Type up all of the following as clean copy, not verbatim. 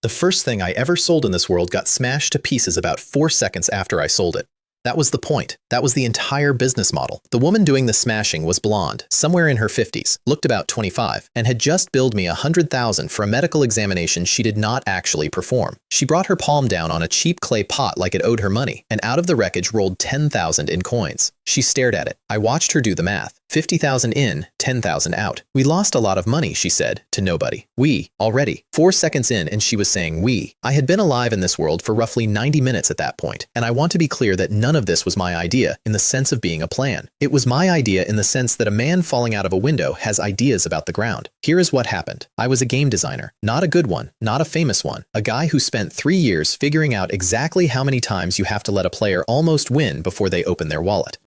The first thing I ever sold in this world got smashed to pieces about 4 seconds after I sold it. That was the point. That was the entire business model. The woman doing the smashing was blonde, somewhere in her 50s, looked about 25, and had just billed me $100,000 for a medical examination she did not actually perform. She brought her palm down on a cheap clay pot like it owed her money, and out of the wreckage rolled $10,000 in coins. She stared at it. I watched her do the math. 50,000 in, 10,000 out. We lost a lot of money, she said, to nobody. We, already. 4 seconds in, and she was saying we. I had been alive in this world for roughly 90 minutes at that point, and I want to be clear that none of this was my idea in the sense of being a plan. It was my idea in the sense that a man falling out of a window has ideas about the ground. Here is what happened. I was a game designer. Not a good one, not a famous one. A guy who spent 3 years figuring out exactly how many times you have to let a player almost win before they open their wallet.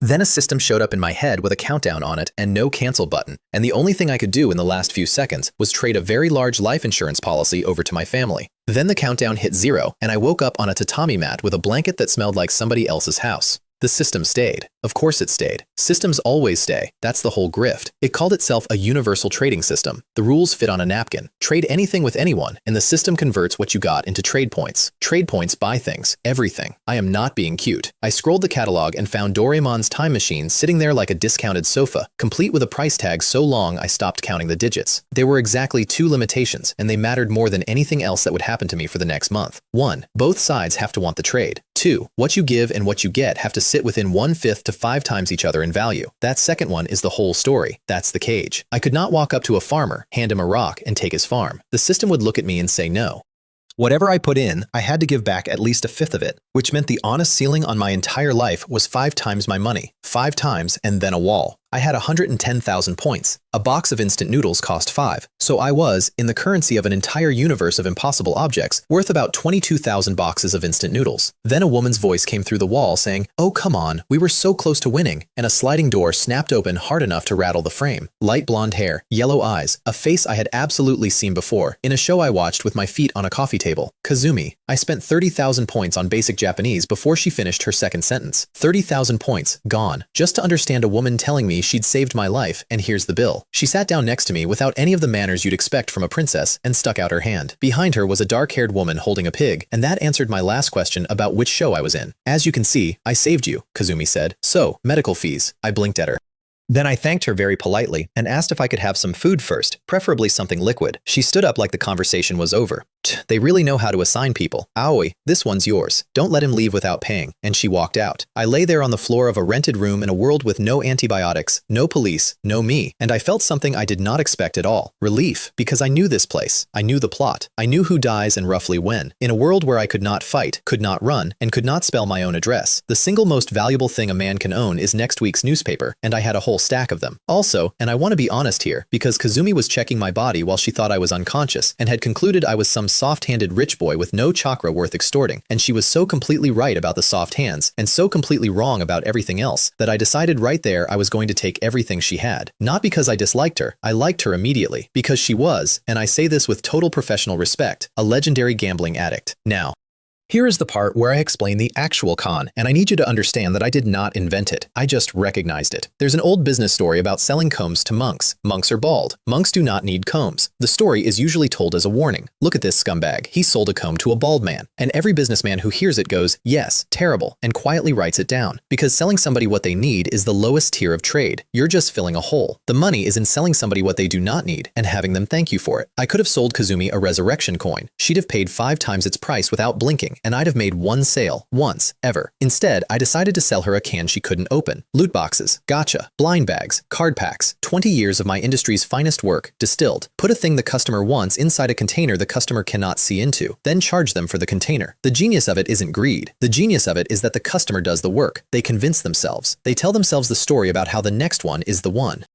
Then a system showed up in my head with a countdown on it and no cancel button, and the only thing I could do in the last few seconds was trade a very large life insurance policy over to my family. Then the countdown hit 0, and I woke up on a tatami mat with a blanket that smelled like somebody else's house. The system stayed. Of course it stayed. Systems always stay. That's the whole grift. It called itself a universal trading system. The rules fit on a napkin. Trade anything with anyone, and the system converts what you got into trade points. Trade points buy things. Everything. I am not being cute. I scrolled the catalog and found Doraemon's time machine sitting there like a discounted sofa, complete with a price tag so long I stopped counting the digits. There were exactly 2 limitations, and they mattered more than anything else that would happen to me for the next month. 1. Both sides have to want the trade. 2. What you give and what you get have to sit within 1/5 to 5 times each other in value. That second one is the whole story. That's the cage. I could not walk up to a farmer, hand him a rock, and take his farm. The system would look at me and say no. Whatever I put in, I had to give back at least 1/5 of it, which meant the honest ceiling on my entire life was 5 times my money. 5 times and then a wall. I had 110,000 points. A box of instant noodles cost 5, so I was, in the currency of an entire universe of impossible objects, worth about 22,000 boxes of instant noodles. Then a woman's voice came through the wall saying, "Oh, come on, we were so close to winning," and a sliding door snapped open hard enough to rattle the frame. Light blonde hair, yellow eyes, a face I had absolutely seen before, in a show I watched with my feet on a coffee table. Kazumi. I spent 30,000 points on basic Japanese before she finished her second sentence. 30,000 points, gone, just to understand a woman telling me she'd saved my life, and here's the bill. She sat down next to me without any of the manners you'd expect from a princess and stuck out her hand. Behind her was a dark-haired woman holding a pig, and that answered my last question about which show I was in. "As you can see, I saved you," Kazumi said. "So, medical fees." I blinked at her. Then I thanked her very politely and asked if I could have some food first, preferably something liquid. She stood up like the conversation was over. They really know how to assign people. "Aoi, this one's yours. Don't let him leave without paying." And she walked out. I lay there on the floor of a rented room in a world with no antibiotics, no police, no me, and I felt something I did not expect at all. Relief, because I knew this place. I knew the plot. I knew who dies and roughly when. In a world where I could not fight, could not run, and could not spell my own address, the single most valuable thing a man can own is next week's newspaper, and I had a whole stack of them. Also, and I want to be honest here, because Kazumi was checking my body while she thought I was unconscious, and had concluded I was some soft-handed rich boy with no chakra worth extorting, and she was so completely right about the soft hands, and so completely wrong about everything else, that I decided right there I was going to take everything she had. Not because I disliked her, I liked her immediately, because she was, and I say this with total professional respect, a legendary gambling addict. Now, here is the part where I explain the actual con, and I need you to understand that I did not invent it. I just recognized it. There's an old business story about selling combs to monks. Monks are bald. Monks do not need combs. The story is usually told as a warning. Look at this scumbag. He sold a comb to a bald man. And every businessman who hears it goes, "Yes, terrible," and quietly writes it down. Because selling somebody what they need is the lowest tier of trade. You're just filling a hole. The money is in selling somebody what they do not need and having them thank you for it. I could have sold Kazumi a resurrection coin. She'd have paid 5 times its price without blinking, and I'd have made one sale, once, ever. Instead, I decided to sell her a can she couldn't open. Loot boxes, gotcha, blind bags, card packs, 20 years of my industry's finest work, distilled. Put a thing the customer wants inside a container the customer cannot see into, then charge them for the container. The genius of it isn't greed. The genius of it is that the customer does the work. They convince themselves. They tell themselves the story about how the next one is the one.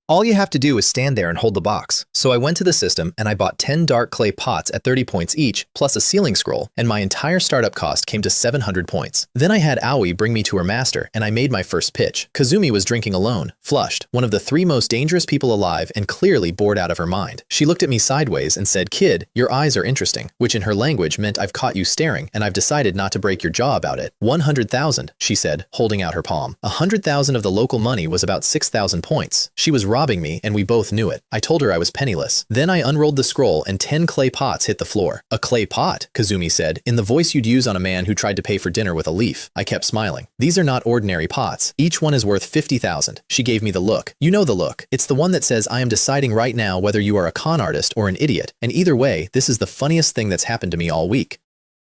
All you have to do is stand there and hold the box. So I went to the system and I bought 10 dark clay pots at 30 points each, plus a ceiling scroll, and my entire startup cost came to 700 points. Then I had Aoi bring me to her master, and I made my first pitch. Kazumi was drinking alone, flushed, one of the 3 most dangerous people alive and clearly bored out of her mind. She looked at me sideways and said, "Kid, your eyes are interesting," which in her language meant I've caught you staring, and I've decided not to break your jaw about it. 100,000, she said, holding out her palm. 100,000 of the local money was about 6,000 points. She was robbing me, and we both knew it. I told her I was penniless. Then I unrolled the scroll and 10 clay pots hit the floor. "A clay pot," Kazumi said, in the voice you'd use on a man who tried to pay for dinner with a leaf. I kept smiling. "These are not ordinary pots. Each one is worth 50,000. She gave me the look. You know the look. It's the one that says I am deciding right now whether you are a con artist or an idiot. And either way, this is the funniest thing that's happened to me all week.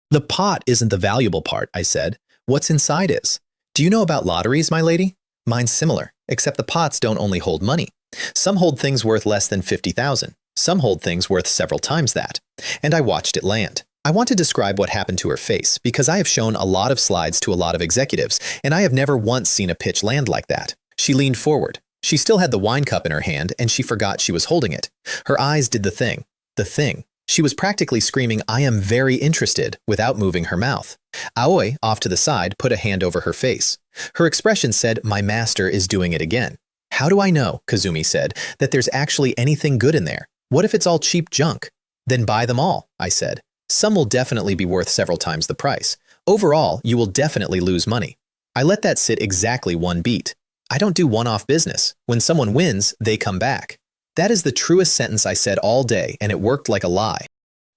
"The pot isn't the valuable part," I said. "What's inside is. Do you know about lotteries, my lady? Mine's similar, except the pots don't only hold money. Some hold things worth less than 50,000. Some hold things worth several times that." And I watched it land. I want to describe what happened to her face because I have shown a lot of slides to a lot of executives, and I have never once seen a pitch land like that. She leaned forward. She still had the wine cup in her hand, and she forgot she was holding it. Her eyes did the thing. The thing. She was practically screaming, "I am very interested," without moving her mouth. Aoi, off to the side, put a hand over her face. Her expression said, "My master is doing it again." "How do I know," Kazumi said, "that there's actually anything good in there? What if it's all cheap junk?" "Then buy them all," I said. "Some will definitely be worth several times the price. Overall, you will definitely lose money." I let that sit exactly one beat. I don't do one-off business. When someone wins, they come back. That is the truest sentence I said all day, and it worked like a lie.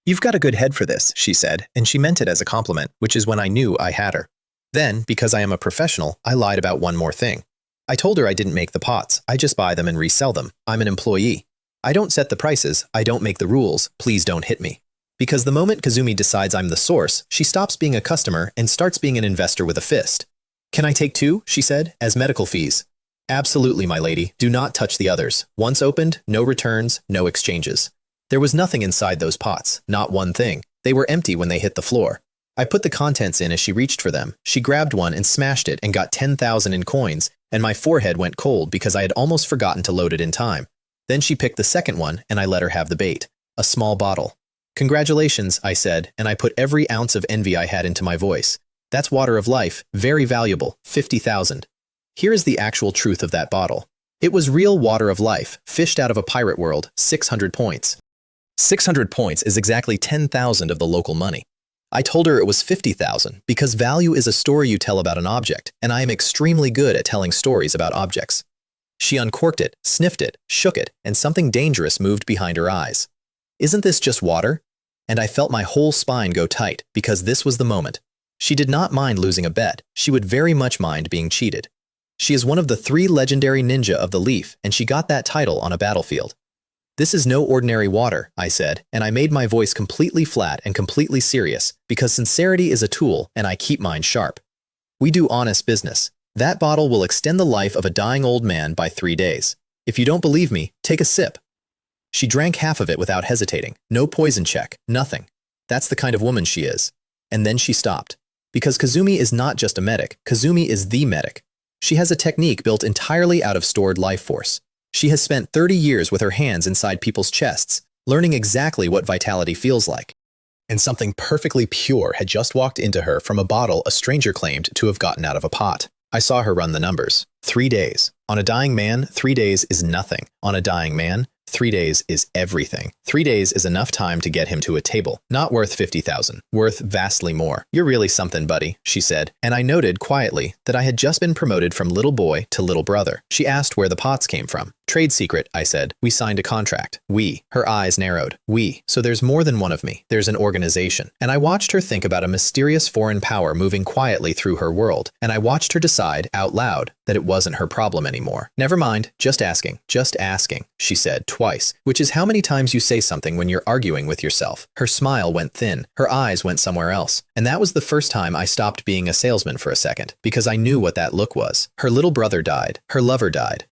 "You've got a good head for this," she said, and she meant it as a compliment, which is when I knew I had her. Then, because I am a professional, I lied about one more thing. I told her I didn't make the pots. I just buy them and resell them. I'm an employee. I don't set the prices. I don't make the rules. Please don't hit me. Because the moment Kazumi decides I'm the source, she stops being a customer and starts being an investor with a fist. "Can I take 2?" she said, "as medical fees?" "Absolutely, my lady. Do not touch the others. Once opened, no returns, no exchanges." There was nothing inside those pots, not one thing. They were empty when they hit the floor. I put the contents in as she reached for them. She grabbed one and smashed it and got 10,000 in coins, and my forehead went cold because I had almost forgotten to load it in time. Then she picked the second one, and I let her have the bait. A small bottle. "Congratulations," I said, and I put every ounce of envy I had into my voice. "That's water of life, very valuable, 50,000. Here is the actual truth of that bottle. It was real water of life, fished out of a pirate world, 600 points. 600 points is exactly 10,000 of the local money. I told her it was 50,000 because value is a story you tell about an object, and I am extremely good at telling stories about objects. She uncorked it, sniffed it, shook it, and something dangerous moved behind her eyes. "Isn't this just water?" And I felt my whole spine go tight because this was the moment. She did not mind losing a bet. She would very much mind being cheated. She is one of the 3 legendary ninja of the leaf, and she got that title on a battlefield. "This is no ordinary water," I said, and I made my voice completely flat and completely serious because sincerity is a tool and I keep mine sharp. "We do honest business. That bottle will extend the life of a dying old man by 3 days. If you don't believe me, take a sip." She drank half of it without hesitating. No poison check, nothing. That's the kind of woman she is. And then she stopped. Because Kazumi is not just a medic, Kazumi is the medic. She has a technique built entirely out of stored life force. She has spent 30 years with her hands inside people's chests, learning exactly what vitality feels like. And something perfectly pure had just walked into her from a bottle a stranger claimed to have gotten out of a pot. I saw her run the numbers. 3 days. On a dying man, 3 days is nothing. On a dying man, 3 days is everything. 3 days is enough time to get him to a table. Not worth 50,000. Worth vastly more. "You're really something, buddy," she said, and I noted quietly that I had just been promoted from little boy to little brother. She asked where the pots came from. "Trade secret," I said. "We signed a contract." "We." Her eyes narrowed. "We." So there's more than one of me. There's an organization. And I watched her think about a mysterious foreign power moving quietly through her world, and I watched her decide, out loud, that it wasn't her problem anymore. "Never mind. Just asking. Just asking," she said twice, which is how many times you say something when you're arguing with yourself. Her smile went thin. Her eyes went somewhere else. And that was the first time I stopped being a salesman for a second, because I knew what that look was. Her little brother died. Her lover died.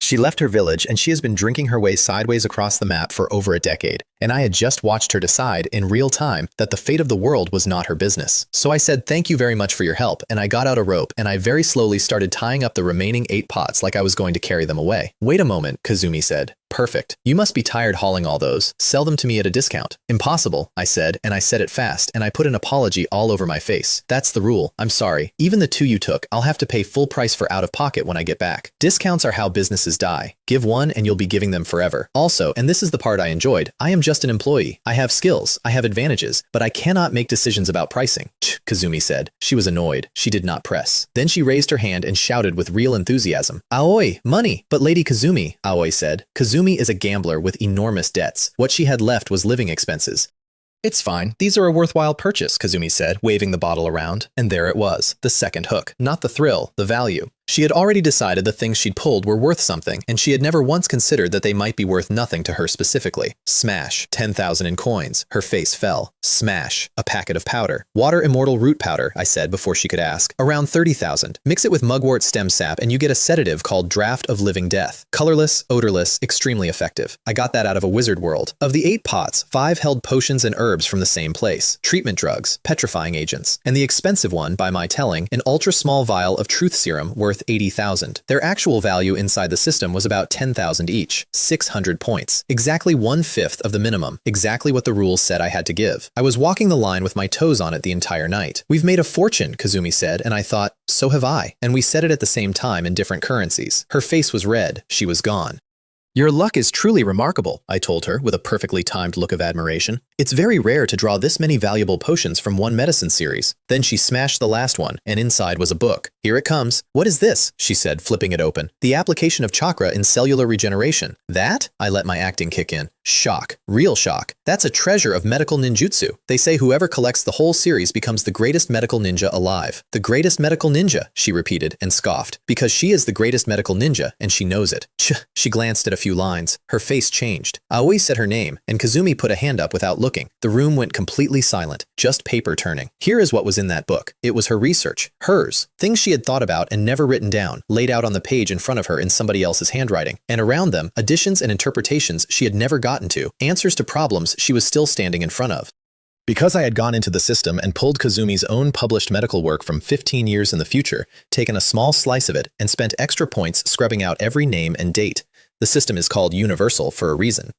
She left her village, and she has been drinking her way sideways across the map for over a decade, and I had just watched her decide in real time that the fate of the world was not her business. So I said, "Thank you very much for your help," and I got out a rope, and I very slowly started tying up the remaining 8 pots like I was going to carry them away. "Wait a moment," Kazumi said. "Perfect. You must be tired hauling all those. Sell them to me at a discount." "Impossible," I said, and I said it fast, and I put an apology all over my face. "That's the rule. I'm sorry. Even the 2 you took, I'll have to pay full price for out of pocket when I get back. Discounts are how businesses die. Give one and you'll be giving them forever. Also, and this is the part I enjoyed, I am just an employee. I have skills, I have advantages, but I cannot make decisions about pricing, Kazumi said. She was annoyed. She did not press. Then she raised her hand and shouted with real enthusiasm. Aoi, money! But Lady Kazumi, Aoi said. Kazumi is a gambler with enormous debts. What she had left was living expenses. It's fine. These are a worthwhile purchase, Kazumi said, waving the bottle around. And there it was, the second hook. Not the thrill, the value. She had already decided the things she'd pulled were worth something, and she had never once considered that they might be worth nothing to her specifically. Smash, 10,000 in coins. Her face fell. Smash, a packet of powder. Water immortal root powder, I said before she could ask. Around 30,000. Mix it with mugwort stem sap and you get a sedative called Draft of Living Death. Colorless, odorless, extremely effective. I got that out of a wizard world. Of the 8 pots, 5 held potions and herbs from the same place. Treatment drugs, petrifying agents. And the expensive one, by my telling, an ultra-small vial of truth serum worth 80,000. Their actual value inside the system was about 10,000 each, 600 points. Exactly 1/5 of the minimum, exactly what the rules said I had to give. I was walking the line with my toes on it the entire night. We've made a fortune, Kazumi said, and I thought, so have I. And we said it at the same time in different currencies. Her face was red. She was gone. Your luck is truly remarkable, I told her with a perfectly timed look of admiration. It's very rare to draw this many valuable potions from one medicine series. Then she smashed the last one, and inside was a book. Here it comes. What is this? She said, flipping it open. The application of chakra in cellular regeneration. That? I let my acting kick in. Shock. Real shock. That's a treasure of medical ninjutsu. They say whoever collects the whole series becomes the greatest medical ninja alive. The greatest medical ninja, she repeated and scoffed, because she is the greatest medical ninja and she knows it. She glanced at a few lines. Her face changed. Aoi said her name and Kazumi put a hand up without looking. The room went completely silent, just paper turning. Here is what was in that book. It was her research. Hers. Things she had thought about and never written down, laid out on the page in front of her in somebody else's handwriting. And around them, additions and interpretations she had never gotten to, answers to problems she was still standing in front of. Because I had gone into the system and pulled Kazumi's own published medical work from 15 years in the future, taken a small slice of it, and spent extra points scrubbing out every name and date. The system is called Universal for a reason.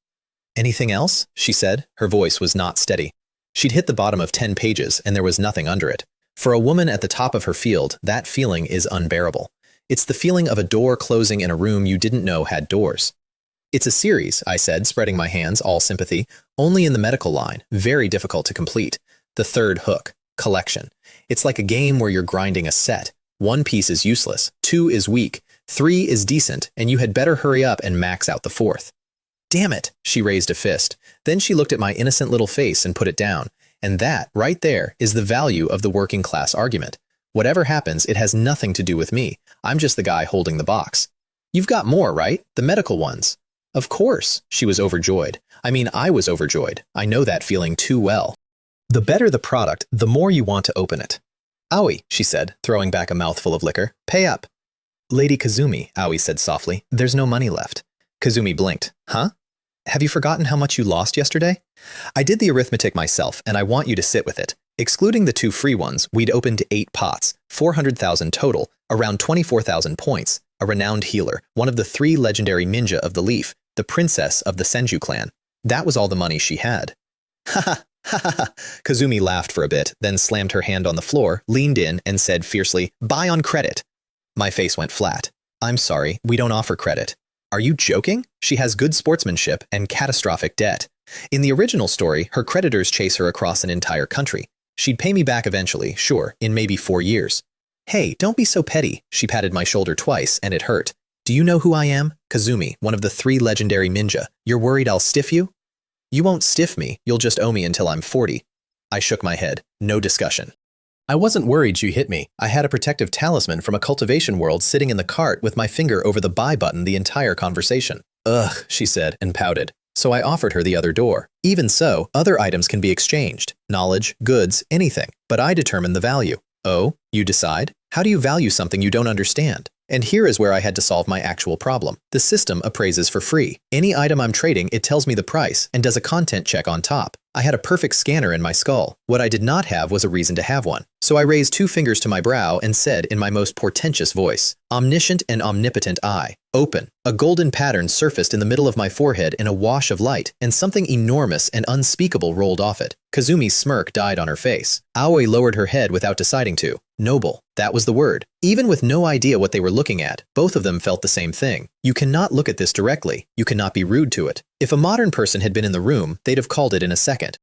Anything else? She said. Her voice was not steady. She'd hit the bottom of 10 pages and there was nothing under it. For a woman at the top of her field, that feeling is unbearable. It's the feeling of a door closing in a room you didn't know had doors. It's a series, I said, spreading my hands, all sympathy, only in the medical line, very difficult to complete. The third hook, collection. It's like a game where you're grinding a set. 1 piece is useless, 2 is weak, 3 is decent, and you had better hurry up and max out the 4th. Damn it, she raised a fist. Then she looked at my innocent little face and put it down. And that, right there, is the value of the working class argument. Whatever happens, it has nothing to do with me. I'm just the guy holding the box. You've got more, right? The medical ones. Of course, she was overjoyed. I mean, I was overjoyed. I know that feeling too well. The better the product, the more you want to open it. Aoi, she said, throwing back a mouthful of liquor. Pay up. Lady Kazumi, Aoi said softly, there's no money left. Kazumi blinked. Huh? Have you forgotten how much you lost yesterday? I did the arithmetic myself, and I want you to sit with it. Excluding the 2 free ones, we'd opened 8 pots, 400,000 total, around 24,000 points, a renowned healer, one of the 3 legendary ninja of the Leaf, the princess of the Senju clan. That was all the money she had. Ha ha ha. Kazumi laughed for a bit, then slammed her hand on the floor, leaned in, and said fiercely, buy on credit. My face went flat. I'm sorry, we don't offer credit. Are you joking? She has good sportsmanship and catastrophic debt. In the original story, her creditors chase her across an entire country. She'd pay me back eventually, sure, in maybe 4 years. Hey, don't be so petty. She patted my shoulder twice, and it hurt. Do you know who I am? Kazumi, one of the 3 legendary ninja. You're worried I'll stiff you? You won't stiff me, you'll just owe me until I'm 40. I shook my head. No discussion. I wasn't worried you hit me. I had a protective talisman from a cultivation world sitting in the cart with my finger over the buy button the entire conversation. Ugh, she said and pouted. So I offered her the other door. Even so, other items can be exchanged. Knowledge, goods, anything. But I determine the value. Oh, you decide? How do you value something you don't understand? And here is where I had to solve my actual problem. The system appraises for free. Any item I'm trading, it tells me the price and does a content check on top. I had a perfect scanner in my skull. What I did not have was a reason to have one. So I raised 2 fingers to my brow and said in my most portentous voice, "Omniscient and omnipotent I, open." A golden pattern surfaced in the middle of my forehead in a wash of light, and something enormous and unspeakable rolled off it. Kazumi's smirk died on her face. Aoi lowered her head without deciding to. Noble. That was the word. Even with no idea what they were looking at, both of them felt the same thing. You cannot look at this directly. You cannot be rude to it. If a modern person had been in the room, they'd have called it in a second.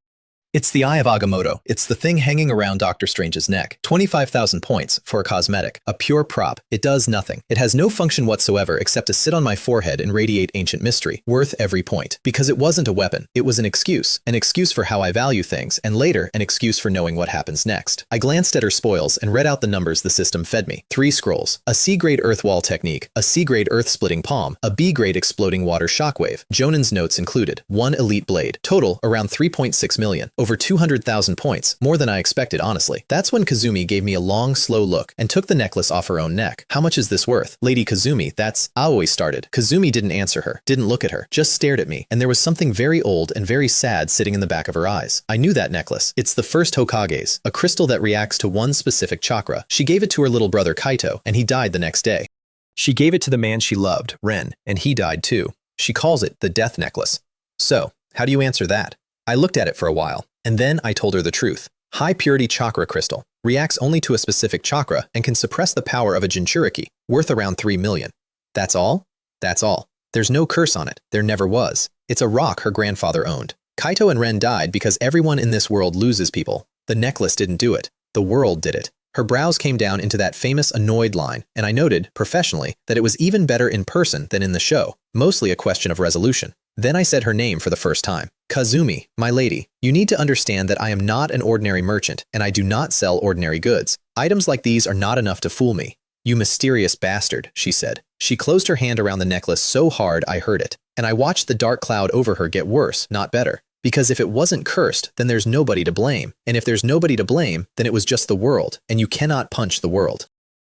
It's the Eye of Agamotto. It's the thing hanging around Doctor Strange's neck. 25,000 points for a cosmetic. A pure prop. It does nothing. It has no function whatsoever except to sit on my forehead and radiate ancient mystery. Worth every point. Because it wasn't a weapon. It was an excuse. An excuse for how I value things, and later, an excuse for knowing what happens next. I glanced at her spoils and read out the numbers the system fed me. 3 scrolls. A C-grade earth wall technique. A C-grade earth-splitting palm. A B-grade exploding water shockwave. Jonan's notes included. 1 elite blade. Total, around 3.6 million. Over 200,000 points, more than I expected, honestly. That's when Kazumi gave me a long, slow look and took the necklace off her own neck. "How much is this worth?" "Lady Kazumi, that's..." Aoi started. Kazumi didn't answer her, didn't look at her, just stared at me, and there was something very old and very sad sitting in the back of her eyes. I knew that necklace. It's the first Hokage's, a crystal that reacts to one specific chakra. She gave it to her little brother Kaito, and he died the next day. She gave it to the man she loved, Ren, and he died too. She calls it the death necklace. So, how do you answer that? I looked at it for a while. And then I told her the truth. High-purity chakra crystal. Reacts only to a specific chakra and can suppress the power of a Jinchuriki, worth around 3 million. That's all? That's all. There's no curse on it. There never was. It's a rock her grandfather owned. Kaito and Ren died because everyone in this world loses people. The necklace didn't do it. The world did it. Her brows came down into that famous annoyed line, and I noted, professionally, that it was even better in person than in the show, mostly a question of resolution. Then I said her name for the first time. "Kazumi, my lady, you need to understand that I am not an ordinary merchant, and I do not sell ordinary goods. Items like these are not enough to fool me." "You mysterious bastard," she said. She closed her hand around the necklace so hard I heard it, and I watched the dark cloud over her get worse, not better. Because if it wasn't cursed, then there's nobody to blame. And if there's nobody to blame, then it was just the world, and you cannot punch the world.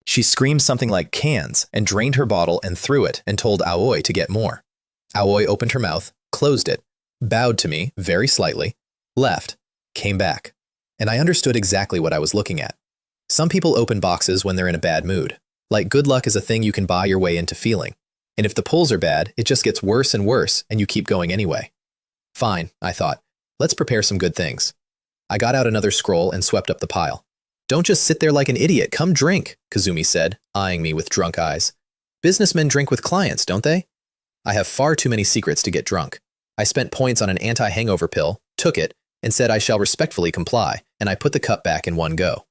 She screamed something like "cans" and drained her bottle and threw it and told Aoi to get more. Aoi opened her mouth, closed it, bowed to me very slightly, left, came back. And I understood exactly what I was looking at. Some people open boxes when they're in a bad mood. Like good luck is a thing you can buy your way into feeling. And if the pulls are bad, it just gets worse and worse, and you keep going anyway. Fine, I thought. Let's prepare some good things. I got out another scroll and swept up the pile. "Don't just sit there like an idiot, come drink," Kazumi said, eyeing me with drunk eyes. "Businessmen drink with clients, don't they?" I have far too many secrets to get drunk. I spent points on an anti-hangover pill, took it, and said I shall respectfully comply, and I put the cup back in one go.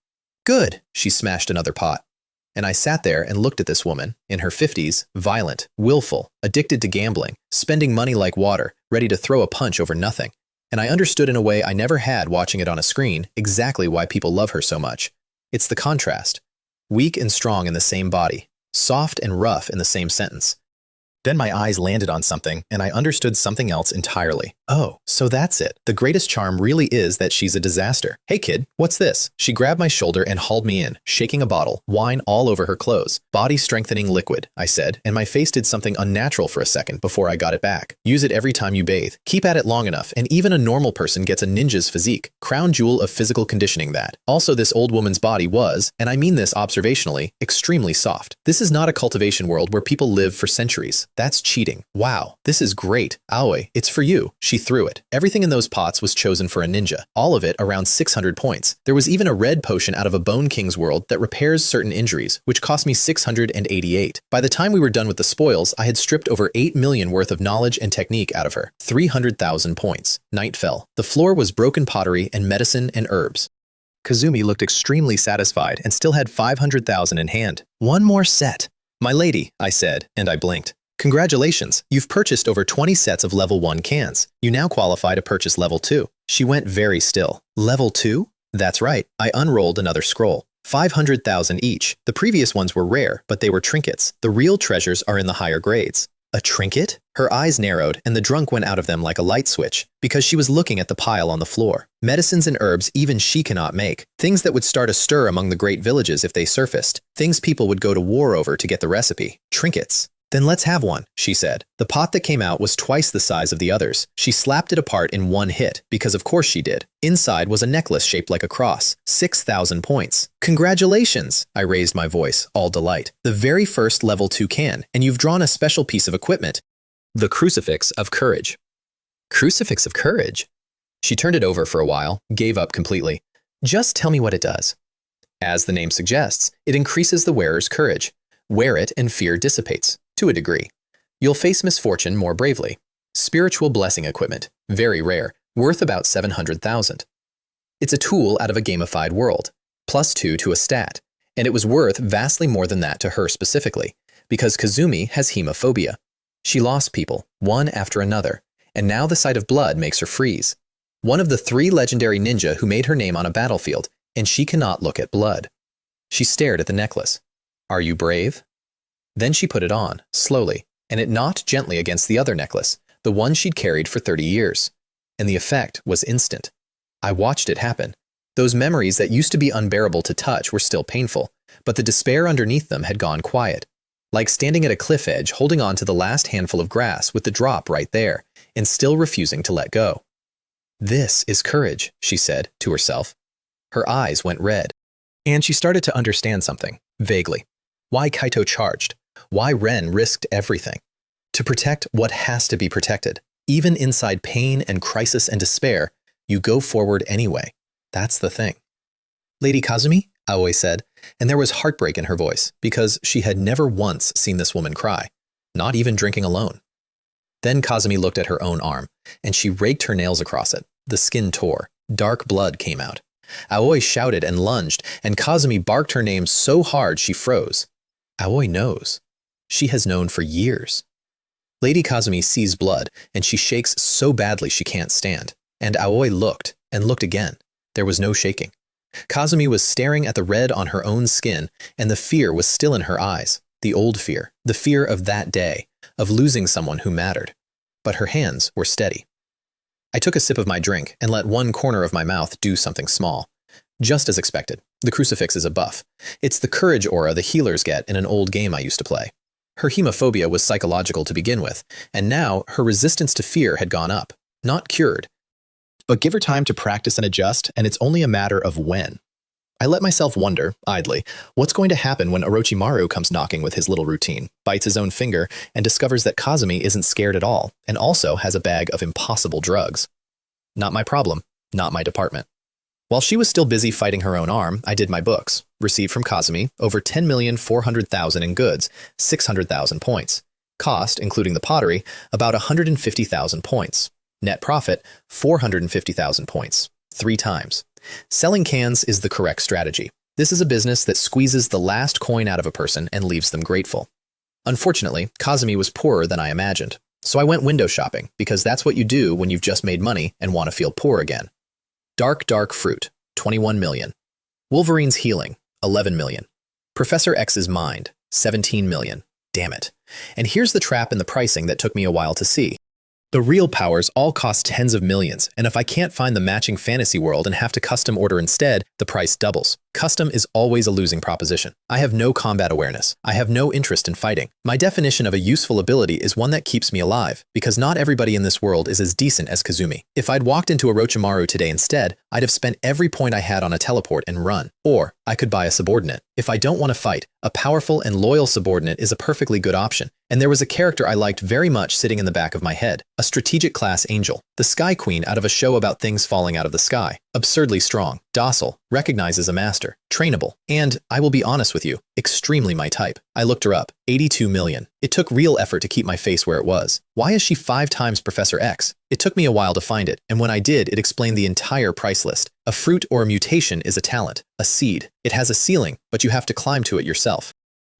"Good," she smashed another pot. And I sat there and looked at this woman, in her 50s, violent, willful, addicted to gambling, spending money like water, ready to throw a punch over nothing. And I understood in a way I never had watching it on a screen exactly why people love her so much. It's the contrast. Weak and strong in the same body, soft and rough in the same sentence. Then my eyes landed on something, and I understood something else entirely. Oh, so that's it. The greatest charm really is that she's a disaster. "Hey kid, what's this?" She grabbed my shoulder and hauled me in, shaking a bottle, wine all over her clothes. "Body-strengthening liquid," I said, and my face did something unnatural for a second before I got it back. "Use it every time you bathe. Keep at it long enough, and even a normal person gets a ninja's physique. Crown jewel of physical conditioning that." Also, this old woman's body was, and I mean this observationally, extremely soft. This is not a cultivation world where people live for centuries. That's cheating. Wow, this is great. Aoi, it's for you. She threw it. Everything in those pots was chosen for a ninja. All of it around 600 points. There was even a red potion out of a Bone King's world that repairs certain injuries, which cost me 688. By the time we were done with the spoils, I had stripped over 8 million worth of knowledge and technique out of her. 300,000 points. Night fell. The floor was broken pottery and medicine and herbs. Kazumi looked extremely satisfied and still had 500,000 in hand. "One more set." "My lady," I said, and I blinked. "Congratulations, you've purchased over 20 sets of level 1 cans. You now qualify to purchase level 2. She went very still. "Level 2? "That's right." I unrolled another scroll. 500,000 each. The previous ones were rare, but they were trinkets. The real treasures are in the higher grades. A trinket? Her eyes narrowed, and the drunk went out of them like a light switch, because she was looking at the pile on the floor. Medicines and herbs even she cannot make. Things that would start a stir among the great villages if they surfaced. Things people would go to war over to get the recipe. Trinkets. Then let's have one, she said. The pot that came out was twice the size of the others. She slapped it apart in one hit, because of course she did. Inside was a necklace shaped like a cross. 6,000 points. Congratulations! I raised my voice, all delight. The very first level 2 can, and you've drawn a special piece of equipment. The Crucifix of Courage. Crucifix of Courage? She turned it over for a while, gave up completely. Just tell me what it does. As the name suggests, it increases the wearer's courage. Wear it and fear dissipates. To a degree. You'll face misfortune more bravely. Spiritual blessing equipment, very rare, worth about 700,000. It's a tool out of a gamified world, +2 to a stat, and it was worth vastly more than that to her specifically, because Kazumi has hemophobia. She lost people, one after another, and now the sight of blood makes her freeze. One of the 3 legendary ninja who made her name on a battlefield, and she cannot look at blood. She stared at the necklace. Are you brave? Then she put it on, slowly, and it knocked gently against the other necklace, the one she'd carried for 30 years. And the effect was instant. I watched it happen. Those memories that used to be unbearable to touch were still painful, but the despair underneath them had gone quiet. Like standing at a cliff edge holding on to the last handful of grass with the drop right there, and still refusing to let go. This is courage, she said to herself. Her eyes went red. And she started to understand something, vaguely. Why Kaito charged. Why Ren risked everything. To protect what has to be protected. Even inside pain and crisis and despair, you go forward anyway. That's the thing. Lady Kazumi, Aoi said, and there was heartbreak in her voice, because she had never once seen this woman cry, not even drinking alone. Then Kazumi looked at her own arm, and she raked her nails across it. The skin tore. Dark blood came out. Aoi shouted and lunged, and Kazumi barked her name so hard she froze. Aoi knows. She has known for years. Lady Kazumi sees blood, and she shakes so badly she can't stand. And Aoi looked, and looked again. There was no shaking. Kazumi was staring at the red on her own skin, and the fear was still in her eyes. The old fear, the fear of that day, of losing someone who mattered. But her hands were steady. I took a sip of my drink and let one corner of my mouth do something small. Just as expected, the crucifix is a buff. It's the courage aura the healers get in an old game I used to play. Her hemophobia was psychological to begin with, and now her resistance to fear had gone up. Not cured. But give her time to practice and adjust, and it's only a matter of when. I let myself wonder, idly, what's going to happen when Orochimaru comes knocking with his little routine, bites his own finger, and discovers that Kazumi isn't scared at all, and also has a bag of impossible drugs. Not my problem, not my department. While she was still busy fighting her own arm, I did my books, received from Kazumi over 10,400,000 in goods, 600,000 points. Cost, including the pottery, about 150,000 points. Net profit, 450,000 points. 3 times. Selling cans is the correct strategy. This is a business that squeezes the last coin out of a person and leaves them grateful. Unfortunately, Kazumi was poorer than I imagined. So I went window shopping, because that's what you do when you've just made money and want to feel poor again. Dark Fruit, 21 million. Wolverine's Healing, 11 million. Professor X's Mind, 17 million. Damn it. And here's the trap in the pricing that took me a while to see. The real powers all cost tens of millions, and if I can't find the matching fantasy world and have to custom order instead, the price doubles. Custom is always a losing proposition. I have no combat awareness. I have no interest in fighting. My definition of a useful ability is one that keeps me alive, because not everybody in this world is as decent as Kazumi. If I'd walked into Orochimaru today instead, I'd have spent every point I had on a teleport and run. Or I could buy a subordinate. If I don't want to fight, a powerful and loyal subordinate is a perfectly good option. And there was a character I liked very much sitting in the back of my head. A strategic class angel. The Sky Queen out of a show about things falling out of the sky. Absurdly strong, docile, recognizes a master, trainable, and, I will be honest with you, extremely my type. I looked her up. 82 million. It took real effort to keep my face where it was. Why is she 5 times Professor X? It took me a while to find it, and when I did, it explained the entire price list. A fruit or a mutation is a talent, a seed. It has a ceiling, but you have to climb to it yourself.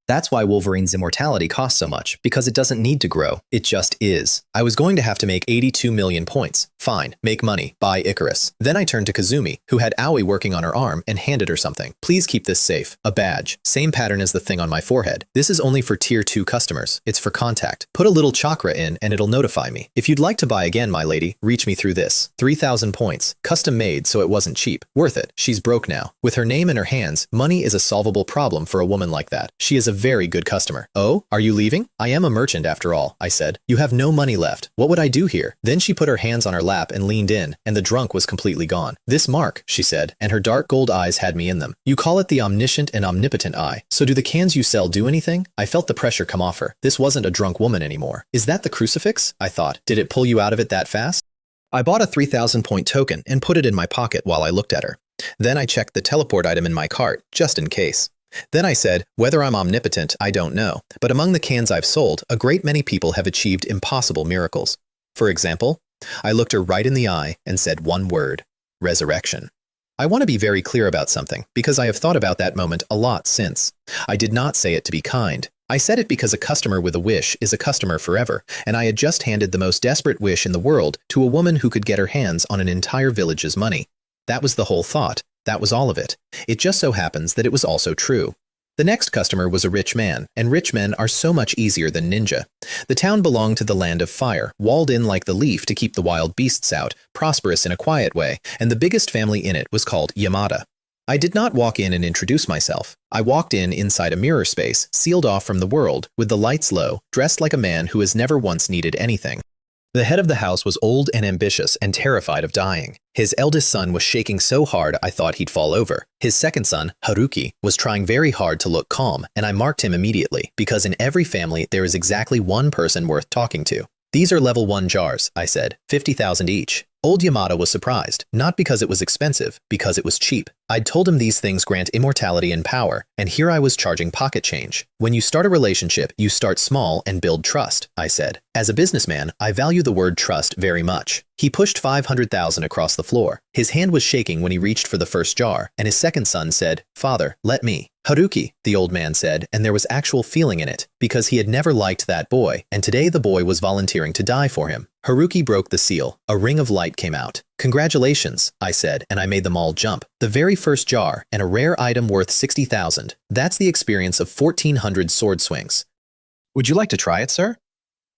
That's why Wolverine's immortality costs so much, because it doesn't need to grow. It just is. I was going to have to make 82 million points. Fine, make money, buy Icarus. Then I turned to Kazumi, who had Aoi working on her arm, and handed her something. Please keep this safe. A badge. Same pattern as the thing on my forehead. This is only for tier 2 customers. It's for contact. Put a little chakra in and it'll notify me. If you'd like to buy again, my lady, reach me through this. 3,000 points. Custom made, so it wasn't cheap. Worth it. She's broke now. With her name in her hands, money is a solvable problem for a woman like that. She is a very good customer. Oh, are you leaving? I am a merchant after all, I said. You have no money left. What would I do here? Then she put her hands on her lap and leaned in, and the drunk was completely gone. This mark, she said, and her dark gold eyes had me in them. You call it the omniscient and omnipotent eye. So do the cans you sell do anything? I felt the pressure come off her. This wasn't a drunk woman anymore. Is that the crucifix? I thought. Did it pull you out of it that fast? I bought a 3,000 point token and put it in my pocket while I looked at her. Then I checked the teleport item in my cart, just in case. Then I said, whether I'm omnipotent, I don't know, but among the cans I've sold, a great many people have achieved impossible miracles. For example, I looked her right in the eye and said one word: resurrection. I want to be very clear about something, because I have thought about that moment a lot since. I did not say it to be kind. I said it because a customer with a wish is a customer forever, and I had just handed the most desperate wish in the world to a woman who could get her hands on an entire village's money. That was the whole thought. That was all of it. It just so happens that it was also true. The next customer was a rich man, and rich men are so much easier than ninja. The town belonged to the land of fire, walled in like the leaf to keep the wild beasts out, prosperous in a quiet way, and the biggest family in it was called Yamada. I did not walk in and introduce myself. I walked in inside a mirror space, sealed off from the world, with the lights low, dressed like a man who has never once needed anything. The head of the house was old and ambitious and terrified of dying. His eldest son was shaking so hard I thought he'd fall over. His second son, Haruki, was trying very hard to look calm, and I marked him immediately, because in every family there is exactly one person worth talking to. These are level 1 jars, I said, 50,000 each. Old Yamada was surprised, not because it was expensive, because it was cheap. I'd told him these things grant immortality and power, and here I was charging pocket change. When you start a relationship, you start small and build trust, I said. As a businessman, I value the word trust very much. He pushed 500,000 across the floor. His hand was shaking when he reached for the first jar, and his second son said, "Father, let me." "Haruki," the old man said, and there was actual feeling in it, because he had never liked that boy, and today the boy was volunteering to die for him. Haruki broke the seal. A ring of light came out. "Congratulations," I said, and I made them all jump. The very first jar, and a rare item worth 60,000. That's the experience of 1,400 sword swings. Would you like to try it, sir?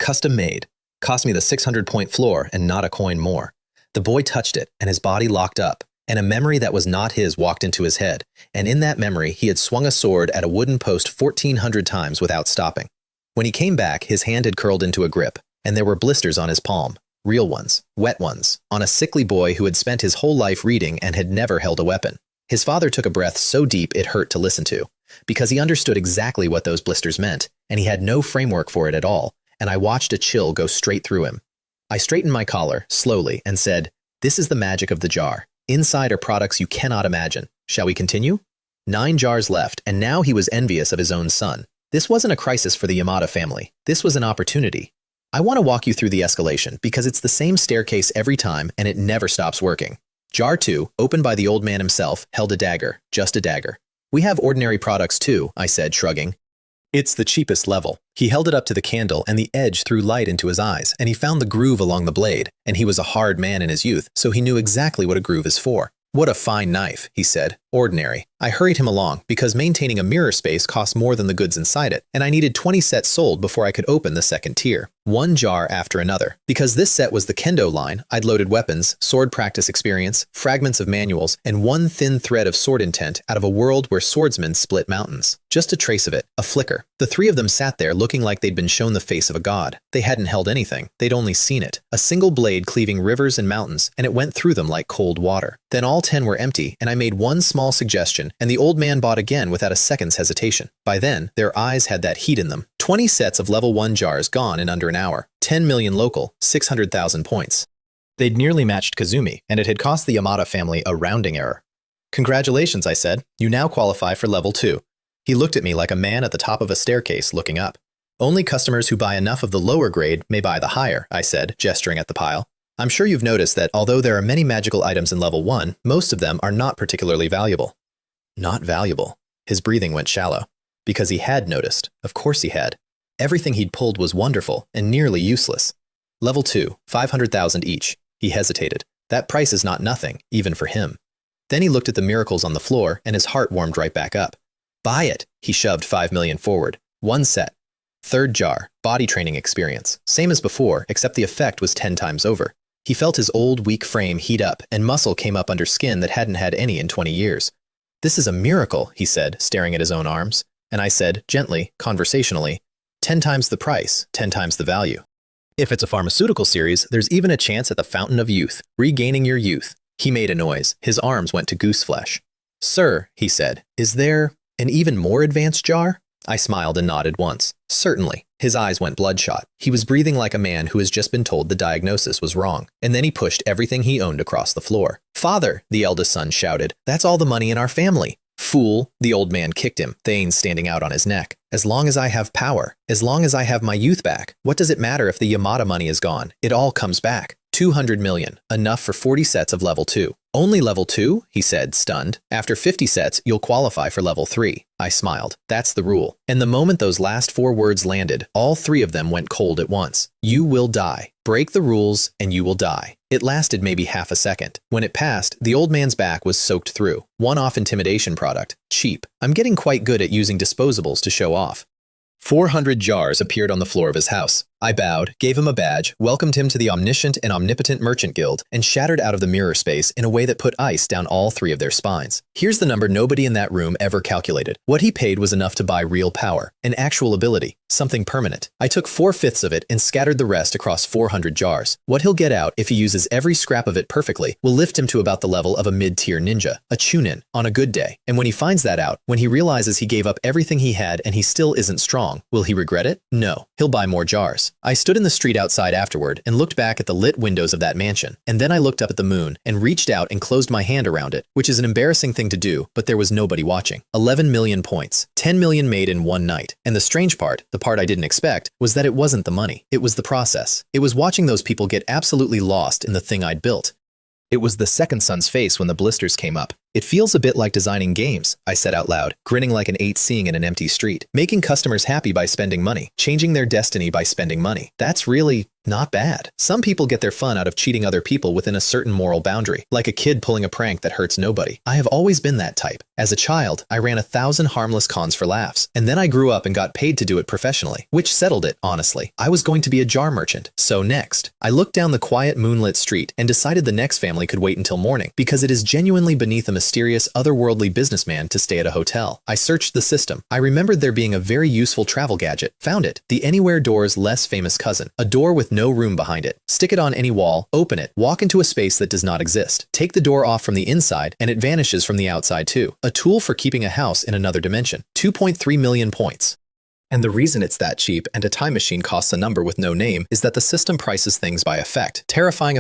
Custom made. Cost me the 600-point floor and not a coin more. The boy touched it, and his body locked up, and a memory that was not his walked into his head, and in that memory he had swung a sword at a wooden post 1,400 times without stopping. When he came back, his hand had curled into a grip, and there were blisters on his palm. Real ones, wet ones, on a sickly boy who had spent his whole life reading and had never held a weapon. His father took a breath so deep it hurt to listen to, because he understood exactly what those blisters meant, and he had no framework for it at all, and I watched a chill go straight through him. I straightened my collar, slowly, and said, "This is the magic of the jar. Inside are products you cannot imagine. Shall we continue?" 9 jars left, and now he was envious of his own son. This wasn't a crisis for the Yamada family. This was an opportunity. I want to walk you through the escalation because it's the same staircase every time and it never stops working. Jar 2, opened by the old man himself, held a dagger, just a dagger. "We have ordinary products too," I said, shrugging. "It's the cheapest level." He held it up to the candle and the edge threw light into his eyes, and he found the groove along the blade, and he was a hard man in his youth, so he knew exactly what a groove is for. "What a fine knife," he said. "Ordinary." I hurried him along because maintaining a mirror space costs more than the goods inside it, and I needed 20 sets sold before I could open the second tier. 1 jar after another. Because this set was the kendo line, I'd loaded weapons, sword practice experience, fragments of manuals, and one thin thread of sword intent out of a world where swordsmen split mountains. Just a trace of it, a flicker. The 3 of them sat there looking like they'd been shown the face of a god. They hadn't held anything, they'd only seen it. A single blade cleaving rivers and mountains, and it went through them like cold water. Then all 10 were empty, and I made one small suggestion, and the old man bought again without a second's hesitation. By then, their eyes had that heat in them. 20 sets of level 1 jars gone in under an hour. 10 million local, 600,000 points. They'd nearly matched Kazumi, and it had cost the Yamada family a rounding error. "Congratulations," I said. "You now qualify for level 2. He looked at me like a man at the top of a staircase looking up. "Only customers who buy enough of the lower grade may buy the higher," I said, gesturing at the pile. "I'm sure you've noticed that although there are many magical items in level 1, most of them are not particularly valuable." Not valuable. His breathing went shallow. Because he had noticed. Of course he had. Everything he'd pulled was wonderful and nearly useless. "Level 2, 500,000 each." He hesitated. That price is not nothing, even for him. Then he looked at the miracles on the floor and his heart warmed right back up. "Buy it!" He shoved 5 million forward. 1 set. 3rd jar, body training experience. Same as before, except the effect was 10 times over. He felt his old, weak frame heat up, and muscle came up under skin that hadn't had any in 20 years. "This is a miracle," he said, staring at his own arms. And I said, gently, conversationally, 10 times the price, 10 times the value. If it's a pharmaceutical series, there's even a chance at the fountain of youth, regaining your youth. He made a noise. His arms went to goose flesh. Sir, he said, is there an even more advanced jar? I smiled and nodded once. Certainly. His eyes went bloodshot. He was breathing like a man who has just been told the diagnosis was wrong. And then he pushed everything he owned across the floor. Father, the eldest son shouted, that's all the money in our family. Fool, the old man kicked him, Thane standing out on his neck. As long as I have power, as long as I have my youth back, what does it matter if the Yamada money is gone? It all comes back. 200 million, enough for 40 sets of level 2. Only level 2? He said, stunned. After 50 sets, you'll qualify for level 3. I smiled. That's the rule. And the moment those last 4 words landed, all 3 of them went cold at once. You will die. Break the rules and you will die. It lasted maybe half a second. When it passed, the old man's back was soaked through. One-off intimidation product. Cheap. I'm getting quite good at using disposables to show off. 400 jars appeared on the floor of his house. I bowed, gave him a badge, welcomed him to the omniscient and omnipotent merchant guild, and shattered out of the mirror space in a way that put ice down all 3 of their spines. Here's the number nobody in that room ever calculated. What he paid was enough to buy real power, an actual ability, something permanent. I took 4/5 of it and scattered the rest across 400 jars. What he'll get out if he uses every scrap of it perfectly will lift him to about the level of a mid-tier ninja, a chunin, on a good day. And when he finds that out, when he realizes he gave up everything he had and he still isn't strong, will he regret it? No. He'll buy more jars. I stood in the street outside afterward and looked back at the lit windows of that mansion, and then I looked up at the moon and reached out and closed my hand around it, which is an embarrassing thing to do, but there was nobody watching. 11 million points, 10 million made in one night. And the strange part, the part I didn't expect, was that it wasn't the money. It was the process. It was watching those people get absolutely lost in the thing I'd built. It was the second son's face when the blisters came up. It feels a bit like designing games, I said out loud, grinning like an 8 seeing in an empty street. Making customers happy by spending money, changing their destiny by spending money. That's really not bad. Some people get their fun out of cheating other people within a certain moral boundary, like a kid pulling a prank that hurts nobody. I have always been that type. As a child, I ran 1,000 harmless cons for laughs, and then I grew up and got paid to do it professionally, which settled it, honestly. I was going to be a jar merchant. So next, I looked down the quiet moonlit street and decided the next family could wait until morning, because it is genuinely beneath a mysterious, otherworldly businessman to stay at a hotel. I searched the system. I remembered there being a very useful travel gadget. Found it. The Anywhere door's less famous cousin. A door with no room behind it. Stick it on any wall, open it, walk into a space that does not exist. Take the door off from the inside, and it vanishes from the outside too. A tool for keeping a house in another dimension. 2.3 million points. And the reason it's that cheap and a time machine costs a number with no name is that the system prices things by effect. Terrifying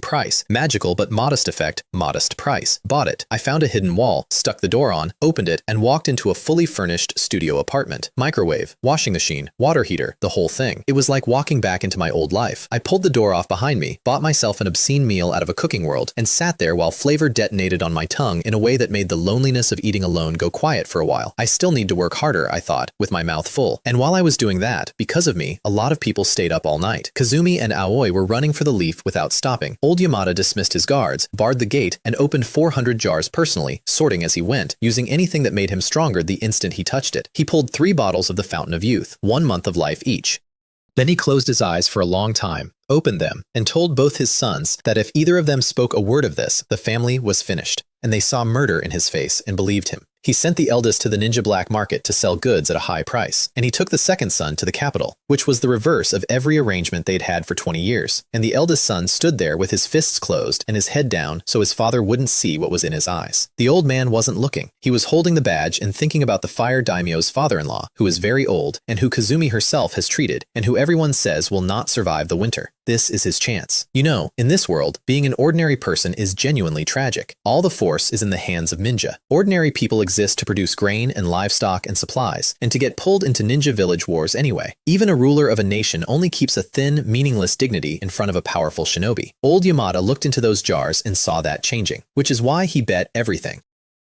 price. Magical but modest effect, modest price. Bought it. I found a hidden wall, stuck the door on, opened it, and walked into a fully furnished studio apartment. Microwave, washing machine, water heater, the whole thing. It was like walking back into my old life. I pulled the door off behind me, bought myself an obscene meal out of a cooking world, and sat there while flavor detonated on my tongue in a way that made the loneliness of eating alone go quiet for a while. I still need to work harder, I thought, with my mouth full. And while I was doing that, because of me, a lot of people stayed up all night. Kazumi and Aoi were running for the leaf without stopping. Old Yamada dismissed his guards, barred the gate, and opened 400 jars personally, sorting as he went, using anything that made him stronger the instant he touched it. He pulled 3 bottles of the Fountain of Youth, 1 month of life each. Then he closed his eyes for a long time, opened them, and told both his sons that if either of them spoke a word of this, the family was finished. And they saw murder in his face and believed him. He sent the eldest to the ninja black market to sell goods at a high price, and he took the second son to the capital, which was the reverse of every arrangement they'd had for 20 years. And the eldest son stood there with his fists closed and his head down so his father wouldn't see what was in his eyes. The old man wasn't looking. He was holding the badge and thinking about the fire daimyo's father-in-law, who is very old, and who Kazumi herself has treated, and who everyone says will not survive the winter. This is his chance. You know, in this world, being an ordinary person is genuinely tragic. All the force is in the hands of ninja. Ordinary people exist to produce grain and livestock and supplies, and to get pulled into ninja village wars anyway. Even a ruler of a nation only keeps a thin, meaningless dignity in front of a powerful shinobi. Old Yamada looked into those jars and saw that changing, which is why he bet everything.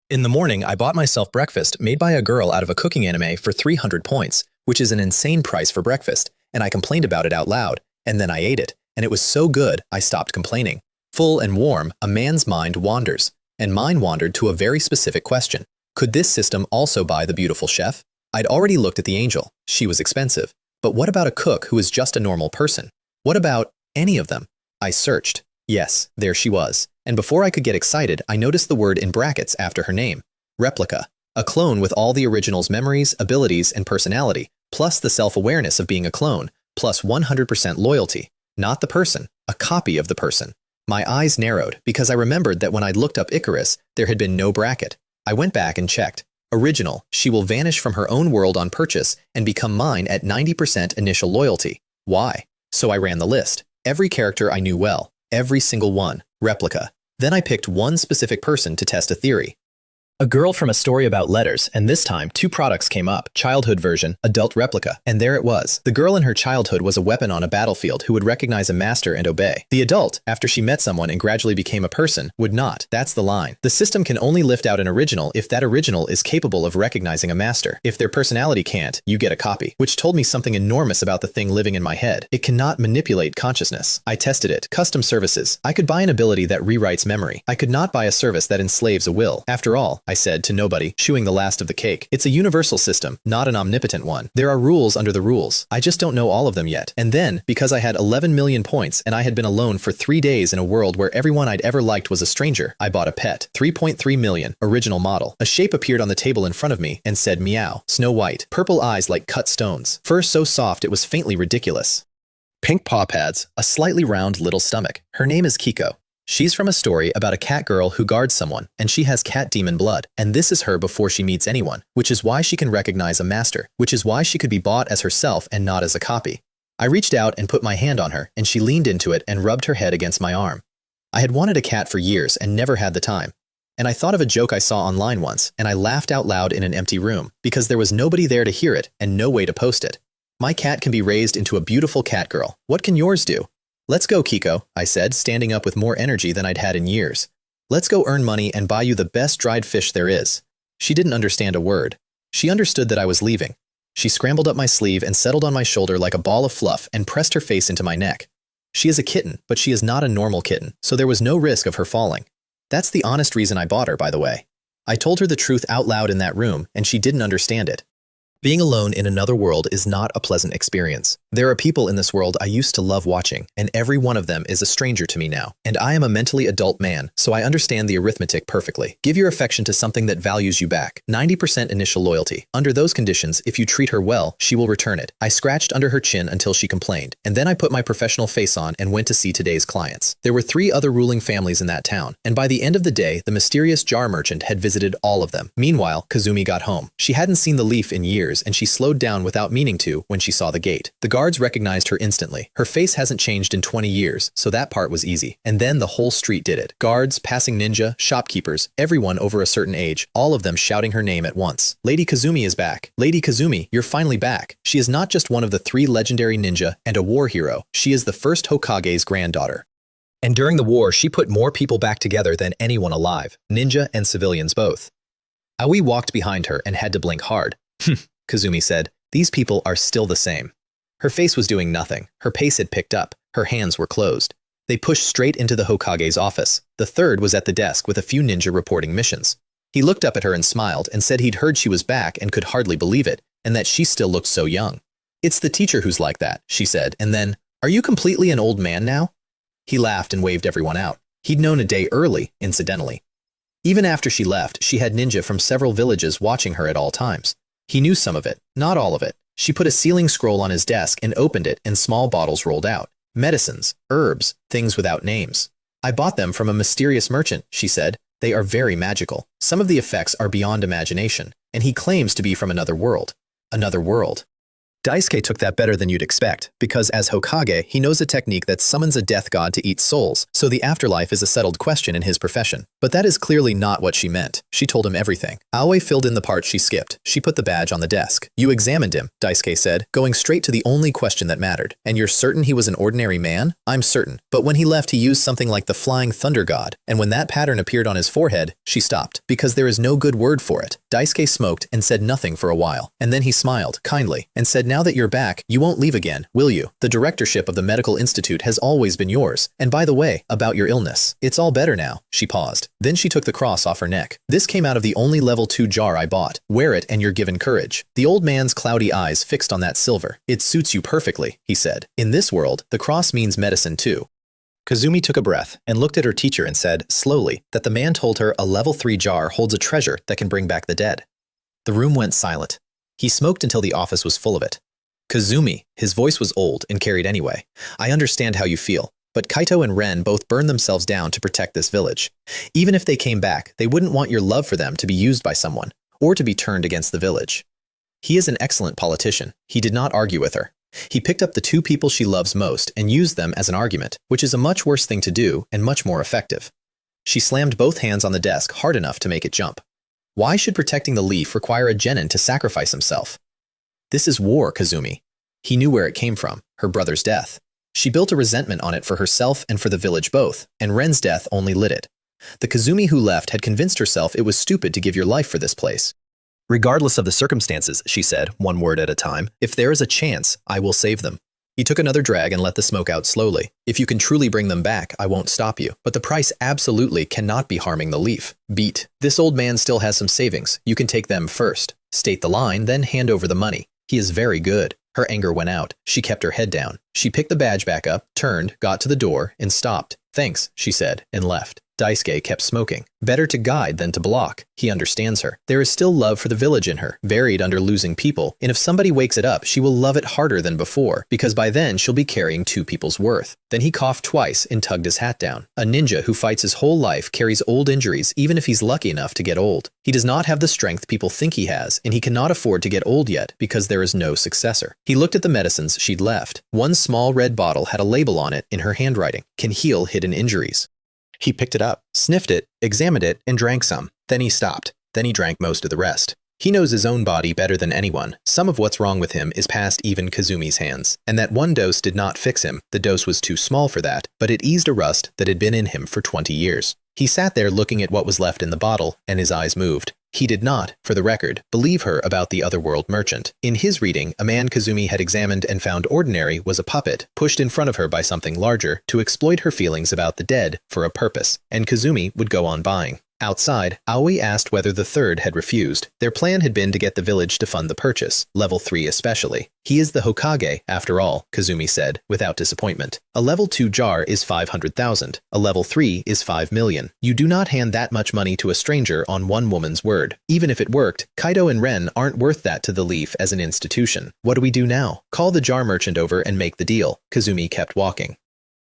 In the morning, I bought myself breakfast made by a girl out of a cooking anime for 300 points, which is an insane price for breakfast, and I complained about it out loud. And then I ate it, and it was so good, I stopped complaining. Full and warm, a man's mind wanders, and mine wandered to a very specific question. Could this system also buy the beautiful chef? I'd already looked at the angel. She was expensive. But what about a cook who is just a normal person? What about any of them? I searched. Yes, there she was. And before I could get excited, I noticed the word in brackets after her name. Replica. A clone with all the original's memories, abilities, and personality, plus the self-awareness of being a clone, plus 100% loyalty. Not the person, a copy of the person. My eyes narrowed because I remembered that when I'd looked up Icarus, there had been no bracket. I went back and checked. Original, she will vanish from her own world on purchase and become mine at 90% initial loyalty. Why? So I ran the list. Every character I knew well. Every single one. Replica. Then I picked one specific person to test a theory. A girl from a story about letters, and this time, 2 products came up, childhood version, adult replica, and there it was. The girl in her childhood was a weapon on a battlefield who would recognize a master and obey. The adult, after she met someone and gradually became a person, would not. That's the line. The system can only lift out an original if that original is capable of recognizing a master. If their personality can't, you get a copy. Which told me something enormous about the thing living in my head. It cannot manipulate consciousness. I tested it. Custom services. I could buy an ability that rewrites memory. I could not buy a service that enslaves a will. After all, I said to nobody, chewing the last of the cake. It's a universal system, not an omnipotent one. There are rules under the rules. I just don't know all of them yet. And then, because I had 11 million points and I had been alone for 3 days in a world where everyone I'd ever liked was a stranger, I bought a pet. 3.3 million, original model. A shape appeared on the table in front of me and said meow. Snow White. Purple eyes like cut stones. Fur so soft it was faintly ridiculous. Pink paw pads. A slightly round little stomach. Her name is Kiko. She's from a story about a cat girl who guards someone, and she has cat demon blood, and this is her before she meets anyone, which is why she can recognize a master, which is why she could be bought as herself and not as a copy. I reached out and put my hand on her, and she leaned into it and rubbed her head against my arm. I had wanted a cat for years and never had the time. And I thought of a joke I saw online once, and I laughed out loud in an empty room, because there was nobody there to hear it and no way to post it. My cat can be raised into a beautiful cat girl. What can yours do? Let's go, Kiko, I said, standing up with more energy than I'd had in years. Let's go earn money and buy you the best dried fish there is. She didn't understand a word. She understood that I was leaving. She scrambled up my sleeve and settled on my shoulder like a ball of fluff and pressed her face into my neck. She is a kitten, but she is not a normal kitten, so there was no risk of her falling. That's the honest reason I bought her, by the way. I told her the truth out loud in that room, and she didn't understand it. Being alone in another world is not a pleasant experience. There are people in this world I used to love watching, and every one of them is a stranger to me now. And I am a mentally adult man, so I understand the arithmetic perfectly. Give your affection to something that values you back. 90% initial loyalty. Under those conditions, if you treat her well, she will return it. I scratched under her chin until she complained, and then I put my professional face on and went to see today's clients. There were 3 other ruling families in that town, and by the end of the day, the mysterious jar merchant had visited all of them. Meanwhile, Kazumi got home. She hadn't seen the leaf in years, and she slowed down without meaning to when she saw the gate. The guards recognized her instantly. Her face hasn't changed in 20 years, so that part was easy. And then the whole street did it. Guards, passing ninja, shopkeepers, everyone over a certain age, all of them shouting her name at once. Lady Kazumi is back. Lady Kazumi, you're finally back. She is not just one of the 3 legendary ninja and a war hero. She is the first Hokage's granddaughter. And during the war, she put more people back together than anyone alive, ninja and civilians both. Aoi walked behind her and had to blink hard. Kazumi said, these people are still the same. Her face was doing nothing. Her pace had picked up. Her hands were closed. They pushed straight into the Hokage's office. The third was at the desk with a few ninja reporting missions. He looked up at her and smiled and said he'd heard she was back and could hardly believe it, and that she still looked so young. It's the teacher who's like that, she said, and then, are you completely an old man now? He laughed and waved everyone out. He'd known a day early, incidentally. Even after she left, she had ninja from several villages watching her at all times. He knew some of it, not all of it. She put a sealing scroll on his desk and opened it, and small bottles rolled out. Medicines, herbs, things without names. I bought them from a mysterious merchant, she said. They are very magical. Some of the effects are beyond imagination, and he claims to be from another world. Another world. Daisuke took that better than you'd expect, because as Hokage, he knows a technique that summons a death god to eat souls, so the afterlife is a settled question in his profession. But that is clearly not what she meant. She told him everything. Aoi filled in the part she skipped. She put the badge on the desk. You examined him, Daisuke said, going straight to the only question that mattered. And you're certain he was an ordinary man? I'm certain. But when he left, he used something like the flying thunder god, and when that pattern appeared on his forehead, she stopped, because there is no good word for it. Daisuke smoked and said nothing for a while, and then he smiled, kindly, and said, now that you're back, you won't leave again, will you? The directorship of the medical institute has always been yours. And by the way, about your illness, it's all better now. She paused. Then she took the cross off her neck. This came out of the only level 2 jar I bought. Wear it and you're given courage. The old man's cloudy eyes fixed on that silver. It suits you perfectly, he said. In this world, the cross means medicine too. Kazumi took a breath and looked at her teacher and said, slowly, that the man told her a level 3 jar holds a treasure that can bring back the dead. The room went silent. He smoked until the office was full of it. Kazumi, his voice was old and carried anyway. I understand how you feel, but Kaito and Ren both burned themselves down to protect this village. Even if they came back, they wouldn't want your love for them to be used by someone, or to be turned against the village. He is an excellent politician. He did not argue with her. He picked up the two people she loves most and used them as an argument, which is a much worse thing to do and much more effective. She slammed both hands on the desk hard enough to make it jump. Why should protecting the leaf require a genin to sacrifice himself? This is war, Kazumi. He knew where it came from, her brother's death. She built a resentment on it for herself and for the village both, and Ren's death only lit it. The Kazumi who left had convinced herself it was stupid to give your life for this place. Regardless of the circumstances, she said, one word at a time, if there is a chance, I will save them. He took another drag and let the smoke out slowly. If you can truly bring them back, I won't stop you. But the price absolutely cannot be harming the leaf. Beat. This old man still has some savings. You can take them first. State the line, then hand over the money. He is very good. Her anger went out. She kept her head down. She picked the badge back up, turned, got to the door, and stopped. Thanks, she said, and left. Daisuke kept smoking. Better to guide than to block. He understands her. There is still love for the village in her, buried under losing people, and if somebody wakes it up, she will love it harder than before, because by then she'll be carrying two people's worth. Then he coughed twice and tugged his hat down. A ninja who fights his whole life carries old injuries even if he's lucky enough to get old. He does not have the strength people think he has, and he cannot afford to get old yet because there is no successor. He looked at the medicines she'd left. One small red bottle had a label on it in her handwriting. Can heal hidden injuries. He picked it up, sniffed it, examined it, and drank some. Then he stopped. Then he drank most of the rest. He knows his own body better than anyone. Some of what's wrong with him is past even Kazumi's hands. And that one dose did not fix him. The dose was too small for that, but it eased a rust that had been in him for 20 years. He sat there looking at what was left in the bottle, and his eyes moved. He did not, for the record, believe her about the otherworld merchant. In his reading, a man Kazumi had examined and found ordinary was a puppet, pushed in front of her by something larger to exploit her feelings about the dead for a purpose, and Kazumi would go on buying. Outside, Aoi asked whether the third had refused. Their plan had been to get the village to fund the purchase, level 3 especially. He is the Hokage, after all, Kazumi said, without disappointment. A level 2 jar is 500,000. A level 3 is 5 million. You do not hand that much money to a stranger on one woman's word. Even if it worked, Kaito and Ren aren't worth that to the Leaf as an institution. What do we do now? Call the jar merchant over and make the deal. Kazumi kept walking.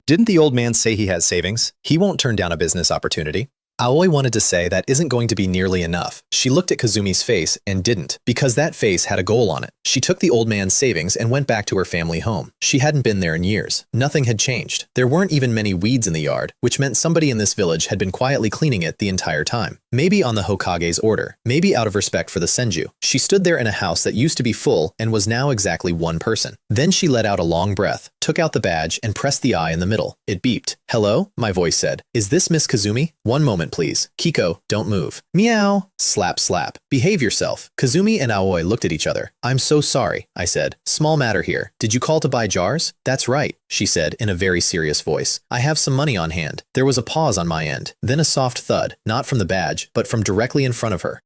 Didn't the old man say he has savings? He won't turn down a business opportunity. Aoi wanted to say that isn't going to be nearly enough. She looked at Kazumi's face and didn't, because that face had a goal on it. She took the old man's savings and went back to her family home. She hadn't been there in years. Nothing had changed. There weren't even many weeds in the yard, which meant somebody in this village had been quietly cleaning it the entire time. Maybe on the Hokage's order, maybe out of respect for the Senju. She stood there in a house that used to be full and was now exactly one person. Then she let out a long breath, took out the badge, and pressed the eye in the middle. It beeped. Hello? My voice said. Is this Miss Kazumi? One moment, please. Kiko, don't move. Meow. Slap, slap. Behave yourself. Kazumi and Aoi looked at each other. I'm so sorry, I said. Small matter here. Did you call to buy jars? That's right, she said in a very serious voice. I have some money on hand. There was a pause on my end, then a soft thud, not from the badge, but from directly in front of her.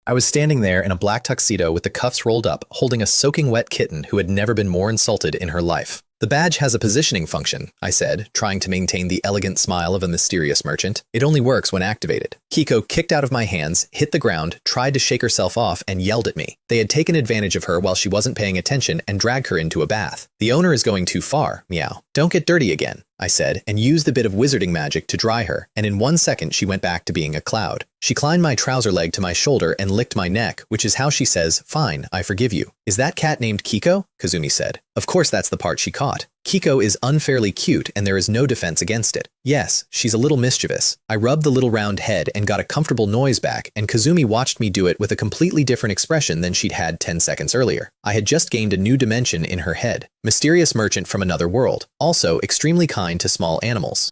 I was standing there in a black tuxedo with the cuffs rolled up, holding a soaking wet kitten who had never been more insulted in her life. The badge has a positioning function, I said, trying to maintain the elegant smile of a mysterious merchant. It only works when activated. Kiko kicked out of my hands, hit the ground, tried to shake herself off, and yelled at me. They had taken advantage of her while she wasn't paying attention and dragged her into a bath. The owner is going too far, meow. Don't get dirty again, I said, and used a bit of wizarding magic to dry her, and in 1 second she went back to being a cloud. She climbed my trouser leg to my shoulder and licked my neck, which is how she says, fine, I forgive you. Is that cat named Kiko? Kazumi said. Of course that's the part she caught. Kiko is unfairly cute and there is no defense against it. Yes, she's a little mischievous. I rubbed the little round head and got a comfortable noise back, and Kazumi watched me do it with a completely different expression than she'd had 10 seconds earlier. I had just gained a new dimension in her head. Mysterious merchant from another world. Also extremely kind to small animals.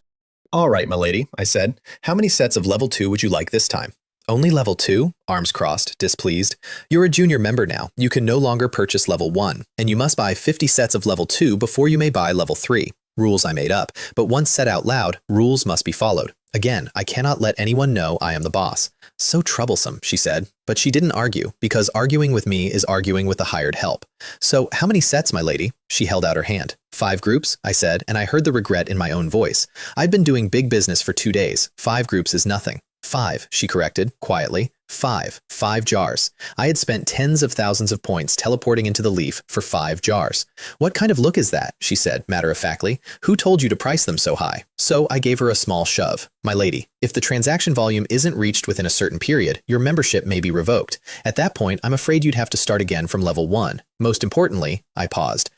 All right, my lady, I said. How many sets of level 2 would you like this time? Only level 2? Arms crossed, displeased. You're a junior member now. You can no longer purchase level 1, and you must buy 50 sets of level 2 before you may buy level 3. Rules I made up, but once said out loud, rules must be followed. Again, I cannot let anyone know I am the boss. So troublesome, she said. But she didn't argue, because arguing with me is arguing with the hired help. So, how many sets, my lady? She held out her hand. 5 groups, I said, and I heard the regret in my own voice. I'd been doing big business for 2 days. 5 groups is nothing. 5, she corrected, quietly. 5. 5 jars. I had spent tens of thousands of points teleporting into the leaf for 5 jars. What kind of look is that? She said, matter-of-factly. Who told you to price them so high? So I gave her a small shove. My lady, if the transaction volume isn't reached within a certain period, your membership may be revoked. At that point, I'm afraid you'd have to start again from level 1. Most importantly, I paused.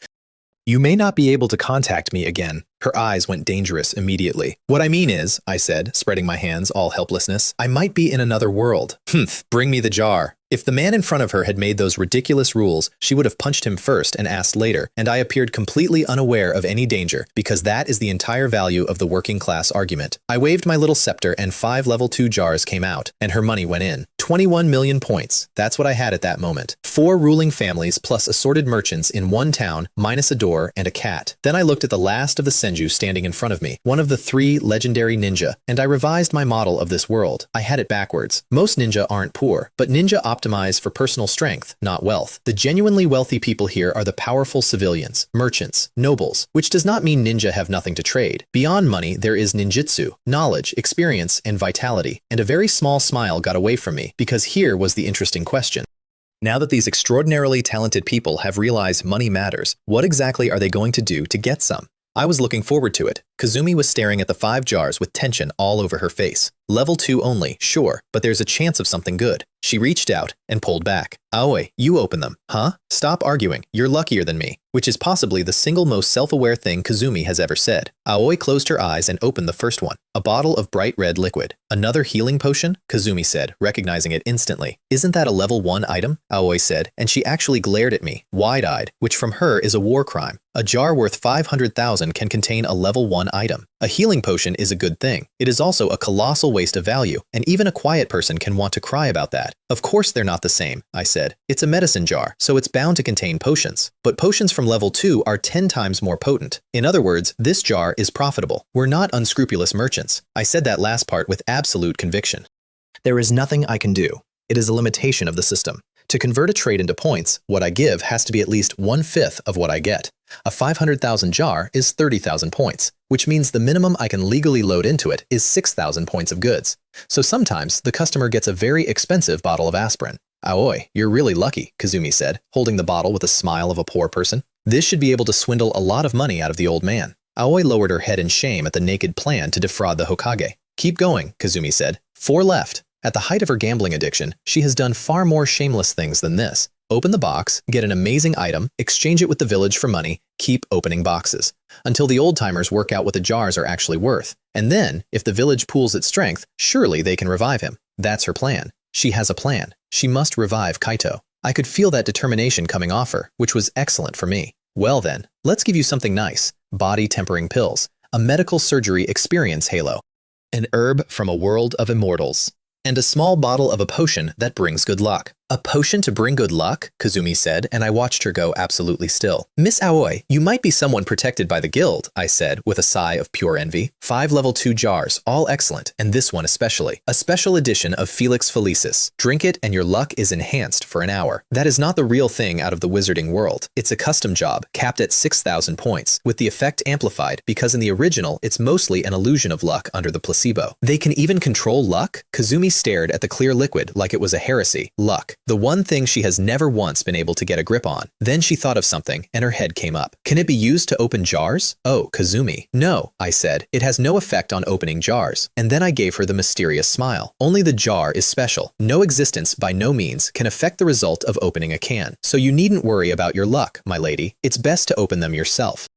You may not be able to contact me again. Her eyes went dangerous immediately. What I mean is, I said, spreading my hands, all helplessness, I might be in another world. Humph, bring me the jar. If the man in front of her had made those ridiculous rules, she would have punched him first and asked later, and I appeared completely unaware of any danger, because that is the entire value of the working class argument. I waved my little scepter and 5 level 2 jars came out, and her money went in. 21 million points. That's what I had at that moment. 4 ruling families plus assorted merchants in one town, minus a door and a cat. Then I looked at the last of the Senju standing in front of me, one of the 3 legendary ninja, and I revised my model of this world. I had it backwards. Most ninja aren't poor, but ninja optimize for personal strength, not wealth. The genuinely wealthy people here are the powerful civilians, merchants, nobles, which does not mean ninja have nothing to trade. Beyond money, there is ninjutsu, knowledge, experience, and vitality. And a very small smile got away from me, because here was the interesting question. Now that these extraordinarily talented people have realized money matters, what exactly are they going to do to get some? I was looking forward to it. Kazumi was staring at the 5 jars with tension all over her face. Level 2 only, sure, but there's a chance of something good. She reached out and pulled back. Aoi, you open them. Huh? Stop arguing. You're luckier than me. Which is possibly the single most self-aware thing Kazumi has ever said. Aoi closed her eyes and opened the first one. A bottle of bright red liquid. Another healing potion? Kazumi said, recognizing it instantly. Isn't that a level 1 item? Aoi said, and she actually glared at me, wide-eyed, which from her is a war crime. A jar worth 500,000 can contain a level 1 item. A healing potion is a good thing. It is also a colossal waste of value, and even a quiet person can want to cry about that. Of course they're not the same, I said. It's a medicine jar, so it's bound to contain potions. But potions from level 2 are 10 times more potent. In other words, this jar is profitable. We're not unscrupulous merchants. I said that last part with absolute conviction. There is nothing I can do. It is a limitation of the system. To convert a trade into points, what I give has to be at least 1/5 of what I get. A 500,000 jar is 30,000 points, which means the minimum I can legally load into it is 6,000 points of goods. So sometimes the customer gets a very expensive bottle of aspirin. Aoi, you're really lucky, Kazumi said, holding the bottle with a smile of a poor person. This should be able to swindle a lot of money out of the old man. Aoi lowered her head in shame at the naked plan to defraud the Hokage. Keep going, Kazumi said. 4 left. At the height of her gambling addiction, she has done far more shameless things than this. Open the box, get an amazing item, exchange it with the village for money, keep opening boxes. Until the old-timers work out what the jars are actually worth. And then, if the village pools its strength, surely they can revive him. That's her plan. She has a plan. She must revive Kaito. I could feel that determination coming off her, which was excellent for me. Well then, let's give you something nice. Body-tempering pills. A medical surgery experience halo. An herb from a world of immortals. And a small bottle of a potion that brings good luck. A potion to bring good luck? Kazumi said, and I watched her go absolutely still. Miss Aoi, you might be someone protected by the guild, I said, with a sigh of pure envy. 5 level 2 jars, all excellent, and this one especially. A special edition of Felix Felicis. Drink it and your luck is enhanced for an hour. That is not the real thing out of the wizarding world. It's a custom job, capped at 6,000 points, with the effect amplified because in the original, it's mostly an illusion of luck under the placebo. They can even control luck? Kazumi stared at the clear liquid like it was a heresy. Luck. The one thing she has never once been able to get a grip on. Then she thought of something, and her head came up. Can it be used to open jars? Oh, Kazumi. No, I said. It has no effect on opening jars. And then I gave her the mysterious smile. Only the jar is special. No existence, by no means, can affect the result of opening a can. So you needn't worry about your luck, my lady. It's best to open them yourself.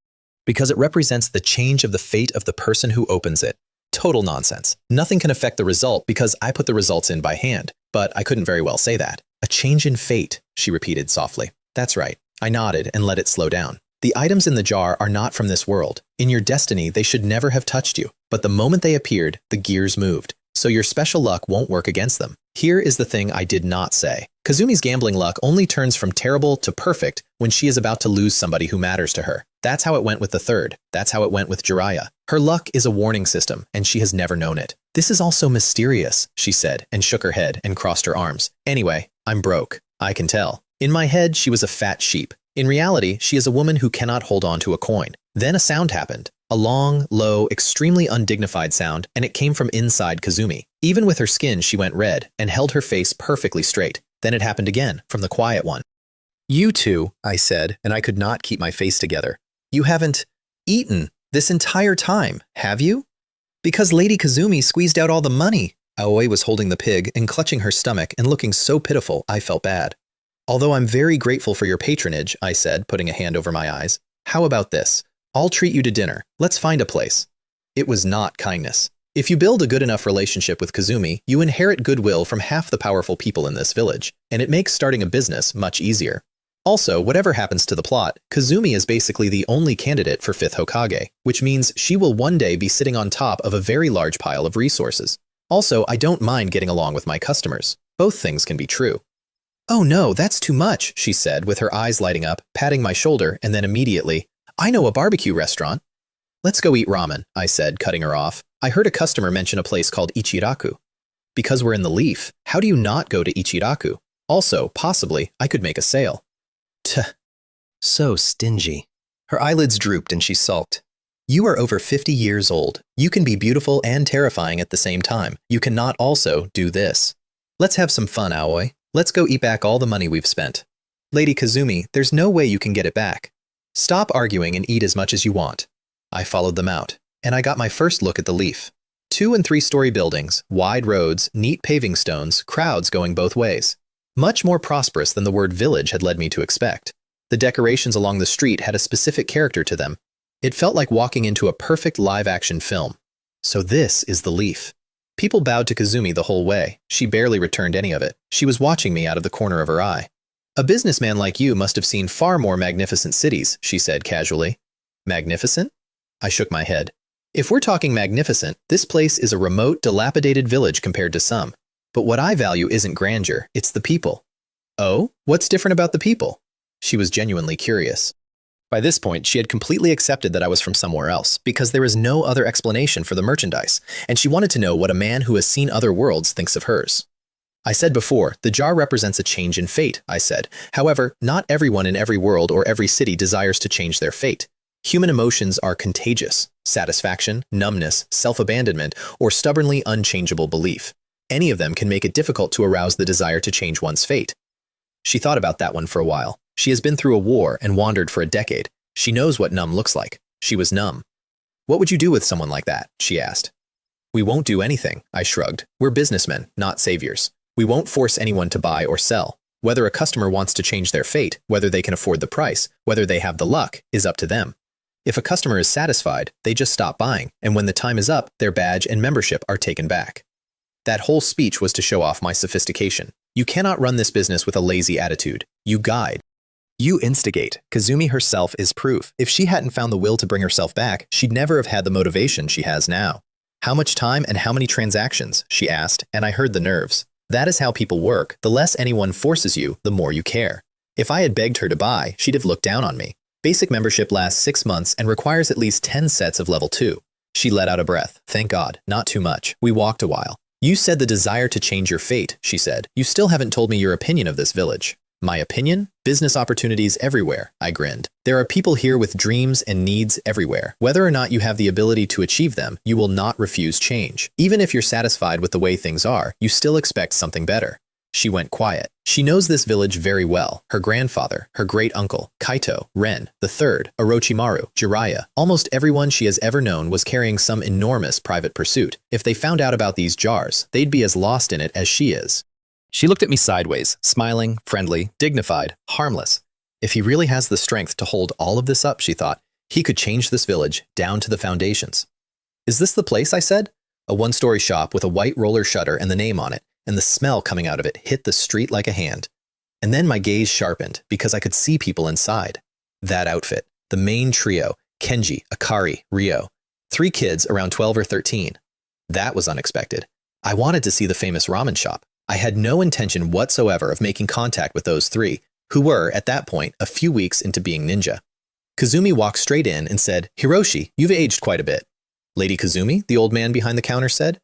Because it represents the change of the fate of the person who opens it. Total nonsense. Nothing can affect the result because I put the results in by hand. But I couldn't very well say that. A change in fate, she repeated softly. That's right. I nodded and let it slow down. The items in the jar are not from this world. In your destiny, they should never have touched you. But the moment they appeared, the gears moved. So your special luck won't work against them. Here is the thing I did not say. Kazumi's gambling luck only turns from terrible to perfect when she is about to lose somebody who matters to her. That's how it went with the third. That's how it went with Jiraiya. Her luck is a warning system, and she has never known it. This is also mysterious, she said, and shook her head and crossed her arms. Anyway, I'm broke. I can tell. In my head, she was a fat sheep. In reality, she is a woman who cannot hold on to a coin. Then a sound happened. A long, low, extremely undignified sound, and it came from inside Kazumi. Even with her skin, she went red and held her face perfectly straight. Then it happened again, from the quiet one. "You two," I said, and I could not keep my face together. "You haven't eaten this entire time, have you?" "Because Lady Kazumi squeezed out all the money." Aoi was holding the pig and clutching her stomach and looking so pitiful I felt bad. "Although I'm very grateful for your patronage," I said, putting a hand over my eyes. "How about this? I'll treat you to dinner. Let's find a place." It was not kindness. If you build a good enough relationship with Kazumi, you inherit goodwill from half the powerful people in this village, and it makes starting a business much easier. Also, whatever happens to the plot, Kazumi is basically the only candidate for 5th Hokage, which means she will one day be sitting on top of a very large pile of resources. Also, I don't mind getting along with my customers. Both things can be true. "Oh no, that's too much," she said, with her eyes lighting up, patting my shoulder, and then immediately, "I know a barbecue restaurant." "Let's go eat ramen," I said, cutting her off. "I heard a customer mention a place called Ichiraku." "Because we're in the Leaf, how do you not go to Ichiraku? Also, possibly, I could make a sale." "Tuh, so stingy." Her eyelids drooped and she sulked. "You are over 50 years old. You can be beautiful and terrifying at the same time. You cannot also do this. Let's have some fun, Aoi. Let's go eat back all the money we've spent." "Lady Kazumi, there's no way you can get it back. Stop arguing and eat as much as you want." I followed them out, and I got my first look at the Leaf. 2- and 3-story buildings, wide roads, neat paving stones, crowds going both ways. Much more prosperous than the word village had led me to expect. The decorations along the street had a specific character to them. It felt like walking into a perfect live-action film. So this is the Leaf. People bowed to Kazumi the whole way. She barely returned any of it. She was watching me out of the corner of her eye. "A businessman like you must have seen far more magnificent cities," she said casually. "Magnificent?" I shook my head. "If we're talking magnificent, this place is a remote, dilapidated village compared to some. But what I value isn't grandeur, it's the people." "Oh? What's different about the people?" She was genuinely curious. By this point, she had completely accepted that I was from somewhere else, because there is no other explanation for the merchandise, and she wanted to know what a man who has seen other worlds thinks of hers. "I said before, the jar represents a change in fate," I said. "However, not everyone in every world or every city desires to change their fate. Human emotions are contagious: satisfaction, numbness, self-abandonment, or stubbornly unchangeable belief. Any of them can make it difficult to arouse the desire to change one's fate." She thought about that one for a while. She has been through a war and wandered for a decade. She knows what numb looks like. She was numb. "What would you do with someone like that?" she asked. "We won't do anything," I shrugged. "We're businessmen, not saviors. We won't force anyone to buy or sell. Whether a customer wants to change their fate, whether they can afford the price, whether they have the luck, is up to them. If a customer is satisfied, they just stop buying, and when the time is up, their badge and membership are taken back." That whole speech was to show off my sophistication. You cannot run this business with a lazy attitude. You guide. You instigate. Kazumi herself is proof. If she hadn't found the will to bring herself back, she'd never have had the motivation she has now. "How much time and how many transactions?" she asked, and I heard the nerves. That is how people work. The less anyone forces you, the more you care. If I had begged her to buy, she'd have looked down on me. "Basic membership lasts 6 months and requires at least 10 sets of level 2. She let out a breath. Thank God, not too much. We walked a while. "You said the desire to change your fate," she said. "You still haven't told me your opinion of this village." "My opinion? Business opportunities everywhere," I grinned. "There are people here with dreams and needs everywhere. Whether or not you have the ability to achieve them, you will not refuse change. Even if you're satisfied with the way things are, you still expect something better." She went quiet. She knows this village very well. Her grandfather, her great-uncle, Kaito, Ren, the third, Orochimaru, Jiraiya, almost everyone she has ever known was carrying some enormous private pursuit. If they found out about these jars, they'd be as lost in it as she is. She looked at me sideways, smiling, friendly, dignified, harmless. If he really has the strength to hold all of this up, she thought, he could change this village down to the foundations. "Is this the place?" I said. A one-story shop with a white roller shutter and the name on it, and the smell coming out of it hit the street like a hand. And then my gaze sharpened because I could see people inside. That outfit, the main trio, Kenji, Akari, Ryo. 3 kids around 12 or 13. That was unexpected. I wanted to see the famous ramen shop. I had no intention whatsoever of making contact with those 3, who were, at that point, a few weeks into being ninja. Kazumi walked straight in and said, "Hiroshi, you've aged quite a bit." "Lady Kazumi?" the old man behind the counter said.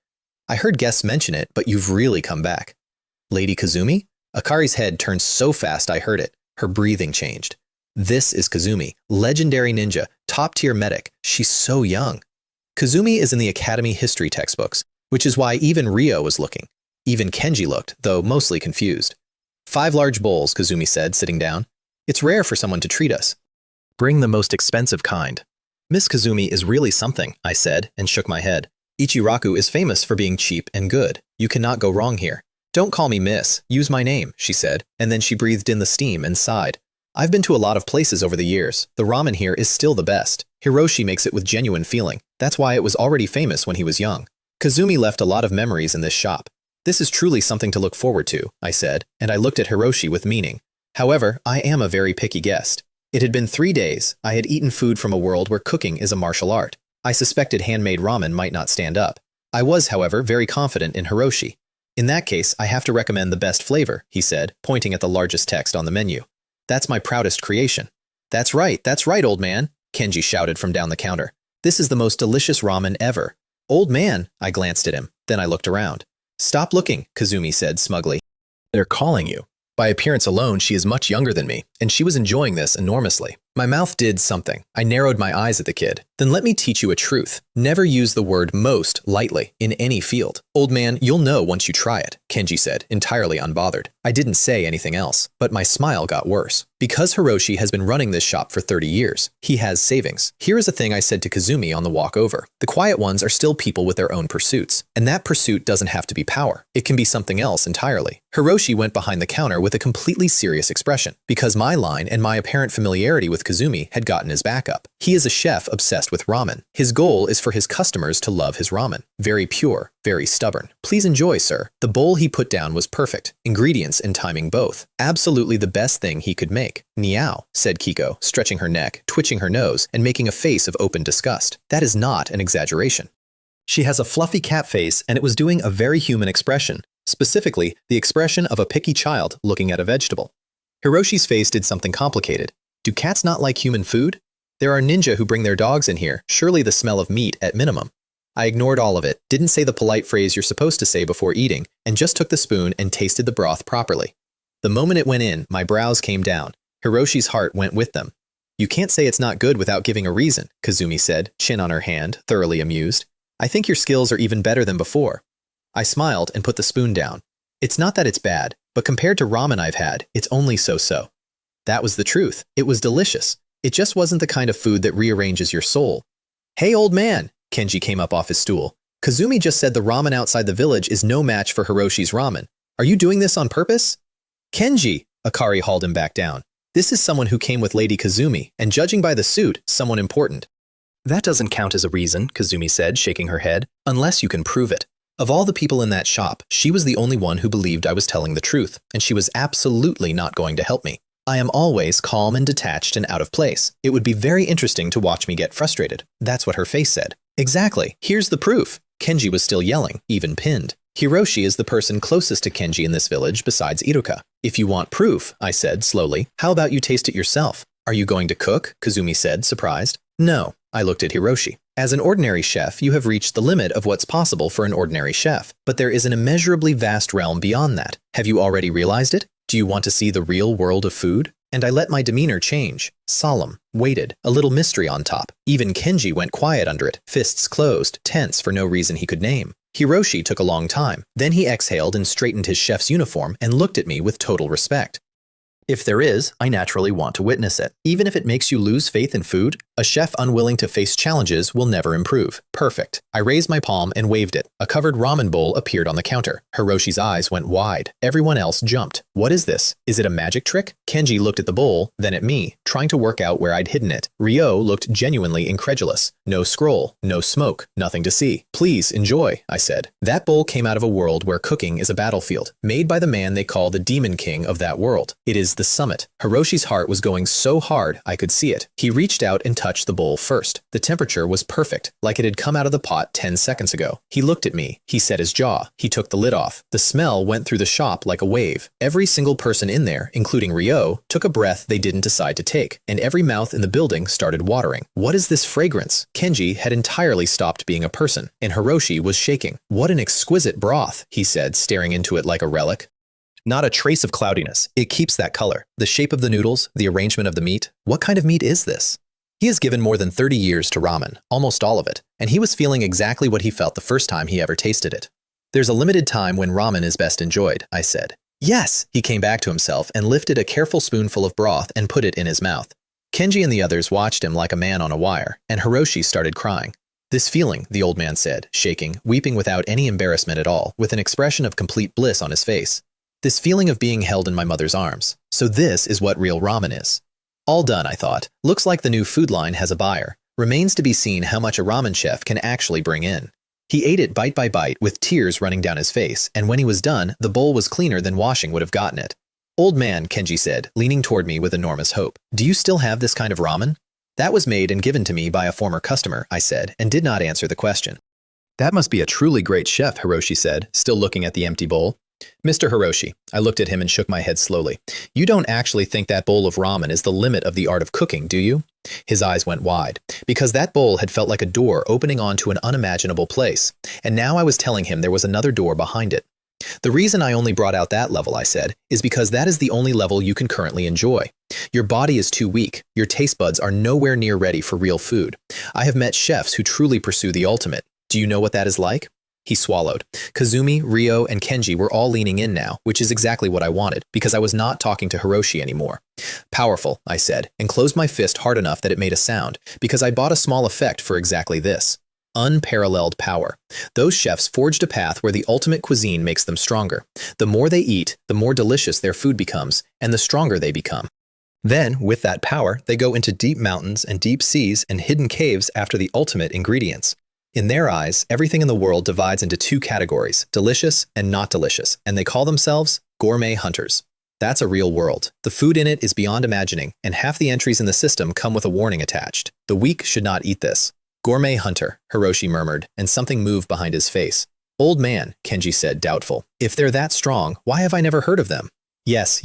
"I heard guests mention it, but you've really come back." "Lady Kazumi?" Akari's head turned so fast I heard it. Her breathing changed. This is Kazumi, legendary ninja, top-tier medic. She's so young. Kazumi is in the Academy history textbooks, which is why even Ryo was looking. Even Kenji looked, though mostly confused. 5 large bowls, Kazumi said, sitting down. It's rare for someone to treat us. Bring the most expensive kind. Miss Kazumi is really something, I said, and shook my head. Ichiraku is famous for being cheap and good. You cannot go wrong here. Don't call me miss, use my name, she said, and then she breathed in the steam and sighed. I've been to a lot of places over the years. The ramen here is still the best. Hiroshi makes it with genuine feeling. That's why it was already famous when he was young. Kazumi left a lot of memories in this shop. This is truly something to look forward to, I said, and I looked at Hiroshi with meaning. However, I am a very picky guest. It had been 3 days. I had eaten food from a world where cooking is a martial art. I suspected handmade ramen might not stand up. I was, however, very confident in Hiroshi. In that case, I have to recommend the best flavor, he said, pointing at the largest text on the menu. That's my proudest creation. That's right, old man, Kenji shouted from down the counter. This is the most delicious ramen ever. Old man, I glanced at him. Then I looked around. Stop looking, Kazumi said smugly. They're calling you. By appearance alone, she is much younger than me, and she was enjoying this enormously. My mouth did something. I narrowed my eyes at the kid. Then let me teach you a truth. Never use the word most lightly in any field. Old man, you'll know once you try it, Kenji said, entirely unbothered. I didn't say anything else, but my smile got worse. Because Hiroshi has been running this shop for 30 years, he has savings. Here is a thing I said to Kazumi on the walk over. The quiet ones are still people with their own pursuits, and that pursuit doesn't have to be power. It can be something else entirely. Hiroshi went behind the counter with a completely serious expression, because my line and my apparent familiarity with Kazumi had gotten his back up. He is a chef obsessed with ramen. His goal is for his customers to love his ramen. Very pure, very stubborn. Please enjoy, sir. The bowl he put down was perfect. Ingredients and timing both. Absolutely the best thing he could make. Niao, said Kiko, stretching her neck, twitching her nose, and making a face of open disgust. That is not an exaggeration. She has a fluffy cat face, and it was doing a very human expression. Specifically, the expression of a picky child looking at a vegetable. Hiroshi's face did something complicated. Do cats not like human food? There are ninja who bring their dogs in here, surely the smell of meat at minimum. I ignored all of it, didn't say the polite phrase you're supposed to say before eating, and just took the spoon and tasted the broth properly. The moment it went in, my brows came down. Hiroshi's heart went with them. You can't say it's not good without giving a reason, Kazumi said, chin on her hand, thoroughly amused. I think your skills are even better than before. I smiled and put the spoon down. It's not that it's bad, but compared to ramen I've had, it's only so-so. That was the truth. It was delicious. It just wasn't the kind of food that rearranges your soul. Hey, old man, Kenji came up off his stool. Kazumi just said the ramen outside the village is no match for Hiroshi's ramen. Are you doing this on purpose? Kenji, Akari hauled him back down. This is someone who came with Lady Kazumi, and judging by the suit, someone important. That doesn't count as a reason, Kazumi said, shaking her head, unless you can prove it. Of all the people in that shop, she was the only one who believed I was telling the truth, and she was absolutely not going to help me. I am always calm and detached and out of place. It would be very interesting to watch me get frustrated. That's what her face said. Exactly. Here's the proof. Kenji was still yelling, even pinned. Hiroshi is the person closest to Kenji in this village besides Iruka. If you want proof, I said slowly, how about you taste it yourself? Are you going to cook? Kazumi said, surprised. No. I looked at Hiroshi. As an ordinary chef, you have reached the limit of what's possible for an ordinary chef, but there is an immeasurably vast realm beyond that. Have you already realized it? Do you want to see the real world of food? And I let my demeanor change. Solemn, weighted, a little mystery on top. Even Kenji went quiet under it, fists closed, tense for no reason he could name. Hiroshi took a long time. Then he exhaled and straightened his chef's uniform and looked at me with total respect. If there is, I naturally want to witness it. Even if it makes you lose faith in food, a chef unwilling to face challenges will never improve. Perfect. I raised my palm and waved it. A covered ramen bowl appeared on the counter. Hiroshi's eyes went wide. Everyone else jumped. What is this? Is it a magic trick? Kenji looked at the bowl, then at me, trying to work out where I'd hidden it. Ryo looked genuinely incredulous. No scroll, no smoke, nothing to see. Please enjoy, I said. That bowl came out of a world where cooking is a battlefield, made by the man they call the Demon King of that world. It is the summit. Hiroshi's heart was going so hard I could see it. He reached out and touched the bowl first. The temperature was perfect, like it had come out of the pot 10 seconds ago. He looked at me. He set his jaw. He took the lid off. The smell went through the shop like a wave. Every single person in there, including Ryo, took a breath they didn't decide to take, and every mouth in the building started watering. What is this fragrance? Kenji had entirely stopped being a person, and Hiroshi was shaking. What an exquisite broth, he said, staring into it like a relic. Not a trace of cloudiness. It keeps that color. The shape of the noodles, the arrangement of the meat. What kind of meat is this? He has given more than 30 years to ramen, almost all of it, and he was feeling exactly what he felt the first time he ever tasted it. There's a limited time when ramen is best enjoyed, I said. Yes, he came back to himself and lifted a careful spoonful of broth and put it in his mouth. Kenji and the others watched him like a man on a wire, and Hiroshi started crying. This feeling, the old man said, shaking, weeping without any embarrassment at all, with an expression of complete bliss on his face. This feeling of being held in my mother's arms. So this is what real ramen is. All done, I thought. Looks like the new food line has a buyer. Remains to be seen how much a ramen chef can actually bring in. He ate it bite by bite with tears running down his face, and when he was done, the bowl was cleaner than washing would have gotten it. Old man, Kenji said, leaning toward me with enormous hope. Do you still have this kind of ramen? That was made and given to me by a former customer, I said, and did not answer the question. That must be a truly great chef, Hiroshi said, still looking at the empty bowl. Mr. Hiroshi, I looked at him and shook my head slowly. You don't actually think that bowl of ramen is the limit of the art of cooking, do you? His eyes went wide, because that bowl had felt like a door opening onto an unimaginable place, and now I was telling him there was another door behind it. The reason I only brought out that level, I said, is because that is the only level you can currently enjoy. Your body is too weak, your taste buds are nowhere near ready for real food. I have met chefs who truly pursue the ultimate. Do you know what that is like? He swallowed. Kazumi, Ryo, and Kenji were all leaning in now, which is exactly what I wanted, because I was not talking to Hiroshi anymore. Powerful, I said, and closed my fist hard enough that it made a sound, because I bought a small effect for exactly this. Unparalleled power. Those chefs forged a path where the ultimate cuisine makes them stronger. The more they eat, the more delicious their food becomes, and the stronger they become. Then, with that power, they go into deep mountains and deep seas and hidden caves after the ultimate ingredients. In their eyes, everything in the world divides into two categories, delicious and not delicious, and they call themselves gourmet hunters. That's a real world. The food in it is beyond imagining, and half the entries in the system come with a warning attached. The weak should not eat this. Gourmet hunter, Hiroshi murmured, and something moved behind his face. Old man, Kenji said, doubtful. If they're that strong, why have I never heard of them? Yes,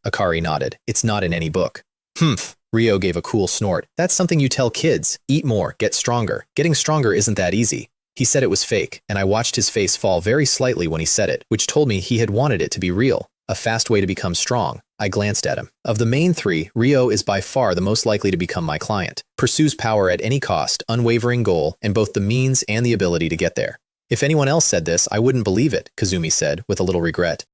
Akari nodded. It's not in any book. Humph. Ryo gave a cool snort. That's something you tell kids. Eat more, get stronger. Getting stronger isn't that easy. He said it was fake, and I watched his face fall very slightly when he said it, which told me he had wanted it to be real. A fast way to become strong. I glanced at him. Of the main three, Ryo is by far the most likely to become my client. Pursues power at any cost, unwavering goal, and both the means and the ability to get there. If anyone else said this, I wouldn't believe it, Kazumi said, with a little regret.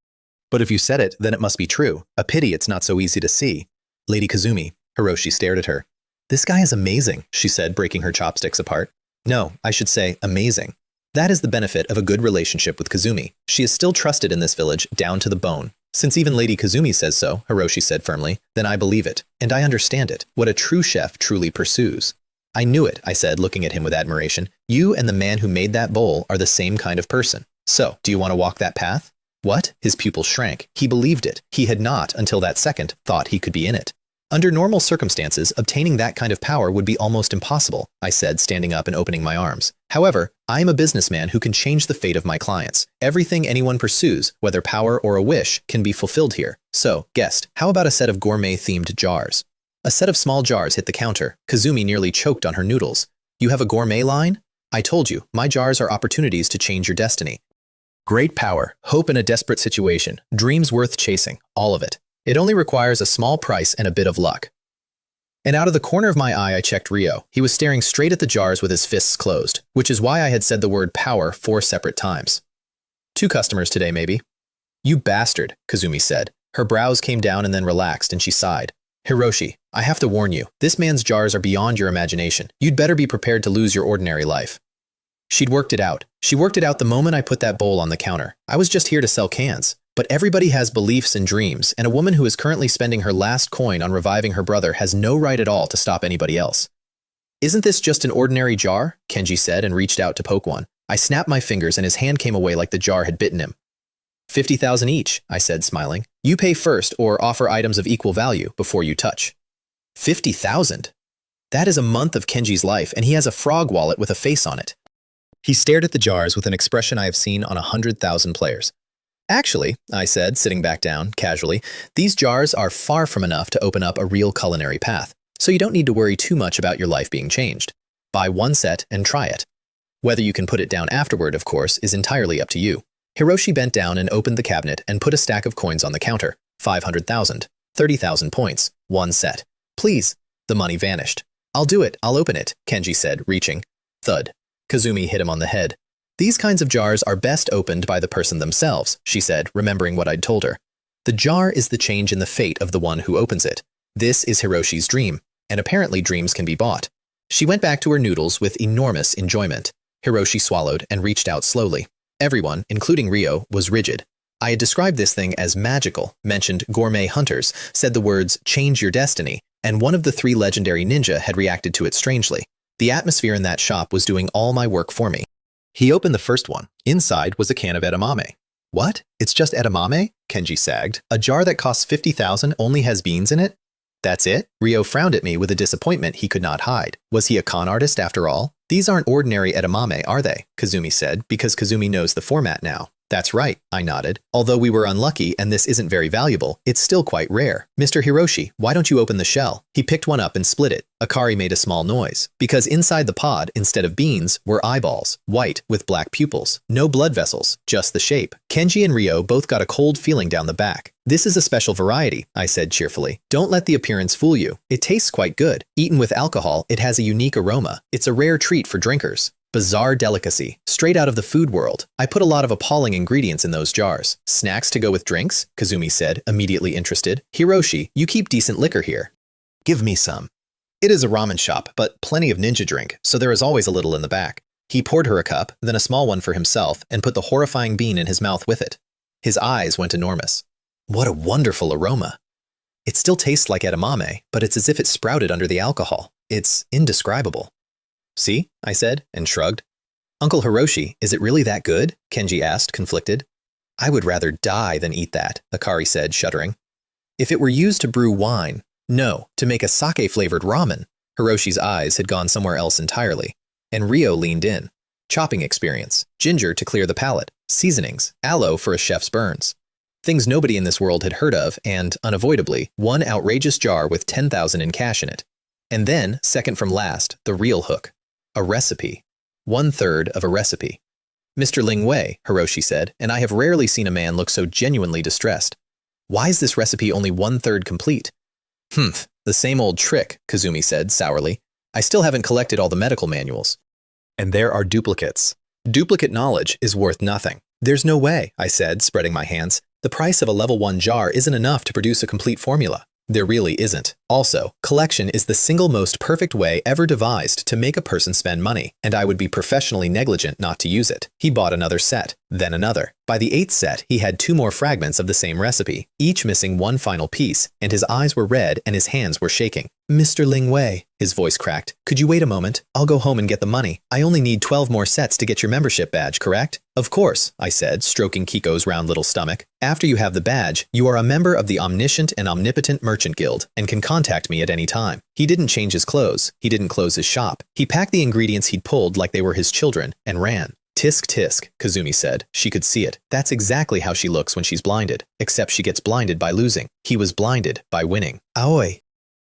But if you said it, then it must be true. A pity it's not so easy to see. Lady Kazumi. Hiroshi stared at her. This guy is amazing, she said, breaking her chopsticks apart. No, I should say amazing. That is the benefit of a good relationship with Kazumi. She is still trusted in this village, down to the bone. Since even Lady Kazumi says so, Hiroshi said firmly, then I believe it, and I understand it, what a true chef truly pursues. I knew it, I said, looking at him with admiration. You and the man who made that bowl are the same kind of person. So, do you want to walk that path? What? His pupils shrank. He believed it. He had not, until that second, thought he could be in it. Under normal circumstances, obtaining that kind of power would be almost impossible, I said, standing up and opening my arms. However, I am a businessman who can change the fate of my clients. Everything anyone pursues, whether power or a wish, can be fulfilled here. So, guest, how about a set of gourmet-themed jars? A set of small jars hit the counter. Kazumi nearly choked on her noodles. You have a gourmet line? I told you, my jars are opportunities to change your destiny. Great power, hope in a desperate situation, dreams worth chasing, all of it. It only requires a small price and a bit of luck. And out of the corner of my eye, I checked Ryo. He was staring straight at the jars with his fists closed, which is why I had said the word power 4 separate times. 2 customers today, maybe. You bastard, Kazumi said. Her brows came down and then relaxed, and she sighed. Hiroshi, I have to warn you, this man's jars are beyond your imagination. You'd better be prepared to lose your ordinary life. She'd worked it out. She worked it out the moment I put that bowl on the counter. I was just here to sell cans. But everybody has beliefs and dreams, and a woman who is currently spending her last coin on reviving her brother has no right at all to stop anybody else. Isn't this just an ordinary jar? Kenji said and reached out to poke one. I snapped my fingers and his hand came away like the jar had bitten him. 50,000 each, I said, smiling. You pay first or offer items of equal value before you touch. 50,000? That is a month of Kenji's life, and he has a frog wallet with a face on it. He stared at the jars with an expression I have seen on 100,000 players. Actually, I said, sitting back down, casually, these jars are far from enough to open up a real culinary path, so you don't need to worry too much about your life being changed. Buy one set and try it. Whether you can put it down afterward, of course, is entirely up to you. Hiroshi bent down and opened the cabinet and put a stack of coins on the counter. 500,000. 30,000 points. 1 set. Please. The money vanished. I'll do it. I'll open it, Kenji said, reaching. Thud. Kazumi hit him on the head. These kinds of jars are best opened by the person themselves, she said, remembering what I'd told her. The jar is the change in the fate of the one who opens it. This is Hiroshi's dream, and apparently dreams can be bought. She went back to her noodles with enormous enjoyment. Hiroshi swallowed and reached out slowly. Everyone, including Ryo, was rigid. I had described this thing as magical, mentioned gourmet hunters, said the words, change your destiny, and one of the 3 legendary ninja had reacted to it strangely. The atmosphere in that shop was doing all my work for me. He opened the first one. Inside was a can of edamame. What? It's just edamame? Kenji sagged. A jar that costs 50,000 only has beans in it? That's it? Ryo frowned at me with a disappointment he could not hide. Was he a con artist after all? These aren't ordinary edamame, are they? Kazumi said, because Kazumi knows the format now. That's right, I nodded. Although we were unlucky and this isn't very valuable, it's still quite rare. Mr. Hiroshi, why don't you open the shell? He picked one up and split it. Akari made a small noise, because inside the pod, instead of beans, were eyeballs, white with black pupils. No blood vessels, just the shape. Kenji and Ryo both got a cold feeling down the back. This is a special variety, I said cheerfully. Don't let the appearance fool you. It tastes quite good. Eaten with alcohol, it has a unique aroma. It's a rare treat for drinkers. Bizarre delicacy, straight out of the food world. I put a lot of appalling ingredients in those jars. Snacks to go with drinks? Kazumi said, immediately interested. Hiroshi, you keep decent liquor here. Give me some. It is a ramen shop, but plenty of ninja drink, so there is always a little in the back. He poured her a cup, then a small one for himself, and put the horrifying bean in his mouth with it. His eyes went enormous. What a wonderful aroma. It still tastes like edamame, but it's as if it sprouted under the alcohol. It's indescribable. See? I said, and shrugged. Uncle Hiroshi, is it really that good? Kenji asked, conflicted. I would rather die than eat that, Akari said, shuddering. If it were used to brew wine. No, to make a sake-flavored ramen. Hiroshi's eyes had gone somewhere else entirely, and Ryo leaned in. Chopping experience, ginger to clear the palate, seasonings, aloe for a chef's burns. Things nobody in this world had heard of, and, unavoidably, one outrageous jar with 10,000 in cash in it. And then, second from last, the real hook. A recipe. 1/3 of a recipe. Mr. Ling Wei, Hiroshi said, and I have rarely seen a man look so genuinely distressed. Why is this recipe only 1/3 complete? The same old trick, Kazumi said sourly. I still haven't collected all the medical manuals. And there are duplicates. Duplicate knowledge is worth nothing. There's no way, I said, spreading my hands. The price of a level 1 jar isn't enough to produce a complete formula. There really isn't. Also, collection is the single most perfect way ever devised to make a person spend money, and I would be professionally negligent not to use it. He bought another set, then another. By the 8th set, he had 2 more fragments of the same recipe, each missing one final piece, and his eyes were red and his hands were shaking. Mr. Ling Wei, his voice cracked. Could you wait a moment? I'll go home and get the money. I only need 12 more sets to get your membership badge, correct? Of course, I said, stroking Kiko's round little stomach. After you have the badge, you are a member of the Omniscient and Omnipotent Merchant Guild and can contact me at any time. He didn't change his clothes. He didn't close his shop. He packed the ingredients he'd pulled like they were his children and ran. Tisk tisk, Kazumi said. She could see it. That's exactly how she looks when she's blinded, except she gets blinded by losing. He was blinded by winning. Aoi.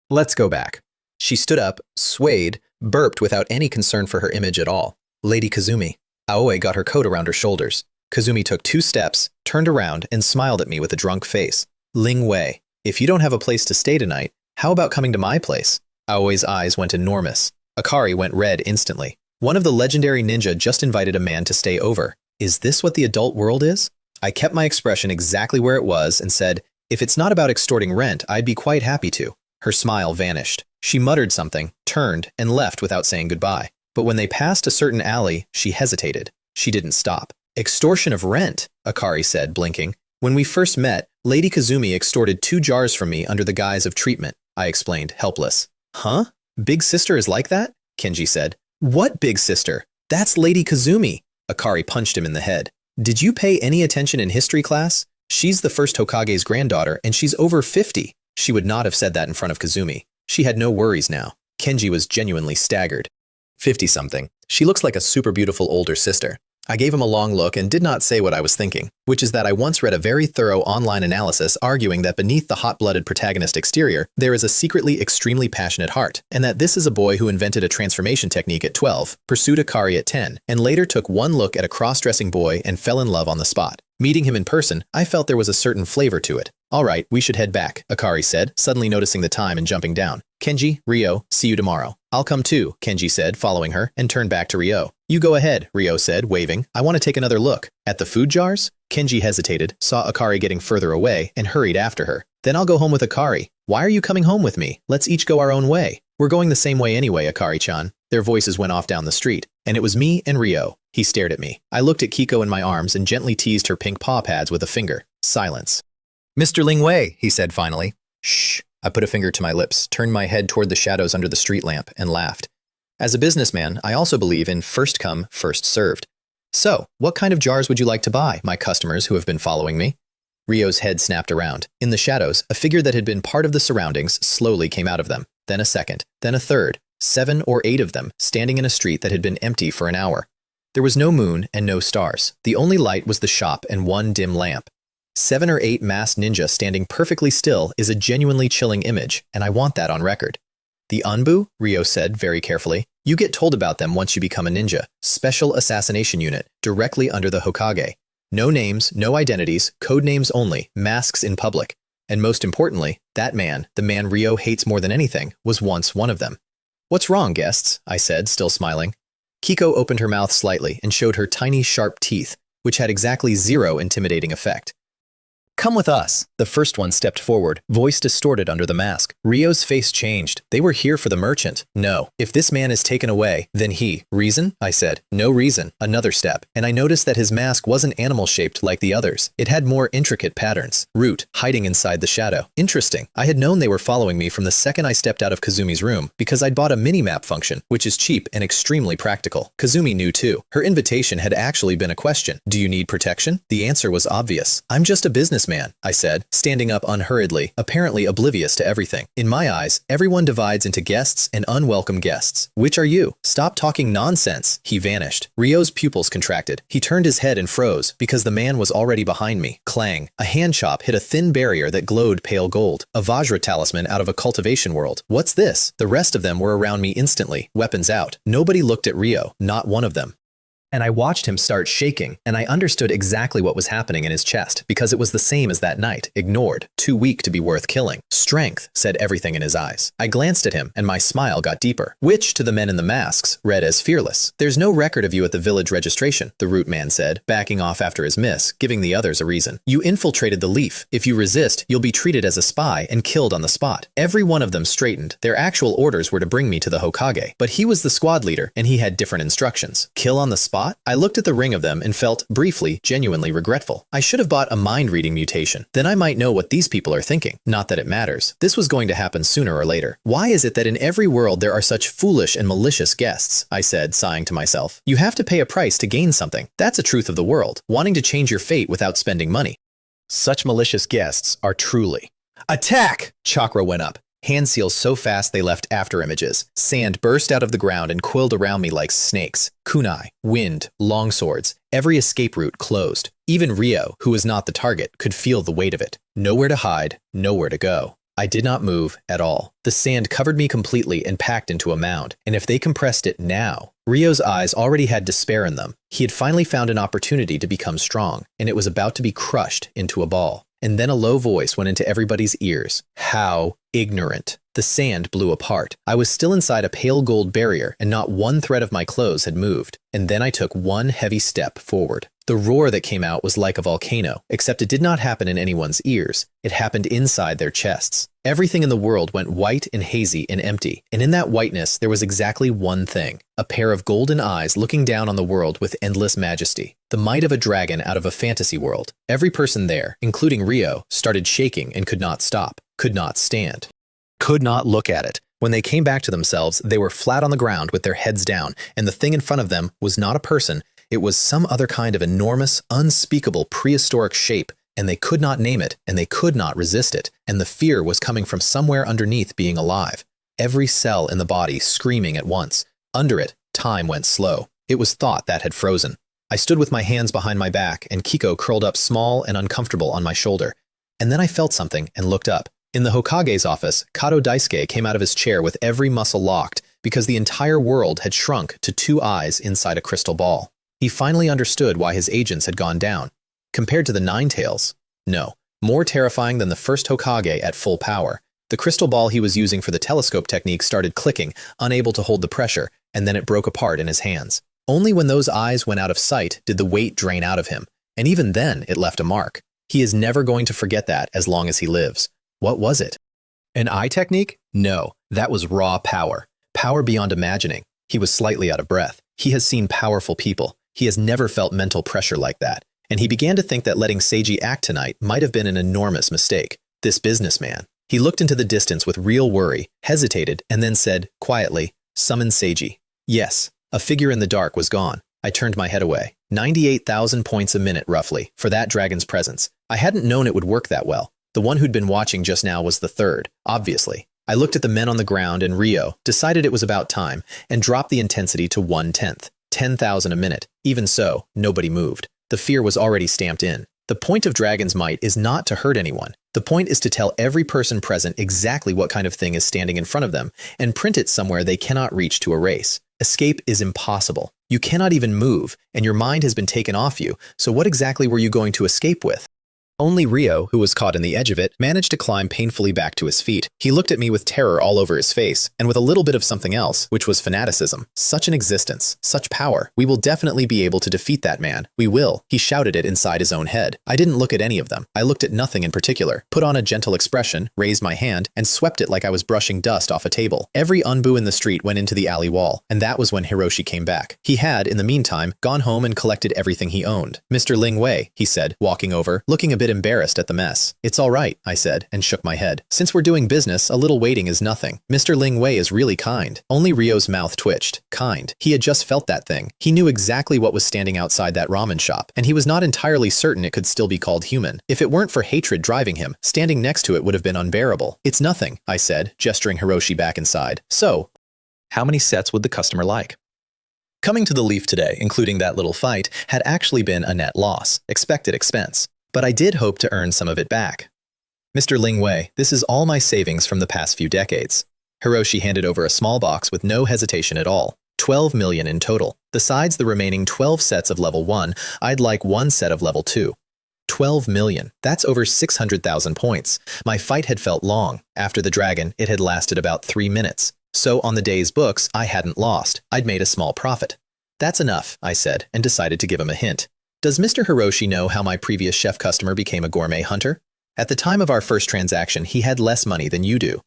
Let's go back. She stood up, swayed, burped without any concern for her image at all. Lady Kazumi. Aoi got her coat around her shoulders. Kazumi took 2 steps, turned around, and smiled at me with a drunk face. Ling Wei, if you don't have a place to stay tonight, how about coming to my place? Aoi's eyes went enormous. Akari went red instantly. One of the legendary ninja just invited a man to stay over. Is this what the adult world is? I kept my expression exactly where it was and said, if it's not about extorting rent, I'd be quite happy to. Her smile vanished. She muttered something, turned, and left without saying goodbye. But when they passed a certain alley, she hesitated. She didn't stop. Extortion of rent, Akari said, blinking. When we first met, Lady Kazumi extorted 2 jars from me under the guise of treatment, I explained, helpless. Huh? Big sister is like that? Kenji said. What big sister? That's Lady Kazumi. Akari punched him in the head. Did you pay any attention in history class? She's the first Hokage's granddaughter, and she's over 50. She would not have said that in front of Kazumi. She had no worries now. Kenji was genuinely staggered. 50-something. She looks like a super beautiful older sister. I gave him a long look and did not say what I was thinking, which is that I once read a very thorough online analysis arguing that beneath the hot-blooded protagonist exterior, there is a secretly extremely passionate heart, and that this is a boy who invented a transformation technique at 12, pursued Akari at 10, and later took one look at a cross-dressing boy and fell in love on the spot. Meeting him in person, I felt there was a certain flavor to it. "All right, we should head back," Akari said, suddenly noticing the time and jumping down. "Kenji, Ryo, see you tomorrow." "I'll come too," Kenji said, following her, and turned back to Ryo. "You go ahead," Ryo said, waving. "I want to take another look." "At the food jars?" Kenji hesitated, saw Akari getting further away, and hurried after her. "Then I'll go home with Akari." "Why are you coming home with me? Let's each go our own way." "We're going the same way anyway, Akari-chan." Their voices went off down the street, and it was me and Ryo. He stared at me. I looked at Kiko in my arms and gently teased her pink paw pads with a finger. Silence. "Mr. Ling Wei," he said finally. "Shh." I put a finger to my lips, turned my head toward the shadows under the street lamp, and laughed. As a businessman, I also believe in first come, first served. "So, what kind of jars would you like to buy, my customers who have been following me?" Ryo's head snapped around. In the shadows, a figure that had been part of the surroundings slowly came out of them. Then a second, then a third, 7 or 8 of them, standing in a street that had been empty for an hour. There was no moon and no stars. The only light was the shop and one dim lamp. 7 or 8 masked ninja standing perfectly still is a genuinely chilling image, and I want that on record. "The Anbu," Ryo said very carefully. "You get told about them once you become a ninja. Special assassination unit, directly under the Hokage. No names, no identities, code names only, masks in public. And most importantly, that man, the man Ryo hates more than anything, was once one of them." "What's wrong, guests?" I said, still smiling. Kiko opened her mouth slightly and showed her tiny, sharp teeth, which had exactly 0 intimidating effect. "Come with us." The first one stepped forward, voice distorted under the mask. Ryo's face changed. They were here for the merchant. "No. If this man is taken away, then he—" "Reason?" I said. "No reason." Another step, and I noticed that his mask wasn't animal-shaped like the others. It had more intricate patterns. Root, hiding inside the shadow. Interesting. I had known they were following me from the second I stepped out of Kazumi's room, because I'd bought a mini-map function, which is cheap and extremely practical. Kazumi knew too. Her invitation had actually been a question. "Do you need protection?" The answer was obvious. "I'm just a businessman," I said, standing up unhurriedly, apparently oblivious to everything. "In my eyes, everyone divides into guests and unwelcome guests. Which are you? Stop talking nonsense." He vanished. Ryo's pupils contracted. He turned his head and froze, because the man was already behind me. Clang. A hand chop hit a thin barrier that glowed pale gold. A Vajra talisman out of a cultivation world. "What's this?" The rest of them were around me instantly, weapons out. Nobody looked at Ryo, not one of them. And I watched him start shaking, and I understood exactly what was happening in his chest, because it was the same as that night, ignored, too weak to be worth killing. Strength said everything in his eyes. I glanced at him, and my smile got deeper, which, to the men in the masks, read as fearless. "There's no record of you at the village registration," the root man said, backing off after his miss, giving the others a reason. "You infiltrated the Leaf. If you resist, you'll be treated as a spy and killed on the spot." Every one of them straightened. Their actual orders were to bring me to the Hokage, but he was the squad leader, and he had different instructions. Kill on the spot? I looked at the ring of them and felt, briefly, genuinely regretful. I should have bought a mind-reading mutation. Then I might know what these people are thinking. Not that it matters. This was going to happen sooner or later. "Why is it that in every world there are such foolish and malicious guests?" I said, sighing to myself. "You have to pay a price to gain something. That's a truth of the world. Wanting to change your fate without spending money. Such malicious guests are truly." "Attack!" Chakra went up. Hand seals so fast they left after images. Sand burst out of the ground and coiled around me like snakes. Kunai, wind, longswords, every escape route closed. Even Ryo, who was not the target, could feel the weight of it. Nowhere to hide, nowhere to go. I did not move at all. The sand covered me completely and packed into a mound. And if they compressed it now— Ryo's eyes already had despair in them. He had finally found an opportunity to become strong, and it was about to be crushed into a ball. And then a low voice went into everybody's ears. "How ignorant." The sand blew apart. I was still inside a pale gold barrier, and not one thread of my clothes had moved. And then I took one heavy step forward. The roar that came out was like a volcano, except it did not happen in anyone's ears. It happened inside their chests. Everything in the world went white and hazy and empty, and in that whiteness there was exactly one thing: a pair of golden eyes looking down on the world with endless majesty. The might of a dragon out of a fantasy world. Every person there, including Ryo, started shaking and could not stop, could not stand, could not look at it. When they came back to themselves, they were flat on the ground with their heads down, and the thing in front of them was not a person. It was some other kind of enormous, unspeakable prehistoric shape, and they could not name it, and they could not resist it, and the fear was coming from somewhere underneath being alive. Every cell in the body screaming at once. Under it, time went slow. It was thought that had frozen. I stood with my hands behind my back, and Kiko curled up small and uncomfortable on my shoulder. And then I felt something and looked up. In the Hokage's office, Kato Daisuke came out of his chair with every muscle locked because the entire world had shrunk to 2 eyes inside a crystal ball. He finally understood why his agents had gone down. Compared to the Nine Tails, no, more terrifying than the first Hokage at full power. The crystal ball he was using for the telescope technique started clicking, unable to hold the pressure, and then it broke apart in his hands. Only when those eyes went out of sight did the weight drain out of him, and even then it left a mark. He is never going to forget that as long as he lives. What was it? An eye technique? No, that was raw power. Power beyond imagining. He was slightly out of breath. He has seen powerful people. He has never felt mental pressure like that. And he began to think that letting Seiji act tonight might have been an enormous mistake. This businessman. He looked into the distance with real worry, hesitated, and then said, quietly, "Summon Seiji." Yes, a figure in the dark was gone. I turned my head away. 98,000 points a minute, roughly, for that dragon's presence. I hadn't known it would work that well. The one who'd been watching just now was the third, obviously. I looked at the men on the ground and Ryo, decided it was about time, and dropped the intensity to 1/10. 10,000 a minute. Even so, nobody moved. The fear was already stamped in. The point of Dragon's Might is not to hurt anyone. The point is to tell every person present exactly what kind of thing is standing in front of them, and print it somewhere they cannot reach to erase. Escape is impossible. You cannot even move, and your mind has been taken off you, so what exactly were you going to escape with? Only Ryo, who was caught in the edge of it, managed to climb painfully back to his feet. He looked at me with terror all over his face, and with a little bit of something else, which was fanaticism. Such an existence, such power. We will definitely be able to defeat that man. We will. He shouted it inside his own head. I didn't look at any of them. I looked at nothing in particular, put on a gentle expression, raised my hand, and swept it like I was brushing dust off a table. Every Anbu in the street went into the alley wall, and that was when Hiroshi came back. He had, in the meantime, gone home and collected everything he owned. "Mr. Ling Wei," he said, walking over, looking a bit embarrassed at the mess. "It's all right," I said, and shook my head. "Since we're doing business, a little waiting is nothing. Mr. Ling Wei is really kind." Only Ryo's mouth twitched. Kind. He had just felt that thing. He knew exactly what was standing outside that ramen shop, and he was not entirely certain it could still be called human. If it weren't for hatred driving him, standing next to it would have been unbearable. "It's nothing," I said, gesturing Hiroshi back inside. "So, how many sets would the customer like?" Coming to the Leaf today, including that little fight, had actually been a net loss, expected expense. But I did hope to earn some of it back. "Mr. Ling Wei, this is all my savings from the past few decades." Hiroshi handed over a small box with no hesitation at all. 12 million in total. Besides the remaining 12 sets of level 1, I'd like 1 set of level 2. 12 million. That's over 600,000 points. My fight had felt long. After the dragon, it had lasted about 3 minutes. So on the day's books, I hadn't lost. I'd made a small profit. "That's enough," I said, and decided to give him a hint. "Does Mr. Hiroshi know how my previous chef customer became a gourmet hunter? At the time of our first transaction, he had less money than you do."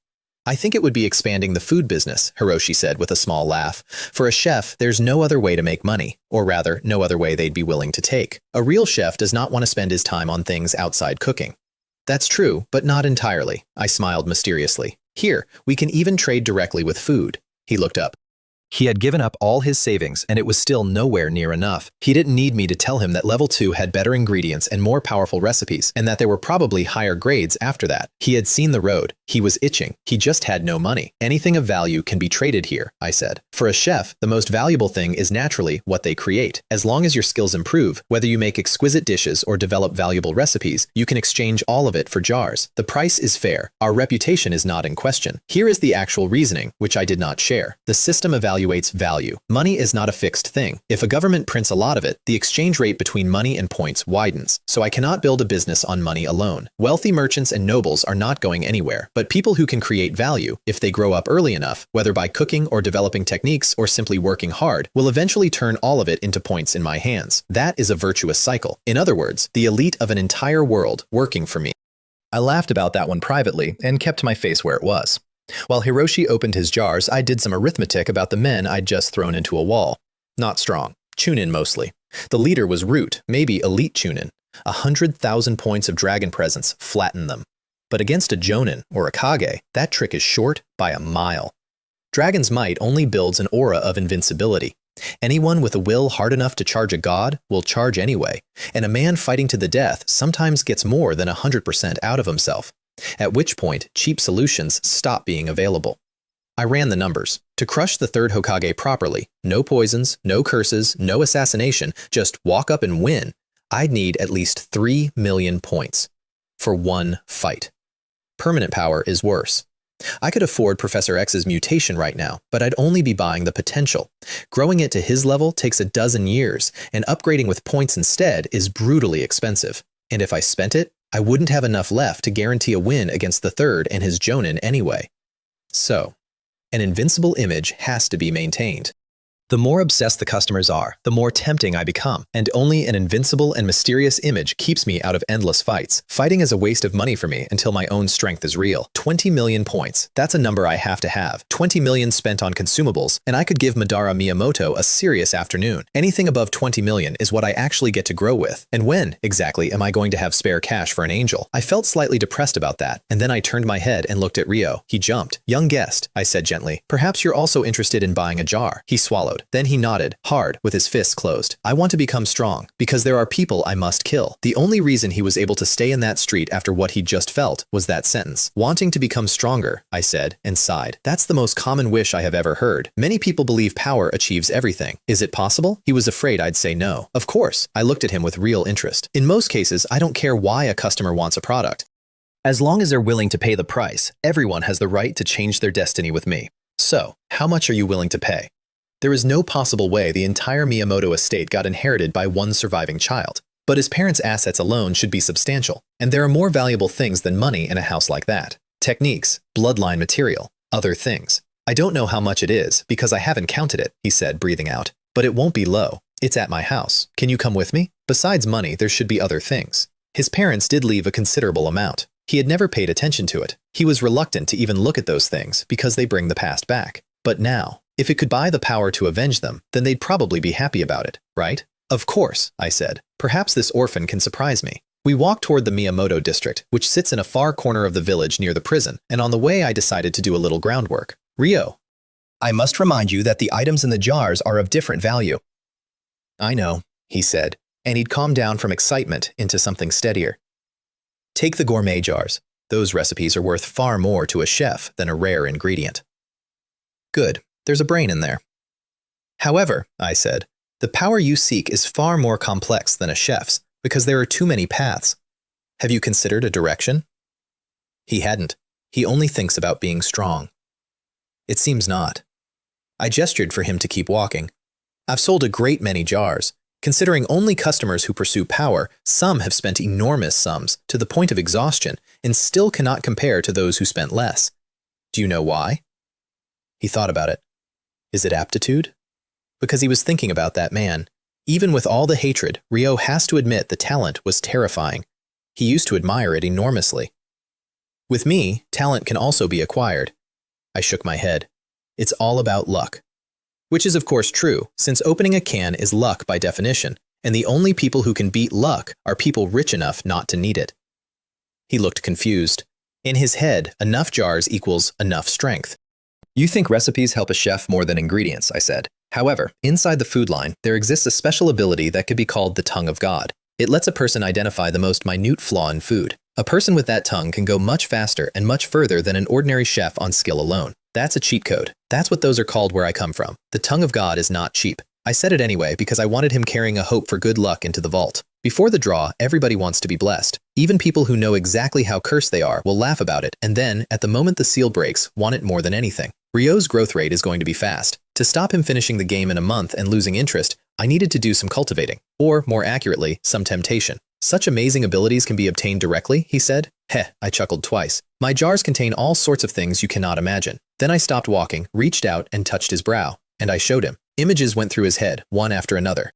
"I think it would be expanding the food business," Hiroshi said with a small laugh. "For a chef, there's no other way to make money, or rather, no other way they'd be willing to take. A real chef does not want to spend his time on things outside cooking." "That's true, but not entirely," I smiled mysteriously. "Here, we can even trade directly with food." He looked up. He had given up all his savings, and it was still nowhere near enough. He didn't need me to tell him that level 2 had better ingredients and more powerful recipes, and that there were probably higher grades after that. He had seen the road. He was itching. He just had no money. "Anything of value can be traded here," I said. "For a chef, the most valuable thing is naturally what they create. As long as your skills improve, whether you make exquisite dishes or develop valuable recipes, you can exchange all of it for jars. The price is fair. Our reputation is not in question. Here is the actual reasoning, which I did not share. The system evaluates value. Money is not a fixed thing. If a government prints a lot of it, the exchange rate between money and points widens. So I cannot build a business on money alone. Wealthy merchants and nobles are not going anywhere, but people who can create value, if they grow up early enough, whether by cooking or developing techniques or simply working hard, will eventually turn all of it into points in my hands. That is a virtuous cycle. In other words, the elite of an entire world working for me." I laughed about that one privately and kept my face where it was. While Hiroshi opened his jars, I did some arithmetic about the men I'd just thrown into a wall. Not strong. Chunin mostly. The leader was Root, maybe elite Chunin. 100,000 points of dragon presence flattened them. But against a Jonin or a Kage, that trick is short by a mile. Dragon's Might only builds an aura of invincibility. Anyone with a will hard enough to charge a god will charge anyway, and a man fighting to the death sometimes gets more than 100% out of himself. At which point, cheap solutions stop being available. I ran the numbers. To crush the third Hokage properly, no poisons, no curses, no assassination, just walk up and win, I'd need at least 3 million points for one fight. Permanent power is worse. I could afford Professor X's mutation right now, but I'd only be buying the potential. Growing it to his level takes a dozen years, and upgrading with points instead is brutally expensive. And if I spent it, I wouldn't have enough left to guarantee a win against the third and his Jonin anyway. So, an invincible image has to be maintained. The more obsessed the customers are, the more tempting I become, and only an invincible and mysterious image keeps me out of endless fights. Fighting is a waste of money for me until my own strength is real. 20 million points. That's a number I have to have. 20 million spent on consumables, and I could give Madara Miyamoto a serious afternoon. Anything above 20 million is what I actually get to grow with. And when, exactly, am I going to have spare cash for an angel? I felt slightly depressed about that, and then I turned my head and looked at Ryo. He jumped. "Young guest," I said gently. "Perhaps you're also interested in buying a jar." He swallowed. Then he nodded, hard, with his fists closed. "I want to become strong, because there are people I must kill." The only reason he was able to stay in that street after what he'd just felt was that sentence. "Wanting to become stronger," I said, and sighed. "That's the most common wish I have ever heard. Many people believe power achieves everything. Is it possible?" He was afraid I'd say no. Of course. I looked at him with real interest. In most cases, I don't care why a customer wants a product. As long as they're willing to pay the price, everyone has the right to change their destiny with me. So, how much are you willing to pay? There is no possible way the entire Miyamoto estate got inherited by one surviving child. But his parents' assets alone should be substantial, and there are more valuable things than money in a house like that. Techniques, bloodline material, other things. "I don't know how much it is, because I haven't counted it," he said, breathing out. "But it won't be low. It's at my house. Can you come with me? Besides money, there should be other things." His parents did leave a considerable amount. He had never paid attention to it. He was reluctant to even look at those things because they bring the past back. But now, if it could buy the power to avenge them, then they'd probably be happy about it, right? "Of course," I said. "Perhaps this orphan can surprise me." We walked toward the Miyamoto district, which sits in a far corner of the village near the prison, and on the way I decided to do a little groundwork. "Ryo, I must remind you that the items in the jars are of different value." "I know," he said, and he'd calmed down from excitement into something steadier. "Take the gourmet jars. Those recipes are worth far more to a chef than a rare ingredient." "Good. There's a brain in there." "However," I said, "the power you seek is far more complex than a chef's, because there are too many paths. Have you considered a direction?" He hadn't. He only thinks about being strong. "It seems not." I gestured for him to keep walking. "I've sold a great many jars. Considering only customers who pursue power, some have spent enormous sums, to the point of exhaustion, and still cannot compare to those who spent less. Do you know why?" He thought about it. Is it aptitude? Because he was thinking about that man. Even with all the hatred, Ryo has to admit the talent was terrifying. He used to admire it enormously. With me, talent can also be acquired. I shook my head. It's all about luck. Which is of course true, since opening a can is luck by definition, and the only people who can beat luck are people rich enough not to need it. He looked confused. In his head, enough jars equals enough strength. "You think recipes help a chef more than ingredients," I said. "However, inside the food line, there exists a special ability that could be called the tongue of God. It lets a person identify the most minute flaw in food. A person with that tongue can go much faster and much further than an ordinary chef on skill alone. That's a cheat code. That's what those are called where I come from. The tongue of God is not cheap." I said it anyway because I wanted him carrying a hope for good luck into the vault. Before the draw, everybody wants to be blessed. Even people who know exactly how cursed they are will laugh about it, and then, at the moment the seal breaks, want it more than anything. Ryo's growth rate is going to be fast. To stop him finishing the game in a month and losing interest, I needed to do some cultivating, or, more accurately, some temptation. "Such amazing abilities can be obtained directly," he said. Heh, I chuckled twice. "My jars contain all sorts of things you cannot imagine." Then I stopped walking, reached out, and touched his brow, and I showed him. Images went through his head, one after another.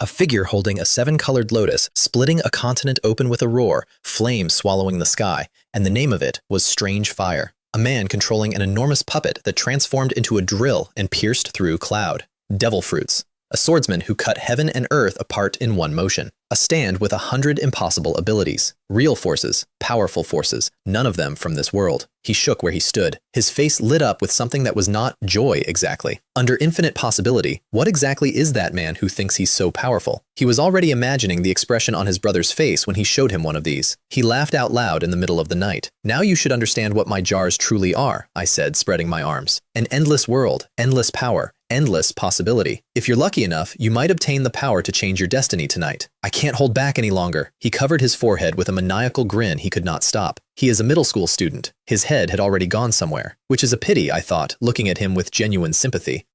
A figure holding a 7-colored lotus, splitting a continent open with a roar, flames swallowing the sky, and the name of it was Strange Fire. A man controlling an enormous puppet that transformed into a drill and pierced through cloud. Devil fruits. A swordsman who cut heaven and earth apart in one motion. A stand with 100 impossible abilities. Real forces, powerful forces, none of them from this world. He shook where he stood. His face lit up with something that was not joy exactly. Under infinite possibility, what exactly is that man who thinks he's so powerful? He was already imagining the expression on his brother's face when he showed him one of these. He laughed out loud in the middle of the night. Now you should understand what my jars truly are, I said, spreading my arms. An endless world, endless power, endless possibility. If you're lucky enough, you might obtain the power to change your destiny tonight. I can't hold back any longer. He covered his forehead with a maniacal grin he could not stop. He is a middle school student. His head had already gone somewhere, which is a pity, I thought, looking at him with genuine sympathy.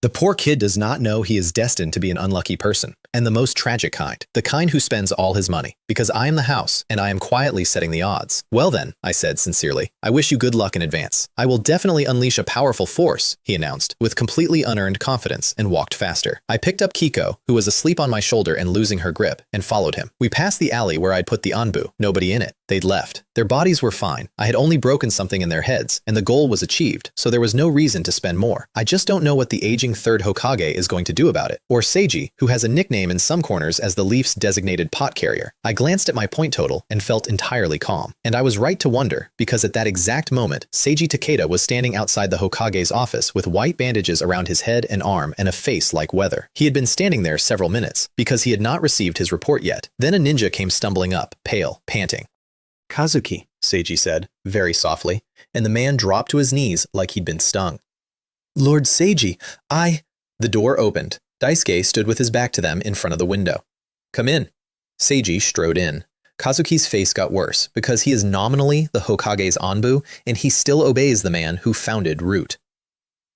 The poor kid does not know he is destined to be an unlucky person, and the most tragic kind, the kind who spends all his money, because I am the house, and I am quietly setting the odds. Well then, I said sincerely, I wish you good luck in advance. I will definitely unleash a powerful force, he announced, with completely unearned confidence, and walked faster. I picked up Kiko, who was asleep on my shoulder and losing her grip, and followed him. We passed the alley where I'd put the Anbu, nobody in it. They'd left. Their bodies were fine. I had only broken something in their heads, and the goal was achieved, so there was no reason to spend more. I just don't know what the aging third Hokage is going to do about it. Or Seiji, who has a nickname in some corners as the Leaf's designated pot carrier. I glanced at my point total and felt entirely calm. And I was right to wonder, because at that exact moment, Seiji Takeda was standing outside the Hokage's office with white bandages around his head and arm and a face like weather. He had been standing there several minutes, because he had not received his report yet. Then a ninja came stumbling up, pale, panting. Kazuki, Seiji said, very softly, and the man dropped to his knees like he'd been stung. Lord Seiji, The door opened. Daisuke stood with his back to them in front of the window. Come in. Seiji strode in. Kazuki's face got worse, because he is nominally the Hokage's Anbu, and he still obeys the man who founded Root.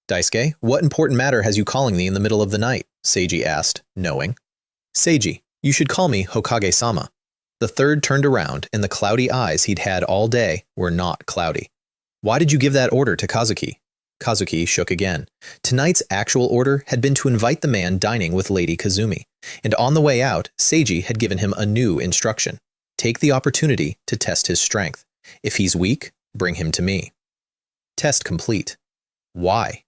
Daisuke, what important matter has you calling me in the middle of the night? Seiji asked, knowing. Seiji, you should call me Hokage-sama. The third turned around, and the cloudy eyes he'd had all day were not cloudy. Why did you give that order to Kazuki? Kazuki shook again. Tonight's actual order had been to invite the man dining with Lady Kazumi, and on the way out, Seiji had given him a new instruction. Take the opportunity to test his strength. If he's weak, bring him to me. Test complete. Why?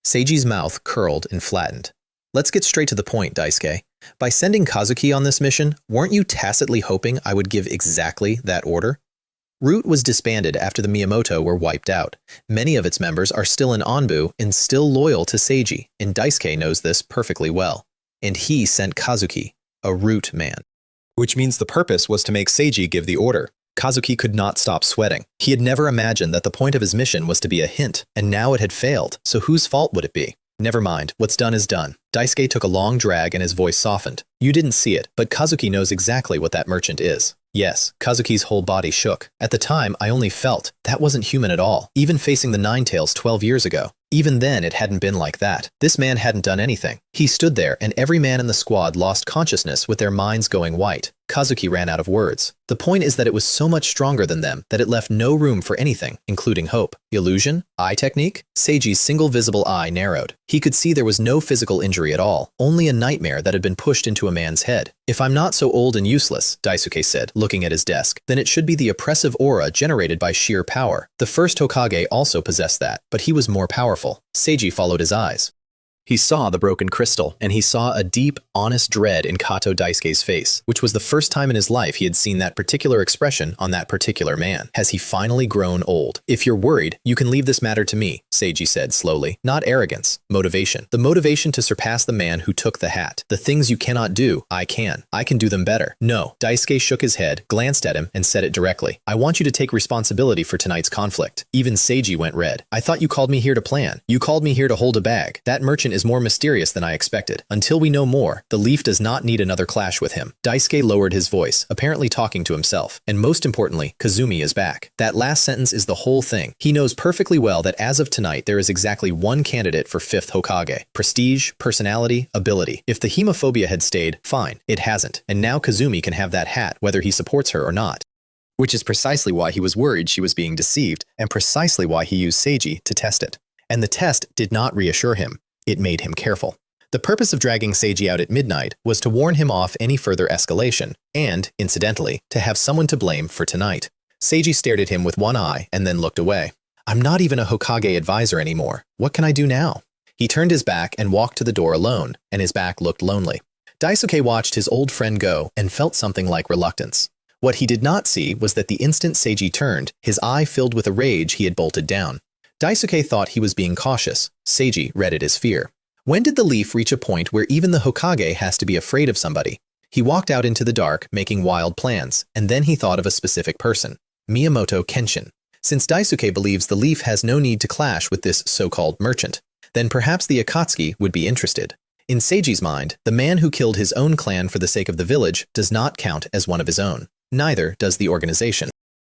Seiji's mouth curled and flattened. Let's get straight to the point, Daisuke. By sending Kazuki on this mission, weren't you tacitly hoping I would give exactly that order? Root was disbanded after the Miyamoto were wiped out. Many of its members are still in Anbu and still loyal to Seiji, and Daisuke knows this perfectly well. And he sent Kazuki, a Root man. Which means the purpose was to make Seiji give the order. Kazuki could not stop sweating. He had never imagined that the point of his mission was to be a hint, and now it had failed, so whose fault would it be? Never mind, what's done is done. Daisuke took a long drag and his voice softened. You didn't see it, but Kazuki knows exactly what that merchant is. Yes, Kazuki's whole body shook. At the time, I only felt that wasn't human at all, even facing the Ninetales 12 years ago. Even then, it hadn't been like that. This man hadn't done anything. He stood there, and every man in the squad lost consciousness with their minds going white. Kazuki ran out of words. The point is that it was so much stronger than them that it left no room for anything, including hope. Illusion? Eye technique? Seiji's single visible eye narrowed. He could see there was no physical injury at all, only a nightmare that had been pushed into a man's head. If I'm not so old and useless, Daisuke said, looking at his desk, then it should be the oppressive aura generated by sheer power. The first Hokage also possessed that, but he was more powerful. Seiji followed his eyes. He saw the broken crystal, and he saw a deep, honest dread in Kato Daisuke's face, which was the first time in his life he had seen that particular expression on that particular man. Has he finally grown old? If you're worried, you can leave this matter to me, Seiji said slowly. Not arrogance, motivation. The motivation to surpass the man who took the hat. The things you cannot do, I can. I can do them better. No. Daisuke shook his head, glanced at him, and said it directly. I want you to take responsibility for tonight's conflict. Even Seiji went red. I thought you called me here to plan. You called me here to hold a bag. That merchant is more mysterious than I expected. Until we know more, the Leaf does not need another clash with him. Daisuke lowered his voice, apparently talking to himself. And most importantly, Kazumi is back. That last sentence is the whole thing. He knows perfectly well that as of tonight, there is exactly one candidate for 5th Hokage. Prestige, personality, ability. If the hemophobia had stayed, fine. It hasn't. And now Kazumi can have that hat, whether he supports her or not. Which is precisely why he was worried she was being deceived, and precisely why he used Seiji to test it. And the test did not reassure him. It made him careful. The purpose of dragging Seiji out at midnight was to warn him off any further escalation, and, incidentally, to have someone to blame for tonight. Seiji stared at him with one eye and then looked away. I'm not even a Hokage advisor anymore. What can I do now? He turned his back and walked to the door alone, and his back looked lonely. Daisuke watched his old friend go and felt something like reluctance. What he did not see was that the instant Seiji turned, his eye filled with a rage, he had bolted down. Daisuke thought he was being cautious. Seiji read it as fear. When did the leaf reach a point where even the Hokage has to be afraid of somebody? He walked out into the dark, making wild plans, and then he thought of a specific person. Miyamoto Kenshin. Since Daisuke believes the leaf has no need to clash with this so-called merchant, then perhaps the Akatsuki would be interested. In Seiji's mind, the man who killed his own clan for the sake of the village does not count as one of his own. Neither does the organization.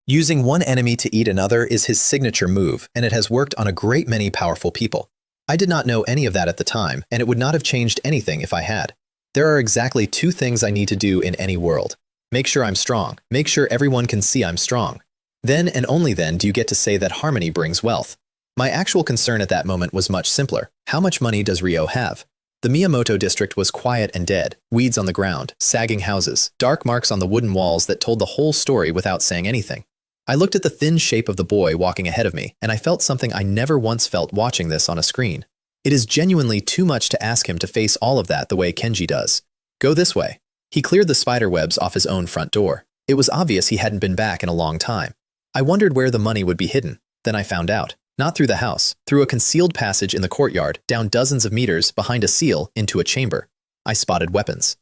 Using one enemy to eat another is his signature move, and it has worked on a great many powerful people. I did not know any of that at the time, and it would not have changed anything if I had. There are exactly two things I need to do in any world. Make sure I'm strong. Make sure everyone can see I'm strong. Then and only then do you get to say that harmony brings wealth. My actual concern at that moment was much simpler. How much money does Ryo have? The Miyamoto district was quiet and dead, weeds on the ground, sagging houses, dark marks on the wooden walls that told the whole story without saying anything. I looked at the thin shape of the boy walking ahead of me, and I felt something I never once felt watching this on a screen. It is genuinely too much to ask him to face all of that the way Kenji does. Go this way. He cleared the spider webs off his own front door. It was obvious he hadn't been back in a long time. I wondered where the money would be hidden. Then I found out. Not through the house, through a concealed passage in the courtyard, down dozens of meters, behind a seal, into a chamber. I spotted weapons.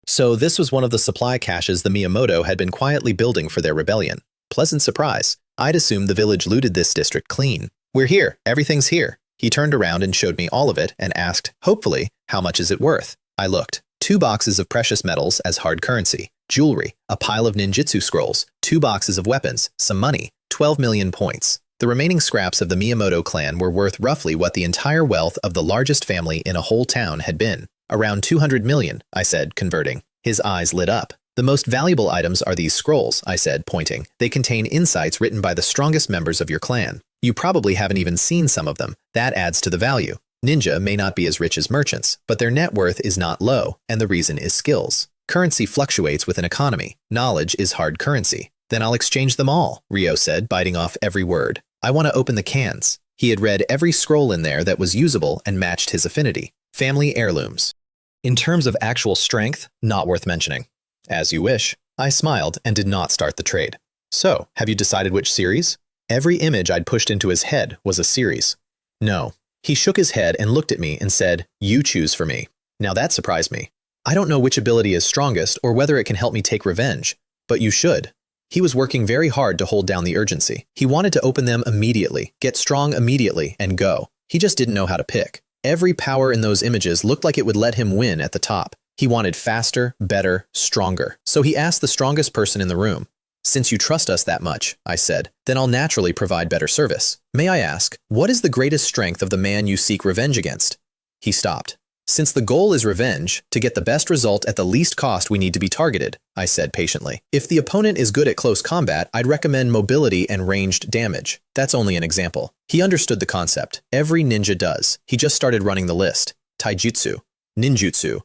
So this was one of the supply caches the Miyamoto had been quietly building for their rebellion. Pleasant surprise. I'd assumed the village looted this district clean. We're here. Everything's here. He turned around and showed me all of it and asked, hopefully, how much is it worth? I looked. 2 boxes of precious metals as hard currency, jewelry, a pile of ninjutsu scrolls, 2 boxes of weapons, some money, 12 million points. The remaining scraps of the Miyamoto clan were worth roughly what the entire wealth of the largest family in a whole town had been. Around 200 million, I said, converting. His eyes lit up. The most valuable items are these scrolls, I said, pointing. They contain insights written by the strongest members of your clan. You probably haven't even seen some of them. That adds to the value. Ninja may not be as rich as merchants, but their net worth is not low, and the reason is skills. Currency fluctuates with an economy. Knowledge is hard currency. Then I'll exchange them all, Ryo said, biting off every word. I want to open the cans. He had read every scroll in there that was usable and matched his affinity. Family heirlooms. In terms of actual strength, not worth mentioning. As you wish. I smiled and did not start the trade. So, have you decided which series? Every image I'd pushed into his head was a series. No. He shook his head and looked at me and said, you choose for me. Now that surprised me. I don't know which ability is strongest or whether it can help me take revenge, but you should. He was working very hard to hold down the urgency. He wanted to open them immediately, get strong immediately, and go. He just didn't know how to pick. Every power in those images looked like it would let him win at the top. He wanted faster, better, stronger. So he asked the strongest person in the room. Since you trust us that much, I said, then I'll naturally provide better service. May I ask, what is the greatest strength of the man you seek revenge against? He stopped. Since the goal is revenge, to get the best result at the least cost we need to be targeted, I said patiently. If the opponent is good at close combat, I'd recommend mobility and ranged damage. That's only an example. He understood the concept. Every ninja does. He just started running the list. Taijutsu, ninjutsu,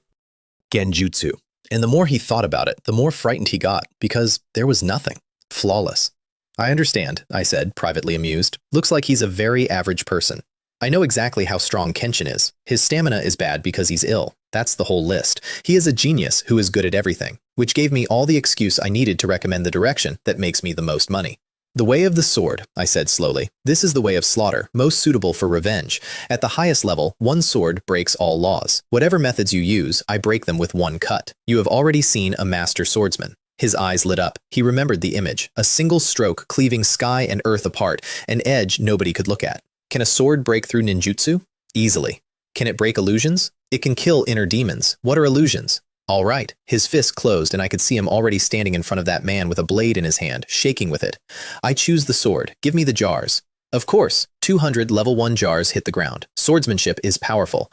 genjutsu. And the more he thought about it, the more frightened he got, because there was nothing. Flawless. I understand, I said, privately amused. Looks like he's a very average person. I know exactly how strong Kenshin is. His stamina is bad because he's ill. That's the whole list. He is a genius who is good at everything, which gave me all the excuse I needed to recommend the direction that makes me the most money. The way of the sword, I said slowly. This is the way of slaughter, most suitable for revenge. At the highest level, one sword breaks all laws. Whatever methods you use, I break them with one cut. You have already seen a master swordsman. His eyes lit up. He remembered the image, a single stroke cleaving sky and earth apart, an edge nobody could look at. Can a sword break through ninjutsu? Easily. Can it break illusions? It can kill inner demons. What are illusions? All right. His fist closed and I could see him already standing in front of that man with a blade in his hand, shaking with it. I choose the sword. Give me the jars. Of course. 200 level 1 jars hit the ground. Swordsmanship is powerful.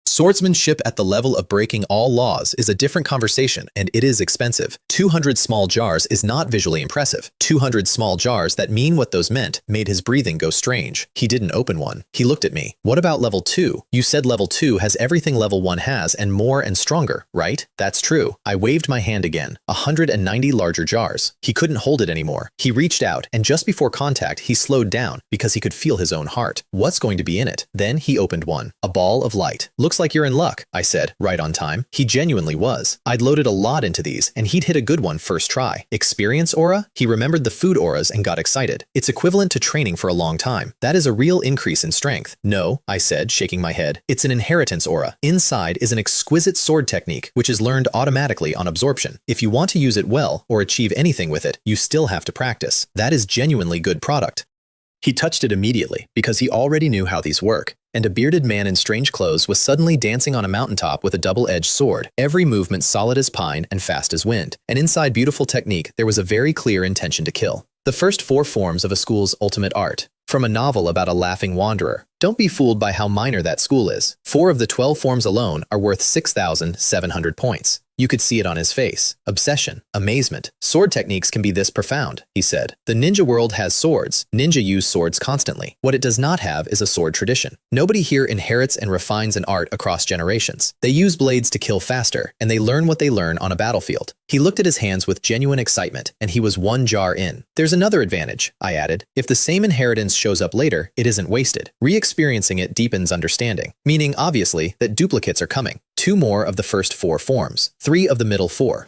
Swordsmanship at the level of breaking all laws is a different conversation, and it is expensive. 200 small jars is not visually impressive. 200 small jars that mean what those meant made his breathing go strange. He didn't open one. He looked at me. What about level 2? You said level 2 has everything level 1 has and more and stronger, right? That's true. I waved my hand again. 190 larger jars. He couldn't hold it anymore. He reached out, and just before contact, he slowed down because he could feel his own heart. What's going to be in it? Then he opened one. A ball of light. Looks like you're in luck, I said, right on time. He genuinely was. I'd loaded a lot into these, and he'd hit a good one first try. Experience aura? He remembered the food auras and got excited. It's equivalent to training for a long time. That is a real increase in strength. No, I said, shaking my head. It's an inheritance aura. Inside is an exquisite sword technique, which is learned automatically on absorption. If you want to use it well or achieve anything with it, you still have to practice. That is genuinely good product. He touched it immediately because he already knew how these work. And a bearded man in strange clothes was suddenly dancing on a mountaintop with a double-edged sword, every movement solid as pine and fast as wind. And inside beautiful technique, there was a very clear intention to kill. The first 4 forms of a school's ultimate art. From a novel about a laughing wanderer. Don't be fooled by how minor that school is. 4 of the 12 forms alone are worth 6,700 points. You could see it on his face. Obsession, amazement. Sword techniques can be this profound, he said. The ninja world has swords. Ninja use swords constantly. What it does not have is a sword tradition. Nobody here inherits and refines an art across generations. They use blades to kill faster, and they learn what they learn on a battlefield. He looked at his hands with genuine excitement, and he was 1 jar in. There's another advantage, I added. If the same inheritance shows up later, it isn't wasted. Re-experiencing it deepens understanding, meaning, obviously, that duplicates are coming. 2 more of the first 4 forms, 3 of the middle 4.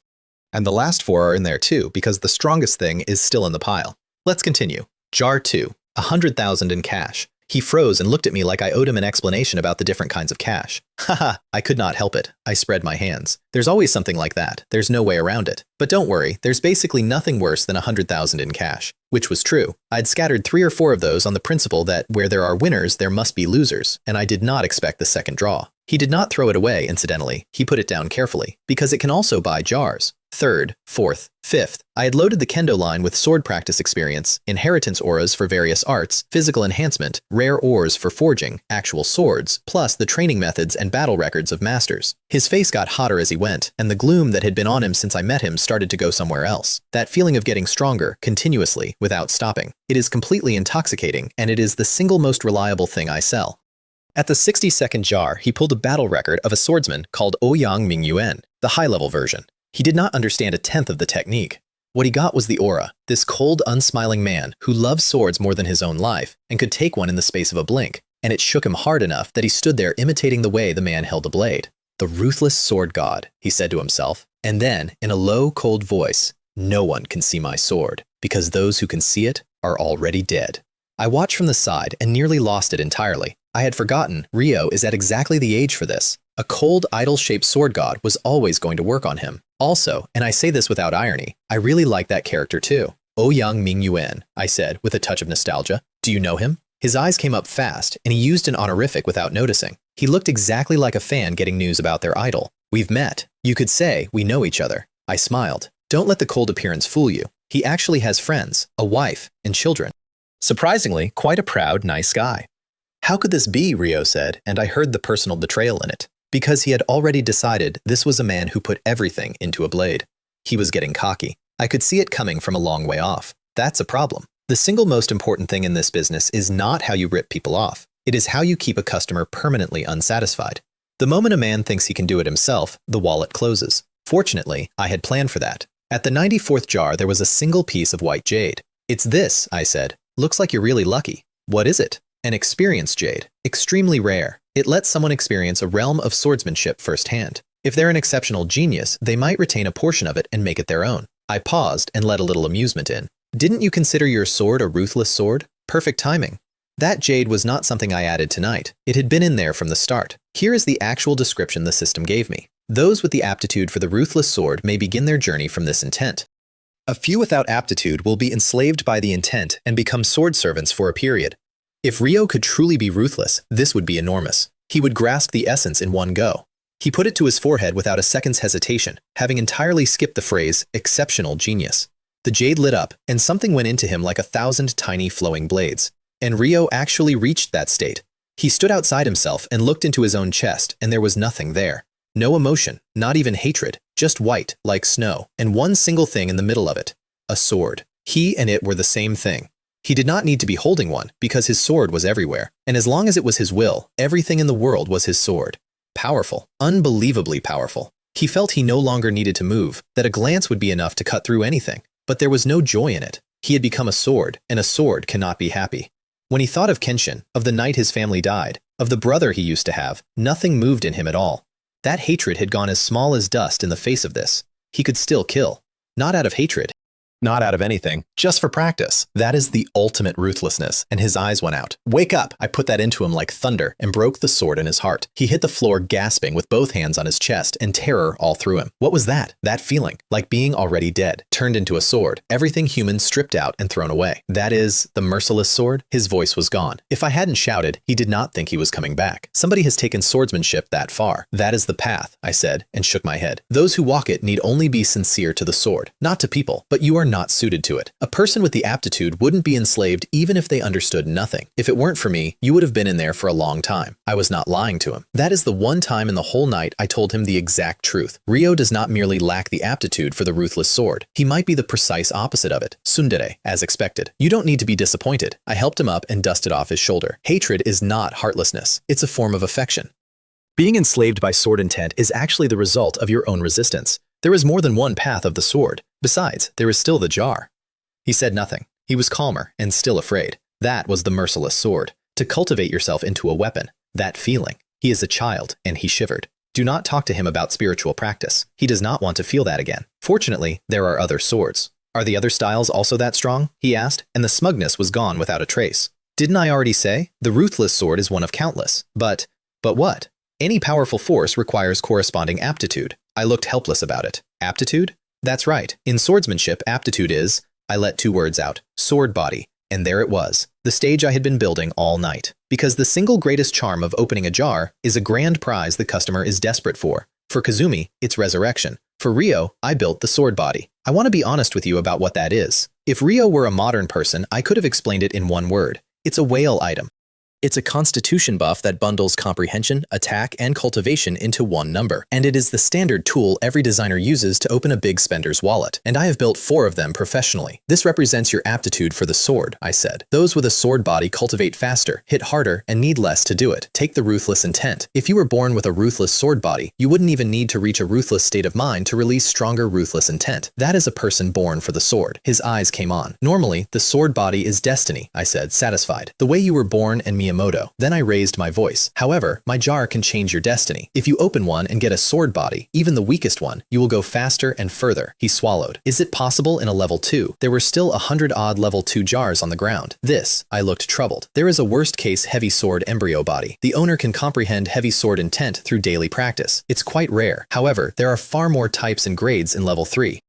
And the last 4 are in there too, because the strongest thing is still in the pile. Let's continue. Jar 2, 100,000 in cash. He froze and looked at me like I owed him an explanation about the different kinds of cash. Haha, I could not help it. I spread my hands. There's always something like that. There's no way around it. But don't worry, there's basically nothing worse than 100,000 in cash. Which was true. I'd scattered 3 or 4 of those on the principle that where there are winners, there must be losers, and I did not expect the second draw. He did not throw it away, incidentally. He put it down carefully, because it can also buy jars. 3rd, 4th, 5th. I had loaded the kendo line with sword practice experience, inheritance auras for various arts, physical enhancement, rare ores for forging, actual swords, plus the training methods and battle records of masters. His face got hotter as he went, and the gloom that had been on him since I met him started to go somewhere else. That feeling of getting stronger, continuously, without stopping. It is completely intoxicating, and it is the single most reliable thing I sell. At the 60-second jar, he pulled a battle record of a swordsman called Ouyang Mingyuan, the high-level version. He did not understand a tenth of the technique. What he got was the aura, this cold, unsmiling man who loved swords more than his own life and could take one in the space of a blink, and it shook him hard enough that he stood there imitating the way the man held a blade. The ruthless sword god, he said to himself, and then, in a low, cold voice, no one can see my sword, because those who can see it are already dead. I watched from the side and nearly lost it entirely. I had forgotten Ryo is at exactly the age for this. A cold, idol-shaped sword god was always going to work on him. Also, and I say this without irony, I really like that character too. Ouyang Mingyuan, I said with a touch of nostalgia. Do you know him? His eyes came up fast, and he used an honorific without noticing. He looked exactly like a fan getting news about their idol. We've met. You could say we know each other. I smiled. Don't let the cold appearance fool you. He actually has friends, a wife, and children. Surprisingly, quite a proud, nice guy. How could this be, Ryo said, and I heard the personal betrayal in it. Because he had already decided this was a man who put everything into a blade. He was getting cocky. I could see it coming from a long way off. That's a problem. The single most important thing in this business is not how you rip people off. It is how you keep a customer permanently unsatisfied. The moment a man thinks he can do it himself, the wallet closes. Fortunately, I had planned for that. At the 94th jar, there was a single piece of white jade. It's this, I said. Looks like you're really lucky. What is it? An experience jade. Extremely rare. It lets someone experience a realm of swordsmanship firsthand. If they're an exceptional genius, they might retain a portion of it and make it their own. I paused and let a little amusement in. Didn't you consider your sword a ruthless sword? Perfect timing. That jade was not something I added tonight. It had been in there from the start. Here is the actual description the system gave me. Those with the aptitude for the ruthless sword may begin their journey from this intent. A few without aptitude will be enslaved by the intent and become sword servants for a period. If Ryo could truly be ruthless, this would be enormous. He would grasp the essence in one go. He put it to his forehead without a second's hesitation, having entirely skipped the phrase, exceptional genius. The jade lit up, and something went into him like 1,000 tiny flowing blades. And Ryo actually reached that state. He stood outside himself and looked into his own chest, and there was nothing there. No emotion, not even hatred, just white, like snow, and one single thing in the middle of it. A sword. He and it were the same thing. He did not need to be holding one, because his sword was everywhere, and as long as it was his will, everything in the world was his sword. Powerful, unbelievably powerful. He felt he no longer needed to move, that a glance would be enough to cut through anything, but there was no joy in it. He had become a sword, and a sword cannot be happy. When he thought of Kenshin, of the night his family died, of the brother he used to have, nothing moved in him at all. That hatred had gone as small as dust in the face of this. He could still kill. Not out of hatred. Not out of anything, just for practice. That is the ultimate ruthlessness, and his eyes went out. Wake up! I put that into him like thunder and broke the sword in his heart. He hit the floor gasping with both hands on his chest and terror all through him. What was that? That feeling, like being already dead, turned into a sword. Everything human stripped out and thrown away. That is, the merciless sword? His voice was gone. If I hadn't shouted, he did not think he was coming back. Somebody has taken swordsmanship that far. That is the path, I said, and shook my head. Those who walk it need only be sincere to the sword, not to people, but you are not suited to it. A person with the aptitude wouldn't be enslaved even if they understood nothing. If it weren't for me, you would have been in there for a long time. I was not lying to him. That is the one time in the whole night I told him the exact truth. Ryo does not merely lack the aptitude for the ruthless sword. He might be the precise opposite of it. Tsundere, as expected. You don't need to be disappointed. I helped him up and dusted off his shoulder. Hatred is not heartlessness. It's a form of affection. Being enslaved by sword intent is actually the result of your own resistance. There is more than one path of the sword. Besides, there is still the jar. He said nothing. He was calmer and still afraid. That was the merciless sword. To cultivate yourself into a weapon. That feeling. He is a child, and he shivered. Do not talk to him about spiritual practice. He does not want to feel that again. Fortunately, there are other swords. Are the other styles also that strong? He asked, and the smugness was gone without a trace. Didn't I already say? The ruthless sword is one of countless. But what? Any powerful force requires corresponding aptitude. I looked helpless about it. Aptitude? That's right. In swordsmanship, aptitude is, I let two words out, sword body, and there it was, the stage I had been building all night. Because the single greatest charm of opening a jar is a grand prize the customer is desperate for. For Kazumi, it's resurrection. For Ryo, I built the sword body. I want to be honest with you about what that is. If Ryo were a modern person, I could have explained it in one word. It's a whale item. It's a constitution buff that bundles comprehension, attack, and cultivation into one number, and it is the standard tool every designer uses to open a big spender's wallet, and I have built 4 of them professionally. This represents your aptitude for the sword, I said. Those with a sword body cultivate faster, hit harder, and need less to do it. Take the ruthless intent. If you were born with a ruthless sword body, you wouldn't even need to reach a ruthless state of mind to release stronger ruthless intent. That is a person born for the sword. His eyes came on. Normally, the sword body is destiny, I said, satisfied. The way you were born and Miyamoto. Then I raised my voice. However, my jar can change your destiny. If you open one and get a sword body, even the weakest one, you will go faster and further. He swallowed. Is it possible in a level 2? There were still 100-odd level 2 jars on the ground. I looked troubled. There is a worst-case heavy sword embryo body. The owner can comprehend heavy sword intent through daily practice. It's quite rare. However, there are far more types and grades in level 3.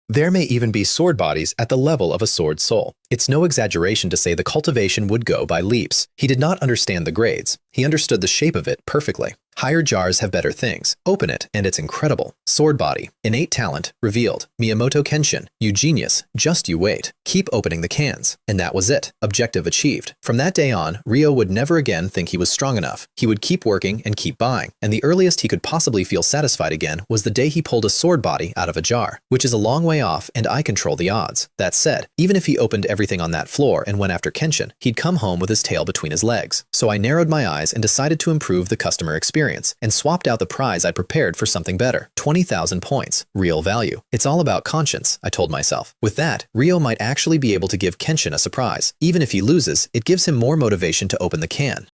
There may even be sword bodies at the level of a sword soul. It's no exaggeration to say the cultivation would go by leaps. He did not understand the grades. He understood the shape of it perfectly. Higher jars have better things. Open it, and it's incredible. Sword body. Innate talent. Revealed. Miyamoto Kenshin. You genius. Just you wait. Keep opening the cans. And that was it. Objective achieved. From that day on, Ryo would never again think he was strong enough. He would keep working and keep buying. And the earliest he could possibly feel satisfied again was the day he pulled a sword body out of a jar, which is a long way off, and I control the odds. That said, even if he opened everything on that floor and went after Kenshin, he'd come home with his tail between his legs. So I narrowed my eyes and decided to improve the customer experience and swapped out the prize I prepared for something better. 20,000 points. Real value. It's all about conscience, I told myself. With that, Ryo might actually be able to give Kenshin a surprise. Even if he loses, it gives him more motivation to open the can.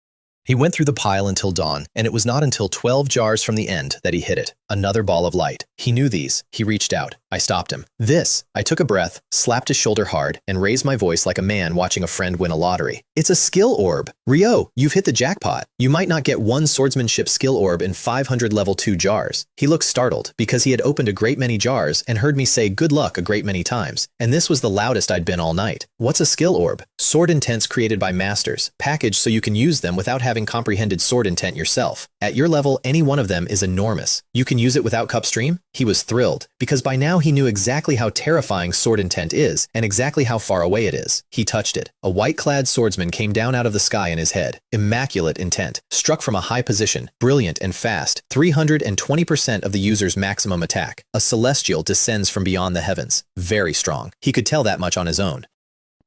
He went through the pile until dawn, and it was not until 12 jars from the end that he hit it. Another ball of light. He knew these. He reached out. I stopped him. I took a breath, slapped his shoulder hard, and raised my voice like a man watching a friend win a lottery. It's a skill orb. Ryo, you've hit the jackpot. You might not get one swordsmanship skill orb in 500 level 2 jars. He looked startled because he had opened a great many jars and heard me say good luck a great many times, and this was the loudest I'd been all night. What's a skill orb? Sword intents created by masters, packaged so you can use them without having having comprehended sword intent yourself. At your level, any one of them is enormous. You can use it without cup stream? He was thrilled, because by now he knew exactly how terrifying sword intent is, and exactly how far away it is. He touched it. A white-clad swordsman came down out of the sky in his head. Immaculate intent. Struck from a high position. Brilliant and fast. 320% of the user's maximum attack. A celestial descends from beyond the heavens. Very strong. He could tell that much on his own.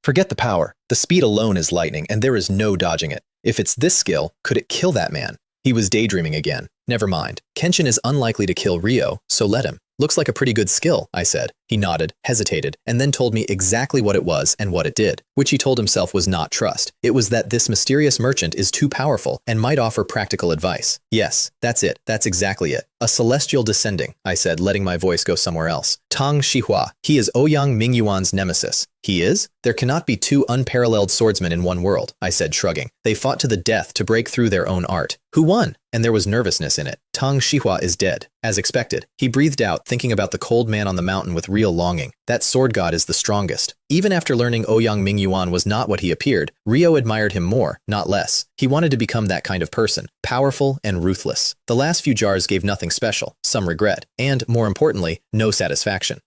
Forget the power. The speed alone is lightning, and there is no dodging it. If it's this skill, could it kill that man? He was daydreaming again. Never mind. Kenshin is unlikely to kill Ryo, so let him. Looks like a pretty good skill, I said. He nodded, hesitated, and then told me exactly what it was and what it did, which he told himself was not trust. It was that this mysterious merchant is too powerful and might offer practical advice. Yes, that's it. That's exactly it. A celestial descending, I said, letting my voice go somewhere else. Tang Shihua. He is Ouyang Mingyuan's nemesis. He is? There cannot be two unparalleled swordsmen in one world, I said, shrugging. They fought to the death to break through their own art. Who won? And there was nervousness in it. Tang Shihua is dead. As expected. He breathed out, thinking about the cold man on the mountain with real longing. That sword god is the strongest. Even after learning Ouyang Mingyuan was not what he appeared, Ryo admired him more, not less. He wanted to become that kind of person. Powerful and ruthless. The last few jars gave nothing special, some regret, and, more importantly, no satisfaction.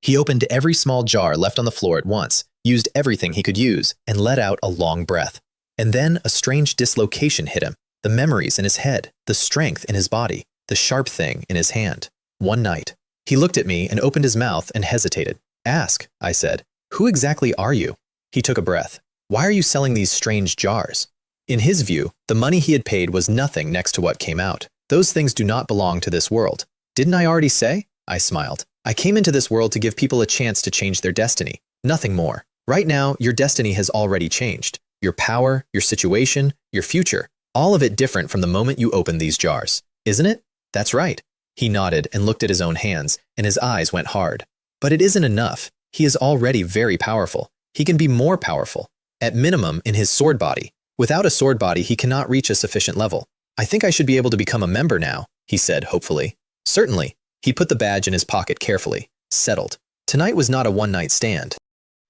He opened every small jar left on the floor at once, used everything he could use, and let out a long breath. And then a strange dislocation hit him. The memories in his head, the strength in his body, the sharp thing in his hand. One night, he looked at me and opened his mouth and hesitated. Ask, I said, who exactly are you? He took a breath. Why are you selling these strange jars? In his view, the money he had paid was nothing next to what came out. Those things do not belong to this world. Didn't I already say? I smiled. I came into this world to give people a chance to change their destiny. Nothing more. Right now, your destiny has already changed. Your power, your situation, your future. All of it different from the moment you opened these jars. Isn't it? That's right. He nodded and looked at his own hands, and his eyes went hard. But it isn't enough. He is already very powerful. He can be more powerful. At minimum, in his sword body. Without a sword body, he cannot reach a sufficient level. I think I should be able to become a member now, he said hopefully. Certainly. He put the badge in his pocket carefully. Settled. Tonight was not a one-night stand.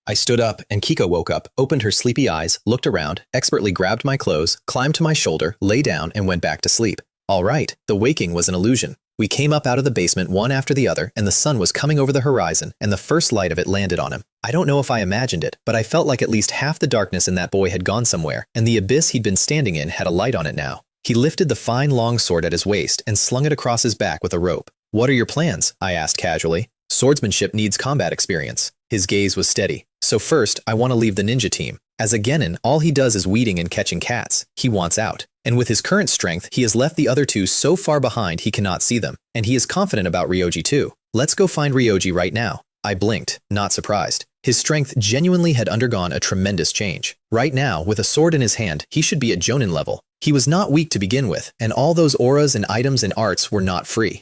I stood up, and Kiko woke up, opened her sleepy eyes, looked around, expertly grabbed my clothes, climbed to my shoulder, lay down, and went back to sleep. All right, the waking was an illusion. We came up out of the basement one after the other, and the sun was coming over the horizon, and the first light of it landed on him. I don't know if I imagined it, but I felt like at least half the darkness in that boy had gone somewhere, and the abyss he'd been standing in had a light on it now. He lifted the fine long sword at his waist and slung it across his back with a rope. What are your plans? I asked casually. Swordsmanship needs combat experience. His gaze was steady. So first, I want to leave the ninja team. As a genin, all he does is weeding and catching cats. He wants out. And with his current strength, he has left the other two so far behind he cannot see them. And he is confident about Ryoji too. Let's go find Ryoji right now. I blinked, not surprised. His strength genuinely had undergone a tremendous change. Right now, with a sword in his hand, he should be at Jonin level. He was not weak to begin with, and all those auras and items and arts were not free.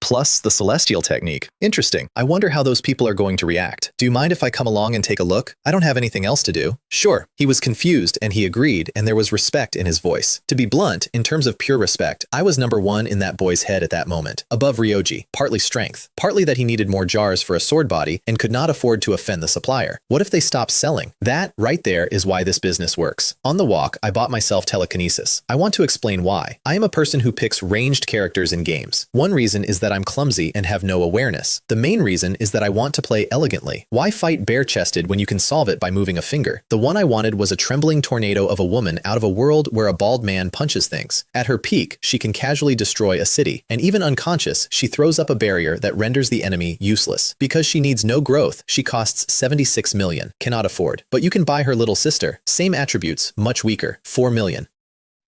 Plus the celestial technique. Interesting. I wonder how those people are going to react. Do you mind if I come along and take a look? I don't have anything else to do. Sure. He was confused and he agreed, and there was respect in his voice. To be blunt, in terms of pure respect, I was number one in that boy's head at that moment, above Ryoji. Partly strength, partly that he needed more jars for a sword body and could not afford to offend the supplier. What if they stopped selling? That, right there, is why this business works. On the walk, I bought myself telekinesis. I want to explain why. I am a person who picks ranged characters in games. One reason is that I'm clumsy and have no awareness. The main reason is that I want to play elegantly. Why fight bare-chested when you can solve it by moving a finger? The one I wanted was a trembling tornado of a woman out of a world where a bald man punches things. At her peak, she can casually destroy a city, and even unconscious, she throws up a barrier that renders the enemy useless. Because she needs no growth, she costs 76 million. Cannot afford. But you can buy her little sister. Same attributes, much weaker. 4 million.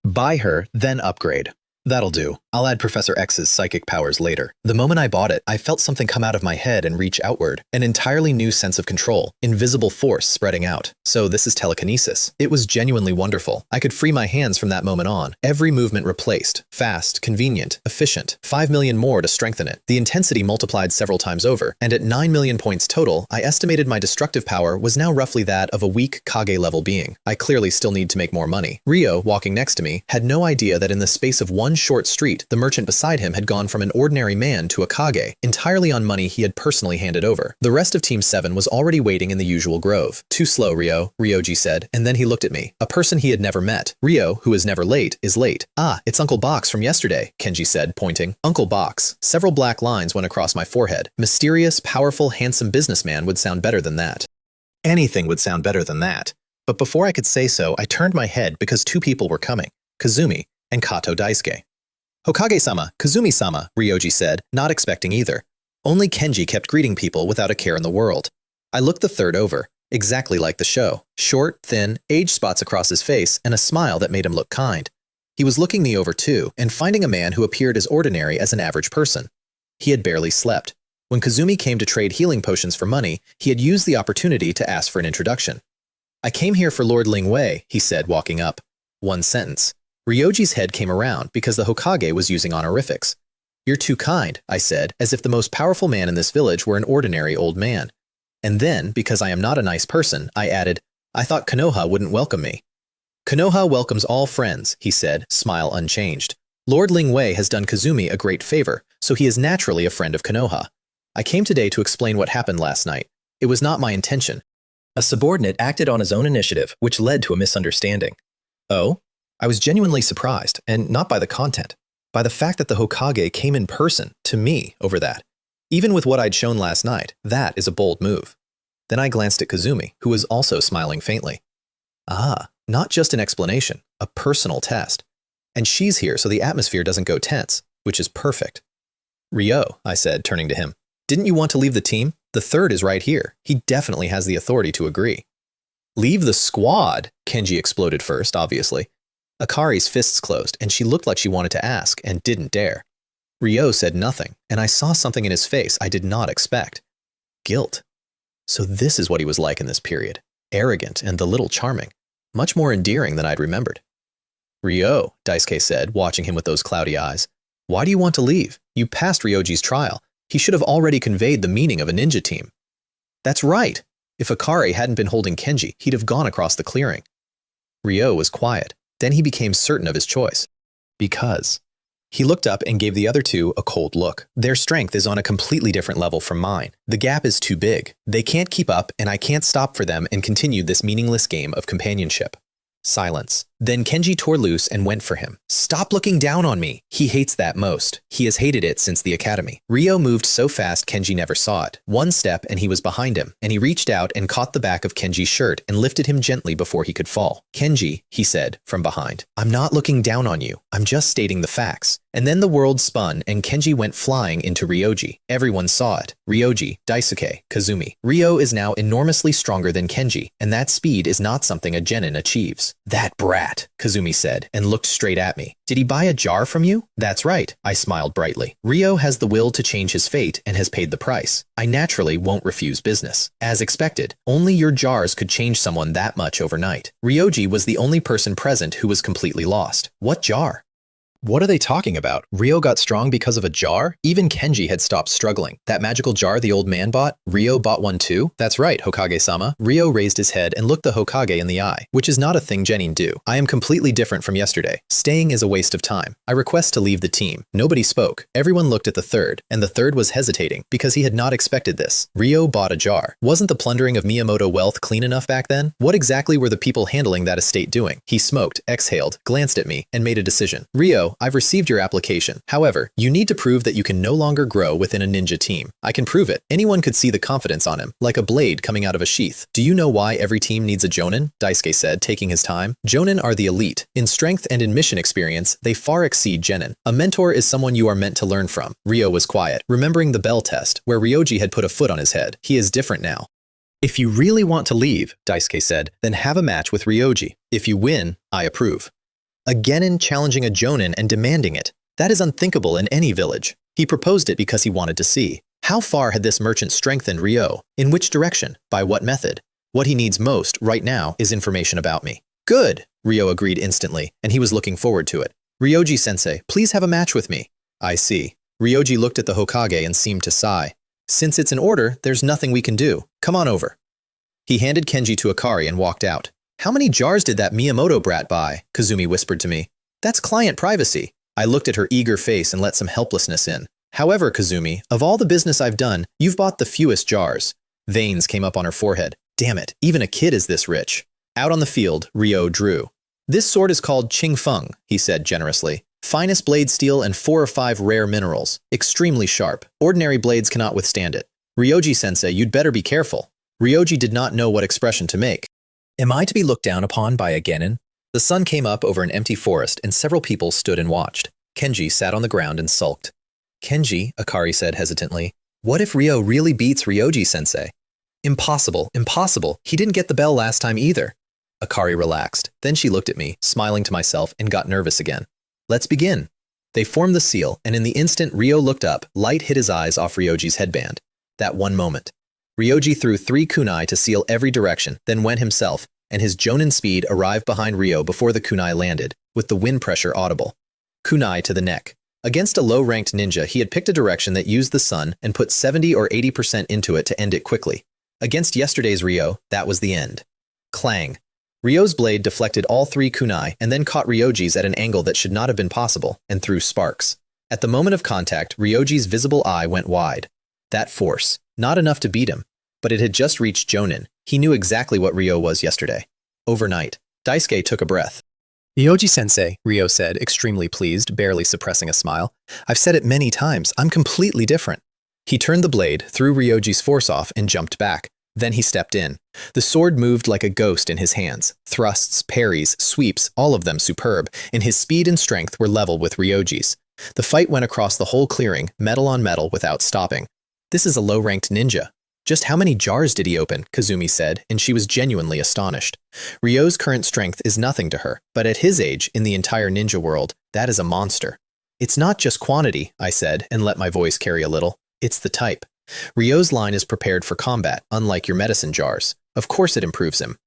Buy her, then upgrade. That'll do. I'll add Professor X's psychic powers later. The moment I bought it, I felt something come out of my head and reach outward. An entirely new sense of control. Invisible force spreading out. So this is telekinesis. It was genuinely wonderful. I could free my hands from that moment on. Every movement replaced. Fast, convenient, efficient. 5 million more to strengthen it. The intensity multiplied several times over. And at 9 million points total, I estimated my destructive power was now roughly that of a weak Kage-level being. I clearly still need to make more money. Ryo, walking next to me, had no idea that in the space of one short street, street, the merchant beside him had gone from an ordinary man to a Kage, entirely on money he had personally handed over. The rest of Team 7 was already waiting in the usual grove. "Too slow, Ryo," Ryoji said, and then he looked at me, a person he had never met. "Ryo, who is never late, is late." "Ah, it's Uncle Box from yesterday," Kenji said, pointing. Uncle Box. Several black lines went across my forehead. Mysterious, powerful, handsome businessman would sound better than that. Anything would sound better than that. But before I could say so, I turned my head because two people were coming, Kazumi and Kato Daisuke. "Hokage-sama, Kazumi-sama," Ryoji said, not expecting either. Only Kenji kept greeting people without a care in the world. I looked the third over, exactly like the show. Short, thin, age spots across his face, and a smile that made him look kind. He was looking me over too, and finding a man who appeared as ordinary as an average person. He had barely slept. When Kazumi came to trade healing potions for money, he had used the opportunity to ask for an introduction. "I came here for Lord Ling Wei," he said, walking up. One sentence. Ryoji's head came around because the Hokage was using honorifics. "You're too kind," I said, as if the most powerful man in this village were an ordinary old man. And then, because I am not a nice person, I added, "I thought Konoha wouldn't welcome me." "Konoha welcomes all friends," he said, smile unchanged. "Lord Ling Wei has done Kazumi a great favor, so he is naturally a friend of Konoha. I came today to explain what happened last night. It was not my intention." A subordinate acted on his own initiative, which led to a misunderstanding. "Oh?" I was genuinely surprised, and not by the content, by the fact that the Hokage came in person to me over that. Even with what I'd shown last night, that is a bold move. Then I glanced at Kazumi, who was also smiling faintly. Ah, not just an explanation, a personal test. And she's here so the atmosphere doesn't go tense, which is perfect. "Ryo," I said, turning to him, "didn't you want to leave the team? The third is right here. He definitely has the authority to agree." "Leave the squad?" Kenji exploded first, obviously. Akari's fists closed, and she looked like she wanted to ask, and didn't dare. Ryo said nothing, and I saw something in his face I did not expect. Guilt. So this is what he was like in this period. Arrogant and a little charming. Much more endearing than I'd remembered. "Ryo," Daisuke said, watching him with those cloudy eyes. "Why do you want to leave? You passed Ryoji's trial. He should have already conveyed the meaning of a ninja team." "That's right. If Akari hadn't been holding Kenji, he'd have gone across the clearing." Ryo was quiet. Then he became certain of his choice. "Because." He looked up and gave the other two a cold look. "Their strength is on a completely different level from mine. The gap is too big. They can't keep up, and I can't stop for them and continue this meaningless game of companionship." Silence. Then Kenji tore loose and went for him. "Stop looking down on me." He hates that most. He has hated it since the academy. Ryo moved so fast Kenji never saw it. One step and he was behind him, and he reached out and caught the back of Kenji's shirt and lifted him gently before he could fall. "Kenji," he said, from behind, "I'm not looking down on you. I'm just stating the facts." And then the world spun and Kenji went flying into Ryoji. Everyone saw it. Ryoji, Daisuke, Kazumi. Ryo is now enormously stronger than Kenji, and that speed is not something a genin achieves. "That brat," Kazumi said, and looked straight at me. "Did he buy a jar from you?" "That's right," I smiled brightly. "Ryo has the will to change his fate and has paid the price. I naturally won't refuse business." As expected, only your jars could change someone that much overnight. Ryoji was the only person present who was completely lost. What jar? What are they talking about? Ryo got strong because of a jar? Even Kenji had stopped struggling. That magical jar the old man bought? Ryo bought one too? That's right, Hokage-sama. Ryo raised his head and looked the Hokage in the eye, which is not a thing genin do. "I am completely different from yesterday. Staying is a waste of time. I request to leave the team." Nobody spoke. Everyone looked at the third, and the third was hesitating because he had not expected this. Ryo bought a jar. Wasn't the plundering of Miyamoto wealth clean enough back then? What exactly were the people handling that estate doing? He smoked, exhaled, glanced at me, and made a decision. "Ryo, I've received your application. However, you need to prove that you can no longer grow within a ninja team." "I can prove it." Anyone could see the confidence on him, like a blade coming out of a sheath. "Do you know why every team needs a jonin?" Daisuke said, taking his time. "Jonin are the elite. In strength and in mission experience, they far exceed genin. A mentor is someone you are meant to learn from." Ryo was quiet, remembering the bell test, where Ryoji had put a foot on his head. He is different now. "If you really want to leave," Daisuke said, "then have a match with Ryoji. If you win, I approve." A genin challenging a jonin and demanding it. That is unthinkable in any village. He proposed it because he wanted to see. How far had this merchant strengthened Ryo? In which direction? By what method? What he needs most, right now, is information about me. "Good," Ryo agreed instantly, and he was looking forward to it. "Ryoji-sensei, please have a match with me." "I see." Ryoji looked at the Hokage and seemed to sigh. "Since it's an order, there's nothing we can do. Come on over." He handed Kenji to Akari and walked out. "How many jars did that Miyamoto brat buy?" Kazumi whispered to me. "That's client privacy." I looked at her eager face and let some helplessness in. However, Kazumi, of all the business I've done, you've bought the fewest jars. Veins came up on her forehead. Damn it, even a kid is this rich. Out on the field, Ryo drew. This sword is called Qing Feng, he said generously. Finest blade steel and 4 or 5 rare minerals. Extremely sharp. Ordinary blades cannot withstand it. Ryoji-sensei, you'd better be careful. Ryoji did not know what expression to make. Am I to be looked down upon by a genin? The sun came up over an empty forest and several people stood and watched. Kenji sat on the ground and sulked. Kenji, Akari said hesitantly, what if Ryo really beats Ryoji-sensei? Impossible, impossible. He didn't get the bell last time either. Akari relaxed. Then she looked at me, smiling to myself, and got nervous again. Let's begin. They formed the seal, and in the instant Ryo looked up, light hit his eyes off Ryoji's headband. That one moment. Ryoji threw 3 kunai to seal every direction, then went himself, and his jonin speed arrived behind Ryo before the kunai landed, with the wind pressure audible. Kunai to the neck. Against a low-ranked ninja, he had picked a direction that used the sun and put 70 or 80% into it to end it quickly. Against yesterday's Ryo, that was the end. Clang. Ryo's blade deflected all 3 kunai and then caught Ryoji's at an angle that should not have been possible and threw sparks. At the moment of contact, Ryoji's visible eye went wide. That force. Not enough to beat him, but it had just reached Jonin. He knew exactly what Ryo was yesterday. Overnight. Daisuke took a breath. Ryoji-sensei, Ryo said, extremely pleased, barely suppressing a smile. I've said it many times, I'm completely different. He turned the blade, threw Ryoji's force off, and jumped back. Then he stepped in. The sword moved like a ghost in his hands. Thrusts, parries, sweeps, all of them superb, and his speed and strength were level with Ryoji's. The fight went across the whole clearing, metal on metal, without stopping. This is a low-ranked ninja. Just how many jars did he open? Kazumi said, and she was genuinely astonished. Ryo's current strength is nothing to her, but at his age, in the entire ninja world, that is a monster. It's not just quantity, I said, and let my voice carry a little. It's the type. Ryo's line is prepared for combat, unlike your medicine jars. Of course it improves him.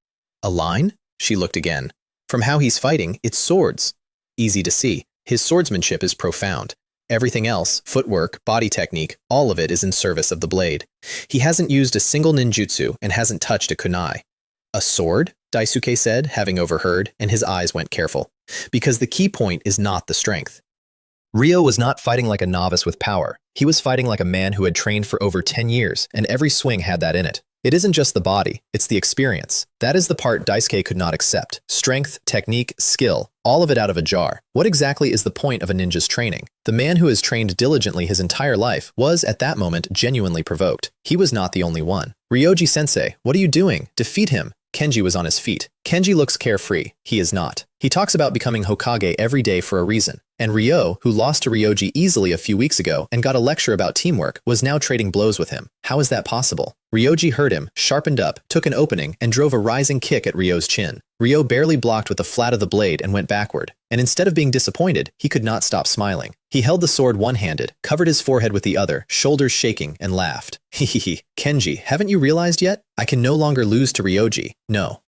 A line? She looked again. From how he's fighting, it's swords. Easy to see. His swordsmanship is profound. Everything else, footwork, body technique, all of it is in service of the blade. He hasn't used a single ninjutsu and hasn't touched a kunai. A sword? Daisuke said, having overheard, and his eyes went careful. Because the key point is not the strength. Ryo was not fighting like a novice with power. He was fighting like a man who had trained for over 10 years, and every swing had that in it. It isn't just the body, it's the experience. That is the part Daisuke could not accept. Strength, technique, skill, all of it out of a jar. What exactly is the point of a ninja's training? The man who has trained diligently his entire life was, at that moment, genuinely provoked. He was not the only one. Ryoji-sensei, what are you doing? Defeat him. Kenji was on his feet. Kenji looks carefree. He is not. He talks about becoming Hokage every day for a reason. And Ryo, who lost to Ryoji easily a few weeks ago and got a lecture about teamwork, was now trading blows with him. How is that possible? Ryoji heard him, sharpened up, took an opening, and drove a rising kick at Ryo's chin. Ryo barely blocked with the flat of the blade and went backward. And instead of being disappointed, he could not stop smiling. He held the sword one-handed, covered his forehead with the other, shoulders shaking, and laughed. Hehehe. Kenji, haven't you realized yet? I can no longer lose to Ryoji. No.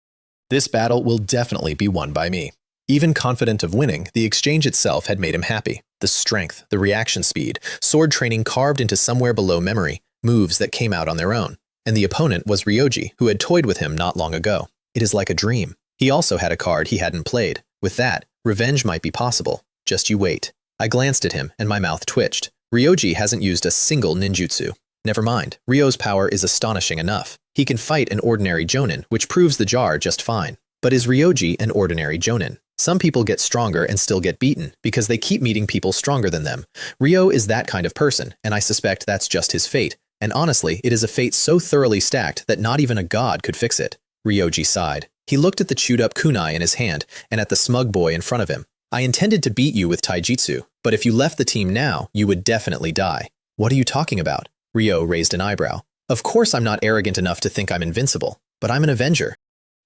This battle will definitely be won by me. Even confident of winning, the exchange itself had made him happy. The strength, the reaction speed, sword training carved into somewhere below memory, moves that came out on their own. And the opponent was Ryoji, who had toyed with him not long ago. It is like a dream. He also had a card he hadn't played. With that, revenge might be possible. Just you wait. I glanced at him, and my mouth twitched. Ryoji hasn't used a single ninjutsu. Never mind, Ryo's power is astonishing enough. He can fight an ordinary jonin, which proves the jar just fine. But is Ryoji an ordinary jonin? Some people get stronger and still get beaten, because they keep meeting people stronger than them. Ryo is that kind of person, and I suspect that's just his fate. And honestly, it is a fate so thoroughly stacked that not even a god could fix it. Ryoji sighed. He looked at the chewed-up kunai in his hand, and at the smug boy in front of him. I intended to beat you with taijutsu, but if you left the team now, you would definitely die. What are you talking about? Ryo raised an eyebrow. Of course I'm not arrogant enough to think I'm invincible, but I'm an avenger.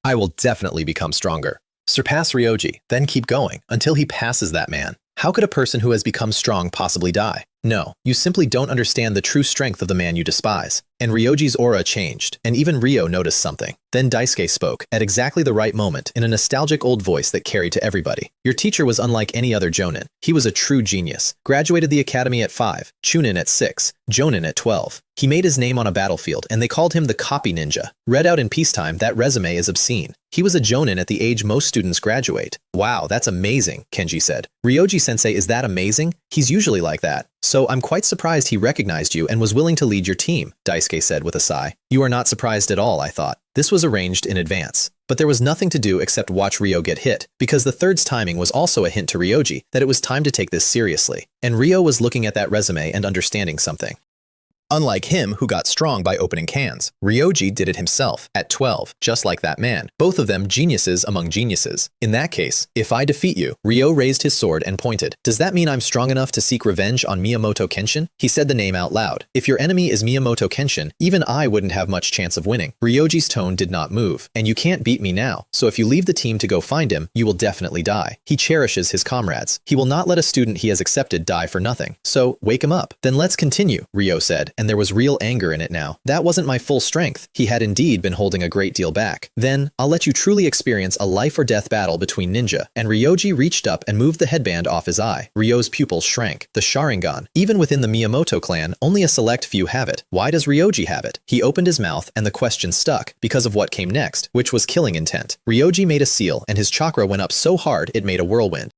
I will definitely become stronger. Surpass Ryoji, then keep going, until he passes that man. How could a person who has become strong possibly die? No, you simply don't understand the true strength of the man you despise. and Ryoji's aura changed, and even Ryo noticed something. Then Daisuke spoke, at exactly the right moment, in a nostalgic old voice that carried to everybody. Your teacher was unlike any other Jonin. He was a true genius. Graduated the academy at 5, Chunin at 6, Jonin at 12. He made his name on a battlefield, and they called him the Copy Ninja. Read out in peacetime, that resume is obscene. He was a Jonin at the age most students graduate. Wow, that's amazing, Kenji said. Ryoji-sensei, is that amazing? He's usually like that. So I'm quite surprised he recognized you and was willing to lead your team, Daisuke said with a sigh. You are not surprised at all, I thought. This was arranged in advance. But there was nothing to do except watch Ryo get hit, because the third's timing was also a hint to Ryoji that it was time to take this seriously. And Ryo was looking at that resume and understanding something. Unlike him, who got strong by opening cans, Ryoji did it himself, at 12, just like that man. Both of them geniuses among geniuses. In that case, if I defeat you, Ryo raised his sword and pointed. Does that mean I'm strong enough to seek revenge on Miyamoto Kenshin? He said the name out loud. If your enemy is Miyamoto Kenshin, even I wouldn't have much chance of winning. Ryoji's tone did not move. And you can't beat me now, so if you leave the team to go find him, you will definitely die. He cherishes his comrades. He will not let a student he has accepted die for nothing. So, wake him up. Then let's continue, Ryo said, and there was real anger in it now. That wasn't my full strength. He had indeed been holding a great deal back. Then, I'll let you truly experience a life or death battle between ninja. And Ryoji reached up and moved the headband off his eye. Ryo's pupils shrank. The Sharingan. Even within the Miyamoto clan, only a select few have it. Why does Ryoji have it? He opened his mouth and the question stuck because of what came next, which was killing intent. Ryoji made a seal and his chakra went up so hard it made a whirlwind.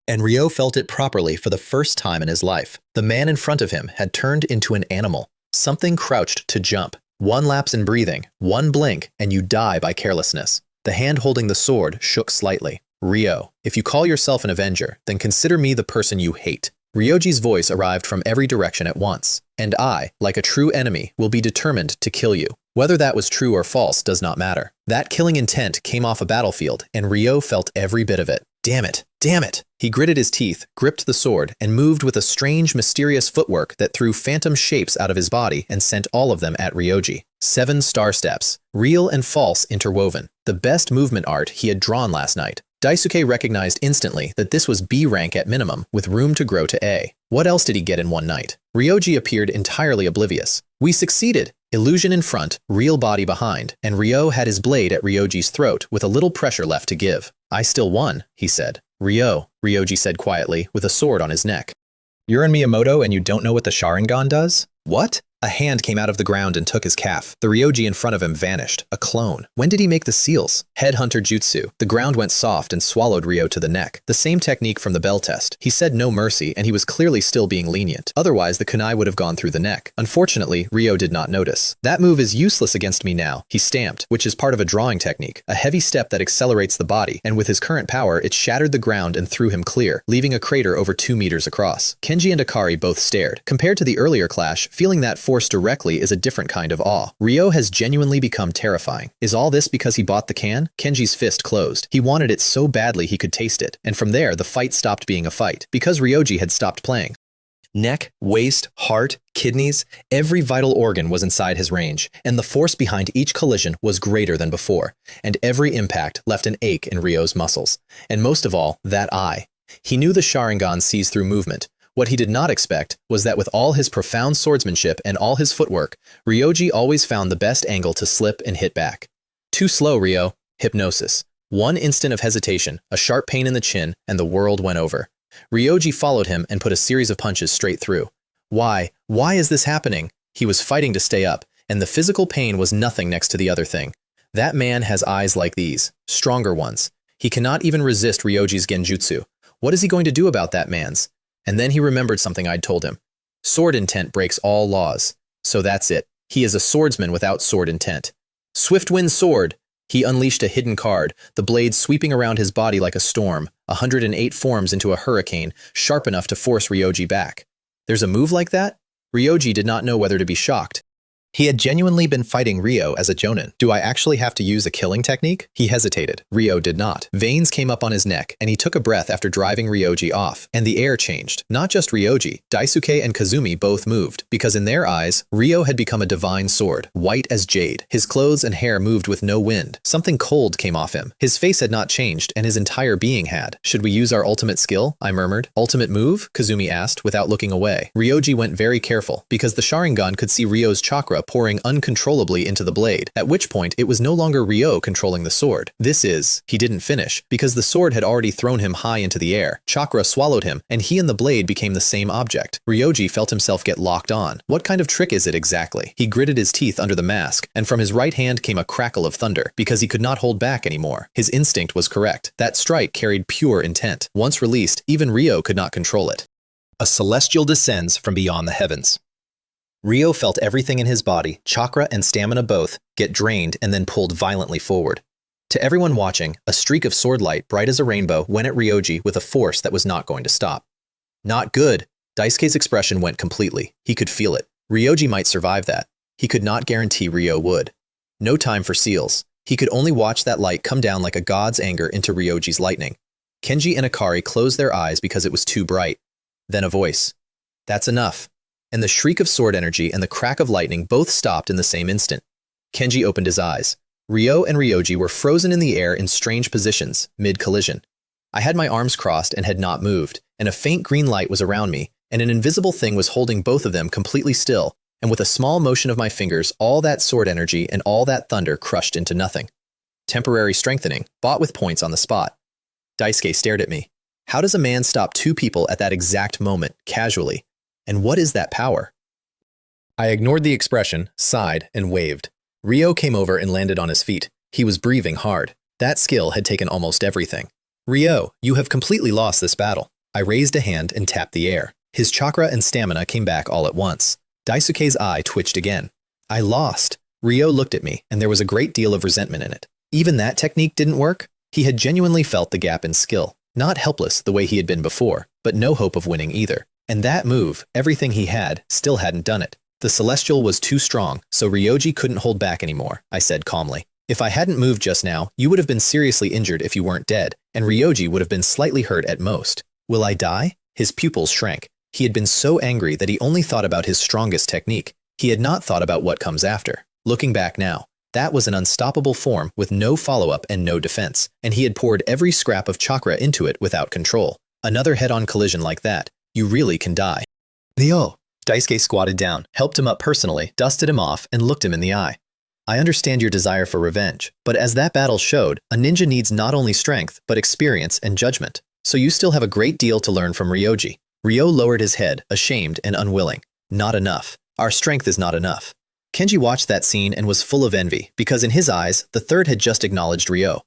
And Ryo felt it properly for the first time in his life. The man in front of him had turned into an animal. Something crouched to jump. One lapse in breathing, one blink, and you die by carelessness. The hand holding the sword shook slightly. Ryo, if you call yourself an avenger, then consider me the person you hate. Ryoji's voice arrived from every direction at once. And I, like a true enemy, will be determined to kill you. Whether that was true or false does not matter. That killing intent came off a battlefield, and Ryo felt every bit of it. Damn it! Damn it! He gritted his teeth, gripped the sword, and moved with a strange, mysterious footwork that threw phantom shapes out of his body and sent all of them at Ryoji. 7 star steps, real and false interwoven. The best movement art he had drawn last night. Daisuke recognized instantly that this was B rank at minimum, with room to grow to A. What else did he get in one night? Ryoji appeared entirely oblivious. We succeeded! Illusion in front, real body behind, and Ryo had his blade at Ryoji's throat with a little pressure left to give. I still won, he said. Ryo, Ryoji said quietly, with a sword on his neck. You're in Miyamoto and you don't know what the Sharingan does? What? A hand came out of the ground and took his calf. The Ryoji in front of him vanished. A clone. When did he make the seals? Headhunter jutsu. The ground went soft and swallowed Ryo to the neck. The same technique from the bell test. He said no mercy, and he was clearly still being lenient. Otherwise, the kunai would have gone through the neck. Unfortunately, Ryo did not notice. That move is useless against me now, he stamped, which is part of a drawing technique. A heavy step that accelerates the body, and with his current power, it shattered the ground and threw him clear, leaving a crater over 2 meters across. Kenji and Akari both stared. Compared to the earlier clash, feeling that force directly is a different kind of awe. Ryo has genuinely become terrifying. Is all this because he bought the can? Kenji's fist closed. He wanted it so badly he could taste it. And from there, the fight stopped being a fight, because Ryoji had stopped playing. Neck, waist, heart, kidneys, every vital organ was inside his range, and the force behind each collision was greater than before, and every impact left an ache in Ryo's muscles. And most of all, that eye. He knew the Sharingan sees through movement. What he did not expect was that with all his profound swordsmanship and all his footwork, Ryoji always found the best angle to slip and hit back. Too slow, Ryo. Hypnosis. One instant of hesitation, a sharp pain in the chin, and the world went over. Ryoji followed him and put a series of punches straight through. Why is this happening? He was fighting to stay up, and the physical pain was nothing next to the other thing. That man has eyes like these, stronger ones. He cannot even resist Ryoji's genjutsu. What is he going to do about that man's? And then he remembered something I'd told him. Sword intent breaks all laws. So that's it. He is a swordsman without sword intent. Swiftwind Sword! He unleashed a hidden card, the blade sweeping around his body like a storm. 108 forms into a hurricane, sharp enough to force Ryoji back. There's a move like that? Ryoji did not know whether to be shocked. He had genuinely been fighting Ryo as a Jonin. Do I actually have to use a killing technique? He hesitated. Ryo did not. Veins came up on his neck, and he took a breath after driving Ryoji off. And the air changed. Not just Ryoji, Daisuke and Kazumi both moved, because in their eyes, Ryo had become a divine sword, white as jade. His clothes and hair moved with no wind. Something cold came off him. His face had not changed, and his entire being had. Should we use our ultimate skill? I murmured. Ultimate move? Kazumi asked, without looking away. Ryoji went very careful, because the Sharingan could see Ryo's chakra pouring uncontrollably into the blade, at which point it was no longer Ryo controlling the sword. He didn't finish, because the sword had already thrown him high into the air. Chakra swallowed him, and he and the blade became the same object. Ryoji felt himself get locked on. What kind of trick is it exactly? He gritted his teeth under the mask, and from his right hand came a crackle of thunder, because he could not hold back anymore. His instinct was correct. That strike carried pure intent. Once released, even Ryo could not control it. A celestial descends from beyond the heavens. Ryo felt everything in his body, chakra and stamina both, get drained and then pulled violently forward. To everyone watching, a streak of sword light bright as a rainbow went at Ryoji with a force that was not going to stop. Not good. Daisuke's expression went completely. He could feel it. Ryoji might survive that. He could not guarantee Ryo would. No time for seals. He could only watch that light come down like a god's anger into Ryoji's lightning. Kenji and Akari closed their eyes because it was too bright. Then a voice. That's enough. And the shriek of sword energy and the crack of lightning both stopped in the same instant. Kenji opened his eyes. Ryo and Ryoji were frozen in the air in strange positions, mid-collision. I had my arms crossed and had not moved, and a faint green light was around me, and an invisible thing was holding both of them completely still, and with a small motion of my fingers, all that sword energy and all that thunder crushed into nothing. Temporary strengthening, bought with points on the spot. Daisuke stared at me. How does a man stop two people at that exact moment, casually? And what is that power? I ignored the expression, sighed, and waved. Ryo came over and landed on his feet. He was breathing hard. That skill had taken almost everything. Ryo, you have completely lost this battle. I raised a hand and tapped the air. His chakra and stamina came back all at once. Daisuke's eye twitched again. I lost. Ryo looked at me, and there was a great deal of resentment in it. Even that technique didn't work? He had genuinely felt the gap in skill. Not helpless the way he had been before, but no hope of winning either. And that move, everything he had, still hadn't done it. The Celestial was too strong, so Ryoji couldn't hold back anymore, I said calmly. If I hadn't moved just now, you would have been seriously injured if you weren't dead, and Ryoji would have been slightly hurt at most. Will I die? His pupils shrank. He had been so angry that he only thought about his strongest technique. He had not thought about what comes after. Looking back now, that was an unstoppable form with no follow-up and no defense, and he had poured every scrap of chakra into it without control. Another head-on collision like that, you really can die. Ryo. Daisuke squatted down, helped him up personally, dusted him off, and looked him in the eye. I understand your desire for revenge, but as that battle showed, a ninja needs not only strength, but experience and judgment. So you still have a great deal to learn from Ryoji. Ryo lowered his head, ashamed and unwilling. Not enough. Our strength is not enough. Kenji watched that scene and was full of envy, because in his eyes, the third had just acknowledged Ryo.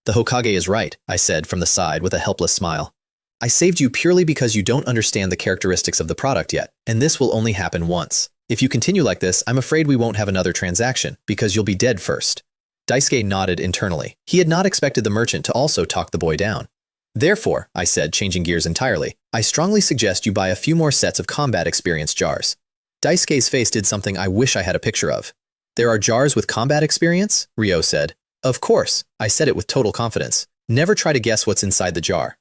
The Hokage is right, I said from the side with a helpless smile. I saved you purely because you don't understand the characteristics of the product yet, and this will only happen once. If you continue like this, I'm afraid we won't have another transaction, because you'll be dead first. Daisuke nodded internally. He had not expected the merchant to also talk the boy down. Therefore, I said, changing gears entirely, I strongly suggest you buy a few more sets of combat experience jars. Daisuke's face did something I wish I had a picture of. There are jars with combat experience? Ryo said. Of course, I said it with total confidence. Never try to guess what's inside the jar.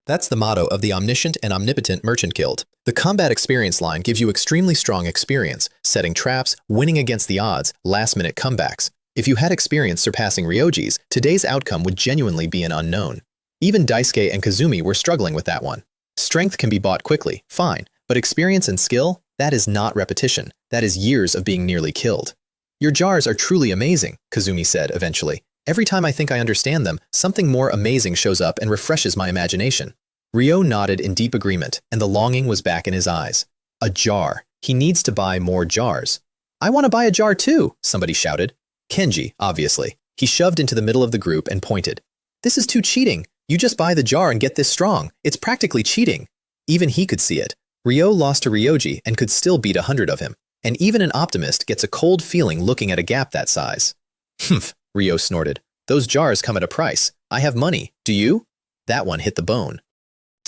That's the motto of the Omniscient and Omnipotent Merchant Guild. The combat experience line gives you extremely strong experience, setting traps, winning against the odds, last-minute comebacks. If you had experience surpassing Ryoji's, today's outcome would genuinely be an unknown. Even Daisuke and Kazumi were struggling with that one. Strength can be bought quickly, fine, but experience and skill? That is not repetition. That is years of being nearly killed. Your jars are truly amazing, Kazumi said eventually. Every time I think I understand them, something more amazing shows up and refreshes my imagination. Ryo nodded in deep agreement, and the longing was back in his eyes. A jar. He needs to buy more jars. I want to buy a jar too, somebody shouted. Kenji, obviously. He shoved into the middle of the group and pointed. This is too cheating. You just buy the jar and get this strong. It's practically cheating. Even he could see it. Ryo lost to Ryoji and could still beat 100 of him. And even an optimist gets a cold feeling looking at a gap that size. Humph, Ryo snorted. Those jars come at a price. I have money. Do you? That one hit the bone.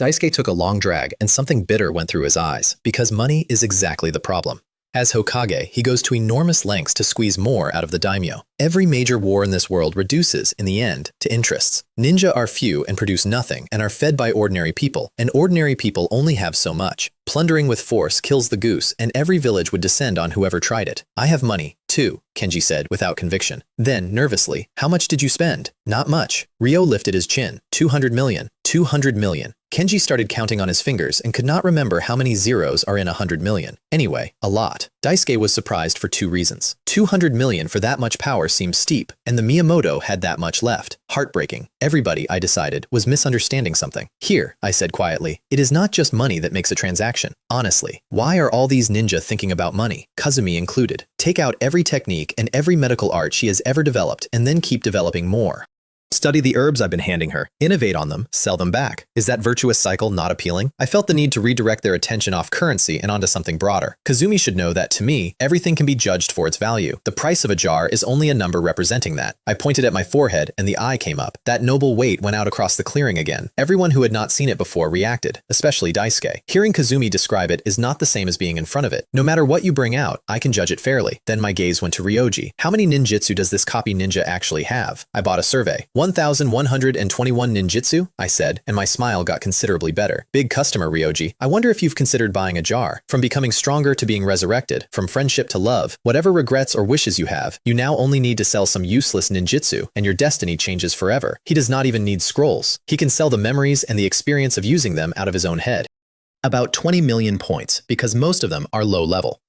Daisuke took a long drag and something bitter went through his eyes, because money is exactly the problem. As Hokage, he goes to enormous lengths to squeeze more out of the daimyo. Every major war in this world reduces, in the end, to interests. Ninja are few and produce nothing and are fed by ordinary people, and ordinary people only have so much. Plundering with force kills the goose, and every village would descend on whoever tried it. I have money, too, Kenji said without conviction. Then, nervously, how much did you spend? Not much. Ryo lifted his chin. 200 million. 200 million. Kenji started counting on his fingers and could not remember how many zeros are in 100 million. Anyway, a lot. Daisuke was surprised for two reasons. 200 million for that much power seemed steep, and the Miyamoto had that much left. Heartbreaking. Everybody, I decided, was misunderstanding something. Here, I said quietly, it is not just money that makes a transaction. Honestly, why are all these ninja thinking about money, Kazumi included? Take out every technique and every medical art she has ever developed and then keep developing more. Study the herbs I've been handing her, innovate on them, sell them back. Is that virtuous cycle not appealing? I felt the need to redirect their attention off currency and onto something broader. Kazumi should know that to me, everything can be judged for its value. The price of a jar is only a number representing that. I pointed at my forehead and the eye came up. That noble weight went out across the clearing again. Everyone who had not seen it before reacted, especially Daisuke. Hearing Kazumi describe it is not the same as being in front of it. No matter what you bring out, I can judge it fairly. Then my gaze went to Ryoji. How many ninjutsu does this copy ninja actually have? I bought a survey. 1,121 ninjutsu, I said, and my smile got considerably better. Big customer, Ryoji. I wonder if you've considered buying a jar. From becoming stronger to being resurrected, from friendship to love, whatever regrets or wishes you have, you now only need to sell some useless ninjutsu, and your destiny changes forever. He does not even need scrolls. He can sell the memories and the experience of using them out of his own head. About 20 million points, because most of them are low level.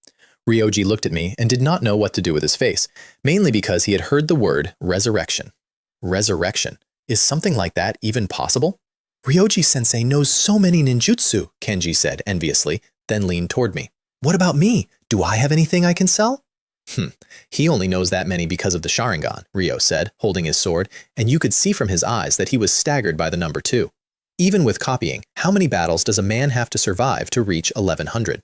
Ryoji looked at me and did not know what to do with his face, mainly because he had heard the word resurrection. Resurrection. Is something like that even possible? Ryoji-sensei knows so many ninjutsu, Kenji said enviously, then leaned toward me. What about me? Do I have anything I can sell? He only knows that many because of the Sharingan, Ryo said, holding his sword, and you could see from his eyes that he was staggered by the number 2. Even with copying, how many battles does a man have to survive to reach 1100?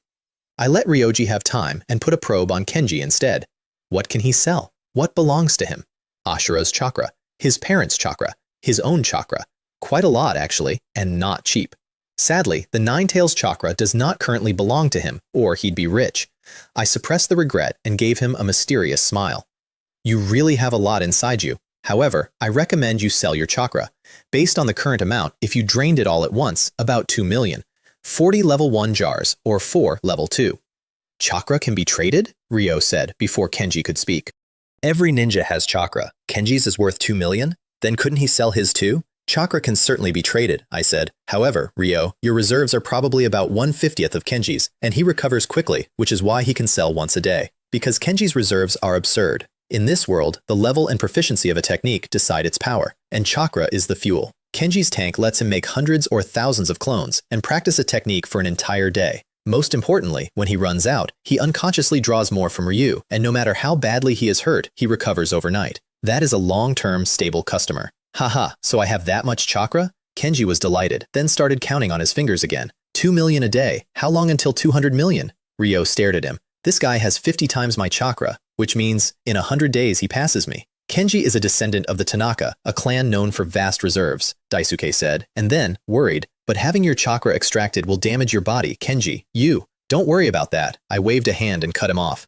I let Ryoji have time and put a probe on Kenji instead. What can he sell? What belongs to him? Ashura's chakra. His parents' chakra, his own chakra, quite a lot actually, and not cheap. Sadly, the Nine-Tails chakra does not currently belong to him, or he'd be rich. I suppressed the regret and gave him a mysterious smile. You really have a lot inside you. However, I recommend you sell your chakra. Based on the current amount, if you drained it all at once, about 2 million. 40 level 1 jars, or 4 level 2. Chakra can be traded? Ryo said before Kenji could speak. Every ninja has chakra. Kenji's is worth 2 million? Then couldn't he sell his too? Chakra can certainly be traded, I said. However, Ryo, your reserves are probably about 1/50th of Kenji's, and he recovers quickly, which is why he can sell once a day. Because Kenji's reserves are absurd. In this world, the level and proficiency of a technique decide its power, and chakra is the fuel. Kenji's tank lets him make hundreds or thousands of clones and practice a technique for an entire day. Most importantly, when he runs out, he unconsciously draws more from Ryu, and no matter how badly he is hurt, he recovers overnight. That is a long-term, stable customer. Haha, so I have that much chakra? Kenji was delighted, then started counting on his fingers again. 2 million a day. How long until 200 million? Ryo stared at him. This guy has 50 times my chakra, which means in 100 days he passes me. Kenji is a descendant of the Tanaka, a clan known for vast reserves, Daisuke said, and then, worried, but having your chakra extracted will damage your body, Kenji. Don't worry about that. I waved a hand and cut him off.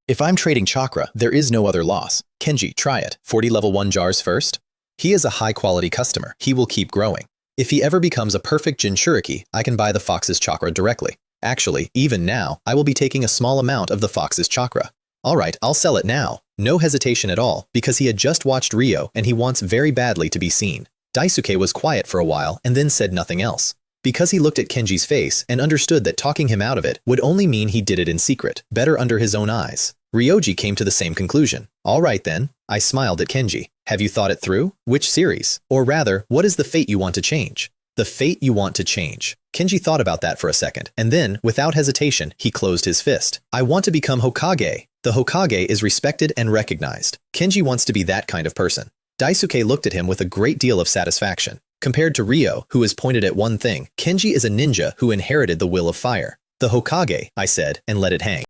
If I'm trading chakra, there is no other loss. Kenji, try it. 40 level 1 jars first. He is a high-quality customer. He will keep growing. If he ever becomes a perfect Jinchuriki, I can buy the fox's chakra directly. Actually, even now, I will be taking a small amount of the fox's chakra. All right, I'll sell it now. No hesitation at all, because he had just watched Ryo and he wants very badly to be seen. Daisuke was quiet for a while and then said nothing else. Because he looked at Kenji's face and understood that talking him out of it would only mean he did it in secret, better under his own eyes. Ryoji came to the same conclusion. All right then, I smiled at Kenji. Have you thought it through? Which series? Or rather, what is the fate you want to change? The fate you want to change. Kenji thought about that for a second, and then, without hesitation, he closed his fist. I want to become Hokage. The Hokage is respected and recognized. Kenji wants to be that kind of person. Daisuke looked at him with a great deal of satisfaction. Compared to Ryo, who is pointed at one thing, Kenji is a ninja who inherited the will of fire. The Hokage, I said, and let it hang.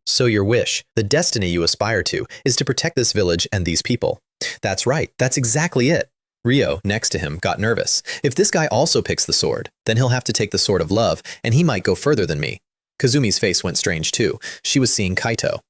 So your wish, the destiny you aspire to, is to protect this village and these people. That's right, that's exactly it. Ryo, next to him, got nervous. If this guy also picks the sword, then he'll have to take the sword of love, and he might go further than me. Kazumi's face went strange too. She was seeing Kaito.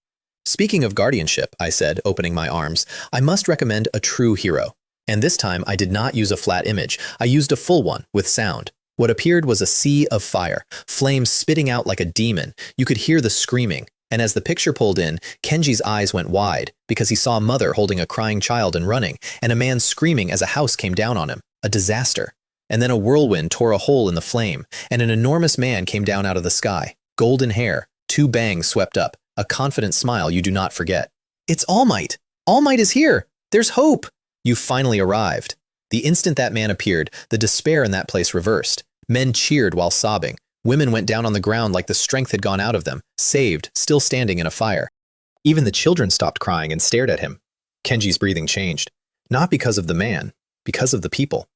Speaking of guardianship, I said, opening my arms, I must recommend a true hero. And this time I did not use a flat image. I used a full one, with sound. What appeared was a sea of fire, flames spitting out like a demon. You could hear the screaming. And as the picture pulled in, Kenji's eyes went wide because he saw a mother holding a crying child and running, and a man screaming as a house came down on him. A disaster. and then a whirlwind tore a hole in the flame, and an enormous man came down out of the sky. Golden hair, 2 bangs swept up, a confident smile you do not forget. It's All Might! All Might is here! There's hope! You finally arrived. The instant that man appeared, the despair in that place reversed. Men cheered while sobbing. Women went down on the ground like the strength had gone out of them, saved, still standing in a fire. Even the children stopped crying and stared at him. Kenji's breathing changed. Not because of the man, because of the people.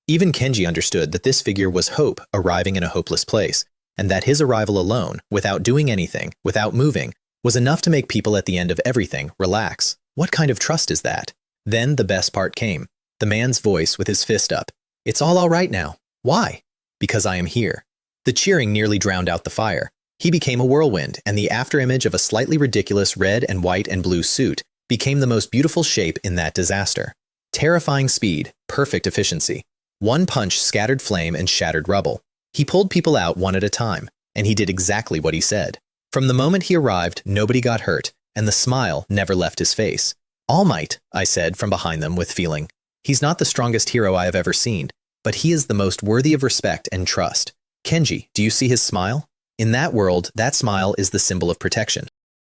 Even Kenji understood that this figure was hope arriving in a hopeless place, and that his arrival alone, without doing anything, without moving, was enough to make people at the end of everything relax. What kind of trust is that? Then the best part came. The man's voice with his fist up. It's all right now. Why? Because I am here. The cheering nearly drowned out the fire. He became a whirlwind, and the afterimage of a slightly ridiculous red and white and blue suit became the most beautiful shape in that disaster. Terrifying speed, perfect efficiency. One punch scattered flame and shattered rubble. He pulled people out one at a time, and he did exactly what he said. From the moment he arrived, nobody got hurt, and the smile never left his face. All Might, I said from behind them with feeling. He's not the strongest hero I have ever seen, but he is the most worthy of respect and trust. Kenji, do you see his smile? In that world, that smile is the symbol of protection.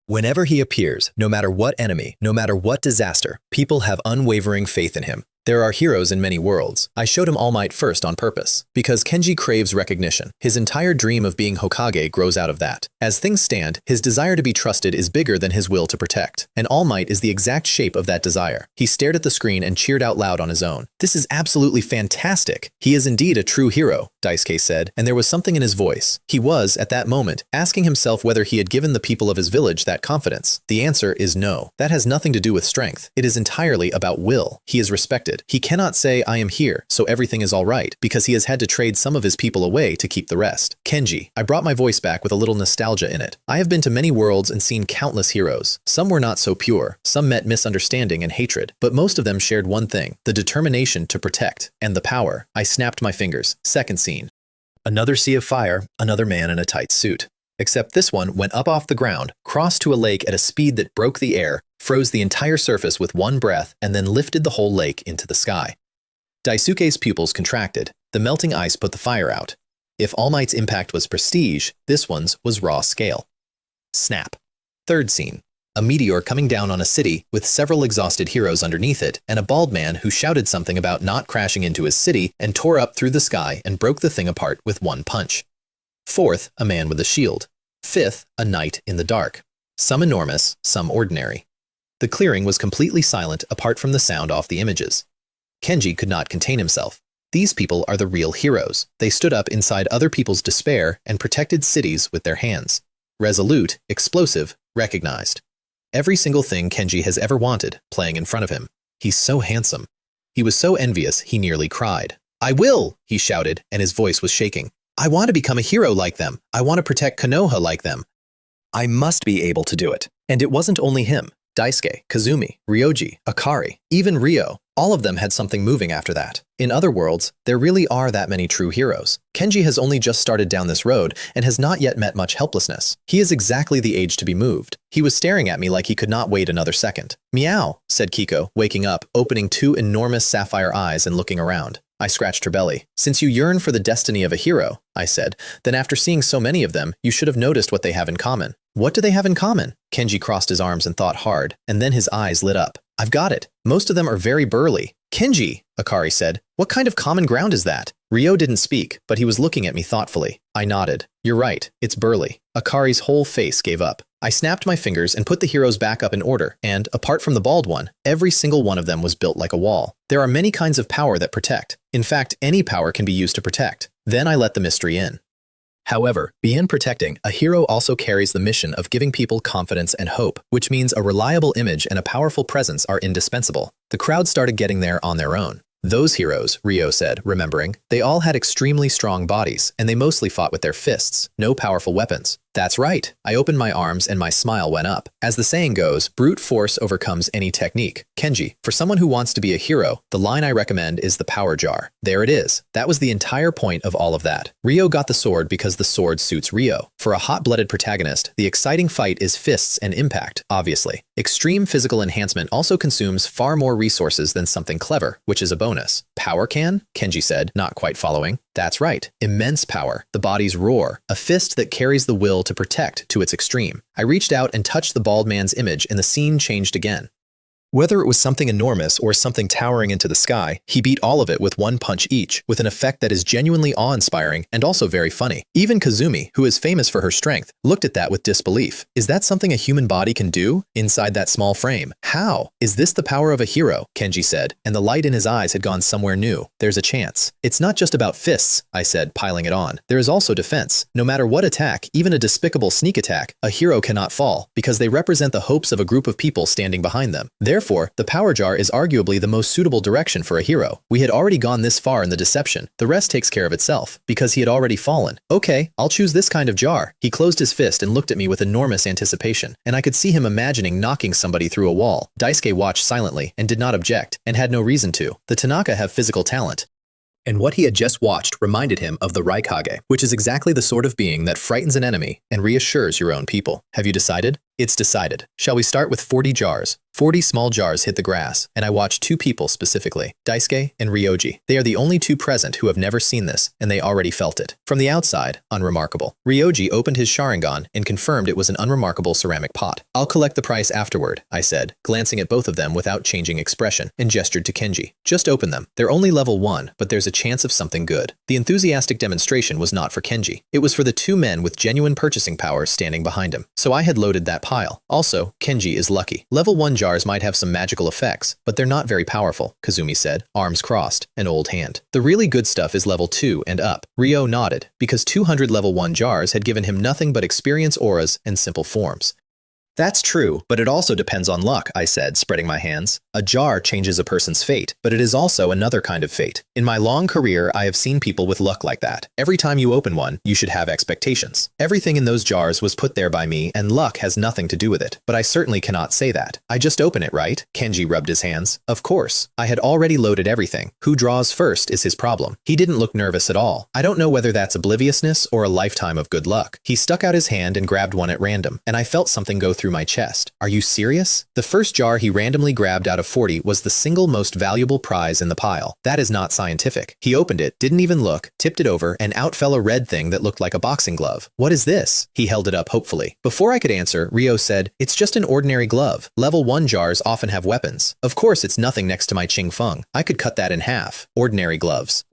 Whenever he appears, no matter what enemy, no matter what disaster, people have unwavering faith in him. There are heroes in many worlds. I showed him All Might first on purpose, because Kenji craves recognition. His entire dream of being Hokage grows out of that. As things stand, his desire to be trusted is bigger than his will to protect, and All Might is the exact shape of that desire. He stared at the screen and cheered out loud on his own. This is absolutely fantastic. He is indeed a true hero, Daisuke said, and there was something in his voice. He was, at that moment, asking himself whether he had given the people of his village that confidence. The answer is no. That has nothing to do with strength. It is entirely about will. He is respected. He cannot say, I am here, so everything is all right, because he has had to trade some of his people away to keep the rest. Kenji, I brought my voice back with a little nostalgia in it. I have been to many worlds and seen countless heroes. Some were not so pure. Some met misunderstanding and hatred, but most of them shared one thing, the determination to protect, and the power. I snapped my fingers. Second scene. Another sea of fire, another man in a tight suit. Except this one went up off the ground, crossed to a lake at a speed that broke the air, froze the entire surface with one breath, and then lifted the whole lake into the sky. Daisuke's pupils contracted. The melting ice put the fire out. If All Might's impact was prestige, this one's was raw scale. Snap. Third scene. A meteor coming down on a city with several exhausted heroes underneath it, and a bald man who shouted something about not crashing into his city and tore up through the sky and broke the thing apart with one punch. Fourth, a man with a shield. Fifth, a knight in the dark. Some enormous, some ordinary. The clearing was completely silent apart from the sound off the images. Kenji could not contain himself. These people are the real heroes. They stood up inside other people's despair and protected cities with their hands. Resolute, explosive, recognized. Every single thing Kenji has ever wanted playing in front of him. He's so handsome. He was so envious he nearly cried. I will, he shouted, and his voice was shaking. I want to become a hero like them. I want to protect Konoha like them. I must be able to do it. And it wasn't only him. Daisuke, Kazumi, Ryoji, Akari, even Ryo. All of them had something moving after that. In other worlds, there really are that many true heroes. Kenji has only just started down this road and has not yet met much helplessness. He is exactly the age to be moved. He was staring at me like he could not wait another second. Meow, said Kiko, waking up, opening 2 enormous sapphire eyes and looking around. I scratched her belly. Since you yearn for the destiny of a hero, I said, then after seeing so many of them, you should have noticed what they have in common. What do they have in common? Kenji crossed his arms and thought hard, and then his eyes lit up. I've got it. Most of them are very burly. Kenji, Akari said, what kind of common ground is that? Ryo didn't speak, but he was looking at me thoughtfully. I nodded. You're right, it's burly. Akari's whole face gave up. I snapped my fingers and put the heroes back up in order, and, apart from the bald one, every single one of them was built like a wall. There are many kinds of power that protect. In fact, any power can be used to protect. Then I let the mystery in. However, beyond protecting, a hero also carries the mission of giving people confidence and hope, which means a reliable image and a powerful presence are indispensable. The crowd started getting there on their own. Those heroes, Ryo said, remembering, they all had extremely strong bodies, and they mostly fought with their fists, no powerful weapons. That's right. I opened my arms and my smile went up. As the saying goes, brute force overcomes any technique. Kenji, for someone who wants to be a hero, the line I recommend is the power jar. There it is. That was the entire point of all of that. Ryo got the sword because the sword suits Ryo. For a hot-blooded protagonist, the exciting fight is fists and impact, obviously. Extreme physical enhancement also consumes far more resources than something clever, which is a bonus. Power can? Kenji said, not quite following. That's right. Immense power. The body's roar. A fist that carries the will to protect to its extreme. I reached out and touched the bald man's image and the scene changed again. Whether it was something enormous or something towering into the sky, he beat all of it with one punch each, with an effect that is genuinely awe-inspiring and also very funny. Even Kazumi, who is famous for her strength, looked at that with disbelief. Is that something a human body can do inside that small frame? How? Is this the power of a hero? Kenji said, and the light in his eyes had gone somewhere new. There's a chance. It's not just about fists, I said, piling it on. There is also defense. No matter what attack, even a despicable sneak attack, a hero cannot fall, because they represent the hopes of a group of people standing behind them. Therefore, the power jar is arguably the most suitable direction for a hero. We had already gone this far in the deception. The rest takes care of itself, because he had already fallen. Okay, I'll choose this kind of jar. He closed his fist and looked at me with enormous anticipation, and I could see him imagining knocking somebody through a wall. Daisuke watched silently and did not object, and had no reason to. The Tanaka have physical talent. And what he had just watched reminded him of the Raikage, which is exactly the sort of being that frightens an enemy and reassures your own people. Have you decided? It's decided. Shall we start with 40 jars? 40 small jars hit the grass, and I watched two people specifically, Daisuke and Ryoji. They are the only two present who have never seen this, and they already felt it. From the outside, unremarkable. Ryoji opened his Sharingan and confirmed it was an unremarkable ceramic pot. I'll collect the price afterward, I said, glancing at both of them without changing expression, and gestured to Kenji. Just open them. They're only level 1, but there's a chance of something good. The enthusiastic demonstration was not for Kenji. It was for the two men with genuine purchasing power standing behind him. So I had loaded that pile. Also, Kenji is lucky. Level 1 jars might have some magical effects, but they're not very powerful, Kazumi said, arms crossed, an old hand. The really good stuff is level 2 and up. Ryo nodded, because 200 level 1 jars had given him nothing but experience auras and simple forms. That's true, but it also depends on luck, I said, spreading my hands. A jar changes a person's fate, but it is also another kind of fate. In my long career, I have seen people with luck like that. Every time you open one, you should have expectations. Everything in those jars was put there by me, and luck has nothing to do with it. But I certainly cannot say that. I just open it, right? Kenji rubbed his hands. Of course. I had already loaded everything. Who draws first is his problem. He didn't look nervous at all. I don't know whether that's obliviousness or a lifetime of good luck. He stuck out his hand and grabbed one at random, and I felt something go through my chest. Are you serious? The first jar he randomly grabbed out of 40 was the single most valuable prize in the pile. That is not scientific. He opened it, didn't even look, tipped it over, and out fell a red thing that looked like a boxing glove. What is this? He held it up hopefully. Before I could answer, Ryo said, it's just an ordinary glove. Level 1 jars often have weapons. Of course, it's nothing next to my Ching Feng. I could cut that in half. Ordinary gloves.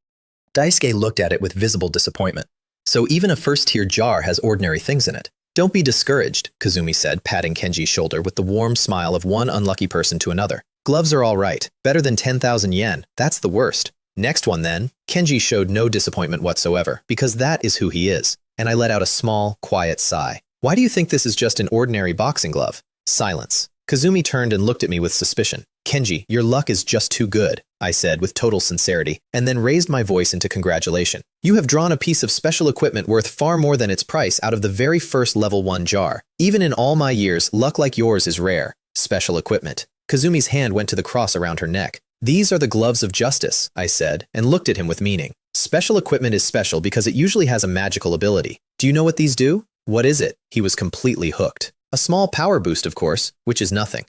Daisuke looked at it with visible disappointment. So even a first-tier jar has ordinary things in it. Don't be discouraged, Kazumi said, patting Kenji's shoulder with the warm smile of one unlucky person to another. Gloves are all right. Better than 10,000 yen. That's the worst. Next one then. Kenji showed no disappointment whatsoever, because that is who he is. And I let out a small, quiet sigh. Why do you think this is just an ordinary boxing glove? Silence. Kazumi turned and looked at me with suspicion. Kenji, your luck is just too good, I said with total sincerity, and then raised my voice into congratulation. You have drawn a piece of special equipment worth far more than its price out of the very first level 1 jar. Even in all my years, luck like yours is rare. Special equipment. Kazumi's hand went to the cross around her neck. These are the gloves of justice, I said, and looked at him with meaning. Special equipment is special because it usually has a magical ability. Do you know what these do? What is it? He was completely hooked. A small power boost, of course, which is nothing.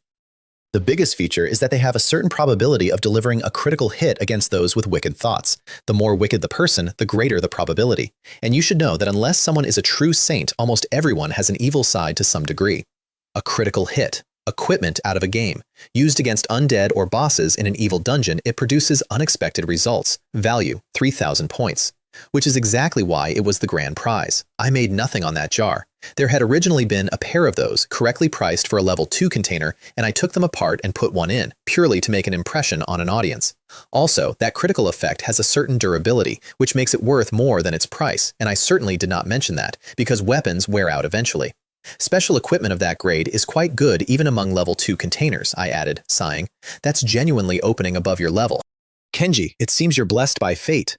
The biggest feature is that they have a certain probability of delivering a critical hit against those with wicked thoughts. The more wicked the person, the greater the probability. And you should know that unless someone is a true saint, almost everyone has an evil side to some degree. A critical hit. Equipment out of a game. Used against undead or bosses in an evil dungeon, it produces unexpected results. Value, 3,000 points. Which is exactly why it was the grand prize. I made nothing on that jar. There had originally been a pair of those, correctly priced for a level 2 container, and I took them apart and put one in, purely to make an impression on an audience. Also, that critical effect has a certain durability, which makes it worth more than its price, and I certainly did not mention that, because weapons wear out eventually. Special equipment of that grade is quite good even among level 2 containers, I added, sighing. That's genuinely opening above your level. Kenji, it seems you're blessed by fate.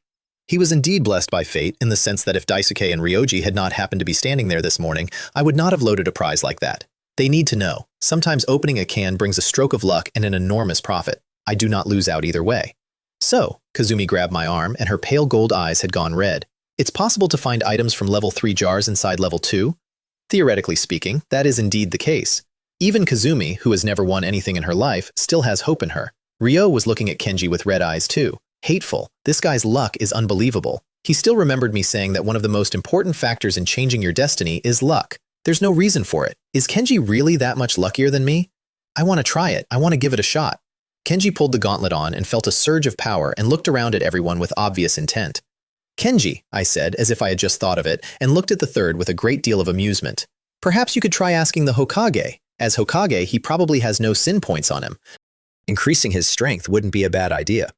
He was indeed blessed by fate in the sense that if Daisuke and Ryoji had not happened to be standing there this morning, I would not have loaded a prize like that. They need to know. Sometimes opening a can brings a stroke of luck and an enormous profit. I do not lose out either way. So, Kazumi grabbed my arm and her pale gold eyes had gone red. It's possible to find items from level 3 jars inside level 2? Theoretically speaking, that is indeed the case. Even Kazumi, who has never won anything in her life, still has hope in her. Ryo was looking at Kenji with red eyes too. Hateful. This guy's luck is unbelievable. He still remembered me saying that one of the most important factors in changing your destiny is luck. There's no reason for it. Is Kenji really that much luckier than me? I want to try it. I want to give it a shot. Kenji pulled the gauntlet on and felt a surge of power and looked around at everyone with obvious intent. Kenji, I said, as if I had just thought of it, and looked at the third with a great deal of amusement. Perhaps you could try asking the Hokage. As Hokage, he probably has no sin points on him. Increasing his strength wouldn't be a bad idea.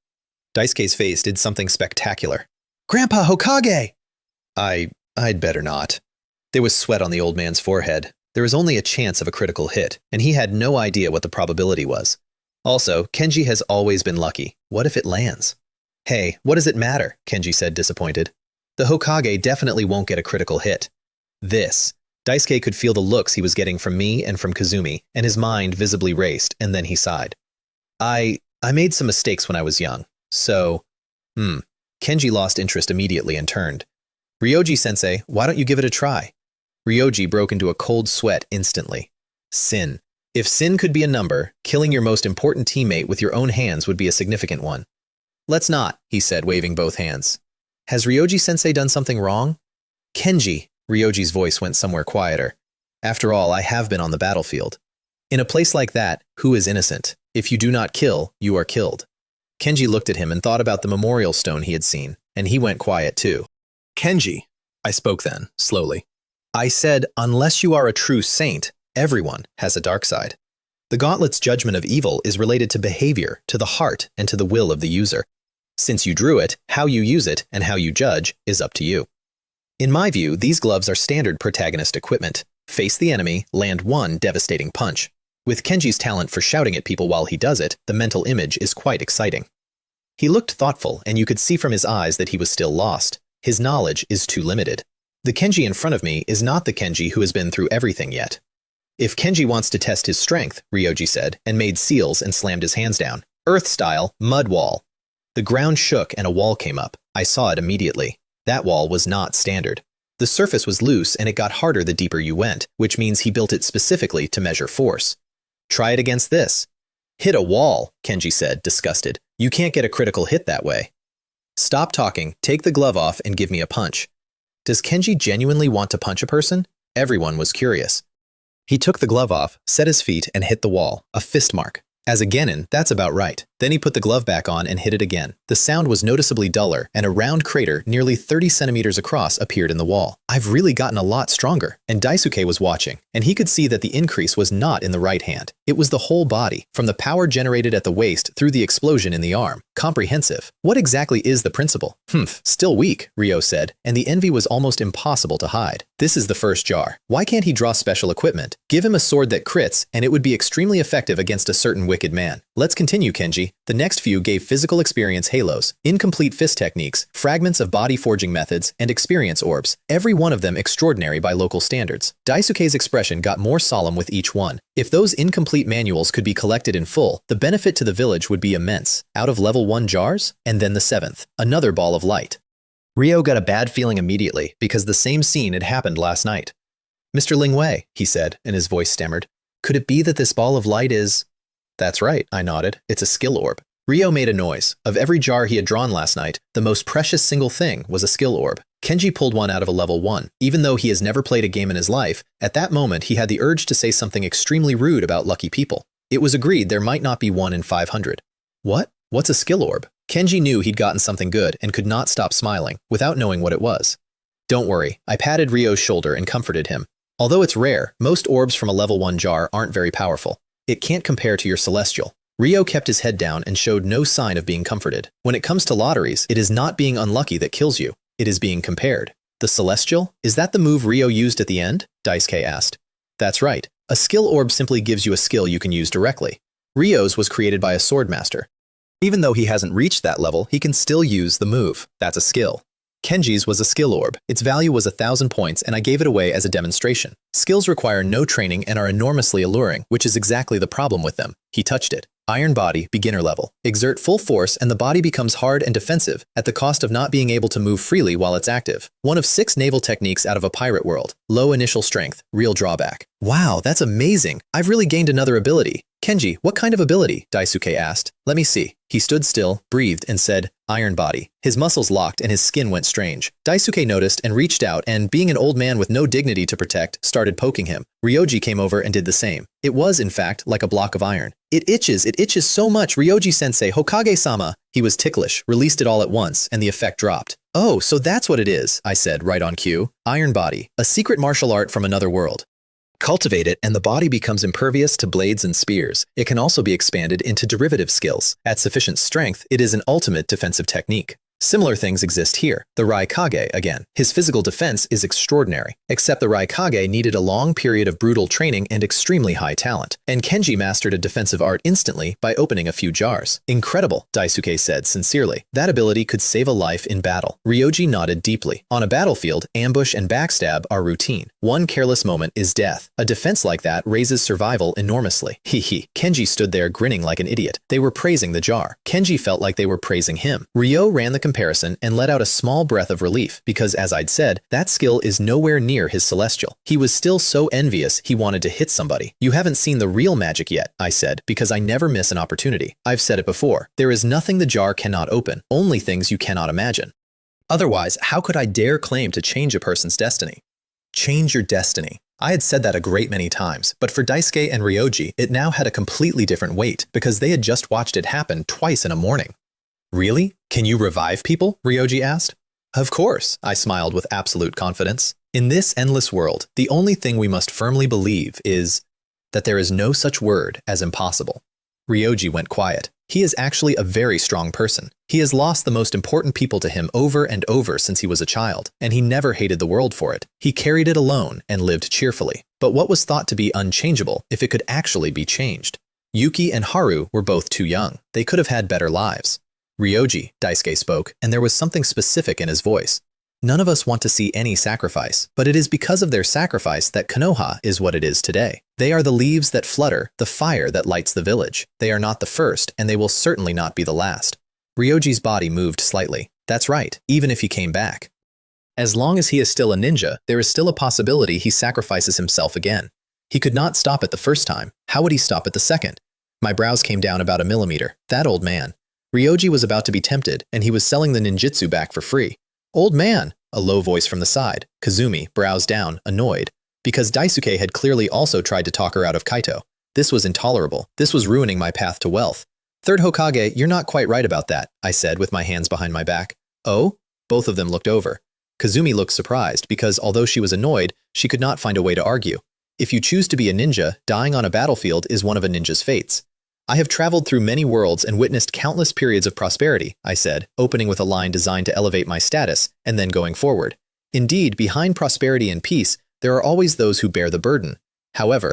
Daisuke's face did something spectacular. Grandpa Hokage! I'd better not. There was sweat on the old man's forehead. There was only a chance of a critical hit, and he had no idea what the probability was. Also, Kenji has always been lucky. What if it lands? Hey, what does it matter? Kenji said, disappointed. The Hokage definitely won't get a critical hit. Daisuke could feel the looks he was getting from me and from Kazumi, and his mind visibly raced, and then he sighed. I made some mistakes when I was young. So, Kenji lost interest immediately and turned. Ryoji-sensei, why don't you give it a try? Ryoji broke into a cold sweat instantly. Sin. If sin could be a number, killing your most important teammate with your own hands would be a significant one. Let's not, he said, waving both hands. Has Ryoji-sensei done something wrong? Kenji, Ryoji's voice went somewhere quieter. After all, I have been on the battlefield. In a place like that, who is innocent? If you do not kill, you are killed. Kenji looked at him and thought about the memorial stone he had seen, and he went quiet too. Kenji, I spoke then, slowly. I said, unless you are a true saint, everyone has a dark side. The gauntlet's judgment of evil is related to behavior, to the heart, and to the will of the user. Since you drew it, how you use it, and how you judge is up to you. In my view, these gloves are standard protagonist equipment. Face the enemy, land one devastating punch. With Kenji's talent for shouting at people while he does it, the mental image is quite exciting. He looked thoughtful, and you could see from his eyes that he was still lost. His knowledge is too limited. The Kenji in front of me is not the Kenji who has been through everything yet. If Kenji wants to test his strength, Ryoji said, and made seals and slammed his hands down. Earth-style, mud wall. The ground shook and a wall came up. I saw it immediately. That wall was not standard. The surface was loose and it got harder the deeper you went, which means he built it specifically to measure force. Try it against this. Hit a wall, Kenji said, disgusted. You can't get a critical hit that way. Stop talking, take the glove off, and give me a punch. Does Kenji genuinely want to punch a person? Everyone was curious. He took the glove off, set his feet, and hit the wall, a fist mark. As a genin, that's about right. Then he put the glove back on and hit it again. The sound was noticeably duller, and a round crater nearly 30 centimeters across appeared in the wall. I've really gotten a lot stronger. And Daisuke was watching, and he could see that the increase was not in the right hand. It was the whole body, from the power generated at the waist through the explosion in the arm. Comprehensive. What exactly is the principle? Still weak, Ryo said, and the envy was almost impossible to hide. This is the first jar. Why can't he draw special equipment? Give him a sword that crits, and it would be extremely effective against a certain wicked man. Let's continue, Kenji. The next few gave physical experience halos, incomplete fist techniques, fragments of body forging methods, and experience orbs, every one of them extraordinary by local standards. Daisuke's expression got more solemn with each one. If those incomplete manuals could be collected in full, the benefit to the village would be immense. Out of level 1 jars, and then the 7th, another ball of light. Ryo got a bad feeling immediately because the same scene had happened last night. Mr. Lingwei, he said, and his voice stammered. Could it be that this ball of light is… That's right, I nodded. It's a skill orb. Ryo made a noise. Of every jar he had drawn last night, the most precious single thing was a skill orb. Kenji pulled one out of a level 1. Even though he has never played a game in his life, at that moment he had the urge to say something extremely rude about lucky people. It was agreed there might not be 1 in 500. What? What's a skill orb? Kenji knew he'd gotten something good and could not stop smiling, without knowing what it was. Don't worry, I patted Ryo's shoulder and comforted him. Although it's rare, most orbs from a level 1 jar aren't very powerful. It can't compare to your celestial. Ryo kept his head down and showed no sign of being comforted. When it comes to lotteries, it is not being unlucky that kills you. It is being compared. The celestial? Is that the move Ryo used at the end? Daisuke asked. That's right. A skill orb simply gives you a skill you can use directly. Ryo's was created by a sword master. Even though he hasn't reached that level, he can still use the move. That's a skill. Kenji's was a skill orb. Its value was 1,000 points, and I gave it away as a demonstration. Skills require no training and are enormously alluring, which is exactly the problem with them. He touched it. Iron Body, beginner level. Exert full force and the body becomes hard and defensive at the cost of not being able to move freely while it's active. One of 6 naval techniques out of a pirate world. Low initial strength, real drawback. Wow, that's amazing. I've really gained another ability. Kenji, what kind of ability? Daisuke asked. Let me see. He stood still, breathed, and said, Iron Body. His muscles locked and his skin went strange. Daisuke noticed and reached out and, being an old man with no dignity to protect, started poking him. Ryoji came over and did the same. It was, in fact, like a block of iron. It itches so much, Ryoji-sensei, Hokage-sama. He was ticklish, released it all at once, and the effect dropped. Oh, so that's what it is, I said, right on cue. Iron Body, a secret martial art from another world. Cultivate it and the body becomes impervious to blades and spears. It can also be expanded into derivative skills. At sufficient strength, it is an ultimate defensive technique. Similar things exist here. The Raikage, again. His physical defense is extraordinary, except the Raikage needed a long period of brutal training and extremely high talent. And Kenji mastered a defensive art instantly by opening a few jars. Incredible, Daisuke said sincerely. That ability could save a life in battle. Ryoji nodded deeply. On a battlefield, ambush and backstab are routine. One careless moment is death. A defense like that raises survival enormously. Kenji stood there grinning like an idiot. They were praising the jar. Kenji felt like they were praising him. Ryo ran the comparison and let out a small breath of relief because, as I'd said, that skill is nowhere near his celestial. He was still so envious he wanted to hit somebody. You haven't seen the real magic yet, I said, because I never miss an opportunity. I've said it before. There is nothing the jar cannot open, only things you cannot imagine. Otherwise, how could I dare claim to change a person's destiny? Change your destiny. I had said that a great many times, but for Daisuke and Ryoji, it now had a completely different weight because they had just watched it happen twice in a morning. Really? Can you revive people? Ryoji asked. Of course, I smiled with absolute confidence. In this endless world, the only thing we must firmly believe is that there is no such word as impossible. Ryoji went quiet. He is actually a very strong person. He has lost the most important people to him over and over since he was a child, and he never hated the world for it. He carried it alone and lived cheerfully. But what was thought to be unchangeable if it could actually be changed? Yuki and Haru were both too young. They could have had better lives. Ryoji, Daisuke spoke, and there was something specific in his voice. None of us want to see any sacrifice, but it is because of their sacrifice that Konoha is what it is today. They are the leaves that flutter, the fire that lights the village. They are not the first, and they will certainly not be the last. Ryoji's body moved slightly. That's right, even if he came back. As long as he is still a ninja, there is still a possibility he sacrifices himself again. He could not stop it the first time. How would he stop it the second? My brows came down about a millimeter. That old man. Ryoji was about to be tempted, and he was selling the ninjutsu back for free. Old man, a low voice from the side. Kazumi, brows down, annoyed, because Daisuke had clearly also tried to talk her out of Kaito. This was intolerable. This was ruining my path to wealth. Third Hokage, you're not quite right about that, I said with my hands behind my back. Oh? Both of them looked over. Kazumi looked surprised because although she was annoyed, she could not find a way to argue. If you choose to be a ninja, dying on a battlefield is one of a ninja's fates. I have traveled through many worlds and witnessed countless periods of prosperity, I said, opening with a line designed to elevate my status, and then going forward. Indeed, behind prosperity and peace, there are always those who bear the burden. However,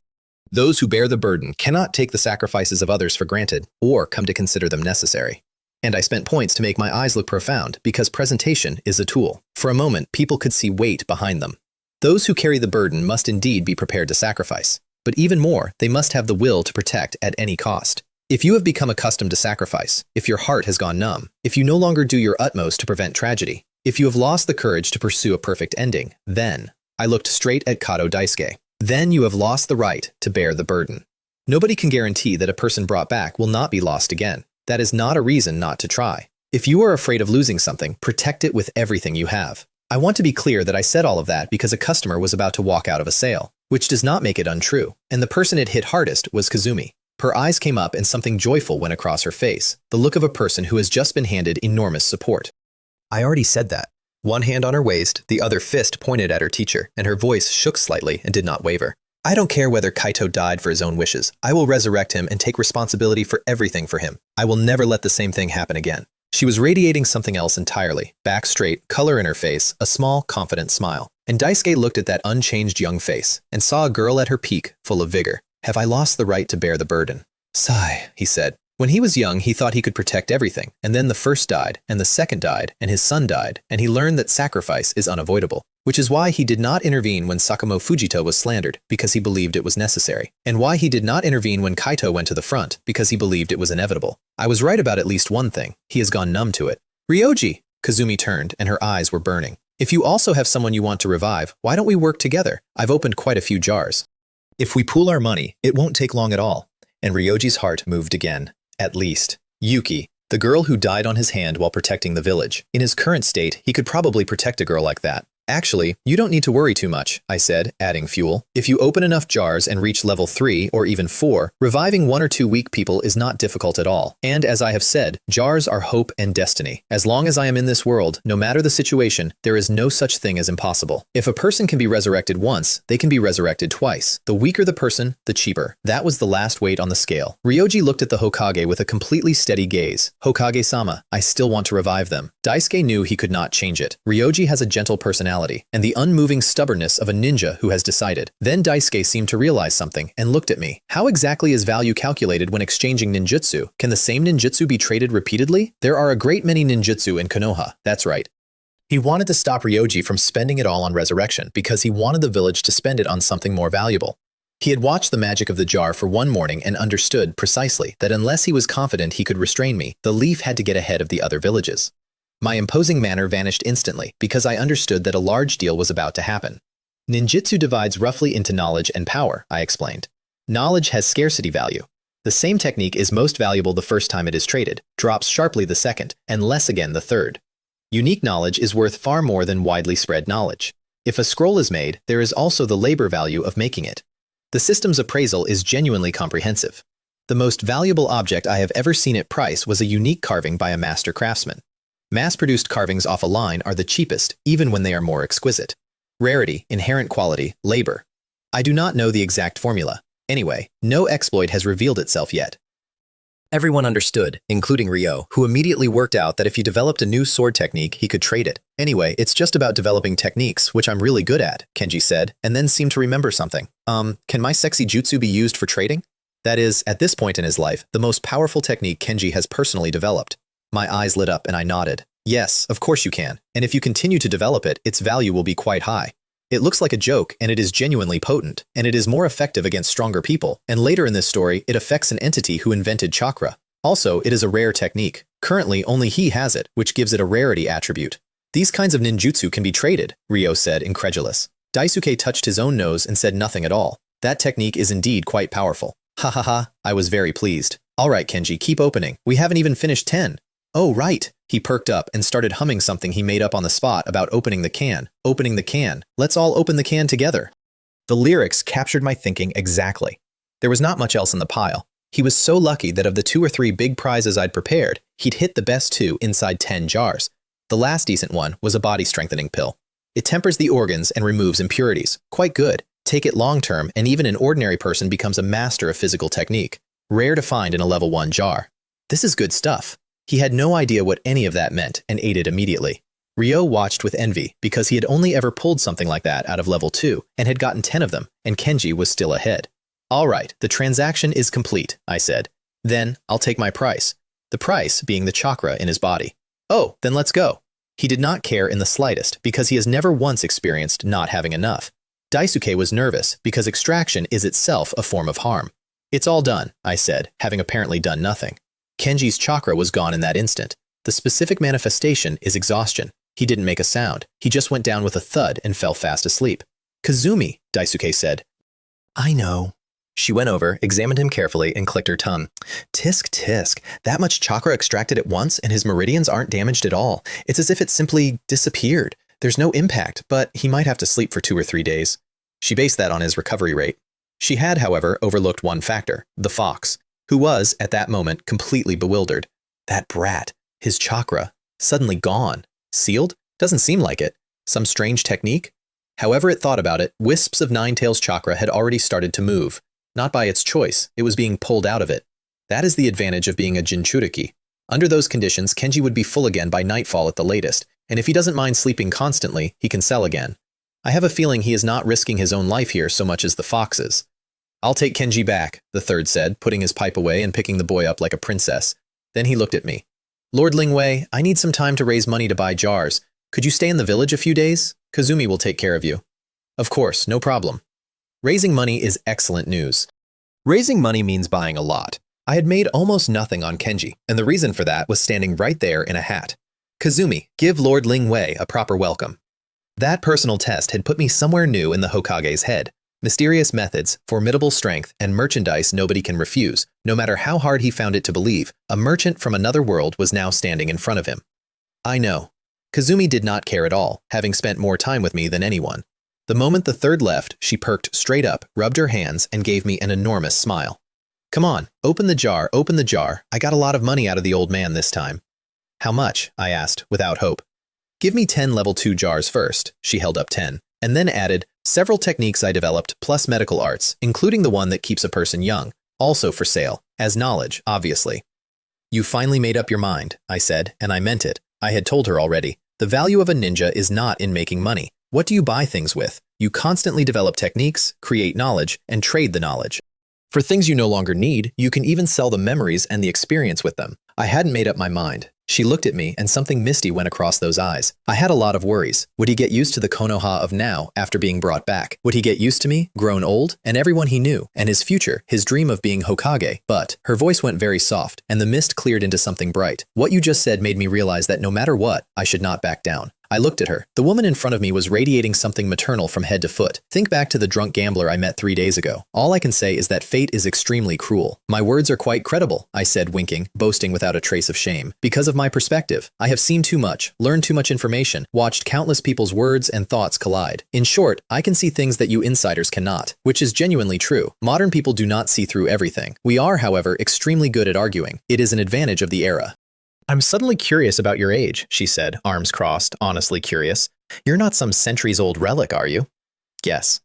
those who bear the burden cannot take the sacrifices of others for granted or come to consider them necessary. And I spent points to make my eyes look profound because presentation is a tool. For a moment, people could see weight behind them. Those who carry the burden must indeed be prepared to sacrifice. But even more, they must have the will to protect at any cost. If you have become accustomed to sacrifice, if your heart has gone numb, if you no longer do your utmost to prevent tragedy, if you have lost the courage to pursue a perfect ending, then, I looked straight at Kato Daisuke, then you have lost the right to bear the burden. Nobody can guarantee that a person brought back will not be lost again. That is not a reason not to try. If you are afraid of losing something, protect it with everything you have. I want to be clear that I said all of that because a customer was about to walk out of a sale, which does not make it untrue, and the person it hit hardest was Kazumi. Her eyes came up and something joyful went across her face, the look of a person who has just been handed enormous support. I already said that. One hand on her waist, the other fist pointed at her teacher, and her voice shook slightly and did not waver. I don't care whether Kaito died for his own wishes. I will resurrect him and take responsibility for everything for him. I will never let the same thing happen again. She was radiating something else entirely, back straight, color in her face, a small, confident smile. And Daisuke looked at that unchanged young face and saw a girl at her peak, full of vigor. Have I lost the right to bear the burden? Sigh, he said. When he was young, he thought he could protect everything, and then the first died, and the second died, and his son died, and he learned that sacrifice is unavoidable. Which is why he did not intervene when Sakamo Fujita was slandered, because he believed it was necessary, and why he did not intervene when Kaito went to the front, because he believed it was inevitable. I was right about at least one thing. He has gone numb to it. Ryoji! Kazumi turned, and her eyes were burning. If you also have someone you want to revive, why don't we work together? I've opened quite a few jars. If we pool our money, it won't take long at all. And Ryoji's heart moved again. At least. Yuki, the girl who died on his hand while protecting the village. In his current state, he could probably protect a girl like that. Actually, you don't need to worry too much, I said, adding fuel. If you open enough jars and reach level 3 or even 4, reviving 1 or 2 weak people is not difficult at all. And as I have said, jars are hope and destiny. As long as I am in this world, no matter the situation, there is no such thing as impossible. If a person can be resurrected once, they can be resurrected twice. The weaker the person, the cheaper. That was the last weight on the scale. Ryoji looked at the Hokage with a completely steady gaze. Hokage-sama, I still want to revive them. Daisuke knew he could not change it. Ryoji has a gentle personality and the unmoving stubbornness of a ninja who has decided. Then Daisuke seemed to realize something and looked at me. How exactly is value calculated when exchanging ninjutsu? Can the same ninjutsu be traded repeatedly? There are a great many ninjutsu in Konoha. That's right. He wanted to stop Ryoji from spending it all on resurrection because he wanted the village to spend it on something more valuable. He had watched the magic of the jar for one morning and understood precisely that unless he was confident he could restrain me, the leaf had to get ahead of the other villages. My imposing manner vanished instantly because I understood that a large deal was about to happen. Ninjutsu divides roughly into knowledge and power, I explained. Knowledge has scarcity value. The same technique is most valuable the first time it is traded, drops sharply the second, and less again the third. Unique knowledge is worth far more than widely spread knowledge. If a scroll is made, there is also the labor value of making it. The system's appraisal is genuinely comprehensive. The most valuable object I have ever seen at price was a unique carving by a master craftsman. Mass-produced carvings off a line are the cheapest, even when they are more exquisite. Rarity, inherent quality, labor. I do not know the exact formula. Anyway, no exploit has revealed itself yet. Everyone understood, including Ryo, who immediately worked out that if he developed a new sword technique, he could trade it. Anyway, it's just about developing techniques, which I'm really good at, Kenji said, and then seemed to remember something. Can my sexy jutsu be used for trading? That is, at this point in his life, the most powerful technique Kenji has personally developed. My eyes lit up and I nodded. Yes, of course you can. And if you continue to develop it, its value will be quite high. It looks like a joke, and it is genuinely potent, and it is more effective against stronger people, and later in this story, it affects an entity who invented chakra. Also, it is a rare technique. Currently, only he has it, which gives it a rarity attribute. These kinds of ninjutsu can be traded, Ryo said, incredulous. Daisuke touched his own nose and said nothing at all. That technique is indeed quite powerful. Ha ha ha, I was very pleased. All right, Kenji, keep opening. We haven't even finished 10. Oh, right. He perked up and started humming something he made up on the spot about opening the can. Opening the can. Let's all open the can together. The lyrics captured my thinking exactly. There was not much else in the pile. He was so lucky that of the 2 or 3 big prizes I'd prepared, he'd hit the best 2 inside 10 jars. The last decent one was a body-strengthening pill. It tempers the organs and removes impurities. Quite good. Take it long-term, and even an ordinary person becomes a master of physical technique. Rare to find in a level 1 jar. This is good stuff. He had no idea what any of that meant and ate it immediately. Ryo watched with envy because he had only ever pulled something like that out of level 2 and had gotten 10 of them, and Kenji was still ahead. All right, the transaction is complete, I said. Then I'll take my price. The price being the chakra in his body. Oh, then let's go. He did not care in the slightest because he has never once experienced not having enough. Daisuke was nervous because extraction is itself a form of harm. It's all done, I said, having apparently done nothing. Kenji's chakra was gone in that instant. The specific manifestation is exhaustion. He didn't make a sound. He just went down with a thud and fell fast asleep. Kazumi, Daisuke said. I know. She went over, examined him carefully, and clicked her tongue. Tisk, tisk. That much chakra extracted at once, and his meridians aren't damaged at all. It's as if it simply disappeared. There's no impact, but he might have to sleep for 2 or 3 days. She based that on his recovery rate. She had, however, overlooked one factor, the fox, who was, at that moment, completely bewildered. That brat, his chakra, suddenly gone. Sealed? Doesn't seem like it. Some strange technique? However it thought about it, wisps of Ninetales chakra had already started to move. Not by its choice, it was being pulled out of it. That is the advantage of being a Jinchuriki. Under those conditions, Kenji would be full again by nightfall at the latest, and if he doesn't mind sleeping constantly, he can sell again. I have a feeling he is not risking his own life here so much as the fox's. I'll take Kenji back, the third said, putting his pipe away and picking the boy up like a princess. Then he looked at me. Lord Lingwei, I need some time to raise money to buy jars. Could you stay in the village a few days? Kazumi will take care of you. Of course, no problem. Raising money is excellent news. Raising money means buying a lot. I had made almost nothing on Kenji, and the reason for that was standing right there in a hat. Kazumi, give Lord Lingwei a proper welcome. That personal test had put me somewhere new in the Hokage's head. Mysterious methods, formidable strength, and merchandise nobody can refuse. No matter how hard he found it to believe, a merchant from another world was now standing in front of him. I know. Kazumi did not care at all, having spent more time with me than anyone. The moment the third left, she perked straight up, rubbed her hands, and gave me an enormous smile. Come on, open the jar, open the jar. I got a lot of money out of the old man this time. How much? I asked, without hope. Give me 10 level 2 jars first. She held up 10, and then added, several techniques I developed, plus medical arts, including the one that keeps a person young, also for sale, as knowledge, obviously. You finally made up your mind, I said, and I meant it. I had told her already. The value of a ninja is not in making money. What do you buy things with? You constantly develop techniques, create knowledge, and trade the knowledge. For things you no longer need, you can even sell the memories and the experience with them. I hadn't made up my mind. She looked at me, and something misty went across those eyes. I had a lot of worries. Would he get used to the Konoha of now after being brought back? Would he get used to me, grown old, and everyone he knew, and his future, his dream of being Hokage? But her voice went very soft, and the mist cleared into something bright. What you just said made me realize that no matter what, I should not back down. I looked at her. The woman in front of me was radiating something maternal from head to foot. Think back to the drunk gambler I met 3 days ago. All I can say is that fate is extremely cruel. My words are quite credible, I said, winking, boasting without a trace of shame. Because of my perspective, I have seen too much, learned too much information, watched countless people's words and thoughts collide. In short, I can see things that you insiders cannot, which is genuinely true. Modern people do not see through everything. We are, however, extremely good at arguing. It is an advantage of the era. I'm suddenly curious about your age, she said, arms crossed, honestly curious. You're not some centuries-old relic, are you? Yes.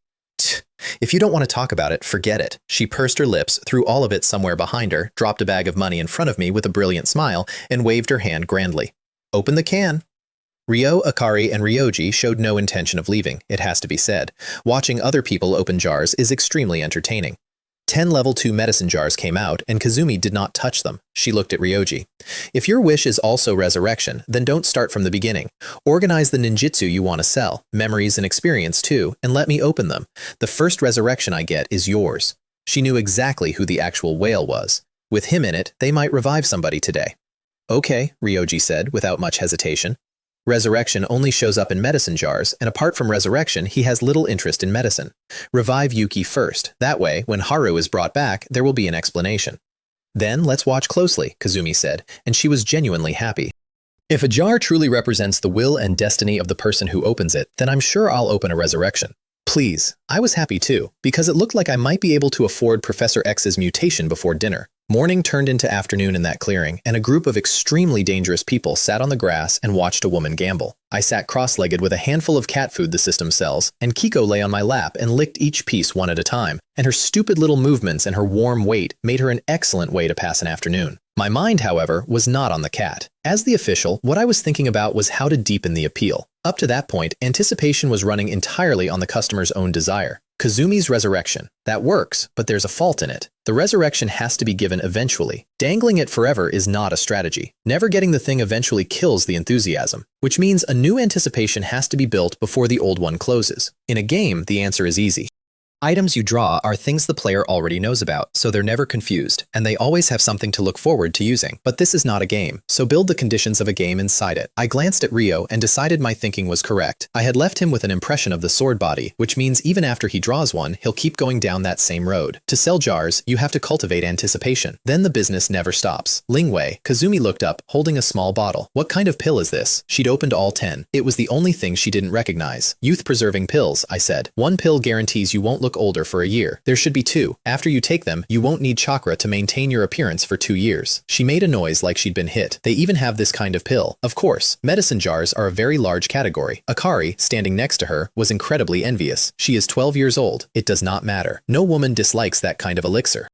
If you don't want to talk about it, forget it. She pursed her lips, threw all of it somewhere behind her, dropped a bag of money in front of me with a brilliant smile, and waved her hand grandly. Open the can. Ryo, Akari, and Ryoji showed no intention of leaving, it has to be said. Watching other people open jars is extremely entertaining. 10 level 2 medicine jars came out, and Kazumi did not touch them. She looked at Ryoji. If your wish is also resurrection, then don't start from the beginning. Organize the ninjutsu you want to sell, memories and experience too, and let me open them. The first resurrection I get is yours. She knew exactly who the actual whale was. With him in it, they might revive somebody today. Okay, Ryoji said, without much hesitation. Resurrection only shows up in medicine jars, and apart from resurrection, he has little interest in medicine. Revive Yuki first. That way, when Haru is brought back, there will be an explanation. Then let's watch closely, Kazumi said, and she was genuinely happy. If a jar truly represents the will and destiny of the person who opens it, then I'm sure I'll open a resurrection. Please. I was happy too, because it looked like I might be able to afford Professor X's mutation before dinner. Morning turned into afternoon in that clearing, and a group of extremely dangerous people sat on the grass and watched a woman gamble. I sat cross-legged with a handful of cat food the system sells, and Kiko lay on my lap and licked each piece one at a time, and her stupid little movements and her warm weight made her an excellent way to pass an afternoon. My mind, however, was not on the cat. As the official, what I was thinking about was how to deepen the appeal. Up to that point, anticipation was running entirely on the customer's own desire. Kazumi's resurrection. That works, but there's a fault in it. The resurrection has to be given eventually. Dangling it forever is not a strategy. Never getting the thing eventually kills the enthusiasm, which means a new anticipation has to be built before the old one closes. In a game, the answer is easy. Items you draw are things the player already knows about, so they're never confused, and they always have something to look forward to using. But this is not a game, so build the conditions of a game inside it. I glanced at Ryo and decided my thinking was correct. I had left him with an impression of the sword body, which means even after he draws one, he'll keep going down that same road. To sell jars, you have to cultivate anticipation. Then the business never stops. Lingwei, Kazumi looked up, holding a small bottle. What kind of pill is this? She'd opened all 10. It was the only thing she didn't recognize. Youth-preserving pills, I said. One pill guarantees you won't look older for a year. There should be 2. After you take them, you won't need chakra to maintain your appearance for 2 years. She made a noise like she'd been hit. They even have this kind of pill. Of course, medicine jars are a very large category. Akari, standing next to her, was incredibly envious. She is 12 years old. It does not matter. No woman dislikes that kind of elixir.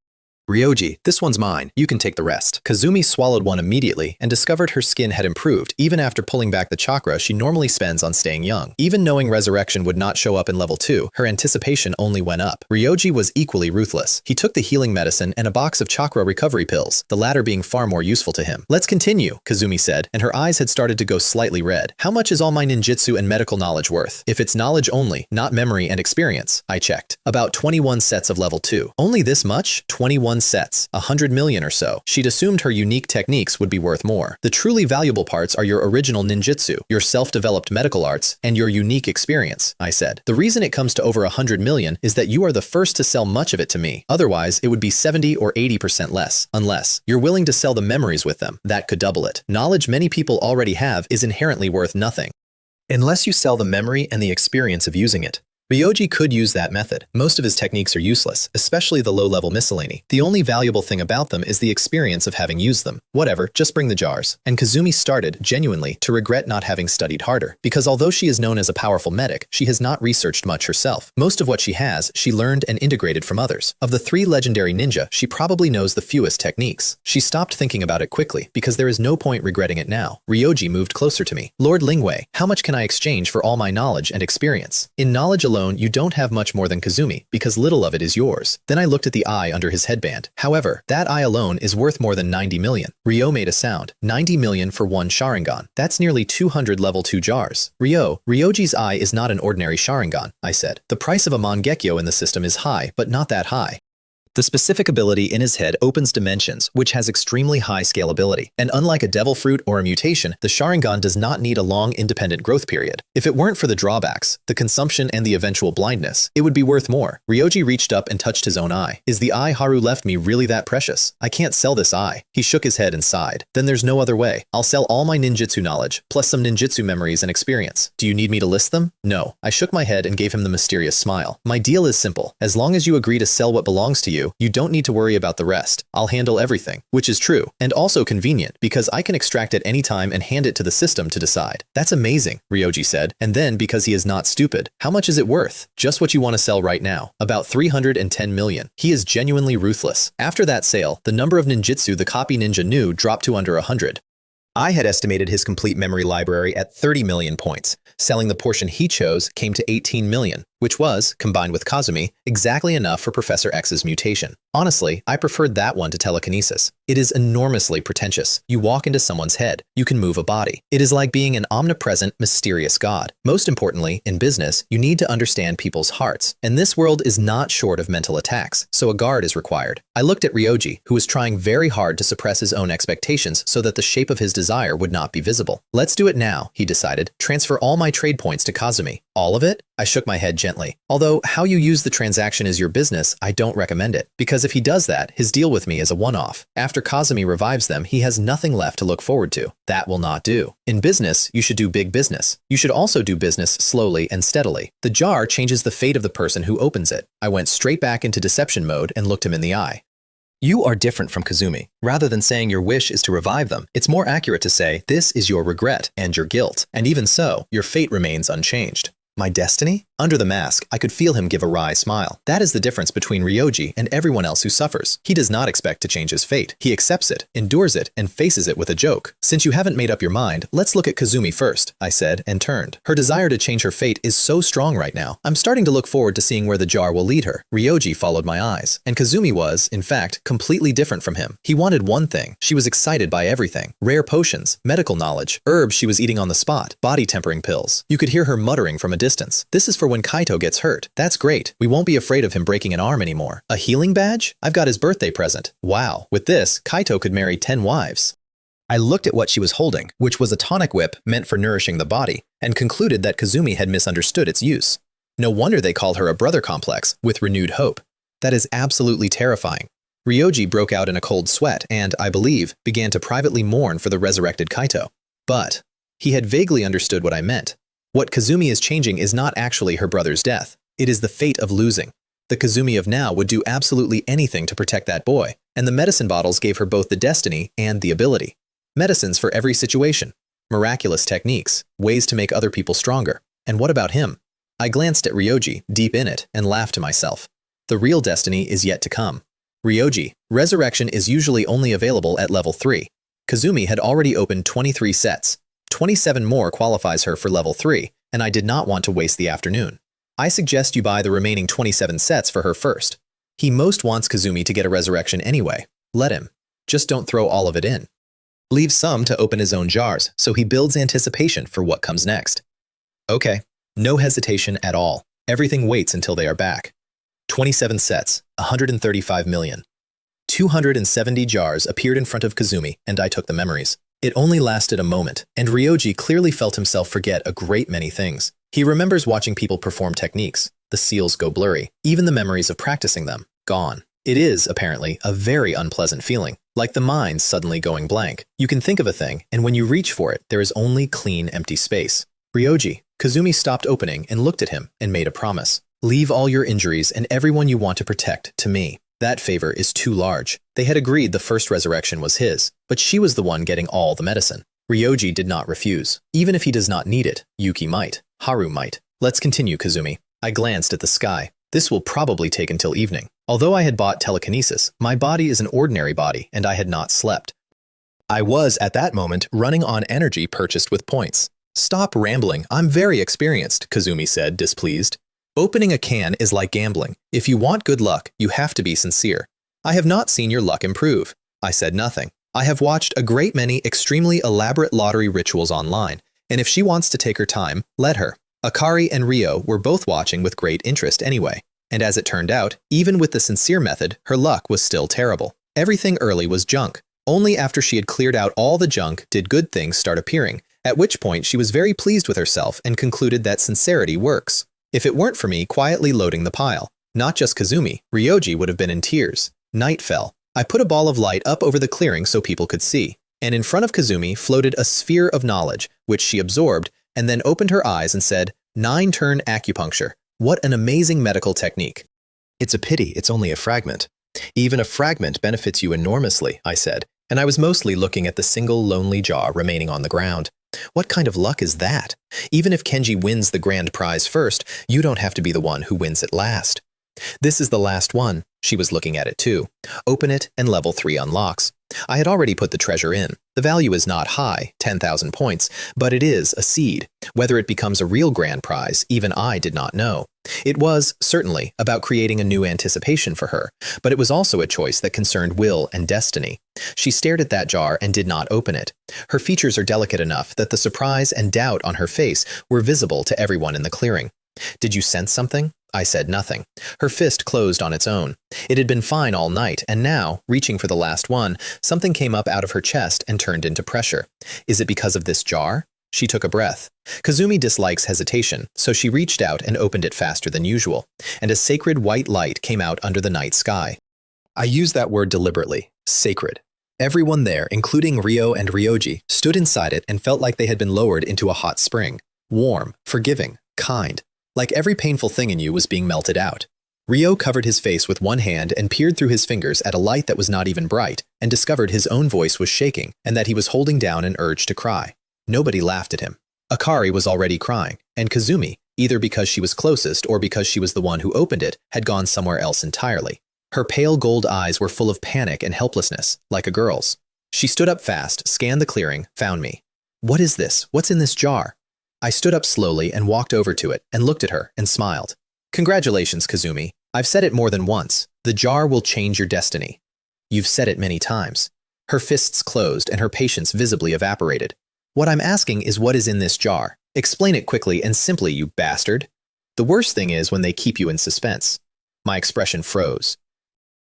Ryoji, this one's mine. You can take the rest. Kazumi swallowed one immediately and discovered her skin had improved even after pulling back the chakra she normally spends on staying young. Even knowing resurrection would not show up in level 2, her anticipation only went up. Ryoji was equally ruthless. He took the healing medicine and a box of chakra recovery pills, the latter being far more useful to him. Let's continue, Kazumi said, and her eyes had started to go slightly red. How much is all my ninjutsu and medical knowledge worth? If it's knowledge only, not memory and experience, I checked. About 21 sets of level 2. Only this much? 21 sets. 100 million or so. She'd assumed her unique techniques would be worth more. The truly valuable parts are your original ninjutsu, your self-developed medical arts, and your unique experience, I said. The reason it comes to over 100 million is that you are the first to sell much of it to me. Otherwise, it would be 70 or 80% less. Unless you're willing to sell the memories with them, that could double it. Knowledge many people already have is inherently worth nothing, unless you sell the memory and the experience of using it. Ryoji could use that method. Most of his techniques are useless, especially the low-level miscellany. The only valuable thing about them is the experience of having used them. Whatever, just bring the jars. And Kazumi started, genuinely, to regret not having studied harder. Because although she is known as a powerful medic, she has not researched much herself. Most of what she has, she learned and integrated from others. Of the 3 legendary ninja, she probably knows the fewest techniques. She stopped thinking about it quickly, because there is no point regretting it now. Ryoji moved closer to me. Lord Lingwei, how much can I exchange for all my knowledge and experience? In knowledge alone, you don't have much more than Kazumi, because little of it is yours. Then I looked at the eye under his headband. However, that eye alone is worth more than 90 million. Ryo made a sound. 90 million for one Sharingan. That's nearly 200 level 2 jars. Ryoji's eye is not an ordinary Sharingan, I said. The price of a Mangekyo in the system is high, but not that high. The specific ability in his head opens dimensions, which has extremely high scalability. And unlike a devil fruit or a mutation, the Sharingan does not need a long independent growth period. If it weren't for the drawbacks, the consumption and the eventual blindness, it would be worth more. Ryoji reached up and touched his own eye. Is the eye Haru left me really that precious? I can't sell this eye. He shook his head and sighed. Then there's no other way. I'll sell all my ninjutsu knowledge, plus some ninjutsu memories and experience. Do you need me to list them? No. I shook my head and gave him the mysterious smile. My deal is simple. As long as you agree to sell what belongs to you, you don't need to worry about the rest. I'll handle everything, which is true, and also convenient, because I can extract it any time and hand it to the system to decide. That's amazing, Ryoji said, and then because he is not stupid, how much is it worth? Just what you want to sell right now. About 310 million. He is genuinely ruthless. After that sale, the number of ninjutsu the copy ninja knew dropped to under 100. I had estimated his complete memory library at 30 million points. Selling the portion he chose came to 18 million, which was, combined with Kazumi, exactly enough for Professor X's mutation. Honestly, I preferred that one to telekinesis. It is enormously pretentious. You walk into someone's head. You can move a body. It is like being an omnipresent, mysterious god. Most importantly, in business, you need to understand people's hearts. And this world is not short of mental attacks, so a guard is required. I looked at Ryoji, who was trying very hard to suppress his own expectations so that the shape of his desire would not be visible. Let's do it now, he decided. Transfer all my trade points to Kazumi. All of it? I shook my head gently. Although how you use the transaction is your business, I don't recommend it. Because if he does that, his deal with me is a one-off. After Kazumi revives them, he has nothing left to look forward to. That will not do. In business, you should do big business. You should also do business slowly and steadily. The jar changes the fate of the person who opens it. I went straight back into deception mode and looked him in the eye. You are different from Kazumi. Rather than saying your wish is to revive them, it's more accurate to say this is your regret and your guilt. And even so, your fate remains unchanged. My destiny? Under the mask, I could feel him give a wry smile. That is the difference between Ryoji and everyone else who suffers. He does not expect to change his fate. He accepts it, endures it, and faces it with a joke. Since you haven't made up your mind, let's look at Kazumi first, I said, and turned. Her desire to change her fate is so strong right now. I'm starting to look forward to seeing where the jar will lead her. Ryoji followed my eyes, and Kazumi was, in fact, completely different from him. He wanted one thing. She was excited by everything. Rare potions, medical knowledge, herbs she was eating on the spot, body tempering pills. You could hear her muttering from a distance. This is for when Kaito gets hurt. That's great. We won't be afraid of him breaking an arm anymore. A healing badge? I've got his birthday present. Wow. With this, Kaito could marry 10 wives. I looked at what she was holding, which was a tonic whip meant for nourishing the body, and concluded that Kazumi had misunderstood its use. No wonder they called her a brother complex, with renewed hope. That is absolutely terrifying. Ryoji broke out in a cold sweat and, I believe, began to privately mourn for the resurrected Kaito. But he had vaguely understood what I meant. What Kazumi is changing is not actually her brother's death. It is the fate of losing. The Kazumi of now would do absolutely anything to protect that boy, and the medicine bottles gave her both the destiny and the ability. Medicines for every situation. Miraculous techniques. Ways to make other people stronger. And what about him? I glanced at Ryoji, deep in it, and laughed to myself. The real destiny is yet to come. Ryoji, Resurrection is usually only available at level 3. Kazumi had already opened 23 sets. 27 more qualifies her for level 3, and I did not want to waste the afternoon. I suggest you buy the remaining 27 sets for her first. He most wants Kazumi to get a resurrection anyway. Let him. Just don't throw all of it in. Leave some to open his own jars, so he builds anticipation for what comes next. Okay, no hesitation at all. Everything waits until they are back. 27 sets, 135 million. 270 jars appeared in front of Kazumi, and I took the memories. It only lasted a moment, and Ryoji clearly felt himself forget a great many things. He remembers watching people perform techniques. The seals go blurry. Even the memories of practicing them, gone. It is, apparently, a very unpleasant feeling, like the mind suddenly going blank. You can think of a thing, and when you reach for it, there is only clean, empty space. Ryoji, Kazumi stopped opening and looked at him and made a promise. Leave all your injuries and everyone you want to protect to me. That favor is too large. They had agreed the first resurrection was his, but she was the one getting all the medicine. Ryoji did not refuse. Even if he does not need it, Yuki might. Haru might. Let's continue, Kazumi. I glanced at the sky. This will probably take until evening. Although I had bought telekinesis, my body is an ordinary body, and I had not slept. I was, at that moment, running on energy purchased with points. Stop rambling. I'm very experienced, Kazumi said, displeased. Opening a can is like gambling. If you want good luck, you have to be sincere. I have not seen your luck improve. I said nothing. I have watched a great many extremely elaborate lottery rituals online, and if she wants to take her time, let her. Akari and Ryo were both watching with great interest anyway, and as it turned out, even with the sincere method, her luck was still terrible. Everything early was junk. Only after she had cleared out all the junk did good things start appearing, at which point she was very pleased with herself and concluded that sincerity works. If it weren't for me quietly loading the pile, not just Kazumi, Ryoji would have been in tears. Night fell. I put a ball of light up over the clearing so people could see, and in front of Kazumi floated a sphere of knowledge, which she absorbed, and then opened her eyes and said, 9-turn acupuncture. What an amazing medical technique. It's a pity it's only a fragment. Even a fragment benefits you enormously, I said, and I was mostly looking at the single lonely jaw remaining on the ground. What kind of luck is that? Even if Kenji wins the grand prize first, you don't have to be the one who wins it last. This is the last one. She was looking at it too. Open it and level 3 unlocks. I had already put the treasure in. The value is not high, 10,000 points, but it is a seed. Whether it becomes a real grand prize, even I did not know. It was, certainly, about creating a new anticipation for her, but it was also a choice that concerned will and destiny. She stared at that jar and did not open it. Her features are delicate enough that the surprise and doubt on her face were visible to everyone in the clearing. Did you sense something? I said nothing. Her fist closed on its own. It had been fine all night, and now, reaching for the last one, something came up out of her chest and turned into pressure. Is it because of this jar? She took a breath. Kazumi dislikes hesitation, so she reached out and opened it faster than usual, and a sacred white light came out under the night sky. I use that word deliberately. Sacred. Everyone there, including Ryo and Ryoji, stood inside it and felt like they had been lowered into a hot spring. Warm, forgiving, kind. Like every painful thing in you was being melted out. Ryo covered his face with one hand and peered through his fingers at a light that was not even bright, and discovered his own voice was shaking and that he was holding down an urge to cry. Nobody laughed at him. Akari was already crying, and Kazumi, either because she was closest or because she was the one who opened it, had gone somewhere else entirely. Her pale gold eyes were full of panic and helplessness, like a girl's. She stood up fast, scanned the clearing, found me. What is this? What's in this jar? I stood up slowly and walked over to it and looked at her and smiled. Congratulations, Kazumi. I've said it more than once. The jar will change your destiny. You've said it many times. Her fists closed and her patience visibly evaporated. What I'm asking is what is in this jar. Explain it quickly and simply, you bastard. The worst thing is when they keep you in suspense. My expression froze.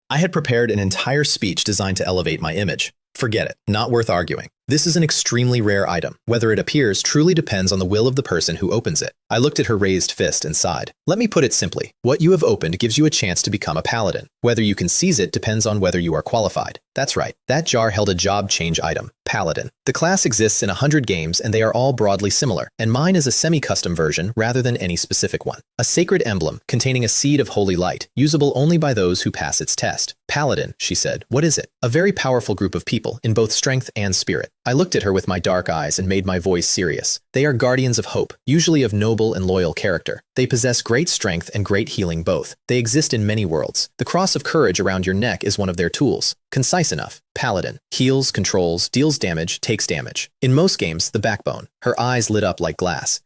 I had prepared an entire speech designed to elevate my image. Forget it. Not worth arguing. This is an extremely rare item. Whether it appears truly depends on the will of the person who opens it. I looked at her raised fist and sighed. Let me put it simply. What you have opened gives you a chance to become a paladin. Whether you can seize it depends on whether you are qualified. That's right. That jar held a job change item. Paladin. The class exists in 100 games and they are all broadly similar, and mine is a semi-custom version rather than any specific one. A sacred emblem containing a seed of holy light, usable only by those who pass its test. Paladin, she said. What is it? A very powerful group of people in both strength and spirit. I looked at her with my dark eyes and made my voice serious. They are guardians of hope, usually of noble and loyal character. They possess great strength and great healing both. They exist in many worlds. The cross of courage around your neck is one of their tools. Concise enough. Paladin. Heals, controls, deals damage, takes damage. In most games, the backbone. Her eyes lit up like glass.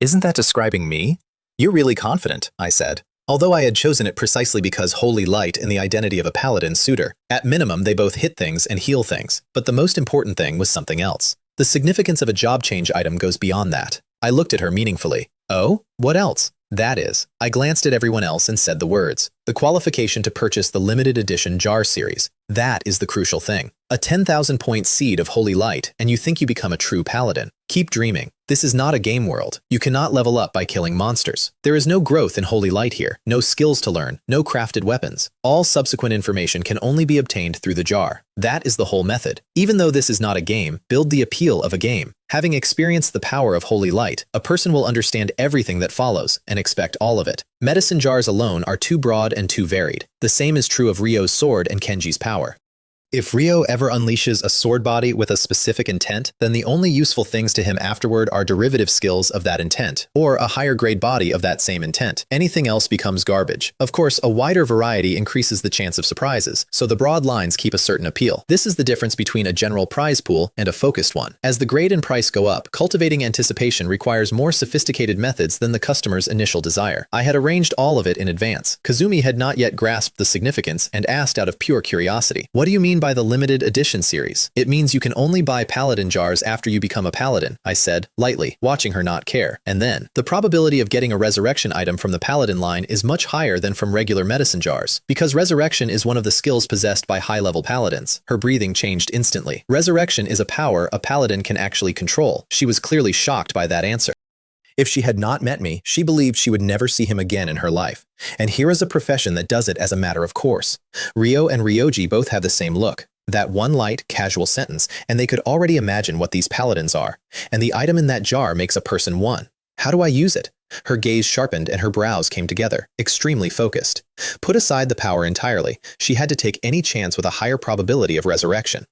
Isn't that describing me? You're really confident, I said. Although I had chosen it precisely because holy light and the identity of a paladin suit her. At minimum, they both hit things and heal things. But the most important thing was something else. The significance of a job change item goes beyond that. I looked at her meaningfully. Oh? What else? That is, I glanced at everyone else and said the words. The qualification to purchase the limited edition jar series. That is the crucial thing. A 10,000 point seed of holy light, and you think you become a true paladin. Keep dreaming. This is not a game world. You cannot level up by killing monsters. There is no growth in holy light here, no skills to learn, no crafted weapons. All subsequent information can only be obtained through the jar. That is the whole method. Even though this is not a game, build the appeal of a game. Having experienced the power of holy light, a person will understand everything that follows and expect all of it. Medicine jars alone are too broad and too varied. The same is true of Ryo's sword and Kenji's power. If Ryo ever unleashes a sword body with a specific intent, then the only useful things to him afterward are derivative skills of that intent, or a higher grade body of that same intent. Anything else becomes garbage. Of course, a wider variety increases the chance of surprises, so the broad lines keep a certain appeal. This is the difference between a general prize pool and a focused one. As the grade and price go up, cultivating anticipation requires more sophisticated methods than the customer's initial desire. I had arranged all of it in advance. Kazumi had not yet grasped the significance and asked out of pure curiosity, "What do you mean by the limited edition series?" "It means you can only buy paladin jars after you become a paladin," I said, lightly, watching her not care. And then, the probability of getting a resurrection item from the paladin line is much higher than from regular medicine jars, because resurrection is one of the skills possessed by high-level paladins. Her breathing changed instantly. Resurrection is a power a paladin can actually control. She was clearly shocked by that answer. If she had not met me, she believed she would never see him again in her life. And here is a profession that does it as a matter of course. Ryo and Ryoji both have the same look. That one light, casual sentence, and they could already imagine what these paladins are. And the item in that jar makes a person one. How do I use it? Her gaze sharpened and her brows came together, extremely focused. Put aside the power entirely, she had to take any chance with a higher probability of resurrection.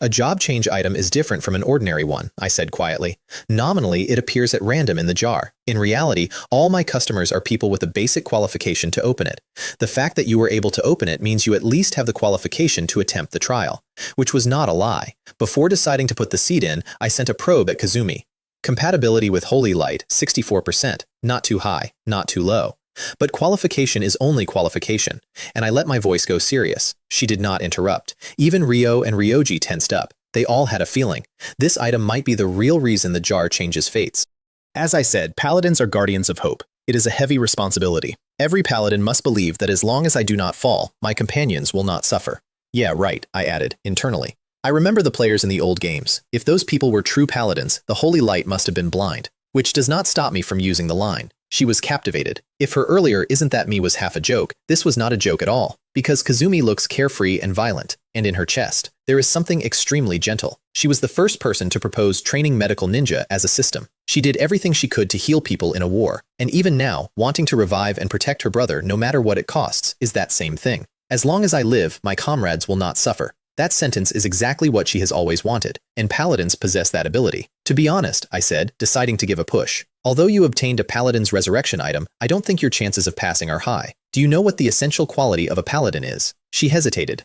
A job change item is different from an ordinary one, I said quietly. Nominally, it appears at random in the jar. In reality, all my customers are people with a basic qualification to open it. The fact that you were able to open it means you at least have the qualification to attempt the trial. Which was not a lie. Before deciding to put the seed in, I sent a probe at Kazumi. Compatibility with Holy Light, 64%. Not too high, not too low. But qualification is only qualification, and I let my voice go serious. She did not interrupt. Even Ryo and Ryoji tensed up. They all had a feeling. This item might be the real reason the jar changes fates. As I said, paladins are guardians of hope. It is a heavy responsibility. Every paladin must believe that as long as I do not fall, my companions will not suffer. Yeah, right, I added, internally. I remember the players in the old games. If those people were true paladins, the holy light must have been blind. Which does not stop me from using the line. She was captivated. If her earlier "isn't that me" was half a joke, this was not a joke at all. Because Kazumi looks carefree and violent, and in her chest, there is something extremely gentle. She was the first person to propose training medical ninja as a system. She did everything she could to heal people in a war, and even now, wanting to revive and protect her brother no matter what it costs, is that same thing. As long as I live, my comrades will not suffer. That sentence is exactly what she has always wanted, and paladins possess that ability. To be honest, I said, deciding to give a push. Although you obtained a paladin's resurrection item, I don't think your chances of passing are high. Do you know what the essential quality of a paladin is? She hesitated.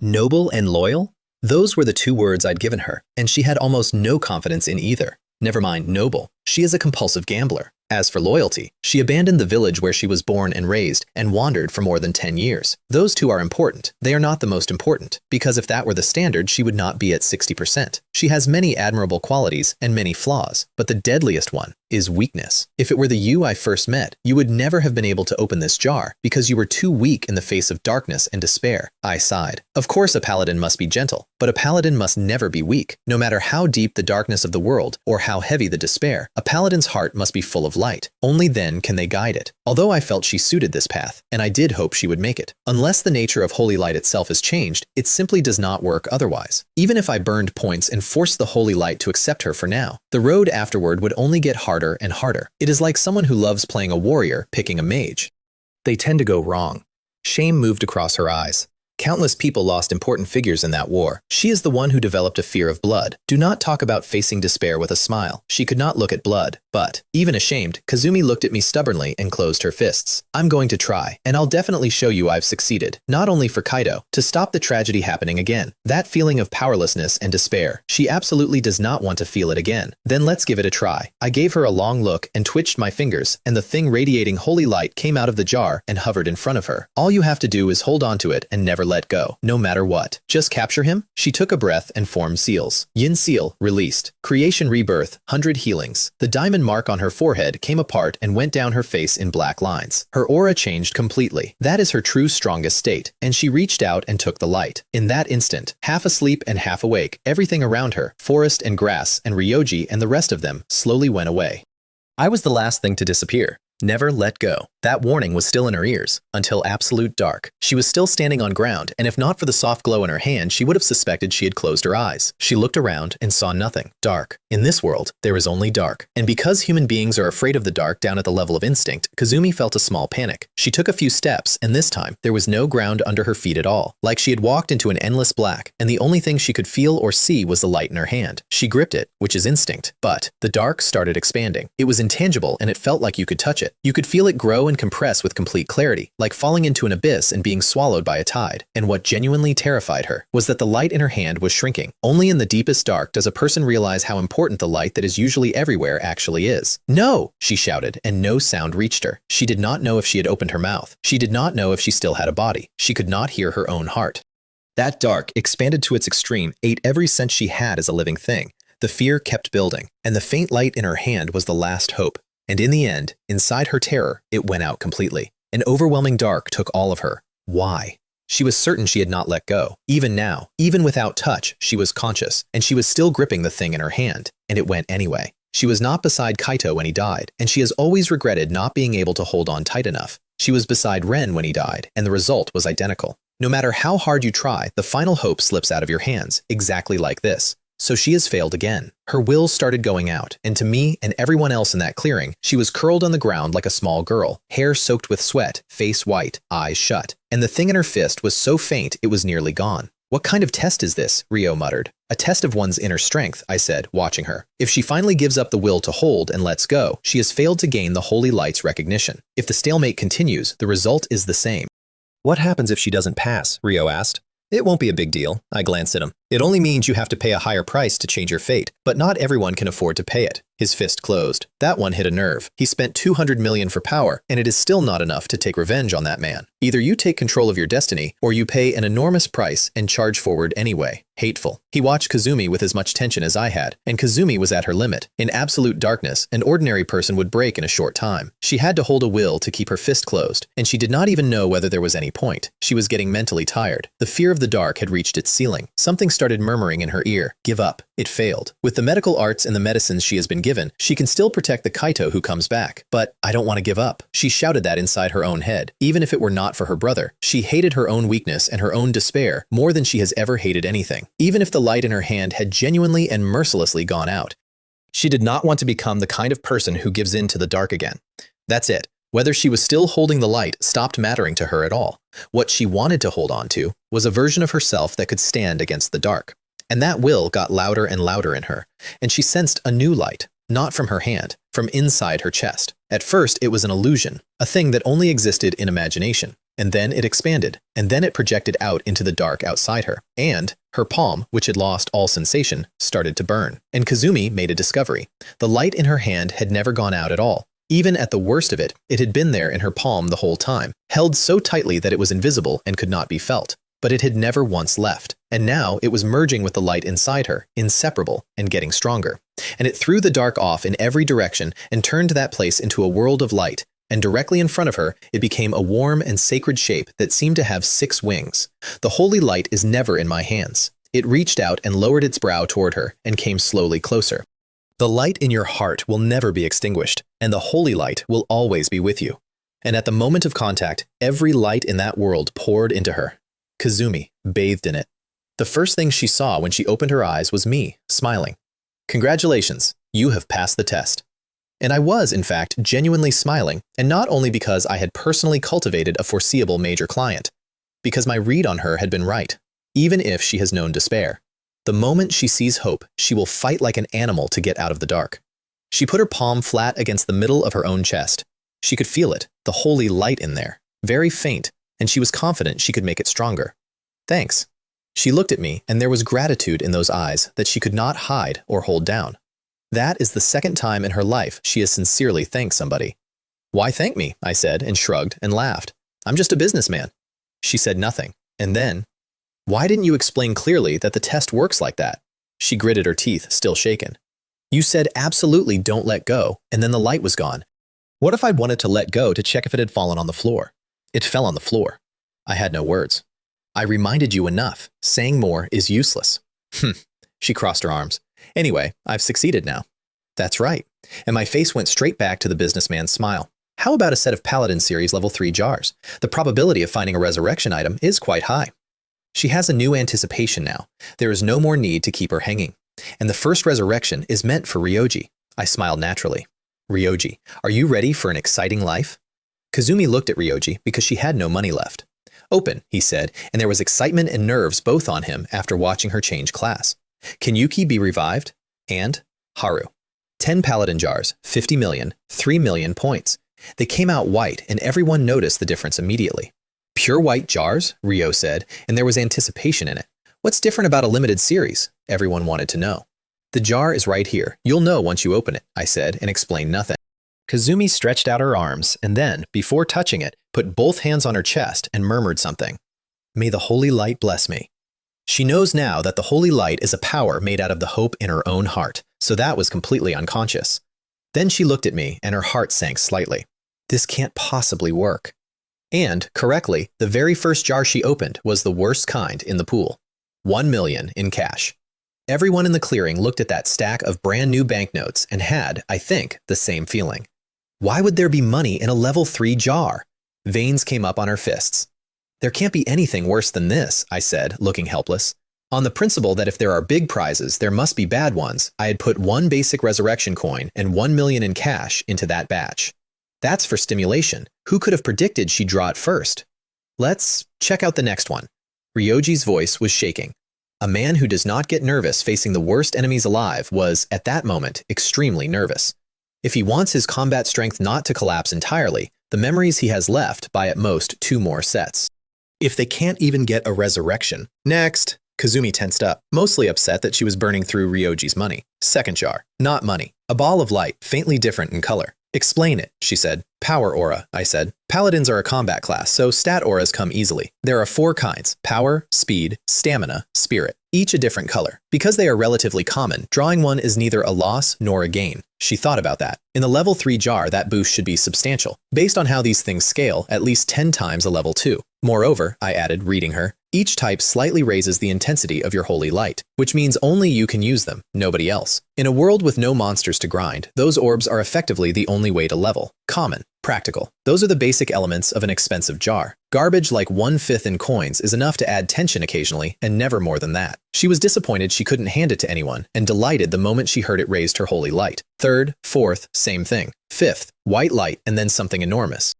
Noble and loyal? Those were the two words I'd given her, and she had almost no confidence in either. Never mind noble. She is a compulsive gambler. As for loyalty, she abandoned the village where she was born and raised and wandered for more than 10 years. Those two are important. They are not the most important, because if that were the standard, she would not be at 60%. She has many admirable qualities and many flaws, but the deadliest one is weakness. If it were the you I first met, you would never have been able to open this jar because you were too weak in the face of darkness and despair. I sighed. Of course a paladin must be gentle, but a paladin must never be weak. No matter how deep the darkness of the world or how heavy the despair, a paladin's heart must be full of light. Only then can they guide it. Although I felt she suited this path, and I did hope she would make it. Unless the nature of holy light itself is changed, it simply does not work otherwise. Even if I burned points and forced the holy light to accept her for now, the road afterward would only get harder and harder. It is like someone who loves playing a warrior picking a mage. They tend to go wrong. Shame moved across her eyes. Countless people lost important figures in that war. She is the one who developed a fear of blood. Do not talk about facing despair with a smile. She could not look at blood. But, even ashamed, Kazumi looked at me stubbornly and closed her fists. I'm going to try, and I'll definitely show you I've succeeded. Not only for Kaido, to stop the tragedy happening again. That feeling of powerlessness and despair, she absolutely does not want to feel it again. Then let's give it a try. I gave her a long look and twitched my fingers, and the thing radiating holy light came out of the jar and hovered in front of her. All you have to do is hold on to it and never let go, no matter what. Just capture him? She took a breath and formed seals. Yin seal, released. Creation rebirth, 100 healings. The diamond mark on her forehead came apart and went down her face in black lines. Her aura changed completely. That is her true strongest state, and she reached out and took the light. In that instant, half asleep and half awake, everything around her, forest and grass and Ryoji and the rest of them, slowly went away. I was the last thing to disappear. Never let go. That warning was still in her ears, until absolute dark. She was still standing on ground, and if not for the soft glow in her hand, she would have suspected she had closed her eyes. She looked around and saw nothing. Dark. In this world, there is only dark. And because human beings are afraid of the dark down at the level of instinct, Kazumi felt a small panic. She took a few steps, and this time, there was no ground under her feet at all, like she had walked into an endless black, and the only thing she could feel or see was the light in her hand. She gripped it, which is instinct, but the dark started expanding. It was intangible, and it felt like you could touch it. You could feel it grow and compress with complete clarity, like falling into an abyss and being swallowed by a tide. And what genuinely terrified her was that the light in her hand was shrinking. Only in the deepest dark does a person realize how important the light that is usually everywhere actually is. "No!" she shouted, and no sound reached her. She did not know if she had opened her mouth. She did not know if she still had a body. She could not hear her own heart. That dark, expanded to its extreme, ate every sense she had as a living thing. The fear kept building, and the faint light in her hand was the last hope. And in the end, inside her terror, it went out completely. An overwhelming dark took all of her. Why? She was certain she had not let go. Even now, even without touch, she was conscious, and she was still gripping the thing in her hand, and it went anyway. She was not beside Kaito when he died, and she has always regretted not being able to hold on tight enough. She was beside Ren when he died, and the result was identical. No matter how hard you try, the final hope slips out of your hands, exactly like this. So she has failed again. Her will started going out, and to me and everyone else in that clearing, she was curled on the ground like a small girl, hair soaked with sweat, face white, eyes shut. And the thing in her fist was so faint it was nearly gone. "What kind of test is this?" Ryo muttered. "A test of one's inner strength," I said, watching her. "If she finally gives up the will to hold and lets go, she has failed to gain the holy light's recognition. If the stalemate continues, the result is the same." "What happens if she doesn't pass?" Ryo asked. "It won't be a big deal." I glanced at him. "It only means you have to pay a higher price to change your fate, but not everyone can afford to pay it." His fist closed. That one hit a nerve. He spent 200 million for power, and it is still not enough to take revenge on that man. Either you take control of your destiny, or you pay an enormous price and charge forward anyway. Hateful. He watched Kazumi with as much tension as I had, and Kazumi was at her limit. In absolute darkness, an ordinary person would break in a short time. She had to hold a will to keep her fist closed, and she did not even know whether there was any point. She was getting mentally tired. The fear of the dark had reached its ceiling. Something started murmuring in her ear. Give up. It failed. With the medical arts and the medicines she has been given, she can still protect the Kaito who comes back. But I don't want to give up. She shouted that inside her own head. Even if it were not for her brother, she hated her own weakness and her own despair more than she has ever hated anything. Even if the light in her hand had genuinely and mercilessly gone out, she did not want to become the kind of person who gives in to the dark again. That's it. Whether she was still holding the light stopped mattering to her at all. What she wanted to hold on to was a version of herself that could stand against the dark. And that will got louder and louder in her, and she sensed a new light, not from her hand, from inside her chest. At first, it was an illusion, a thing that only existed in imagination. And then it expanded, and then it projected out into the dark outside her. And her palm, which had lost all sensation, started to burn. And Kazumi made a discovery. The light in her hand had never gone out at all. Even at the worst of it, it had been there in her palm the whole time, held so tightly that it was invisible and could not be felt. But it had never once left. And now it was merging with the light inside her, inseparable, and getting stronger. And it threw the dark off in every direction and turned that place into a world of light. And directly in front of her, it became a warm and sacred shape that seemed to have 6 wings. The holy light is never in my hands. It reached out and lowered its brow toward her and came slowly closer. The light in your heart will never be extinguished, and the holy light will always be with you. And at the moment of contact, every light in that world poured into her. Kazumi, bathed in it. The first thing she saw when she opened her eyes was me, smiling. Congratulations, you have passed the test. And I was, in fact, genuinely smiling, and not only because I had personally cultivated a foreseeable major client. because my read on her had been right, even if she has known despair. The moment she sees hope, she will fight like an animal to get out of the dark. She put her palm flat against the middle of her own chest. She could feel it, the holy light in there, very faint, and she was confident she could make it stronger. Thanks. She looked at me, and there was gratitude in those eyes that she could not hide or hold down. That is the second time in her life she has sincerely thanked somebody. Why thank me? I said, and shrugged and laughed. I'm just a businessman. She said nothing, and then, why didn't you explain clearly that the test works like that? She gritted her teeth, still shaken. You said absolutely don't let go, and then the light was gone. What if I'd wanted to let go to check if it had fallen on the floor? It fell on the floor. I had no words. I reminded you enough. Saying more is useless. She crossed her arms. Anyway, I've succeeded now. That's right. And my face went straight back to the businessman's smile. How about a set of Paladin Series Level 3 jars? The probability of finding a resurrection item is quite high. She has a new anticipation now. There is no more need to keep her hanging. And the first resurrection is meant for Ryoji. I smiled naturally. Ryoji, are you ready for an exciting life? Kazumi looked at Ryoji because she had no money left. Open, he said, and there was excitement and nerves both on him after watching her change class. Can Yuki be revived? And Haru. 10 Paladin jars, 50 million, 3 million points. They came out white, and everyone noticed the difference immediately. Pure white jars? Ryo said, and there was anticipation in it. What's different about a limited series? Everyone wanted to know. The jar is right here. You'll know once you open it, I said, and explained nothing. Kazumi stretched out her arms, and then, before touching it, put both hands on her chest and murmured something. May the holy light bless me. She knows now that the holy light is a power made out of the hope in her own heart, so that was completely unconscious. Then she looked at me, and her heart sank slightly. This can't possibly work. And, correctly, the very first jar she opened was the worst kind in the pool. 1 million in cash. Everyone in the clearing looked at that stack of brand new banknotes and had, I think, the same feeling. Why would there be money in a level 3 jar? Veins came up on her fists. There can't be anything worse than this, I said, looking helpless. On the principle that if there are big prizes, there must be bad ones, I had put 1 basic resurrection coin and 1 million in cash into that batch. That's for stimulation. Who could have predicted she'd draw it first? Let's check out the next one. Ryoji's voice was shaking. A man who does not get nervous facing the worst enemies alive was, at that moment, extremely nervous. If he wants his combat strength not to collapse entirely, the memories he has left buy at most 2 more sets. If they can't even get a resurrection. Next. Kazumi tensed up, mostly upset that she was burning through Ryoji's money. Second jar. Not money. A ball of light, faintly different in color. Explain it, she said. Power aura, I said. Paladins are a combat class, so stat auras come easily. There are 4 kinds: power, speed, stamina, spirit, each a different color. Because they are relatively common, drawing one is neither a loss nor a gain. She thought about that. In the level 3 jar, that boost should be substantial. Based on how these things scale, at least 10 times a level 2. Moreover, I added, reading her, each type slightly raises the intensity of your holy light, which means only you can use them, nobody else. In a world with no monsters to grind, those orbs are effectively the only way to level. Common. Practical. Those are the basic elements of an expensive jar. Garbage like 1/5 in coins is enough to add tension occasionally, and never more than that. She was disappointed she couldn't hand it to anyone, and delighted the moment she heard it raised her holy light. Third, fourth, same thing. Fifth, white light, and then something enormous.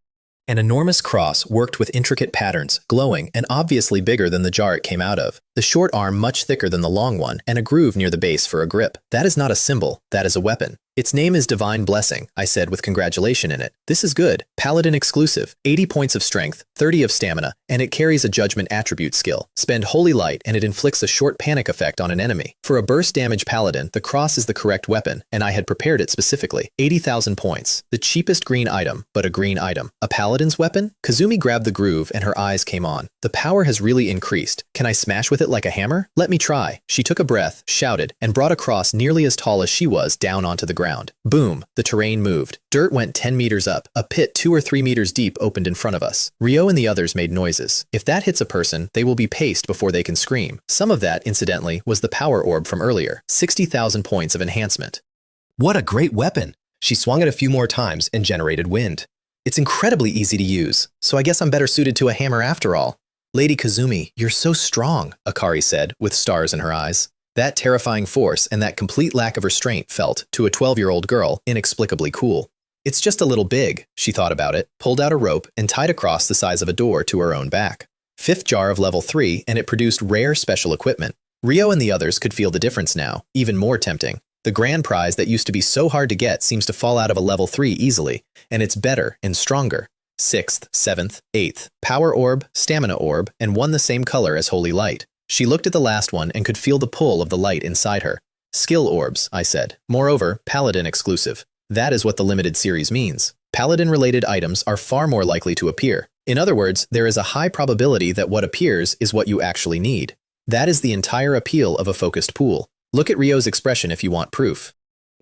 An enormous cross worked with intricate patterns, glowing and obviously bigger than the jar it came out of. The short arm much thicker than the long one, and a groove near the base for a grip. That is not a symbol, that is a weapon. Its name is Divine Blessing, I said with congratulation in it. This is good. Paladin exclusive. 80 points of strength, 30 of stamina, and it carries a judgment attribute skill. Spend Holy Light and it inflicts a short panic effect on an enemy. For a burst damage paladin, the cross is the correct weapon, and I had prepared it specifically. 80,000 points. The cheapest green item, but a green item. A paladin's weapon? Kazumi grabbed the groove and her eyes came on. The power has really increased. Can I smash with it like a hammer? Let me try. She took a breath, shouted, and brought a cross nearly as tall as she was down onto the ground. Boom, the terrain moved. Dirt went 10 meters up. A pit 2 or 3 meters deep opened in front of us. Ryo and the others made noises. If that hits a person, they will be paced before they can scream. Some of that, incidentally, was the power orb from earlier. 60,000 points of enhancement. What a great weapon! She swung it a few more times and generated wind. It's incredibly easy to use, so I guess I'm better suited to a hammer after all. Lady Kazumi, you're so strong, Akari said, with stars in her eyes. That terrifying force and that complete lack of restraint felt, to a 12-year-old girl, inexplicably cool. It's just a little big, she thought about it, pulled out a rope, and tied across the size of a door to her own back. Fifth jar of level 3, and it produced rare special equipment. Rio and the others could feel the difference now, even more tempting. The grand prize that used to be so hard to get seems to fall out of a level 3 easily, and it's better and stronger. 6th, 7th, 8th, Power Orb, Stamina Orb, and one the same color as Holy Light. She looked at the last one and could feel the pull of the light inside her. Skill Orbs, I said. Moreover, Paladin exclusive. That is what the limited series means. Paladin-related items are far more likely to appear. In other words, there is a high probability that what appears is what you actually need. That is the entire appeal of a focused pool. Look at Rio's expression if you want proof.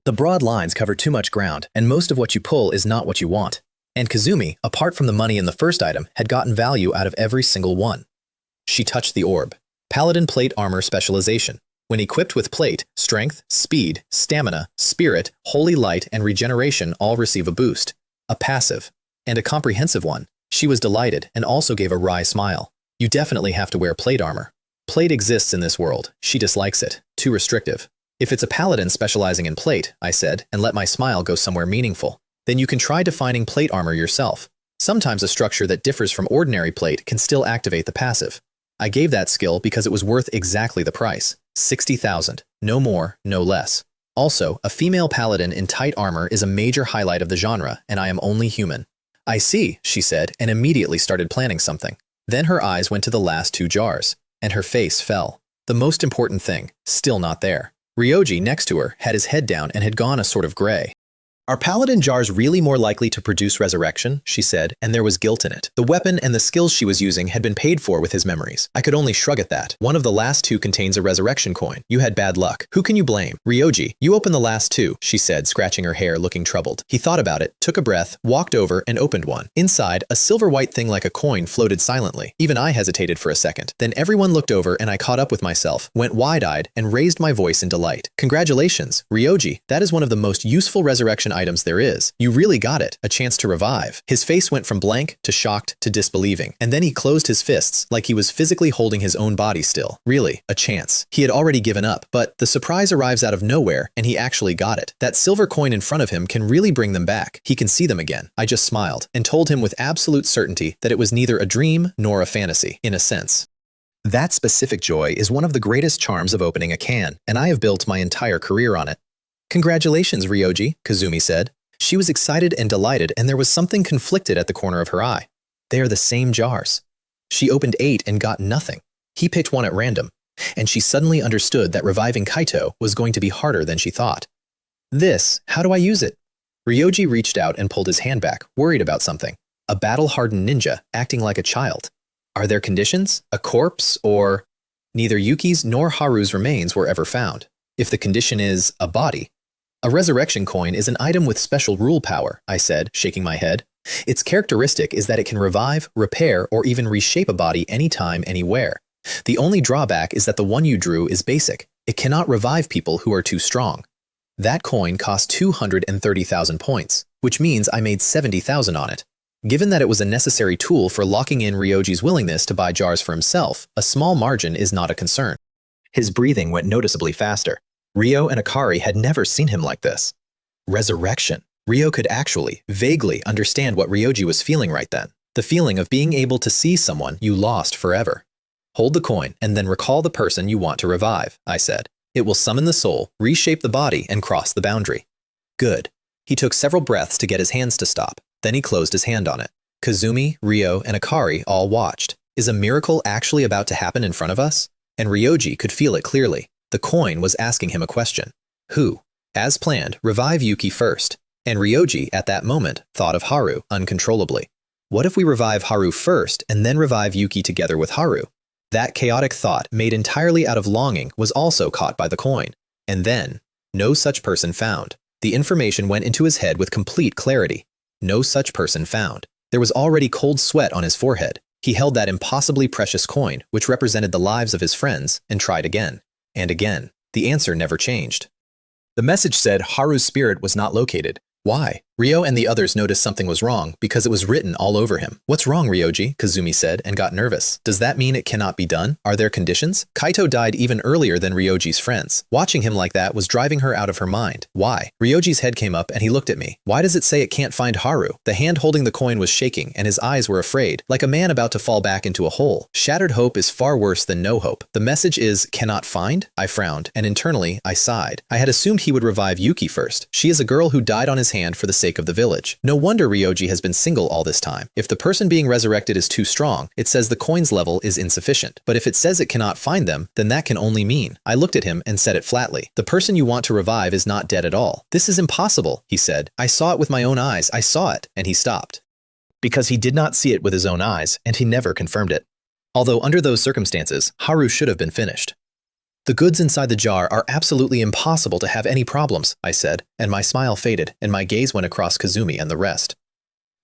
The broad lines cover too much ground, and most of what you pull is not what you want. And Kazumi, apart from the money in the first item, had gotten value out of every single one. She touched the orb. Paladin Plate Armor Specialization. When equipped with plate, strength, speed, stamina, spirit, holy light, and regeneration all receive a boost. A passive. And a comprehensive one. She was delighted and also gave a wry smile. You definitely have to wear plate armor. Plate exists in this world. She dislikes it. Too restrictive. If it's a paladin specializing in plate, I said, and let my smile go somewhere meaningful, then you can try defining plate armor yourself. Sometimes a structure that differs from ordinary plate can still activate the passive. I gave that skill because it was worth exactly the price. 60,000. No more, no less. Also, a female paladin in tight armor is a major highlight of the genre, and I am only human. I see, she said, and immediately started planning something. Then her eyes went to the last 2 jars, and her face fell. The most important thing, still not there. Ryoji, next to her, had his head down and had gone a sort of gray. Are paladin jars really more likely to produce resurrection? She said, and there was guilt in it. The weapon and the skills she was using had been paid for with his memories. I could only shrug at that. One of the last 2 contains a resurrection coin. You had bad luck. Who can you blame? Ryoji, you open the last 2, she said, scratching her hair, looking troubled. He thought about it, took a breath, walked over, and opened one. Inside, a silver-white thing like a coin floated silently. Even I hesitated for a second. Then everyone looked over and I caught up with myself, went wide-eyed, and raised my voice in delight. Congratulations, Ryoji. That is one of the most useful resurrection items there is. You really got it, a chance to revive. His face went from blank to shocked to disbelieving, and then he closed his fists like he was physically holding his own body still. Really, a chance. He had already given up, but the surprise arrives out of nowhere, and he actually got it. That silver coin in front of him can really bring them back. He can see them again. I just smiled, and told him with absolute certainty that it was neither a dream nor a fantasy, in a sense. That specific joy is one of the greatest charms of opening a can, and I have built my entire career on it. Congratulations, Ryoji, Kazumi said. She was excited and delighted, and there was something conflicted at the corner of her eye. They are the same jars. She opened 8 and got nothing. He picked one at random, and she suddenly understood that reviving Kaito was going to be harder than she thought. How do I use it? Ryoji reached out and pulled his hand back, worried about something. A battle-hardened ninja, acting like a child. Are there conditions? A corpse? Or… Neither Yuki's nor Haru's remains were ever found. If the condition is a body… A resurrection coin is an item with special rule power, I said, shaking my head. Its characteristic is that it can revive, repair, or even reshape a body anytime, anywhere. The only drawback is that the one you drew is basic. It cannot revive people who are too strong. That coin cost 230,000 points, which means I made 70,000 on it. Given that it was a necessary tool for locking in Ryoji's willingness to buy jars for himself, a small margin is not a concern. His breathing went noticeably faster. Rio and Akari had never seen him like this. Resurrection. Rio could actually, vaguely, understand what Ryoji was feeling right then. The feeling of being able to see someone you lost forever. Hold the coin and then recall the person you want to revive, I said. It will summon the soul, reshape the body, and cross the boundary. Good. He took several breaths to get his hands to stop. Then he closed his hand on it. Kazumi, Rio, and Akari all watched. Is a miracle actually about to happen in front of us? And Ryoji could feel it clearly. The coin was asking him a question. Who? As planned, revive Yuki first. And Ryoji, at that moment, thought of Haru uncontrollably. What if we revive Haru first and then revive Yuki together with Haru? That chaotic thought, made entirely out of longing, was also caught by the coin. And then, no such person found. The information went into his head with complete clarity. No such person found. There was already cold sweat on his forehead. He held that impossibly precious coin, which represented the lives of his friends, and tried again. And again. The answer never changed. The message said Haru's spirit was not located. Why? Ryo and the others noticed something was wrong because it was written all over him. "What's wrong, Ryoji?" Kazumi said and got nervous. "Does that mean it cannot be done? Are there conditions?" Kaito died even earlier than Ryoji's friends. Watching him like that was driving her out of her mind. "Why?" Ryoji's head came up and he looked at me. "Why does it say it can't find Haru?" The hand holding the coin was shaking and his eyes were afraid, like a man about to fall back into a hole. Shattered hope is far worse than no hope. The message is, cannot find? I frowned, and internally, I sighed. I had assumed he would revive Yuki first. She is a girl who died on his hand for the sake of the village. No wonder Ryoji has been single all this time. If the person being resurrected is too strong, it says the coin's level is insufficient. But if it says it cannot find them, then that can only mean. I looked at him and said it flatly. "The person you want to revive is not dead at all." "This is impossible," he said. "I saw it with my own eyes. I saw it." And he stopped. Because he did not see it with his own eyes, and he never confirmed it. Although under those circumstances, Haru should have been finished. "The goods inside the jar are absolutely impossible to have any problems," I said, and my smile faded, and my gaze went across Kazumi and the rest.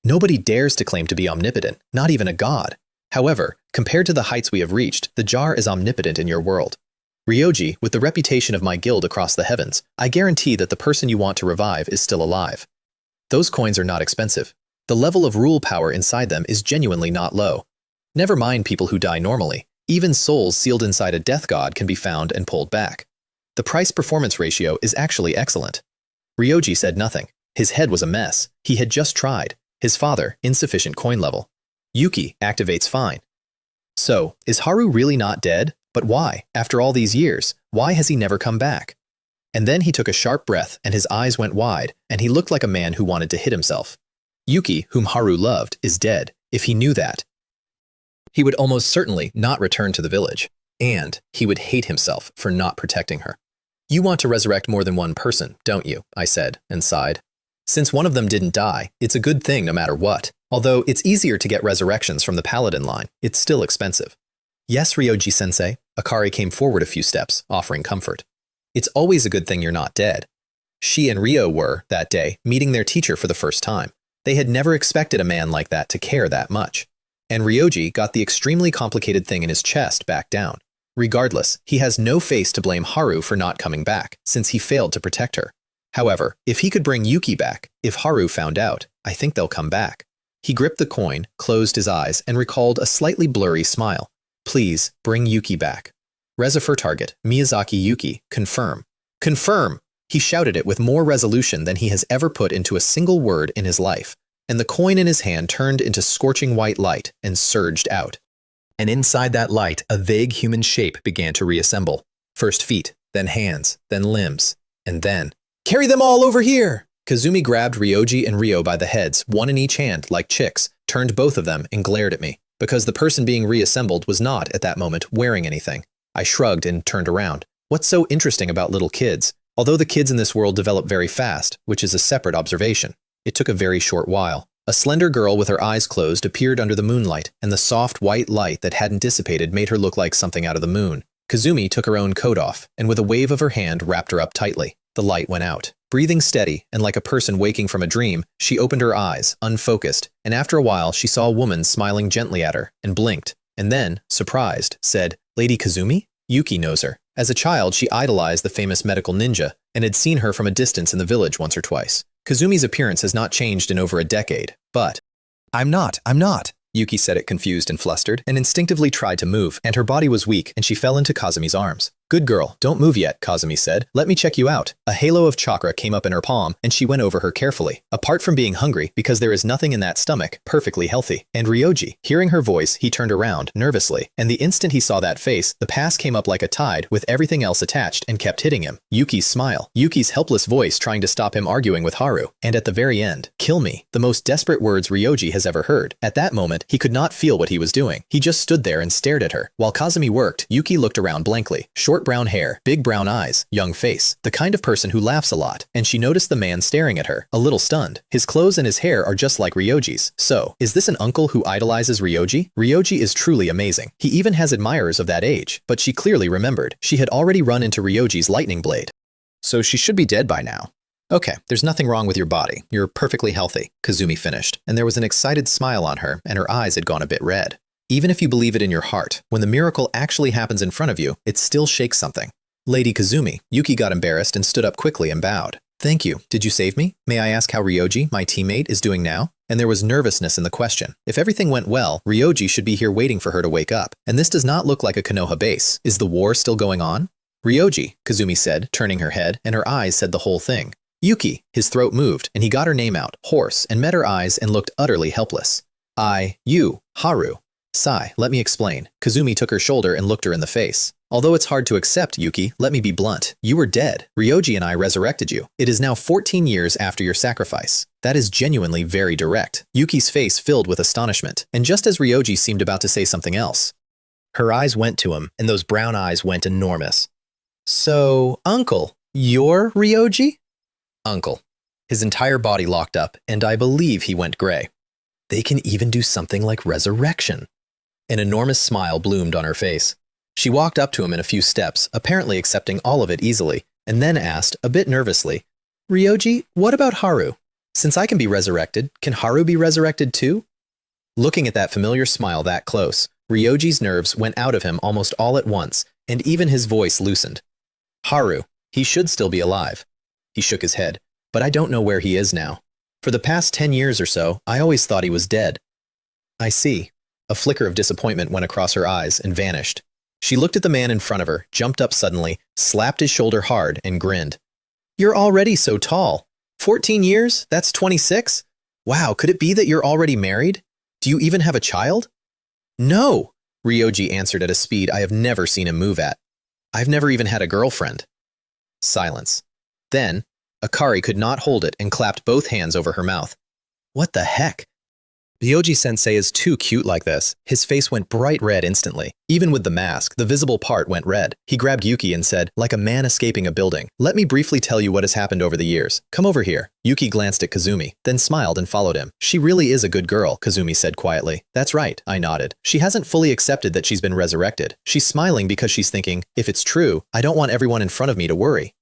Nobody dares to claim to be omnipotent, not even a god. However, compared to the heights we have reached, the jar is omnipotent in your world. Ryoji, with the reputation of my guild across the heavens, I guarantee that the person you want to revive is still alive. Those coins are not expensive. The level of rule power inside them is genuinely not low. Never mind people who die normally. Even souls sealed inside a death god can be found and pulled back. The price-performance ratio is actually excellent. Ryoji said nothing. His head was a mess. He had just tried. His father, insufficient coin level. Yuki activates fine. So, is Haru really not dead? But why? After all these years, why has he never come back? And then he took a sharp breath and his eyes went wide, and he looked like a man who wanted to hit himself. Yuki, whom Haru loved, is dead. If he knew that, he would almost certainly not return to the village, and he would hate himself for not protecting her. "You want to resurrect more than one person, don't you?" I said, and sighed. "Since one of them didn't die, it's a good thing no matter what. Although it's easier to get resurrections from the paladin line, it's still expensive." "Yes, Ryoji-sensei." Akari came forward a few steps, offering comfort. "It's always a good thing you're not dead." She and Ryo were, that day, meeting their teacher for the first time. They had never expected a man like that to care that much. And Ryoji got the extremely complicated thing in his chest back down. Regardless, he has no face to blame Haru for not coming back, since he failed to protect her. However, if he could bring Yuki back, if Haru found out, I think they'll come back. He gripped the coin, closed his eyes, and recalled a slightly blurry smile. "Please, bring Yuki back." Reservoir target, Miyazaki Yuki, confirm. Confirm! He shouted it with more resolution than he has ever put into a single word in his life. And the coin in his hand turned into scorching white light and surged out. And inside that light, a vague human shape began to reassemble. First feet, then hands, then limbs, and then, "Carry them all over here!" Kazumi grabbed Ryoji and Ryo by the heads, one in each hand, like chicks, turned both of them, and glared at me, because the person being reassembled was not, at that moment, wearing anything. I shrugged and turned around. What's so interesting about little kids? Although the kids in this world develop very fast, which is a separate observation. It took a very short while. A slender girl with her eyes closed appeared under the moonlight, and the soft white light that hadn't dissipated made her look like something out of the moon. Kazumi took her own coat off, and with a wave of her hand wrapped her up tightly. The light went out. Breathing steady, and like a person waking from a dream, she opened her eyes, unfocused, and after a while she saw a woman smiling gently at her, and blinked, and then, surprised, said, "Lady Kazumi?" Yuki knows her. As a child, she idolized the famous medical ninja, and had seen her from a distance in the village once or twice. Kazumi's appearance has not changed in over a decade, but... I'm not. Yuki said it confused and flustered, and instinctively tried to move, and her body was weak, and she fell into Kazumi's arms. "Good girl, don't move yet," Kazumi said. "Let me check you out." A halo of chakra came up in her palm, and she went over her carefully. Apart from being hungry, because there is nothing in that stomach, perfectly healthy. And Ryoji, hearing her voice, he turned around, nervously, and the instant he saw that face, the past came up like a tide, with everything else attached, and kept hitting him. Yuki's smile, Yuki's helpless voice trying to stop him arguing with Haru, and at the very end, "Kill me," the most desperate words Ryoji has ever heard. At that moment, he could not feel what he was doing. He just stood there and stared at her. While Kazumi worked, Yuki looked around blankly. Short brown hair, big brown eyes, young face, the kind of person who laughs a lot, and she noticed the man staring at her, a little stunned. His clothes and his hair are just like Ryoji's. So, is this an uncle who idolizes Ryoji? Ryoji is truly amazing. He even has admirers of that age, but she clearly remembered. She had already run into Ryoji's lightning blade. So she should be dead by now. "Okay, there's nothing wrong with your body. You're perfectly healthy," Kazumi finished, and there was an excited smile on her, and her eyes had gone a bit red. Even if you believe it in your heart, when the miracle actually happens in front of you, it still shakes something. "Lady Kazumi," Yuki got embarrassed and stood up quickly and bowed. Thank you. Did you save me? May I ask how Ryoji, my teammate, is doing now? And there was nervousness in the question. If everything went well, Ryoji should be here waiting for her to wake up. And this does not look like a Konoha base. Is the war still going on? Ryoji, Kazumi said, turning her head, and her eyes said the whole thing. Yuki, his throat moved, and he got her name out, hoarse, and met her eyes and looked utterly helpless. You, Haru. Sigh, let me explain. Kazumi took her shoulder and looked her in the face. Although it's hard to accept, Yuki, let me be blunt. You were dead. Ryoji and I resurrected you. It is now 14 years after your sacrifice. That is genuinely very direct. Yuki's face filled with astonishment, and just as Ryoji seemed about to say something else, her eyes went to him, and those brown eyes went enormous. So, Uncle, you're Ryoji? Uncle. His entire body locked up, and I believe he went gray. They can even do something like resurrection. An enormous smile bloomed on her face. She walked up to him in a few steps, apparently accepting all of it easily, and then asked, a bit nervously, Ryoji, what about Haru? Since I can be resurrected, can Haru be resurrected too? Looking at that familiar smile that close, Ryoji's nerves went out of him almost all at once, and even his voice loosened. Haru, he should still be alive. He shook his head, but I don't know where he is now. For the past 10 years or so, I always thought he was dead. I see. A flicker of disappointment went across her eyes and vanished. She looked at the man in front of her, jumped up suddenly, slapped his shoulder hard, and grinned. You're already so tall. 14 years? That's 26? Wow, could it be that you're already married? Do you even have a child? No, Ryoji answered at a speed I have never seen him move at. I've never even had a girlfriend. Silence. Then, Akari could not hold it and clapped both hands over her mouth. What the heck? Ryoji-sensei is too cute like this. His face went bright red instantly. Even with the mask, the visible part went red. He grabbed Yuki and said, like a man escaping a building, let me briefly tell you what has happened over the years. Come over here. Yuki glanced at Kazumi, then smiled and followed him. She really is a good girl, Kazumi said quietly. That's right, I nodded. She hasn't fully accepted that she's been resurrected. She's smiling because she's thinking, if it's true, I don't want everyone in front of me to worry.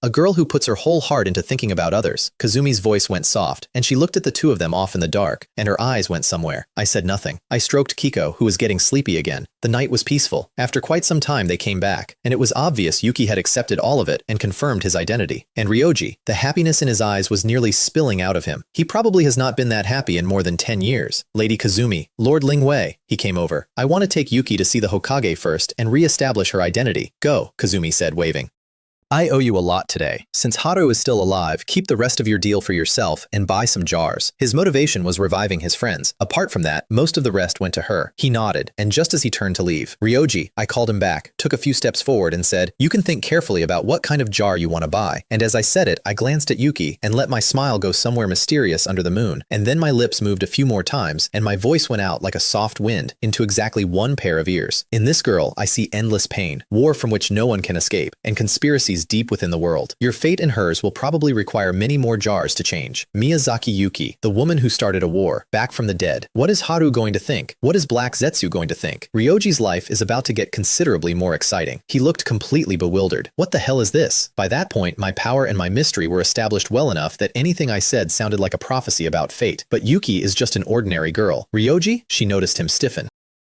A girl who puts her whole heart into thinking about others. Kazumi's voice went soft, and she looked at the two of them off in the dark, and her eyes went somewhere. I said nothing. I stroked Kiko, who was getting sleepy again. The night was peaceful. After quite some time they came back, and it was obvious Yuki had accepted all of it and confirmed his identity. And Ryoji, the happiness in his eyes was nearly spilling out of him. He probably has not been that happy in more than 10 years. Lady Kazumi, Lord Lingwei, he came over. I want to take Yuki to see the Hokage first and re-establish her identity. Go, Kazumi said, waving. I owe you a lot today. Since Haru is still alive, keep the rest of your deal for yourself and buy some jars. His motivation was reviving his friends. Apart from that, most of the rest went to her. He nodded, and just as he turned to leave, Ryoji, I called him back, took a few steps forward and said, you can think carefully about what kind of jar you want to buy. And as I said it, I glanced at Yuki and let my smile go somewhere mysterious under the moon. And then my lips moved a few more times, and my voice went out like a soft wind into exactly one pair of ears. In this girl, I see endless pain, war from which no one can escape, and conspiracies deep within the world. Your fate and hers will probably require many more jars to change. Miyazaki Yuki, the woman who started a war, back from the dead. What is Haru going to think? What is Black Zetsu going to think? Ryoji's life is about to get considerably more exciting. He looked completely bewildered. What the hell is this? By that point, my power and my mystery were established well enough that anything I said sounded like a prophecy about fate. But Yuki is just an ordinary girl. Ryoji? She noticed him stiffen.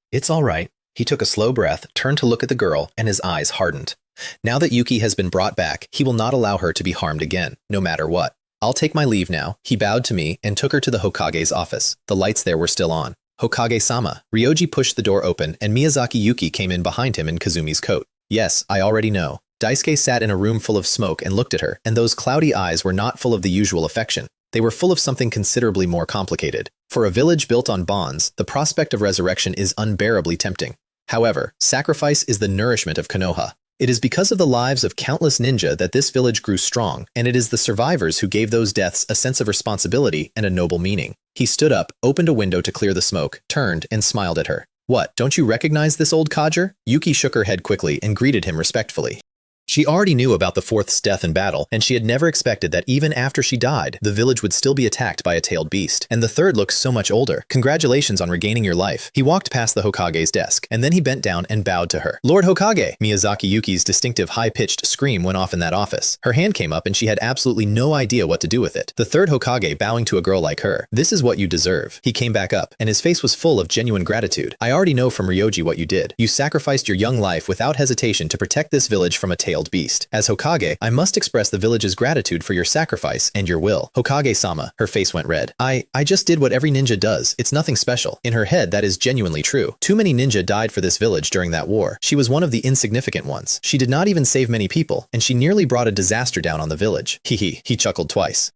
It's all right. He took a slow breath, turned to look at the girl, and his eyes hardened. Now that Yuki has been brought back, he will not allow her to be harmed again, no matter what. I'll take my leave now. He bowed to me and took her to the Hokage's office. The lights there were still on. Hokage-sama. Ryoji pushed the door open, and Miyazaki Yuki came in behind him in Kazumi's coat. Yes, I already know. Daisuke sat in a room full of smoke and looked at her, and those cloudy eyes were not full of the usual affection. They were full of something considerably more complicated. For a village built on bonds, the prospect of resurrection is unbearably tempting. However, sacrifice is the nourishment of Konoha. It is because of the lives of countless ninja that this village grew strong, and it is the survivors who gave those deaths a sense of responsibility and a noble meaning. He stood up, opened a window to clear the smoke, turned, and smiled at her. What, don't you recognize this old codger? Yuki shook her head quickly and greeted him respectfully. She already knew about the fourth's death in battle, and she had never expected that even after she died, the village would still be attacked by a tailed beast. And the third looks so much older. Congratulations on regaining your life. He walked past the Hokage's desk, and then he bent down and bowed to her. Lord Hokage! Miyazaki Yuki's distinctive high-pitched scream went off in that office. Her hand came up and she had absolutely no idea what to do with it. The third Hokage bowing to a girl like her. This is what you deserve. He came back up, and his face was full of genuine gratitude. I already know from Ryoji what you did. You sacrificed your young life without hesitation to protect this village from a tailed tailed beast. As Hokage, I must express the village's gratitude for your sacrifice and your will. Hokage-sama, her face went red. I just did what every ninja does. It's nothing special. In her head, that is genuinely true. Too many ninja died for this village during that war. She was one of the insignificant ones. She did not even save many people, and she nearly brought a disaster down on the village. He chuckled twice.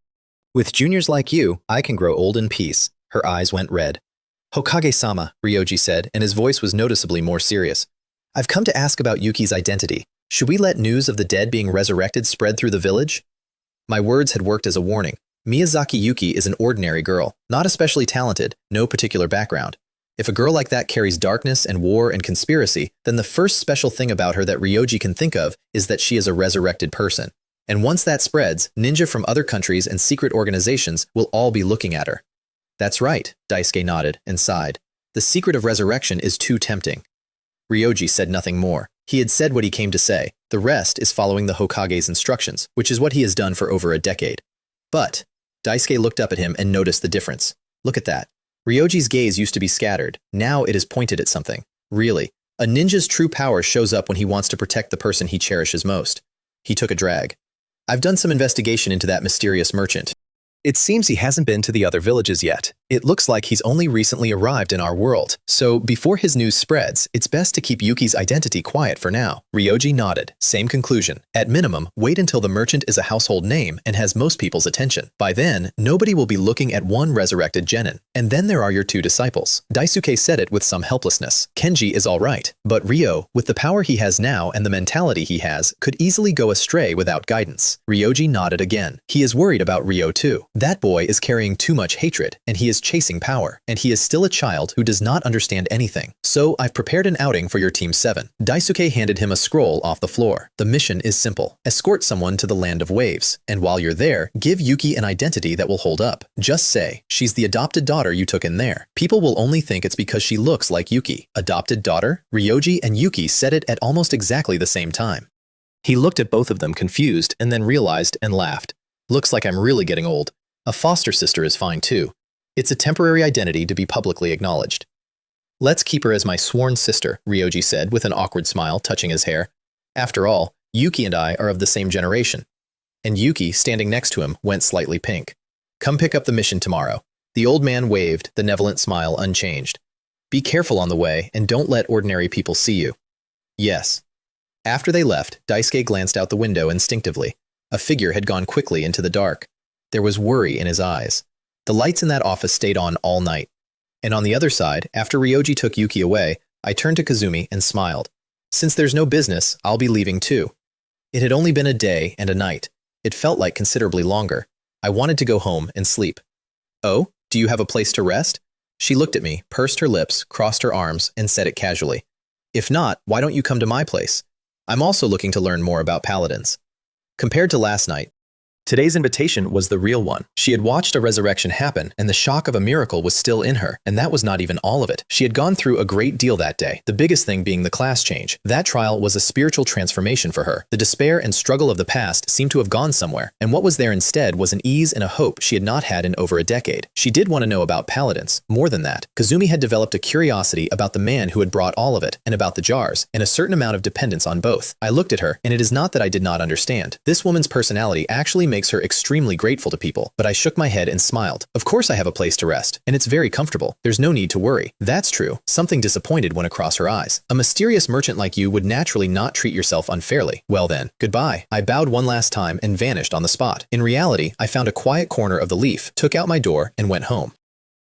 With juniors like you, I can grow old in peace. Her eyes went red. Hokage-sama, Ryoji said, and his voice was noticeably more serious. I've come to ask about Yuki's identity. Should we let news of the dead being resurrected spread through the village? My words had worked as a warning. Miyazaki Yuki is an ordinary girl, not especially talented, no particular background. If a girl like that carries darkness and war and conspiracy, then the first special thing about her that Ryoji can think of is that she is a resurrected person. And once that spreads, ninja from other countries and secret organizations will all be looking at her. That's right, Daisuke nodded and sighed. The secret of resurrection is too tempting. Ryoji said nothing more. He had said what he came to say. The rest is following the Hokage's instructions, which is what he has done for over a decade. But Daisuke looked up at him and noticed the difference. Look at that. Ryoji's gaze used to be scattered. Now it is pointed at something. Really, a ninja's true power shows up when he wants to protect the person he cherishes most. He took a drag. I've done some investigation into that mysterious merchant. It seems he hasn't been to the other villages yet. It looks like he's only recently arrived in our world. So before his news spreads, it's best to keep Yuki's identity quiet for now. Ryoji nodded. Same conclusion. At minimum, wait until the merchant is a household name and has most people's attention. By then, nobody will be looking at one resurrected genin. And then there are your two disciples. Daisuke said it with some helplessness. Kenji is all right, but Ryo, with the power he has now and the mentality he has, could easily go astray without guidance. Ryoji nodded again. He is worried about Ryo too. That boy is carrying too much hatred, and he is chasing power, and he is still a child who does not understand anything. So I've prepared an outing for your Team 7. Daisuke handed him a scroll off the floor. The mission is simple. Escort someone to the Land of Waves, and while you're there, give Yuki an identity that will hold up. Just say, she's the adopted daughter you took in there. People will only think it's because she looks like Yuki. Adopted daughter? Ryoji and Yuki said it at almost exactly the same time. He looked at both of them confused and then realized and laughed. Looks like I'm really getting old. A foster sister is fine too. It's a temporary identity to be publicly acknowledged. Let's keep her as my sworn sister, Ryoji said with an awkward smile touching his hair. After all, Yuki and I are of the same generation. And Yuki, standing next to him, went slightly pink. Come pick up the mission tomorrow. The old man waved, the benevolent smile unchanged. Be careful on the way and don't let ordinary people see you. Yes. After they left, Daisuke glanced out the window instinctively. A figure had gone quickly into the dark. There was worry in his eyes. The lights in that office stayed on all night. And on the other side, after Ryoji took Yuki away, I turned to Kazumi and smiled. Since there's no business, I'll be leaving too. It had only been a day and a night. It felt like considerably longer. I wanted to go home and sleep. Oh, do you have a place to rest? She looked at me, pursed her lips, crossed her arms, and said it casually. If not, why don't you come to my place? I'm also looking to learn more about paladins. Compared to last night, today's invitation was the real one. She had watched a resurrection happen, and the shock of a miracle was still in her, and that was not even all of it. She had gone through a great deal that day, the biggest thing being the class change. That trial was a spiritual transformation for her. The despair and struggle of the past seemed to have gone somewhere, and what was there instead was an ease and a hope she had not had in over a decade. She did want to know about paladins. More than that, Kazumi had developed a curiosity about the man who had brought all of it, and about the jars, and a certain amount of dependence on both. I looked at her, and it is not that I did not understand. This woman's personality actually makes her extremely grateful to people, but I shook my head and smiled. Of course I have a place to rest, and it's very comfortable. There's no need to worry. That's true. Something disappointed went across her eyes. A mysterious merchant like you would naturally not treat yourself unfairly. Well then, goodbye. I bowed one last time and vanished on the spot. In reality, I found a quiet corner of the leaf, took out my door, and went home.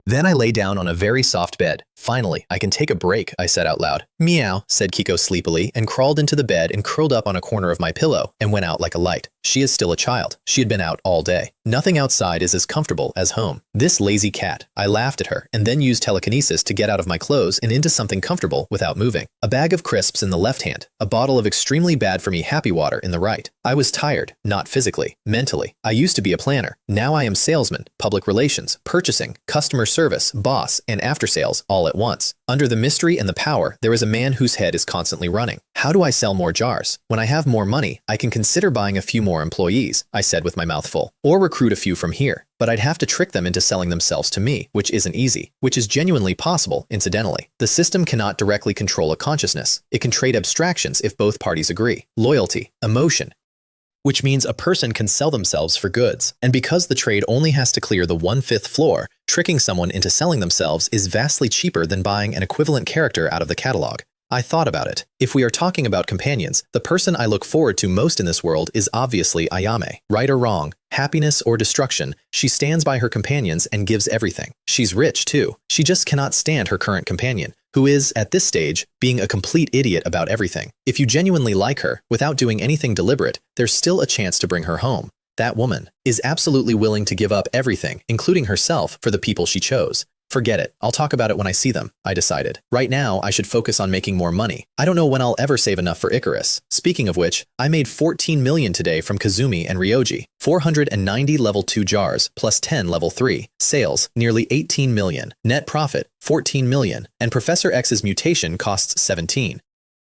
Then I lay down on a very soft bed. Finally, I can take a break, I said out loud. Meow, said Kiko sleepily, and crawled into the bed and curled up on a corner of my pillow, and went out like a light. She is still a child. She had been out all day. Nothing outside is as comfortable as home. This lazy cat. I laughed at her, and then used telekinesis to get out of my clothes and into something comfortable without moving. A bag of crisps in the left hand, a bottle of extremely bad for me happy water in the right. I was tired, not physically, mentally. I used to be a planner. Now I am salesman, public relations, purchasing, customer service, boss, and after sales all at once. Under the mystery and the power, there is a man whose head is constantly running. How do I sell more jars? When I have more money, I can consider buying a few more employees, I said with my mouth full, or recruit a few from here. But I'd have to trick them into selling themselves to me, which isn't easy, which is genuinely possible, incidentally. The system cannot directly control a consciousness. It can trade abstractions if both parties agree. Loyalty, emotion, which means a person can sell themselves for goods. And because the trade only has to clear the 1/5 floor, tricking someone into selling themselves is vastly cheaper than buying an equivalent character out of the catalog. I thought about it. If we are talking about companions, the person I look forward to most in this world is obviously Ayame. Right or wrong, happiness or destruction, she stands by her companions and gives everything. She's rich, too. She just cannot stand her current companion, who is, at this stage, being a complete idiot about everything. If you genuinely like her, without doing anything deliberate, there's still a chance to bring her home. That woman is absolutely willing to give up everything, including herself, for the people she chose. Forget it. I'll talk about it when I see them, I decided. Right now, I should focus on making more money. I don't know when I'll ever save enough for Icarus. Speaking of which, I made 14 million today from Kazumi and Ryoji. 490 level 2 jars, plus 10 level 3. Sales, nearly 18 million. Net profit, 14 million. And Professor X's mutation costs 17.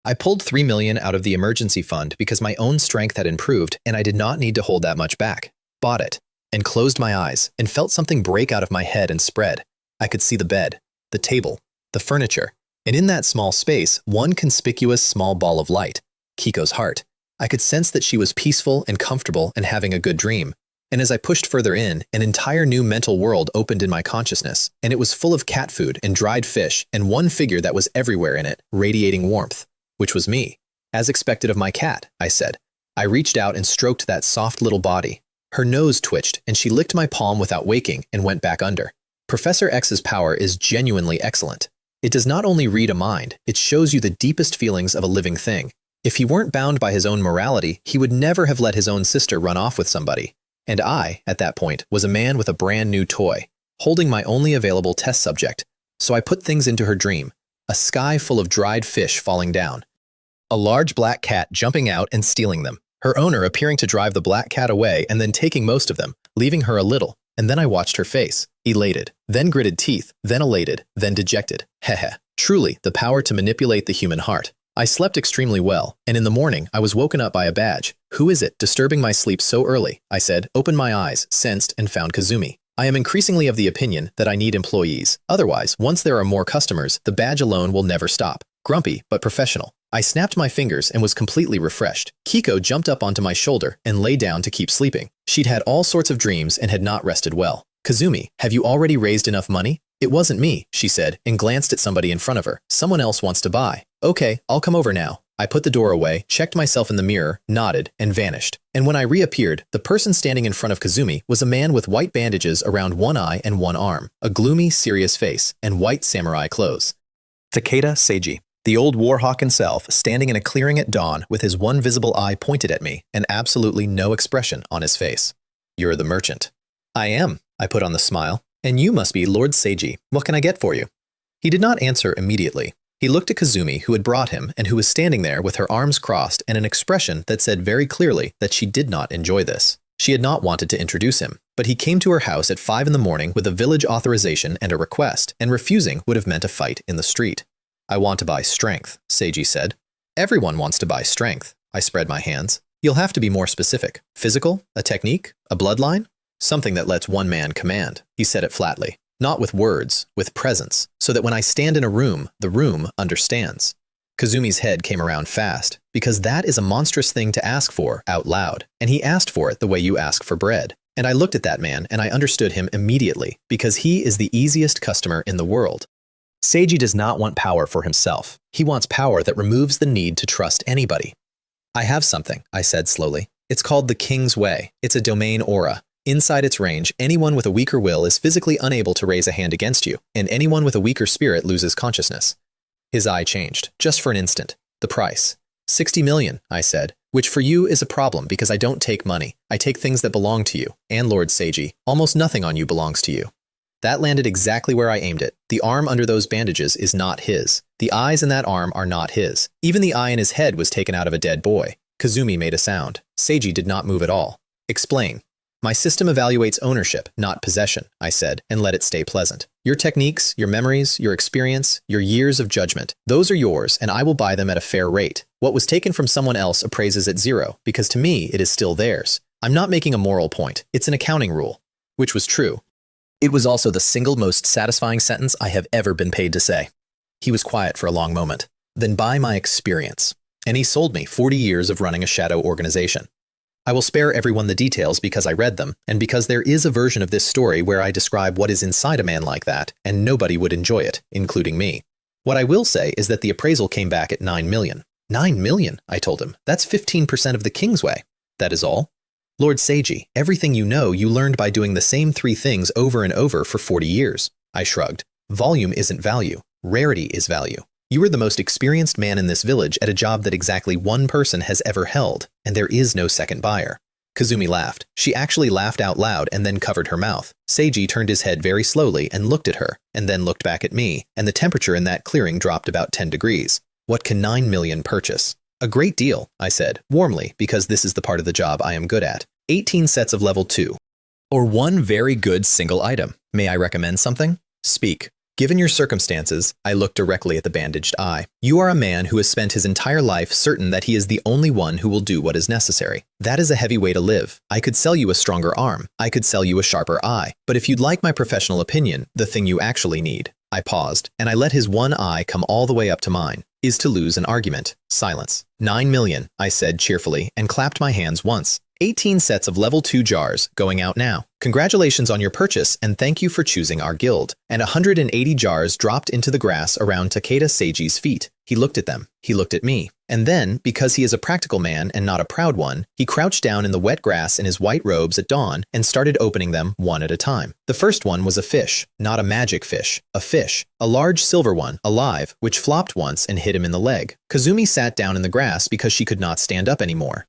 I pulled 3 million out of the emergency fund because my own strength had improved and I did not need to hold that much back. Bought it, and closed my eyes, and felt something break out of my head and spread. I could see the bed, the table, the furniture, and in that small space, one conspicuous small ball of light, Kiko's heart. I could sense that she was peaceful and comfortable and having a good dream. And as I pushed further in, an entire new mental world opened in my consciousness, and it was full of cat food and dried fish and one figure that was everywhere in it, radiating warmth, which was me. As expected of my cat, I said. I reached out and stroked that soft little body. Her nose twitched, and she licked my palm without waking and went back under. Professor X's power is genuinely excellent. It does not only read a mind, it shows you the deepest feelings of a living thing. If he weren't bound by his own morality, he would never have let his own sister run off with somebody. And I, at that point, was a man with a brand new toy, holding my only available test subject. So I put things into her dream, a sky full of dried fish falling down, a large black cat jumping out and stealing them, her owner appearing to drive the black cat away and then taking most of them, leaving her a little. And then I watched her face, elated, then gritted teeth, then elated, then dejected. Heh. Truly, the power to manipulate the human heart. I slept extremely well, and in the morning I was woken up by a badge. Who is it disturbing my sleep so early? I said, opened my eyes, sensed, and found Kazumi. I am increasingly of the opinion that I need employees. Otherwise, once there are more customers, the badge alone will never stop. Grumpy, but professional. I snapped my fingers and was completely refreshed. Kiko jumped up onto my shoulder and lay down to keep sleeping. She'd had all sorts of dreams and had not rested well. Kazumi, have you already raised enough money? It wasn't me, she said, and glanced at somebody in front of her. Someone else wants to buy. Okay, I'll come over now. I put the door away, checked myself in the mirror, nodded, and vanished. And when I reappeared, the person standing in front of Kazumi was a man with white bandages around one eye and one arm, a gloomy, serious face, and white samurai clothes. Takeda Seiji. The old warhawk himself, standing in a clearing at dawn with his one visible eye pointed at me and absolutely no expression on his face. You're the merchant. I am, I put on the smile. And you must be Lord Seiji. What can I get for you? He did not answer immediately. He looked at Kazumi, who had brought him and who was standing there with her arms crossed and an expression that said very clearly that she did not enjoy this. She had not wanted to introduce him, but he came to her house at 5 in the morning with a village authorization and a request, and refusing would have meant a fight in the street. I want to buy strength, Seiji said. Everyone wants to buy strength. I spread my hands. You'll have to be more specific. Physical? A technique? A bloodline? Something that lets one man command. He said it flatly. Not with words, with presence, so that when I stand in a room, the room understands. Kazumi's head came around fast, because that is a monstrous thing to ask for out loud, and he asked for it the way you ask for bread. And I looked at that man and I understood him immediately, because he is the easiest customer in the world. Seiji does not want power for himself. He wants power that removes the need to trust anybody. I have something, I said slowly. It's called the King's Way. It's a domain aura. Inside its range, anyone with a weaker will is physically unable to raise a hand against you, and anyone with a weaker spirit loses consciousness. His eye changed, just for an instant. The price. 60 million, I said, which for you is a problem because I don't take money. I take things that belong to you, and Lord Seiji, almost nothing on you belongs to you. That landed exactly where I aimed it. The arm under those bandages is not his. The eyes in that arm are not his. Even the eye in his head was taken out of a dead boy. Kazumi made a sound. Seiji did not move at all. Explain. My system evaluates ownership, not possession, I said, and let it stay pleasant. Your techniques, your memories, your experience, your years of judgment, those are yours, and I will buy them at a fair rate. What was taken from someone else appraises at zero, because to me, it is still theirs. I'm not making a moral point. It's an accounting rule. Which was true. It was also the single most satisfying sentence I have ever been paid to say. He was quiet for a long moment. Then buy my experience. And he sold me 40 years of running a shadow organization. I will spare everyone the details because I read them, and because there is a version of this story where I describe what is inside a man like that, and nobody would enjoy it, including me. What I will say is that the appraisal came back at 9 million. 9 million, I told him. That's 15% of the Kingsway. That is all. Lord Seiji, everything you know you learned by doing the same 3 things over and over for 40 years. I shrugged. Volume isn't value. Rarity is value. You are the most experienced man in this village at a job that exactly one person has ever held, and there is no second buyer. Kazumi laughed. She actually laughed out loud and then covered her mouth. Seiji turned his head very slowly and looked at her, and then looked back at me, and the temperature in that clearing dropped about 10 degrees. What can 9 million purchase? A great deal, I said, warmly, because this is the part of the job I am good at. 18 sets of level 2. Or one very good single item. May I recommend something? Speak. Given your circumstances, I looked directly at the bandaged eye. You are a man who has spent his entire life certain that he is the only one who will do what is necessary. That is a heavy way to live. I could sell you a stronger arm. I could sell you a sharper eye. But if you'd like my professional opinion, the thing you actually need, I paused, and I let his one eye come all the way up to mine, is to lose an argument. Silence. 9 million, I said cheerfully, and clapped my hands once. 18 sets of level 2 jars, going out now. Congratulations on your purchase, and thank you for choosing our guild. And 180 jars dropped into the grass around Takeda Seiji's feet. He looked at them. He looked at me. And then, because he is a practical man and not a proud one, he crouched down in the wet grass in his white robes at dawn and started opening them one at a time. The first one was a fish, not a magic fish, a large silver one, alive, which flopped once and hit him in the leg. Kazumi sat down in the grass because she could not stand up anymore.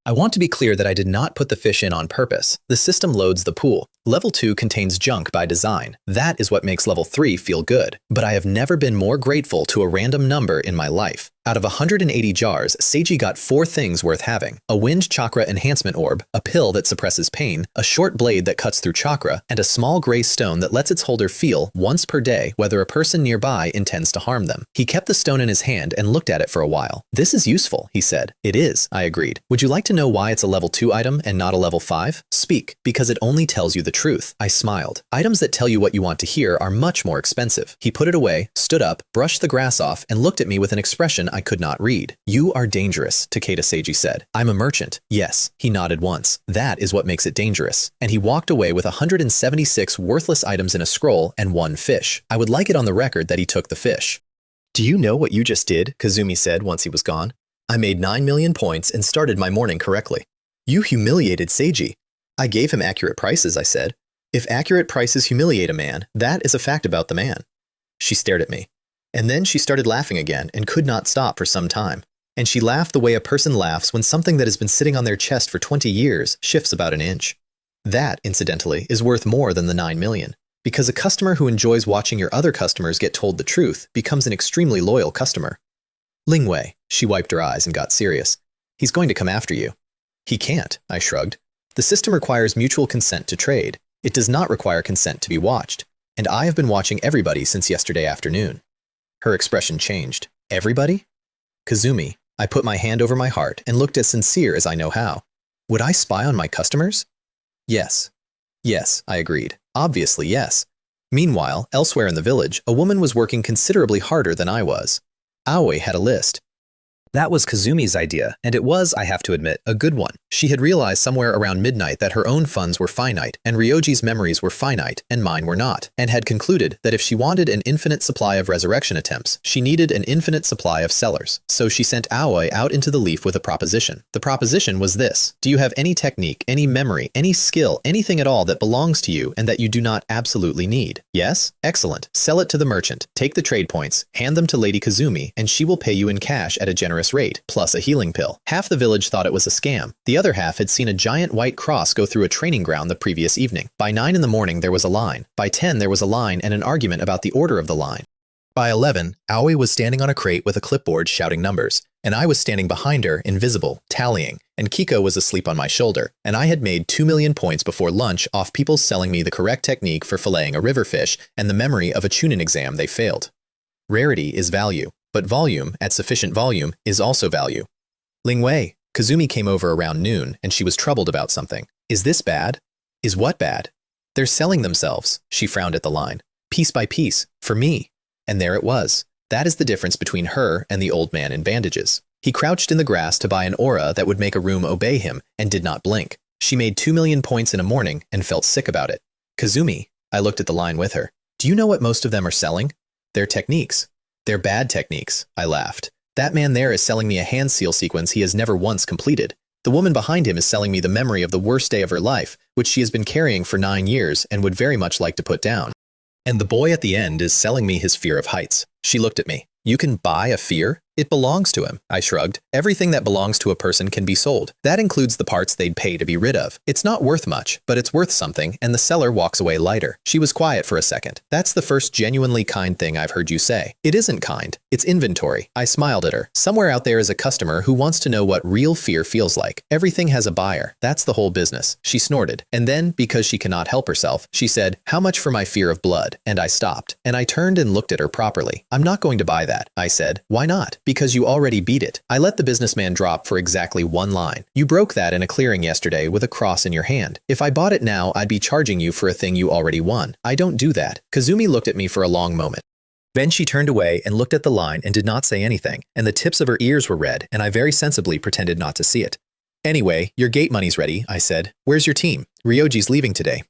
I want to be clear that I did not put the fish in on purpose. The system loads the pool. Level 2 contains junk by design. That is what makes Level 3 feel good. But I have never been more grateful to a random number in my life. Out of 180 jars, Seiji got 4 things worth having. A wind chakra enhancement orb, a pill that suppresses pain, a short blade that cuts through chakra, and a small gray stone that lets its holder feel, once per day, whether a person nearby intends to harm them. He kept the stone in his hand and looked at it for a while. This is useful, he said. It is, I agreed. Would you like to know why it's a level 2 item and not a level 5? Speak, because it only tells you the truth. I smiled. Items that tell you what you want to hear are much more expensive. He put it away, stood up, brushed the grass off, and looked at me with an expression I could not read. You are dangerous, Takeda Seiji said. I'm a merchant. Yes. He nodded once. That is what makes it dangerous. And he walked away with 176 worthless items in a scroll and 1 fish. I would like it on the record that he took the fish. Do you know what you just did? Kazumi said once he was gone. I made 9 million points and started my morning correctly. You humiliated Seiji. I gave him accurate prices, I said. If accurate prices humiliate a man, that is a fact about the man. She stared at me. And then she started laughing again and could not stop for some time. And she laughed the way a person laughs when something that has been sitting on their chest for 20 years shifts about an inch. That, incidentally, is worth more than the 9 million. Because a customer who enjoys watching your other customers get told the truth becomes an extremely loyal customer. Lingwei, she wiped her eyes and got serious. He's going to come after you. He can't, I shrugged. The system requires mutual consent to trade. It does not require consent to be watched. And I have been watching everybody since yesterday afternoon. Her expression changed. Everybody? Kazumi, I put my hand over my heart and looked as sincere as I know how. Would I spy on my customers? Yes. Yes, I agreed. Obviously, yes. Meanwhile, elsewhere in the village, a woman was working considerably harder than I was. Aoi had a list. That was Kazumi's idea, and it was, I have to admit, a good one. She had realized somewhere around midnight that her own funds were finite, and Ryoji's memories were finite, and mine were not, and had concluded that if she wanted an infinite supply of resurrection attempts, she needed an infinite supply of sellers. So she sent Aoi out into the leaf with a proposition. The proposition was this: do you have any technique, any memory, any skill, anything at all that belongs to you and that you do not absolutely need? Yes? Excellent. Sell it to the merchant, take the trade points, hand them to Lady Kazumi, and she will pay you in cash at a generous rate, plus a healing pill. Half the village thought it was a scam. The other half had seen a giant white cross go through a training ground the previous evening. By 9 in the morning there was a line. By 10 there was a line and an argument about the order of the line. By 11, Aoi was standing on a crate with a clipboard shouting numbers, and I was standing behind her, invisible, tallying, and Kiko was asleep on my shoulder, and I had made 2 million points before lunch off people selling me the correct technique for filleting a river fish and the memory of a Chunin exam they failed. Rarity is value, but volume, at sufficient volume, is also value. Ling Wei, Kazumi came over around noon, and she was troubled about something. Is this bad? Is what bad? They're selling themselves, she frowned at the line, piece by piece, for me. And there it was. That is the difference between her and the old man in bandages. He crouched in the grass to buy an aura that would make a room obey him and did not blink. She made 2 million points in a morning and felt sick about it. Kazumi, I looked at the line with her. Do you know what most of them are selling? Their techniques. They're bad techniques, I laughed. That man there is selling me a hand seal sequence he has never once completed. The woman behind him is selling me the memory of the worst day of her life, which she has been carrying for 9 years and would very much like to put down. And the boy at the end is selling me his fear of heights. She looked at me. You can buy a fear? It belongs to him, I shrugged. Everything that belongs to a person can be sold. That includes the parts they'd pay to be rid of. It's not worth much, but it's worth something, and the seller walks away lighter. She was quiet for a second. That's the first genuinely kind thing I've heard you say. It isn't kind. It's inventory. I smiled at her. Somewhere out there is a customer who wants to know what real fear feels like. Everything has a buyer. That's the whole business. She snorted. And then, because she cannot help herself, she said, how much for my fear of blood? And I stopped. And I turned and looked at her properly. I'm not going to buy that, I said. Why not? Because you already beat it. I let the businessman drop for exactly one line. You broke that in a clearing yesterday with a cross in your hand. If I bought it now, I'd be charging you for a thing you already won. I don't do that. Kazumi looked at me for a long moment. Then she turned away and looked at the line and did not say anything, and the tips of her ears were red, and I very sensibly pretended not to see it. Anyway, your gate money's ready, I said. Where's your team? Ryoji's leaving today.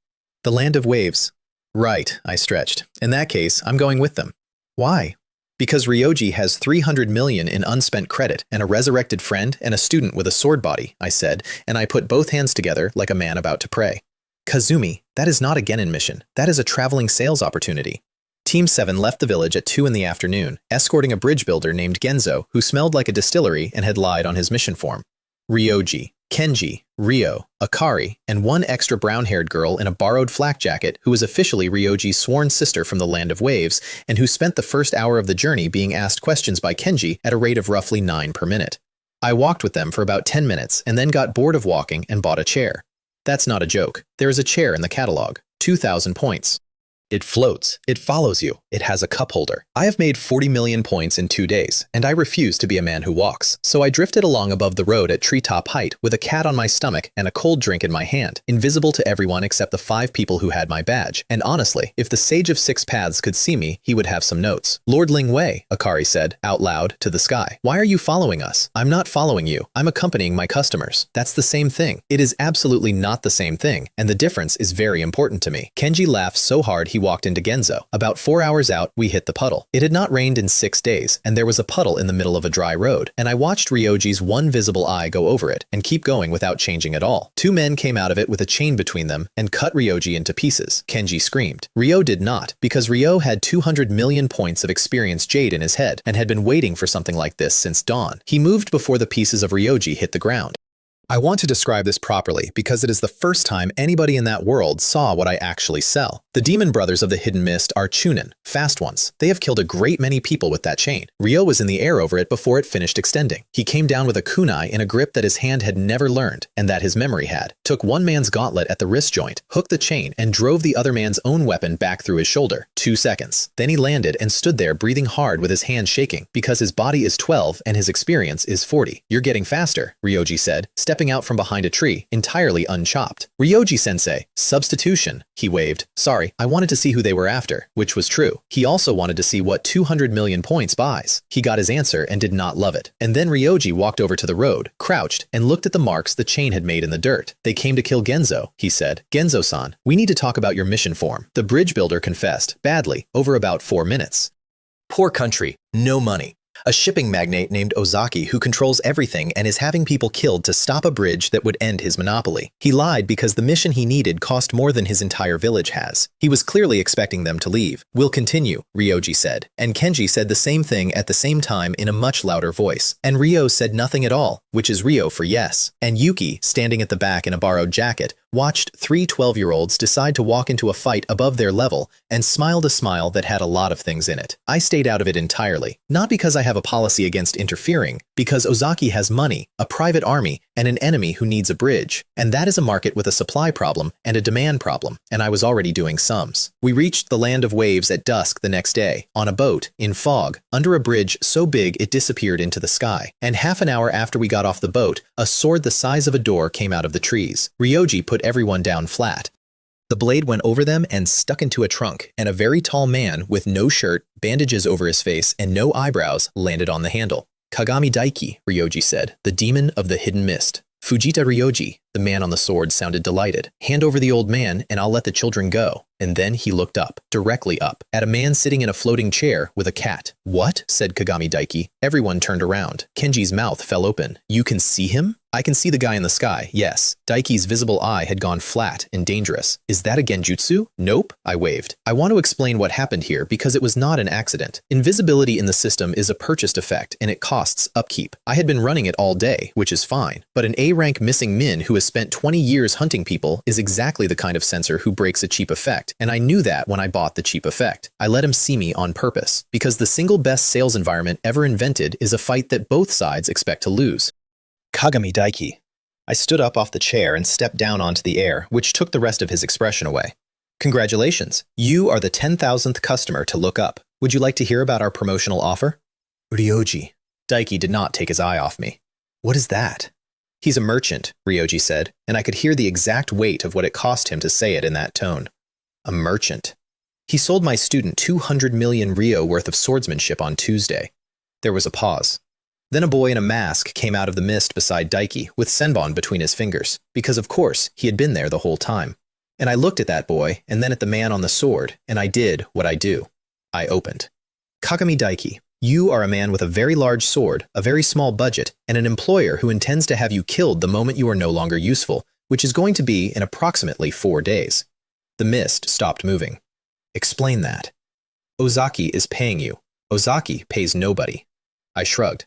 The Land of Waves. Right, I stretched. In that case, I'm going with them. Why? Because Ryoji has 300 million in unspent credit and a resurrected friend and a student with a sword body, I said, and I put both hands together like a man about to pray. Kazumi, that is not a Genin mission. That is a traveling sales opportunity. Team 7 left the village at 2 in the afternoon, escorting a bridge builder named Genzo, who smelled like a distillery and had lied on his mission form. Ryoji, Kenji, Ryo, Akari, and one extra brown-haired girl in a borrowed flak jacket who was officially Ryoji's sworn sister from the Land of Waves and who spent the first hour of the journey being asked questions by Kenji at a rate of roughly 9 per minute. I walked with them for about 10 minutes and then got bored of walking and bought a chair. That's not a joke. There is a chair in the catalog. 2,000 points. It floats. It follows you. It has a cup holder. I have made 40 million points in 2 days, and I refuse to be a man who walks. So I drifted along above the road at treetop height with a cat on my stomach and a cold drink in my hand, invisible to everyone except the 5 people who had my badge. And honestly, if the Sage of Six Paths could see me, he would have some notes. Lord Ling Wei, Akari said, out loud, to the sky. Why are you following us? I'm not following you. I'm accompanying my customers. That's the same thing. It is absolutely not the same thing, and the difference is very important to me. Kenji laughed so hard he walked into Genzo. About 4 hours out, we hit the puddle. It had not rained in 6 days, and there was a puddle in the middle of a dry road, and I watched Ryoji's one visible eye go over it and keep going without changing at all. 2 men came out of it with a chain between them and cut Ryoji into pieces. Kenji screamed. Ryo did not, because Ryo had 200 million points of experience jade in his head and had been waiting for something like this since dawn. He moved before the pieces of Ryoji hit the ground. I want to describe this properly because it is the first time anybody in that world saw what I actually sell. The demon brothers of the Hidden Mist are Chunin, fast ones. They have killed a great many people with that chain. Ryo was in the air over it before it finished extending. He came down with a kunai in a grip that his hand had never learned and that his memory had, took one man's gauntlet at the wrist joint, hooked the chain, and drove the other man's own weapon back through his shoulder. 2 seconds. Then he landed and stood there breathing hard with his hand shaking because his body is 12 and his experience is 40. You're getting faster, Ryoji said, stepping out from behind a tree, entirely unchopped. Ryoji-sensei, substitution, he waved. Sorry, I wanted to see who they were after, which was true. He also wanted to see what 200 million points buys. He got his answer and did not love it. And then Ryoji walked over to the road, crouched, and looked at the marks the chain had made in the dirt. They came to kill Genzo, he said. Genzo-san, we need to talk about your mission form. The bridge builder confessed, badly, over about 4 minutes. Poor country, no money. A shipping magnate named Ozaki who controls everything and is having people killed to stop a bridge that would end his monopoly. He lied because the mission he needed cost more than his entire village has. He was clearly expecting them to leave. We'll continue, Ryoji said. And Kenji said the same thing at the same time in a much louder voice. And Ryo said nothing at all, which is Ryo for yes. And Yuki, standing at the back in a borrowed jacket, watched three 12-year-olds decide to walk into a fight above their level, and smiled a smile that had a lot of things in it. I stayed out of it entirely, not because I have a policy against interfering, because Ozaki has money, a private army, and an enemy who needs a bridge. And that is a market with a supply problem and a demand problem, and I was already doing sums. We reached the land of waves at dusk the next day, on a boat, in fog, under a bridge so big it disappeared into the sky. And half an hour after we got off the boat, a sword the size of a door came out of the trees. Ryoji put everyone down flat. The blade went over them and stuck into a trunk, and a very tall man with no shirt, bandages over his face, and no eyebrows landed on the handle. Kagami Daiki, Ryoji said, the demon of the hidden mist. Fujita Ryoji, the man on the sword, sounded delighted. Hand over the old man, and I'll let the children go. And then he looked up, directly up, at a man sitting in a floating chair with a cat. What? Said Kagami Daiki. Everyone turned around. Kenji's mouth fell open. You can see him? I can see the guy in the sky, yes. Daiki's visible eye had gone flat and dangerous. Is that a genjutsu? Nope, I waved. I want to explain what happened here because it was not an accident. Invisibility in the system is a purchased effect and it costs upkeep. I had been running it all day, which is fine. But an A-rank missing min who has spent 20 years hunting people is exactly the kind of sensor who breaks a cheap effect, and I knew that when I bought the cheap effect. I let him see me on purpose, because the single best sales environment ever invented is a fight that both sides expect to lose. Kagami Daiki. I stood up off the chair and stepped down onto the air, which took the rest of his expression away. Congratulations, you are the 10,000th customer to look up. Would you like to hear about our promotional offer? Ryoji. Daiki did not take his eye off me. What is that? He's a merchant, Ryoji said, and I could hear the exact weight of what it cost him to say it in that tone. A merchant. He sold my student 200 million ryo worth of swordsmanship on Tuesday. There was a pause. Then a boy in a mask came out of the mist beside Daiki with senbon between his fingers, because of course he had been there the whole time. And I looked at that boy and then at the man on the sword, and I did what I do. I opened. Kagami Daiki, you are a man with a very large sword, a very small budget, and an employer who intends to have you killed the moment you are no longer useful, which is going to be in approximately 4 days. The mist stopped moving. Explain that. Ozaki is paying you. Ozaki pays nobody. I shrugged.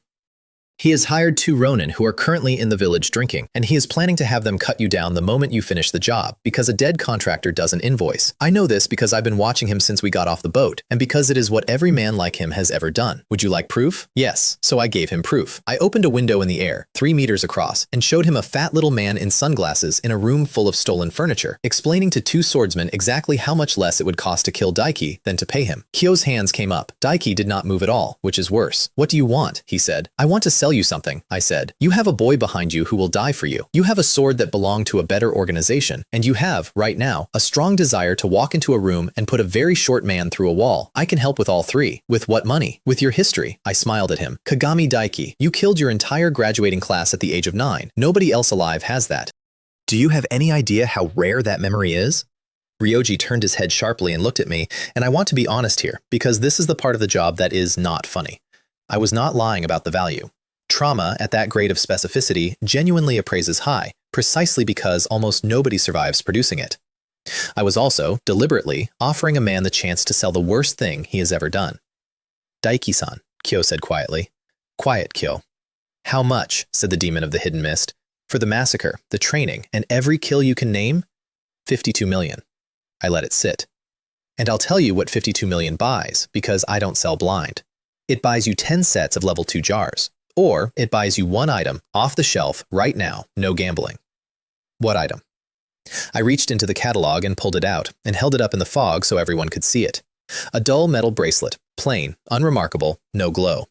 He has hired 2 ronin who are currently in the village drinking, and he is planning to have them cut you down the moment you finish the job, because a dead contractor doesn't invoice. I know this because I've been watching him since we got off the boat, and because it is what every man like him has ever done. Would you like proof? Yes, so I gave him proof. I opened a window in the air, 3 meters across, and showed him a fat little man in sunglasses in a room full of stolen furniture, explaining to 2 swordsmen exactly how much less it would cost to kill Daiki than to pay him. Kyo's hands came up. Daiki did not move at all, which is worse. What do you want? He said. I want to sell you something, I said. You have a boy behind you who will die for you. You have a sword that belonged to a better organization, and you have, right now, a strong desire to walk into a room and put a very short man through a wall. I can help with all 3. With what money? With your history. I smiled at him. Kagami Daiki, you killed your entire graduating class at the age of 9. Nobody else alive has that. Do you have any idea how rare that memory is? Ryoji turned his head sharply and looked at me, and I want to be honest here, because this is the part of the job that is not funny. I was not lying about the value. Trauma at that grade of specificity genuinely appraises high, precisely because almost nobody survives producing it. I was also, deliberately, offering a man the chance to sell the worst thing he has ever done. Daiki-san, Kyo said quietly. Quiet, Kyo. How much, said the demon of the hidden mist. For the massacre, the training, and every kill you can name? 52 million. I let it sit. And I'll tell you what 52 million buys, because I don't sell blind. It buys you 10 sets of level 2 jars. Or it buys you 1 item off the shelf right now, no gambling. What item? I reached into the catalog and pulled it out and held it up in the fog so everyone could see it. A dull metal bracelet, plain, unremarkable, no glow.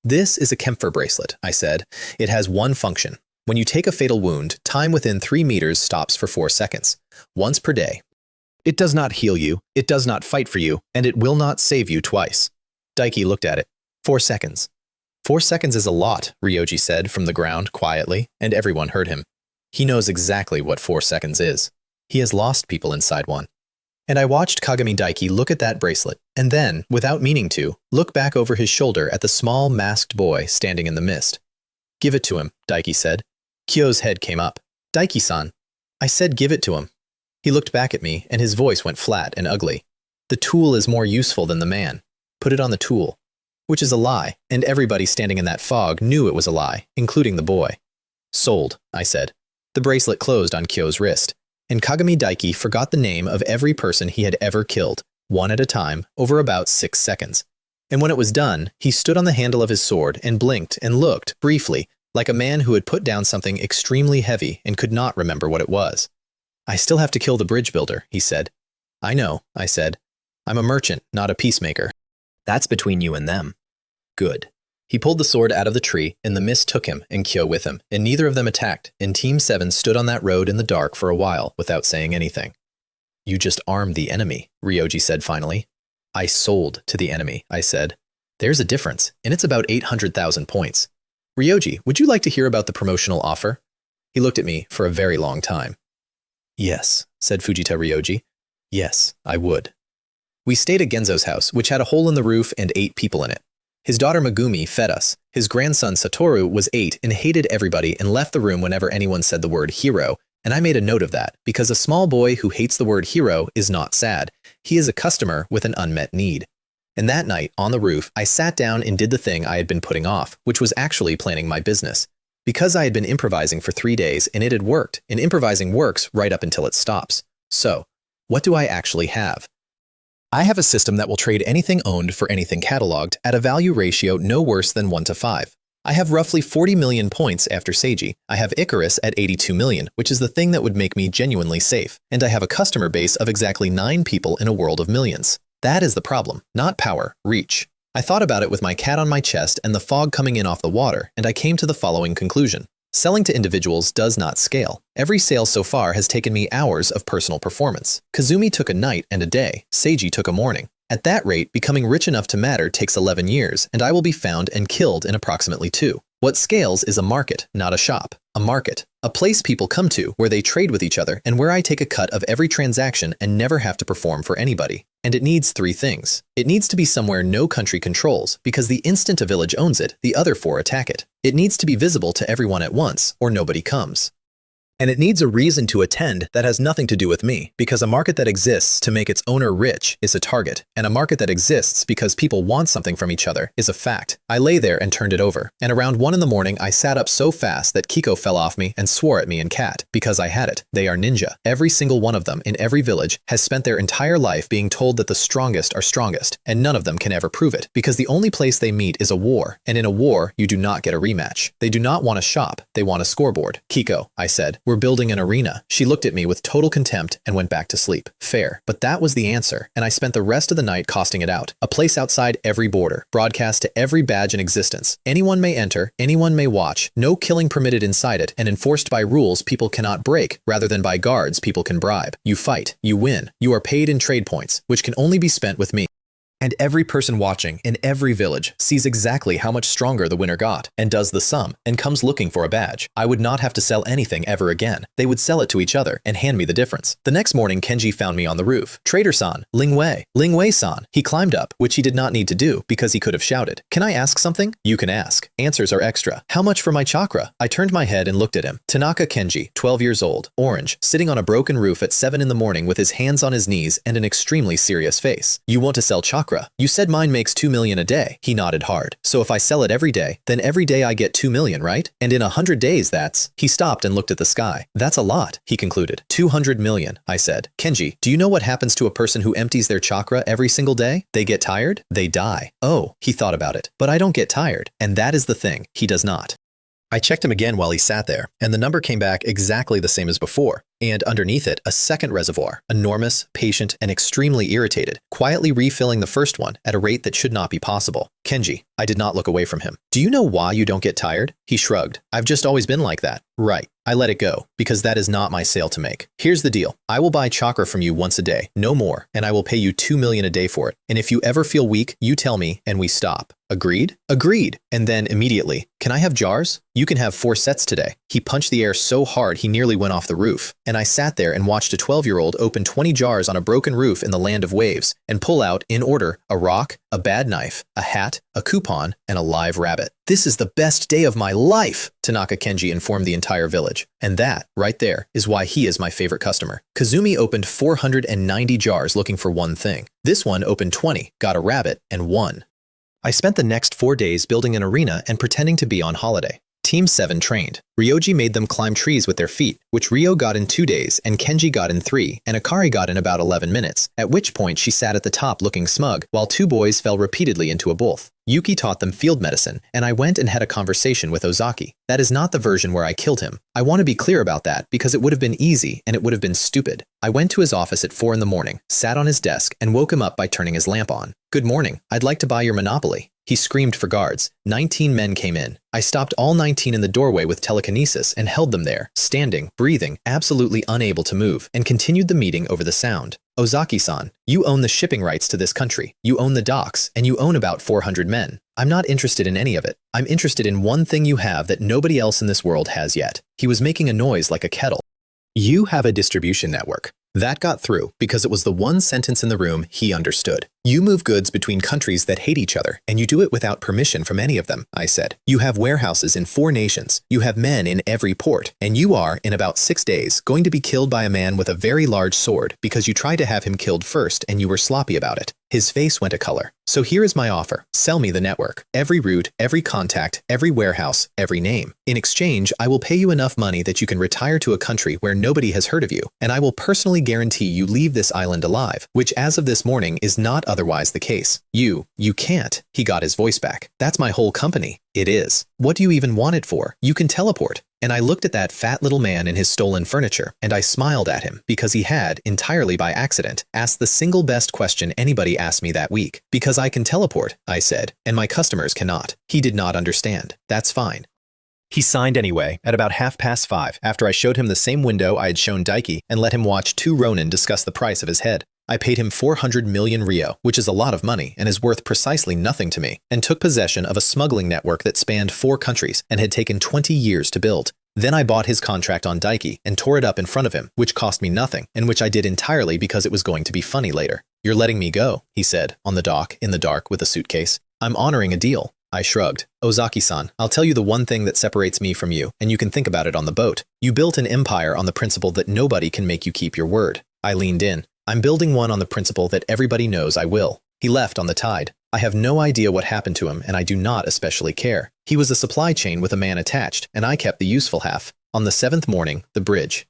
This is a Kempfer bracelet, I said. It has one function. When you take a fatal wound, time within 3 meters stops for 4 seconds, once per day. It does not heal you, it does not fight for you, and it will not save you twice. Daiki looked at it. 4 seconds. 4 seconds is a lot, Ryoji said from the ground quietly, and everyone heard him. He knows exactly what 4 seconds is. He has lost people inside one. And I watched Kagami Daiki look at that bracelet, and then, without meaning to, look back over his shoulder at the small, masked boy standing in the mist. Give it to him, Daiki said. Kyo's head came up. Daiki-san. I said give it to him. He looked back at me, and his voice went flat and ugly. The tool is more useful than the man. Put it on the tool. Which is a lie, and everybody standing in that fog knew it was a lie, including the boy. Sold, I said. The bracelet closed on Kyo's wrist. And Kagami Daiki forgot the name of every person he had ever killed, one at a time, over about 6 seconds. And when it was done, he stood on the handle of his sword and blinked and looked, briefly, like a man who had put down something extremely heavy and could not remember what it was. "I still have to kill the bridge builder," he said. "I know," I said. "I'm a merchant, not a peacemaker." "That's between you and them." "Good." He pulled the sword out of the tree, and the mist took him and Kyo with him, and neither of them attacked, and Team 7 stood on that road in the dark for a while without saying anything. "You just armed the enemy," Ryoji said finally. "I sold to the enemy," I said. "There's a difference, and it's about 800,000 points. Ryoji, would you like to hear about the promotional offer?" He looked at me for a very long time. "Yes," said Fujita Ryoji. "Yes, I would." We stayed at Genzo's house, which had a hole in the roof and 8 people in it. His daughter Megumi fed us. His grandson Satoru was 8 and hated everybody and left the room whenever anyone said the word hero, and I made a note of that, because a small boy who hates the word hero is not sad. He is a customer with an unmet need. And that night, on the roof, I sat down and did the thing I had been putting off, which was actually planning my business. Because I had been improvising for 3 days and it had worked, and improvising works right up until it stops. So, what do I actually have? I have a system that will trade anything owned for anything cataloged at a value ratio no worse than 1 to 5. I have roughly 40 million points after Seiji. I have Icarus at 82 million, which is the thing that would make me genuinely safe. And I have a customer base of exactly 9 people in a world of millions. That is the problem, not power, reach. I thought about it with my cat on my chest and the fog coming in off the water, and I came to the following conclusion. Selling to individuals does not scale. Every sale so far has taken me hours of personal performance. Kazumi took a night and a day. Seiji took a morning. At that rate, becoming rich enough to matter takes 11 years, and I will be found and killed in approximately 2. What scales is a market, not a shop. A market. A place people come to where they trade with each other and where I take a cut of every transaction and never have to perform for anybody. And it needs 3 things. It needs to be somewhere no country controls, because the instant a village owns it, the other 4 attack it. It needs to be visible to everyone at once, or nobody comes. And it needs a reason to attend that has nothing to do with me, because a market that exists to make its owner rich is a target, and a market that exists because people want something from each other is a fact. I lay there and turned it over, and around 1 in the morning I sat up so fast that Kiko fell off me and swore at me and Kat, because I had it. They are ninja. Every single one of them in every village has spent their entire life being told that the strongest are strongest, and none of them can ever prove it, because the only place they meet is a war, and in a war you do not get a rematch. They do not want a shop, they want a scoreboard. "Kiko," I said, "we're building an arena." She looked at me with total contempt and went back to sleep. Fair. But that was the answer, and I spent the rest of the night costing it out. A place outside every border, broadcast to every badge in existence. Anyone may enter, anyone may watch, no killing permitted inside it, and enforced by rules people cannot break, rather than by guards people can bribe. You fight, you win, you are paid in trade points, which can only be spent with me. And every person watching in every village sees exactly how much stronger the winner got, and does the sum, and comes looking for a badge. I would not have to sell anything ever again. They would sell it to each other and hand me the difference. The next morning, Kenji found me on the roof. "Trader-san, Ling Wei-san." He climbed up, which he did not need to do because he could have shouted. "Can I ask something?" "You can ask. Answers are extra." "How much for my chakra?" I turned my head and looked at him. Tanaka Kenji, 12 years old, orange, sitting on a broken roof at 7 in the morning with his hands on his knees and an extremely serious face. "You want to sell chakra? You said mine makes 2 million a day." He nodded hard. "So if I sell it every day, then every day I get 2 million, right? And in 100 days that's..." He stopped and looked at the sky. "That's a lot," he concluded. 200 million, I said. "Kenji, do you know what happens to a person who empties their chakra every single day? They get tired? They die." "Oh," he thought about it. "But I don't get tired." And that is the thing, he does not. I checked him again while he sat there, and the number came back exactly the same as before. And underneath it, a second reservoir, enormous, patient, and extremely irritated, quietly refilling the first one at a rate that should not be possible. "Kenji," I did not look away from him. "Do you know why you don't get tired?" He shrugged. "I've just always been like that." "Right." I let it go, because that is not my sale to make. "Here's the deal. I will buy chakra from you once a day, no more, and I will pay you 2 million a day for it. And if you ever feel weak, you tell me, and we stop. Agreed?" "Agreed." And then immediately, "Can I have jars? You can have 4 sets today." He punched the air so hard he nearly went off the roof. And I sat there and watched a 12-year-old open 20 jars on a broken roof in the land of waves, and pull out, in order, a rock, a bad knife, a hat, a coupon, and a live rabbit. "This is the best day of my life," Tanaka Kenji informed the entire village. And that, right there, is why he is my favorite customer. Kazumi opened 490 jars looking for one thing. This one opened 20, got a rabbit, and won. I spent the next 4 days building an arena and pretending to be on holiday. Team 7 trained. Ryoji made them climb trees with their feet, which Ryo got in 2 days, and Kenji got in 3, and Akari got in about 11 minutes, at which point she sat at the top looking smug, while 2 boys fell repeatedly into a both. Yuki taught them field medicine, and I went and had a conversation with Ozaki. That is not the version where I killed him. I want to be clear about that because it would have been easy and it would have been stupid. I went to his office at 4 in the morning, sat on his desk, and woke him up by turning his lamp on. "Good morning. I'd like to buy your Monopoly." He screamed for guards. 19 men came in. I stopped all 19 in the doorway with telekinesis and held them there, standing, breathing, absolutely unable to move, and continued the meeting over the sound. "Ozaki-san, you own the shipping rights to this country. You own the docks, and you own about 400 men. I'm not interested in any of it. I'm interested in one thing you have that nobody else in this world has yet." He was making a noise like a kettle. "You have a distribution network." That got through because it was the one sentence in the room he understood. "You move goods between countries that hate each other, and you do it without permission from any of them," I said. "You have warehouses in 4 nations. You have men in every port, and you are, in about 6 days, going to be killed by a man with a very large sword because you tried to have him killed first and you were sloppy about it." His face went a color. "So here is my offer. Sell me the network. Every route, every contact, every warehouse, every name. In exchange, I will pay you enough money that you can retire to a country where nobody has heard of you, and I will personally guarantee you leave this island alive, which as of this morning is not otherwise the case. You can't." He got his voice back. "That's my whole company." "It is. What do you even want it for? You can teleport." And I looked at that fat little man in his stolen furniture, and I smiled at him because he had, entirely by accident, asked the single best question anybody asked me that week. "Because I can teleport," I said, "and my customers cannot." He did not understand. That's fine. He signed anyway, at about 5:30, after I showed him the same window I had shown Daiki and let him watch 2 Ronin discuss the price of his head. I paid him 400 million Ryo, which is a lot of money and is worth precisely nothing to me, and took possession of a smuggling network that spanned 4 countries and had taken 20 years to build. Then I bought his contract on Daiki and tore it up in front of him, which cost me nothing, and which I did entirely because it was going to be funny later. "You're letting me go," he said, on the dock, in the dark, with a suitcase. "I'm honoring a deal." I shrugged. "Ozaki-san, I'll tell you the one thing that separates me from you, and you can think about it on the boat. You built an empire on the principle that nobody can make you keep your word." I leaned in. "I'm building one on the principle that everybody knows I will." He left on the tide. I have no idea what happened to him, and I do not especially care. He was a supply chain with a man attached, and I kept the useful half. On the 7th morning, the bridge.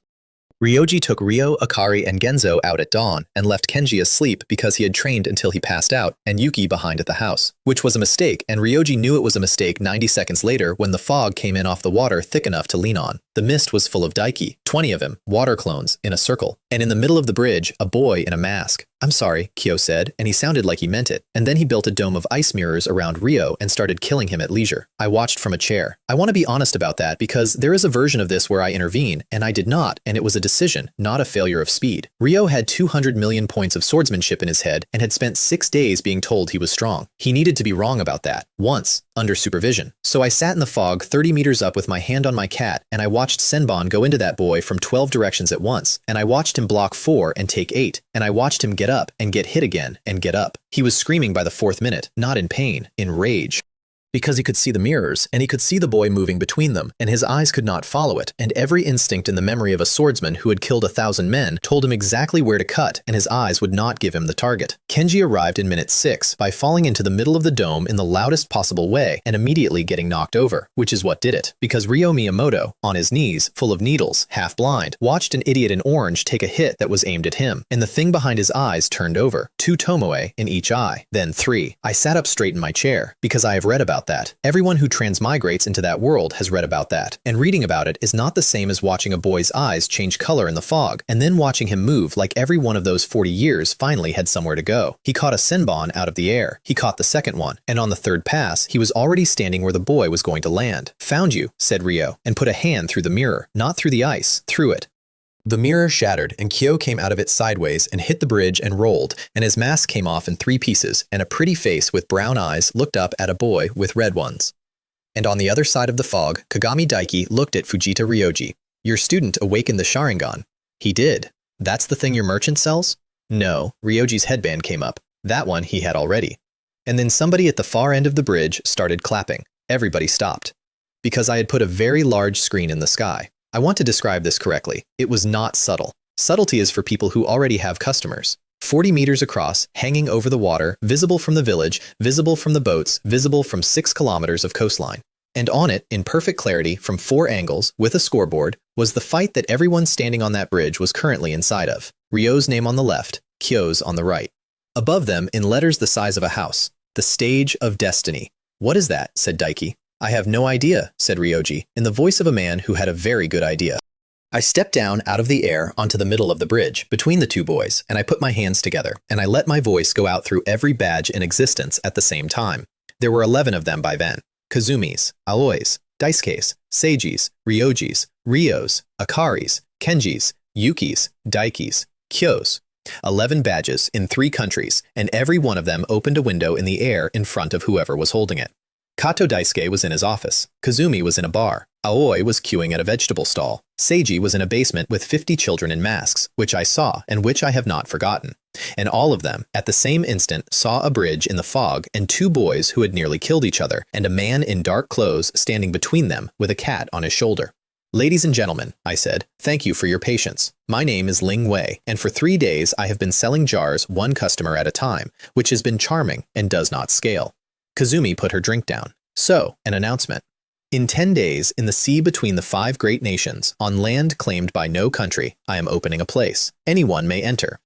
Ryoji took Ryo, Akari, and Genzo out at dawn and left Kenji asleep because he had trained until he passed out, and Yuki behind at the house. Which was a mistake, and Ryoji knew it was a mistake 90 seconds later when the fog came in off the water thick enough to lean on. The mist was full of Daiki, 20 of him, water clones, in a circle. And in the middle of the bridge, a boy in a mask. "I'm sorry," Kyo said, and he sounded like he meant it. And then he built a dome of ice mirrors around Ryo and started killing him at leisure. I watched from a chair. I want to be honest about that because there is a version of this where I intervene, and I did not, and it was a decision, not a failure of speed. Ryo had 200 million points of swordsmanship in his head and had spent 6 days being told he was strong. He needed to be wrong about that, once, under supervision. So I sat in the fog 30 meters up with my hand on my cat, and I watched Senbon go into that boy from 12 directions at once, and I watched him block 4 and take 8, and I watched him get up and get hit again and get up. He was screaming by the 4th minute, not in pain, in rage. Because he could see the mirrors, and he could see the boy moving between them, and his eyes could not follow it, and every instinct in the memory of a swordsman who had killed 1,000 men told him exactly where to cut, and his eyes would not give him the target. Kenji arrived in minute 6 by falling into the middle of the dome in the loudest possible way and immediately getting knocked over, which is what did it, because Ryo Miyamoto, on his knees, full of needles, half blind, watched an idiot in orange take a hit that was aimed at him, and the thing behind his eyes turned over, 2 tomoe in each eye, then 3. I sat up straight in my chair, because I have read about that. Everyone who transmigrates into that world has read about that, and reading about it is not the same as watching a boy's eyes change color in the fog, and then watching him move like every one of those 40 years finally had somewhere to go. He caught a Senbon out of the air. He caught the second one, and on the 3rd pass, he was already standing where the boy was going to land. "Found you," said Ryo, and put a hand through the mirror, not through the ice, through it. The mirror shattered, and Kyo came out of it sideways and hit the bridge and rolled, and his mask came off in 3 pieces, and a pretty face with brown eyes looked up at a boy with red ones. And on the other side of the fog, Kagami Daiki looked at Fujita Ryoji. "Your student awakened the Sharingan." "He did. That's the thing your merchant sells?" "No." Ryoji's headband came up. That one he had already. And then somebody at the far end of the bridge started clapping. Everybody stopped. Because I had put a very large screen in the sky. I want to describe this correctly. It was not subtle. Subtlety is for people who already have customers. 40 meters across, hanging over the water, visible from the village, visible from the boats, visible from 6 kilometers of coastline. And on it, in perfect clarity, from 4 angles, with a scoreboard, was the fight that everyone standing on that bridge was currently inside of. Ryo's name on the left, Kyo's on the right. Above them, in letters the size of a house, the Stage of Destiny. What is that? Said Daiki. I have no idea, said Ryoji, in the voice of a man who had a very good idea. I stepped down out of the air onto the middle of the bridge, between the 2 boys, and I put my hands together, and I let my voice go out through every badge in existence at the same time. There were 11 of them by then. Kazumis, Aois, Daisuke's, Seiji's, Ryoji's, Ryo's, Akari's, Kenji's, Yuki's, Daiki's, Kyo's. 11 badges in 3 countries, and every one of them opened a window in the air in front of whoever was holding it. Kato Daisuke was in his office. Kazumi was in a bar. Aoi was queuing at a vegetable stall. Seiji was in a basement with 50 children in masks, which I saw and which I have not forgotten. And all of them, at the same instant, saw a bridge in the fog and 2 boys who had nearly killed each other, and a man in dark clothes standing between them with a cat on his shoulder. Ladies and gentlemen, I said, thank you for your patience. My name is Ling Wei, and for 3 days I have been selling jars 1 customer at a time, which has been charming and does not scale. Kazumi put her drink down. So, an announcement. In 10 days, in the sea between the 5 great nations, on land claimed by no country, I am opening a place. Anyone may enter.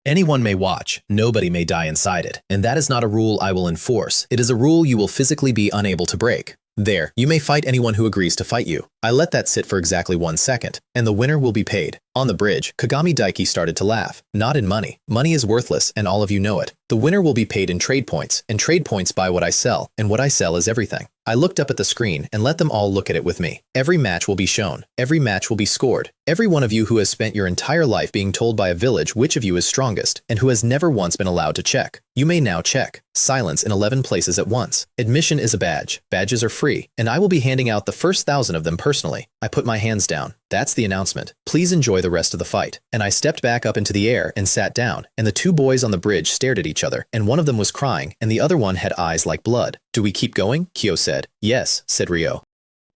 Anyone may watch, nobody may die inside it, and that is not a rule I will enforce. It is a rule you will physically be unable to break. There, you may fight anyone who agrees to fight you. I let that sit for exactly 1 second, and the winner will be paid. On the bridge, Kagami Daiki started to laugh. Not in money. Money is worthless, and all of you know it. The winner will be paid in trade points, and trade points buy what I sell, and what I sell is everything. I looked up at the screen and let them all look at it with me. Every match will be shown. Every match will be scored. Every one of you who has spent your entire life being told by a village which of you is strongest, and who has never once been allowed to check. You may now check. Silence in 11 places at once. Admission is a badge. Badges are free, and I will be handing out the first 1,000 of them personally. I put my hands down. That's the announcement. Please enjoy the rest of the fight. And I stepped back up into the air and sat down, and the 2 boys on the bridge stared at each other, and one of them was crying, and the other one had eyes like blood. Do we keep going? Kyo said. Yes, said Ryo.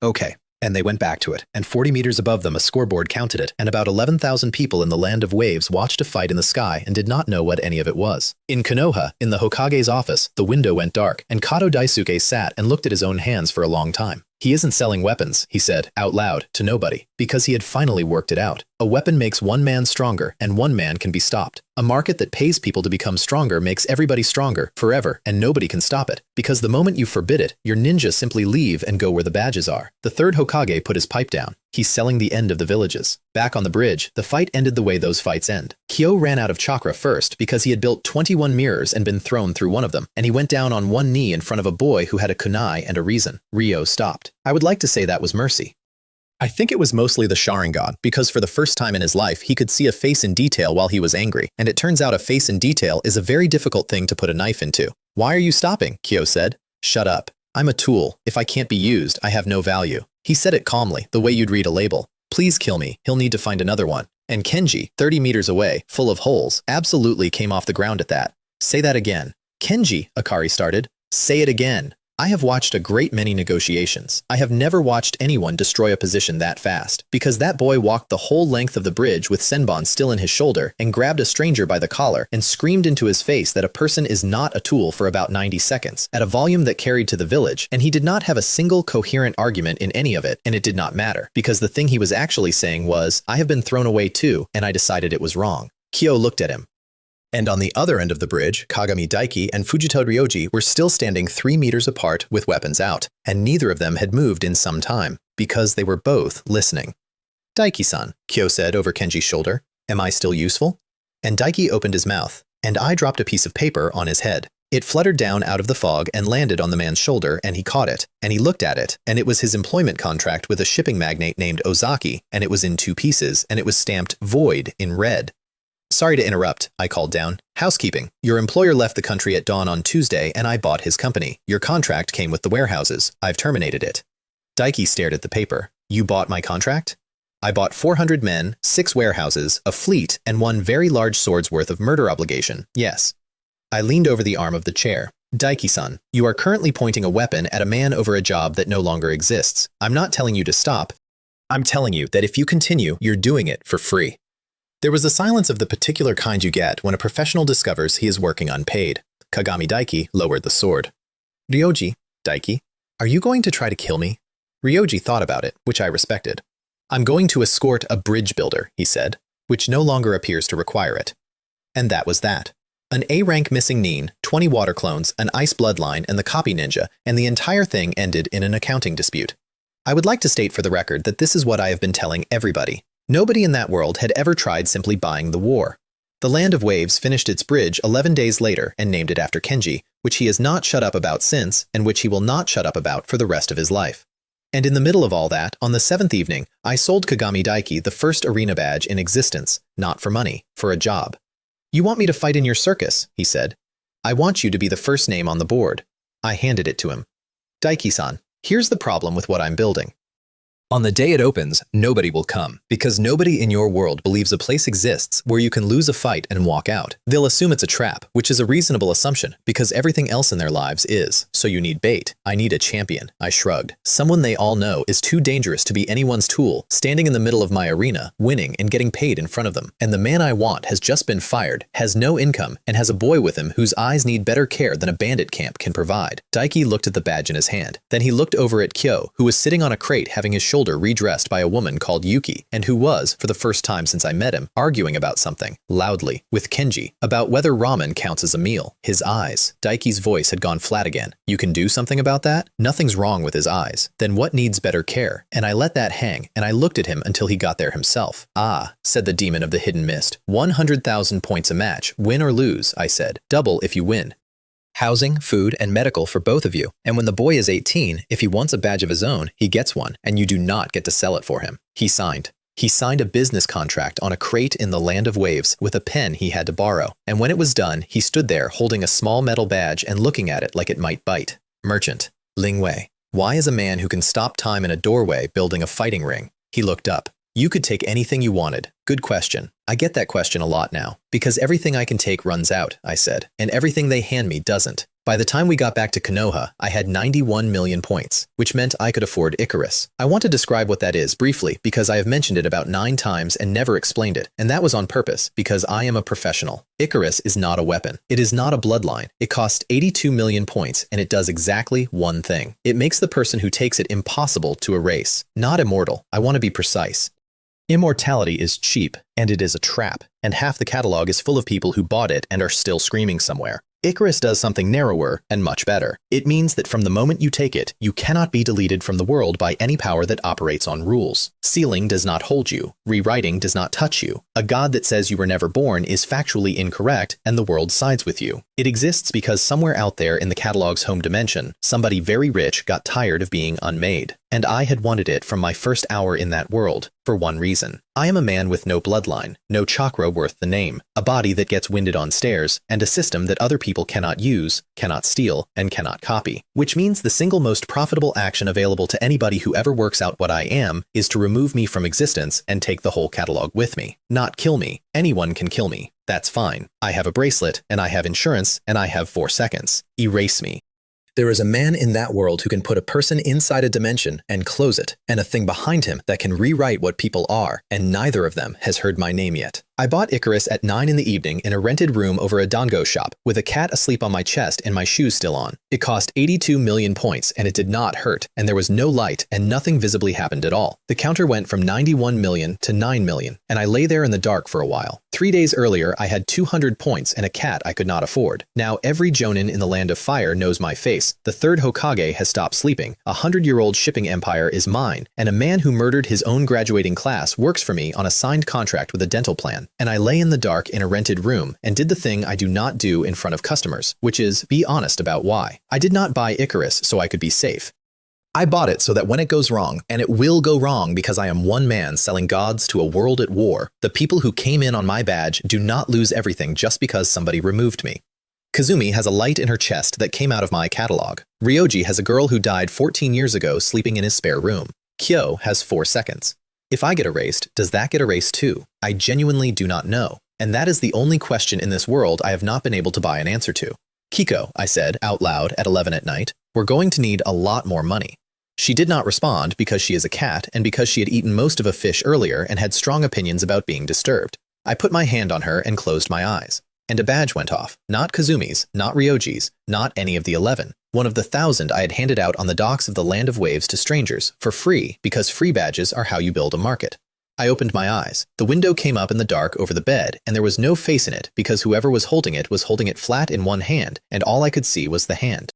Okay. And they went back to it, and 40 meters above them a scoreboard counted it, and about 11,000 people in the land of waves watched a fight in the sky and did not know what any of it was. In Konoha, in the Hokage's office, the window went dark, and Kato Daisuke sat and looked at his own hands for a long time. He isn't selling weapons, he said, out loud, to nobody, because he had finally worked it out. A weapon makes 1 man stronger, and 1 man can be stopped. A market that pays people to become stronger makes everybody stronger, forever, and nobody can stop it. Because the moment you forbid it, your ninjas simply leave and go where the badges are. The 3rd Hokage put his pipe down. He's selling the end of the villages. Back on the bridge, the fight ended the way those fights end. Kyo ran out of chakra first because he had built 21 mirrors and been thrown through one of them, and he went down on 1 knee in front of a boy who had a kunai and a reason. Ryo stopped. I would like to say that was mercy. I think it was mostly the Sharingan, because for the first time in his life, he could see a face in detail while he was angry, and it turns out a face in detail is a very difficult thing to put a knife into. Why are you stopping? Kyo said. Shut up. I'm a tool. If I can't be used, I have no value. He said it calmly, the way you'd read a label. Please kill me. He'll need to find another one. And Kenji, 30 meters away, full of holes, absolutely came off the ground at that. Say that again. Kenji, Akari started. Say it again. I have watched a great many negotiations. I have never watched anyone destroy a position that fast, because that boy walked the whole length of the bridge with Senbon still in his shoulder and grabbed a stranger by the collar and screamed into his face that a person is not a tool for about 90 seconds, at a volume that carried to the village, and he did not have a single coherent argument in any of it, and it did not matter, because the thing he was actually saying was, I have been thrown away too, and I decided it was wrong. Kyo looked at him. And on the other end of the bridge, Kagami Daiki and Fujita Ryoji were still standing 3 meters apart with weapons out, and neither of them had moved in some time, because they were both listening. Daiki-san, Kyo said over Kenji's shoulder, am I still useful? And Daiki opened his mouth, and I dropped a piece of paper on his head. It fluttered down out of the fog and landed on the man's shoulder, and he caught it, and he looked at it, and it was his employment contract with a shipping magnate named Ozaki, and it was in 2 pieces, and it was stamped void in red. Sorry to interrupt, I called down. Housekeeping. Your employer left the country at dawn on Tuesday, and I bought his company. Your contract came with the warehouses. I've terminated it. Daiki stared at the paper. You bought my contract? I bought 400 men, 6 warehouses, a fleet, and 1 very large sword's worth of murder obligation. Yes. I leaned over the arm of the chair. Daiki-san, you are currently pointing a weapon at a man over a job that no longer exists. I'm not telling you to stop. I'm telling you that if you continue, you're doing it for free. There was a silence of the particular kind you get when a professional discovers he is working unpaid. Kagami Daiki lowered the sword. Ryoji, Daiki, Are you going to try to kill me? Ryoji thought about it, which I respected. I'm going to escort a bridge builder, he said, which no longer appears to require it. And that was that. An A-rank missing Nin, 20 water clones, an ice bloodline, and the copy ninja, and the entire thing ended in an accounting dispute. I would like to state for the record that this is what I have been telling everybody. Nobody in that world had ever tried simply buying the war. The Land of Waves finished its bridge 11 days later and named it after Kenji, which he has not shut up about since and which he will not shut up about for the rest of his life. And in the middle of all that, on the 7th evening, I sold Kagami Daiki the first arena badge in existence, not for money, for a job. You want me to fight in your circus, he said. I want you to be the first name on the board. I handed it to him. Daiki-san, here's the problem with what I'm building. On the day it opens, nobody will come, because nobody in your world believes a place exists where you can lose a fight and walk out. They'll assume it's a trap, which is a reasonable assumption, because everything else in their lives is. So you need bait. I need a champion. I shrugged. Someone they all know is too dangerous to be anyone's tool, standing in the middle of my arena, winning and getting paid in front of them. And the man I want has just been fired, has no income, and has a boy with him whose eyes need better care than a bandit camp can provide. Daiki looked at the badge in his hand. Then he looked over at Kyo, who was sitting on a crate having his shoulder redressed by a woman called Yuki, and who was, for the first time since I met him, arguing about something, loudly, with Kenji, about whether ramen counts as a meal. His eyes. Daiki's voice had gone flat again. You can do something about that? Nothing's wrong with his eyes. Then what needs better care? And I let that hang, and I looked at him until he got there himself. Ah, said the demon of the hidden mist. 100,000 points a match. Win or lose, I said. Double if you win. Housing, food, and medical for both of you. And when the boy is 18, if he wants a badge of his own, he gets one, and you do not get to sell it for him. He signed. He signed a business contract on a crate in the Land of Waves with a pen he had to borrow. And when it was done, he stood there holding a small metal badge and looking at it like it might bite. Merchant. Ling Wei. Why is a man who can stop time in a doorway building a fighting ring? He looked up. You could take anything you wanted. Good question. I get that question a lot now. Because everything I can take runs out, I said, and everything they hand me doesn't. By the time we got back to Konoha, I had 91 million points, which meant I could afford Icarus. I want to describe what that is briefly because I have mentioned it about 9 times and never explained it, and that was on purpose because I am a professional. Icarus is not a weapon. It is not a bloodline. It costs 82 million points and it does exactly one thing. It makes the person who takes it impossible to erase. Not immortal. I want to be precise. Immortality is cheap, and it is a trap, and half the catalog is full of people who bought it and are still screaming somewhere. Icarus does something narrower and much better. It means that from the moment you take it, you cannot be deleted from the world by any power that operates on rules. Sealing does not hold you. Rewriting does not touch you. A god that says you were never born is factually incorrect, and the world sides with you. It exists because somewhere out there in the catalog's home dimension, somebody very rich got tired of being unmade. And I had wanted it from my first hour in that world, for one reason. I am a man with no bloodline, no chakra worth the name, a body that gets winded on stairs, and a system that other people cannot use, cannot steal, and cannot copy. Which means the single most profitable action available to anybody who ever works out what I am is to remove me from existence and take the whole catalog with me. Not kill me. Anyone can kill me. That's fine. I have a bracelet, and I have insurance, and I have 4 seconds. Erase me. There is a man in that world who can put a person inside a dimension and close it, and a thing behind him that can rewrite what people are, and neither of them has heard my name yet. I bought Icarus at 9 in the evening in a rented room over a Dango shop, with a cat asleep on my chest and my shoes still on. It cost 82 million points, and it did not hurt, and there was no light, and nothing visibly happened at all. The counter went from 91 million to 9 million, and I lay there in the dark for a while. 3 days earlier, I had 200 points and a cat I could not afford. Now every Jonin in the Land of Fire knows my face. The 3rd Hokage has stopped sleeping. A 100-year-old shipping empire is mine, and a man who murdered his own graduating class works for me on a signed contract with a dental plan. And I lay in the dark in a rented room and did the thing I do not do in front of customers, which is be honest about why. I did not buy Icarus so I could be safe. I bought it so that when it goes wrong, and it will go wrong because I am one man selling gods to a world at war, the people who came in on my badge do not lose everything just because somebody removed me. Kazumi has a light in her chest that came out of my catalog. Ryoji has a girl who died 14 years ago sleeping in his spare room. Kyo has 4 seconds. If I get erased, does that get erased too? I genuinely do not know. And that is the only question in this world I have not been able to buy an answer to. Kiko, I said out loud at 11 at night, we're going to need a lot more money. She did not respond because she is a cat and because she had eaten most of a fish earlier and had strong opinions about being disturbed. I put my hand on her and closed my eyes. And a badge went off. Not Kazumi's, not Ryoji's, not any of the 11. one of the 1,000 I had handed out on the docks of the Land of Waves to strangers, for free, because free badges are how you build a market. I opened my eyes. The window came up in the dark over the bed, and there was no face in it because whoever was holding it flat in one hand, and all I could see was the hand.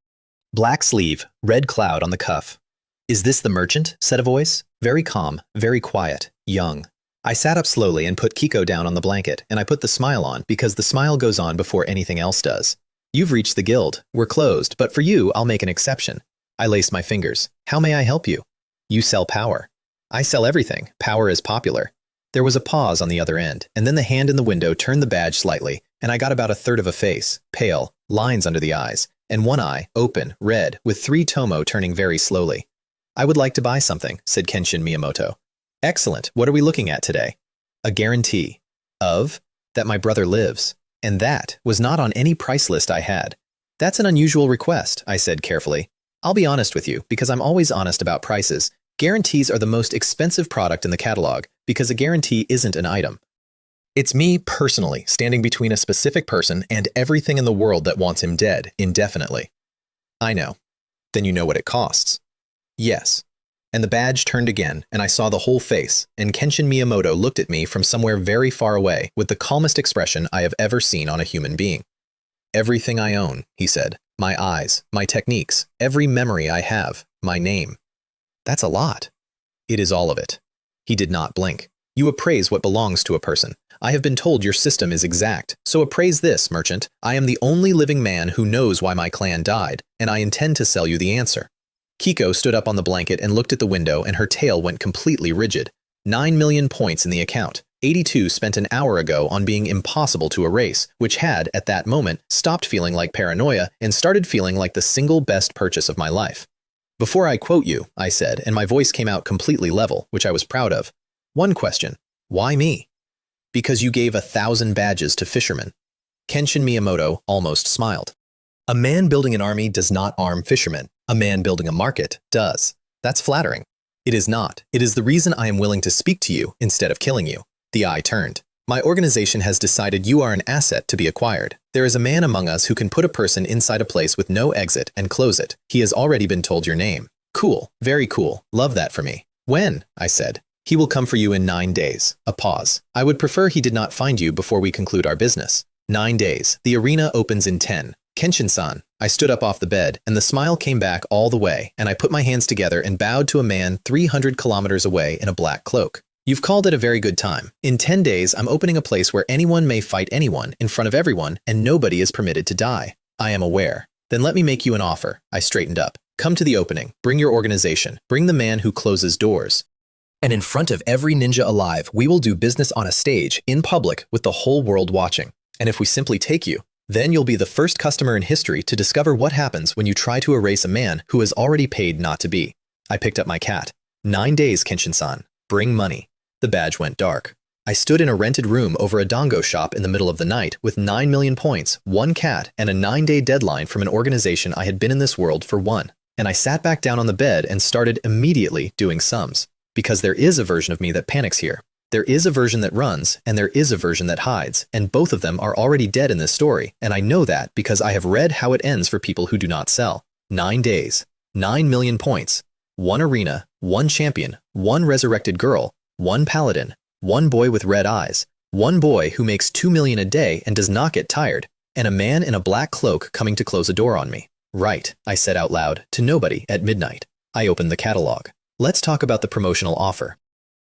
Black sleeve, red cloud on the cuff. "Is this the merchant?" said a voice. Very calm, very quiet, young. I sat up slowly and put Kiko down on the blanket, and I put the smile on because the smile goes on before anything else does. "You've reached the guild. We're closed, but for you, I'll make an exception." I laced my fingers. "How may I help you?" "You sell power." "I sell everything. Power is popular." There was a pause on the other end, and then the hand in the window turned the badge slightly, and I got about a third of a face, pale, lines under the eyes, and one eye, open, red, with 3 tomo turning very slowly. "I would like to buy something," said Kenshin Miyamoto. "Excellent. What are we looking at today?" "A guarantee." "Of?" "That my brother lives." And that was not on any price list I had. "That's an unusual request," I said carefully. "I'll be honest with you, because I'm always honest about prices. Guarantees are the most expensive product in the catalog, because a guarantee isn't an item. It's me personally standing between a specific person and everything in the world that wants him dead indefinitely." "I know." "Then you know what it costs." "Yes." And the badge turned again, and I saw the whole face, and Kenshin Miyamoto looked at me from somewhere very far away with the calmest expression I have ever seen on a human being. "Everything I own," he said. "My eyes, my techniques, every memory I have, my name." "That's a lot." "It is all of it." He did not blink. "You appraise what belongs to a person. I have been told your system is exact, so appraise this, merchant. I am the only living man who knows why my clan died, and I intend to sell you the answer." Kiko stood up on the blanket and looked at the window, and her tail went completely rigid. 9 million points in the account. 82 spent an hour ago on being impossible to erase, which had, at that moment, stopped feeling like paranoia and started feeling like the single best purchase of my life. "Before I quote you," I said, and my voice came out completely level, which I was proud of. "One question. Why me?" "Because you gave 1,000 badges to fishermen." Kenshin Miyamoto almost smiled. "A man building an army does not arm fishermen. A man building a market does. That's flattering." "It is not. It is the reason I am willing to speak to you instead of killing you." The eye turned. "My organization has decided you are an asset to be acquired. There is a man among us who can put a person inside a place with no exit and close it. He has already been told your name." "Cool. Very cool. Love that for me." "When?" I said. "He will come for you in 9 days. A pause. "I would prefer he did not find you before we conclude our business." 9 days. The arena opens in 10. "Kenshin-san." I stood up off the bed, and the smile came back all the way, and I put my hands together and bowed to a man 300 kilometers away in a black cloak. "You've called it a very good time. In 10 days, I'm opening a place where anyone may fight anyone in front of everyone, and nobody is permitted to die." "I am aware." "Then let me make you an offer." I straightened up. "Come to the opening. Bring your organization. Bring the man who closes doors. And in front of every ninja alive, we will do business on a stage, in public, with the whole world watching. And if we simply take you, then you'll be the first customer in history to discover what happens when you try to erase a man who has already paid not to be." I picked up my cat. 9 days, Kenshin-san. Bring money." The badge went dark. I stood in a rented room over a dango shop in the middle of the night with 9 million points, 1 cat, and a 9-day deadline from an organization I had been in this world for 1. And I sat back down on the bed and started immediately doing sums. Because there is a version of me that panics here. There is a version that runs, and there is a version that hides, and both of them are already dead in this story, and I know that because I have read how it ends for people who do not sell. 9 days, 9 million points, 1 arena, 1 champion, 1 resurrected girl, 1 paladin, 1 boy with red eyes, 1 boy who makes 2 million a day and does not get tired, and a man in a black cloak coming to close a door on me. "Right," I said out loud, to nobody at midnight. I opened the catalog. "Let's talk about the promotional offer."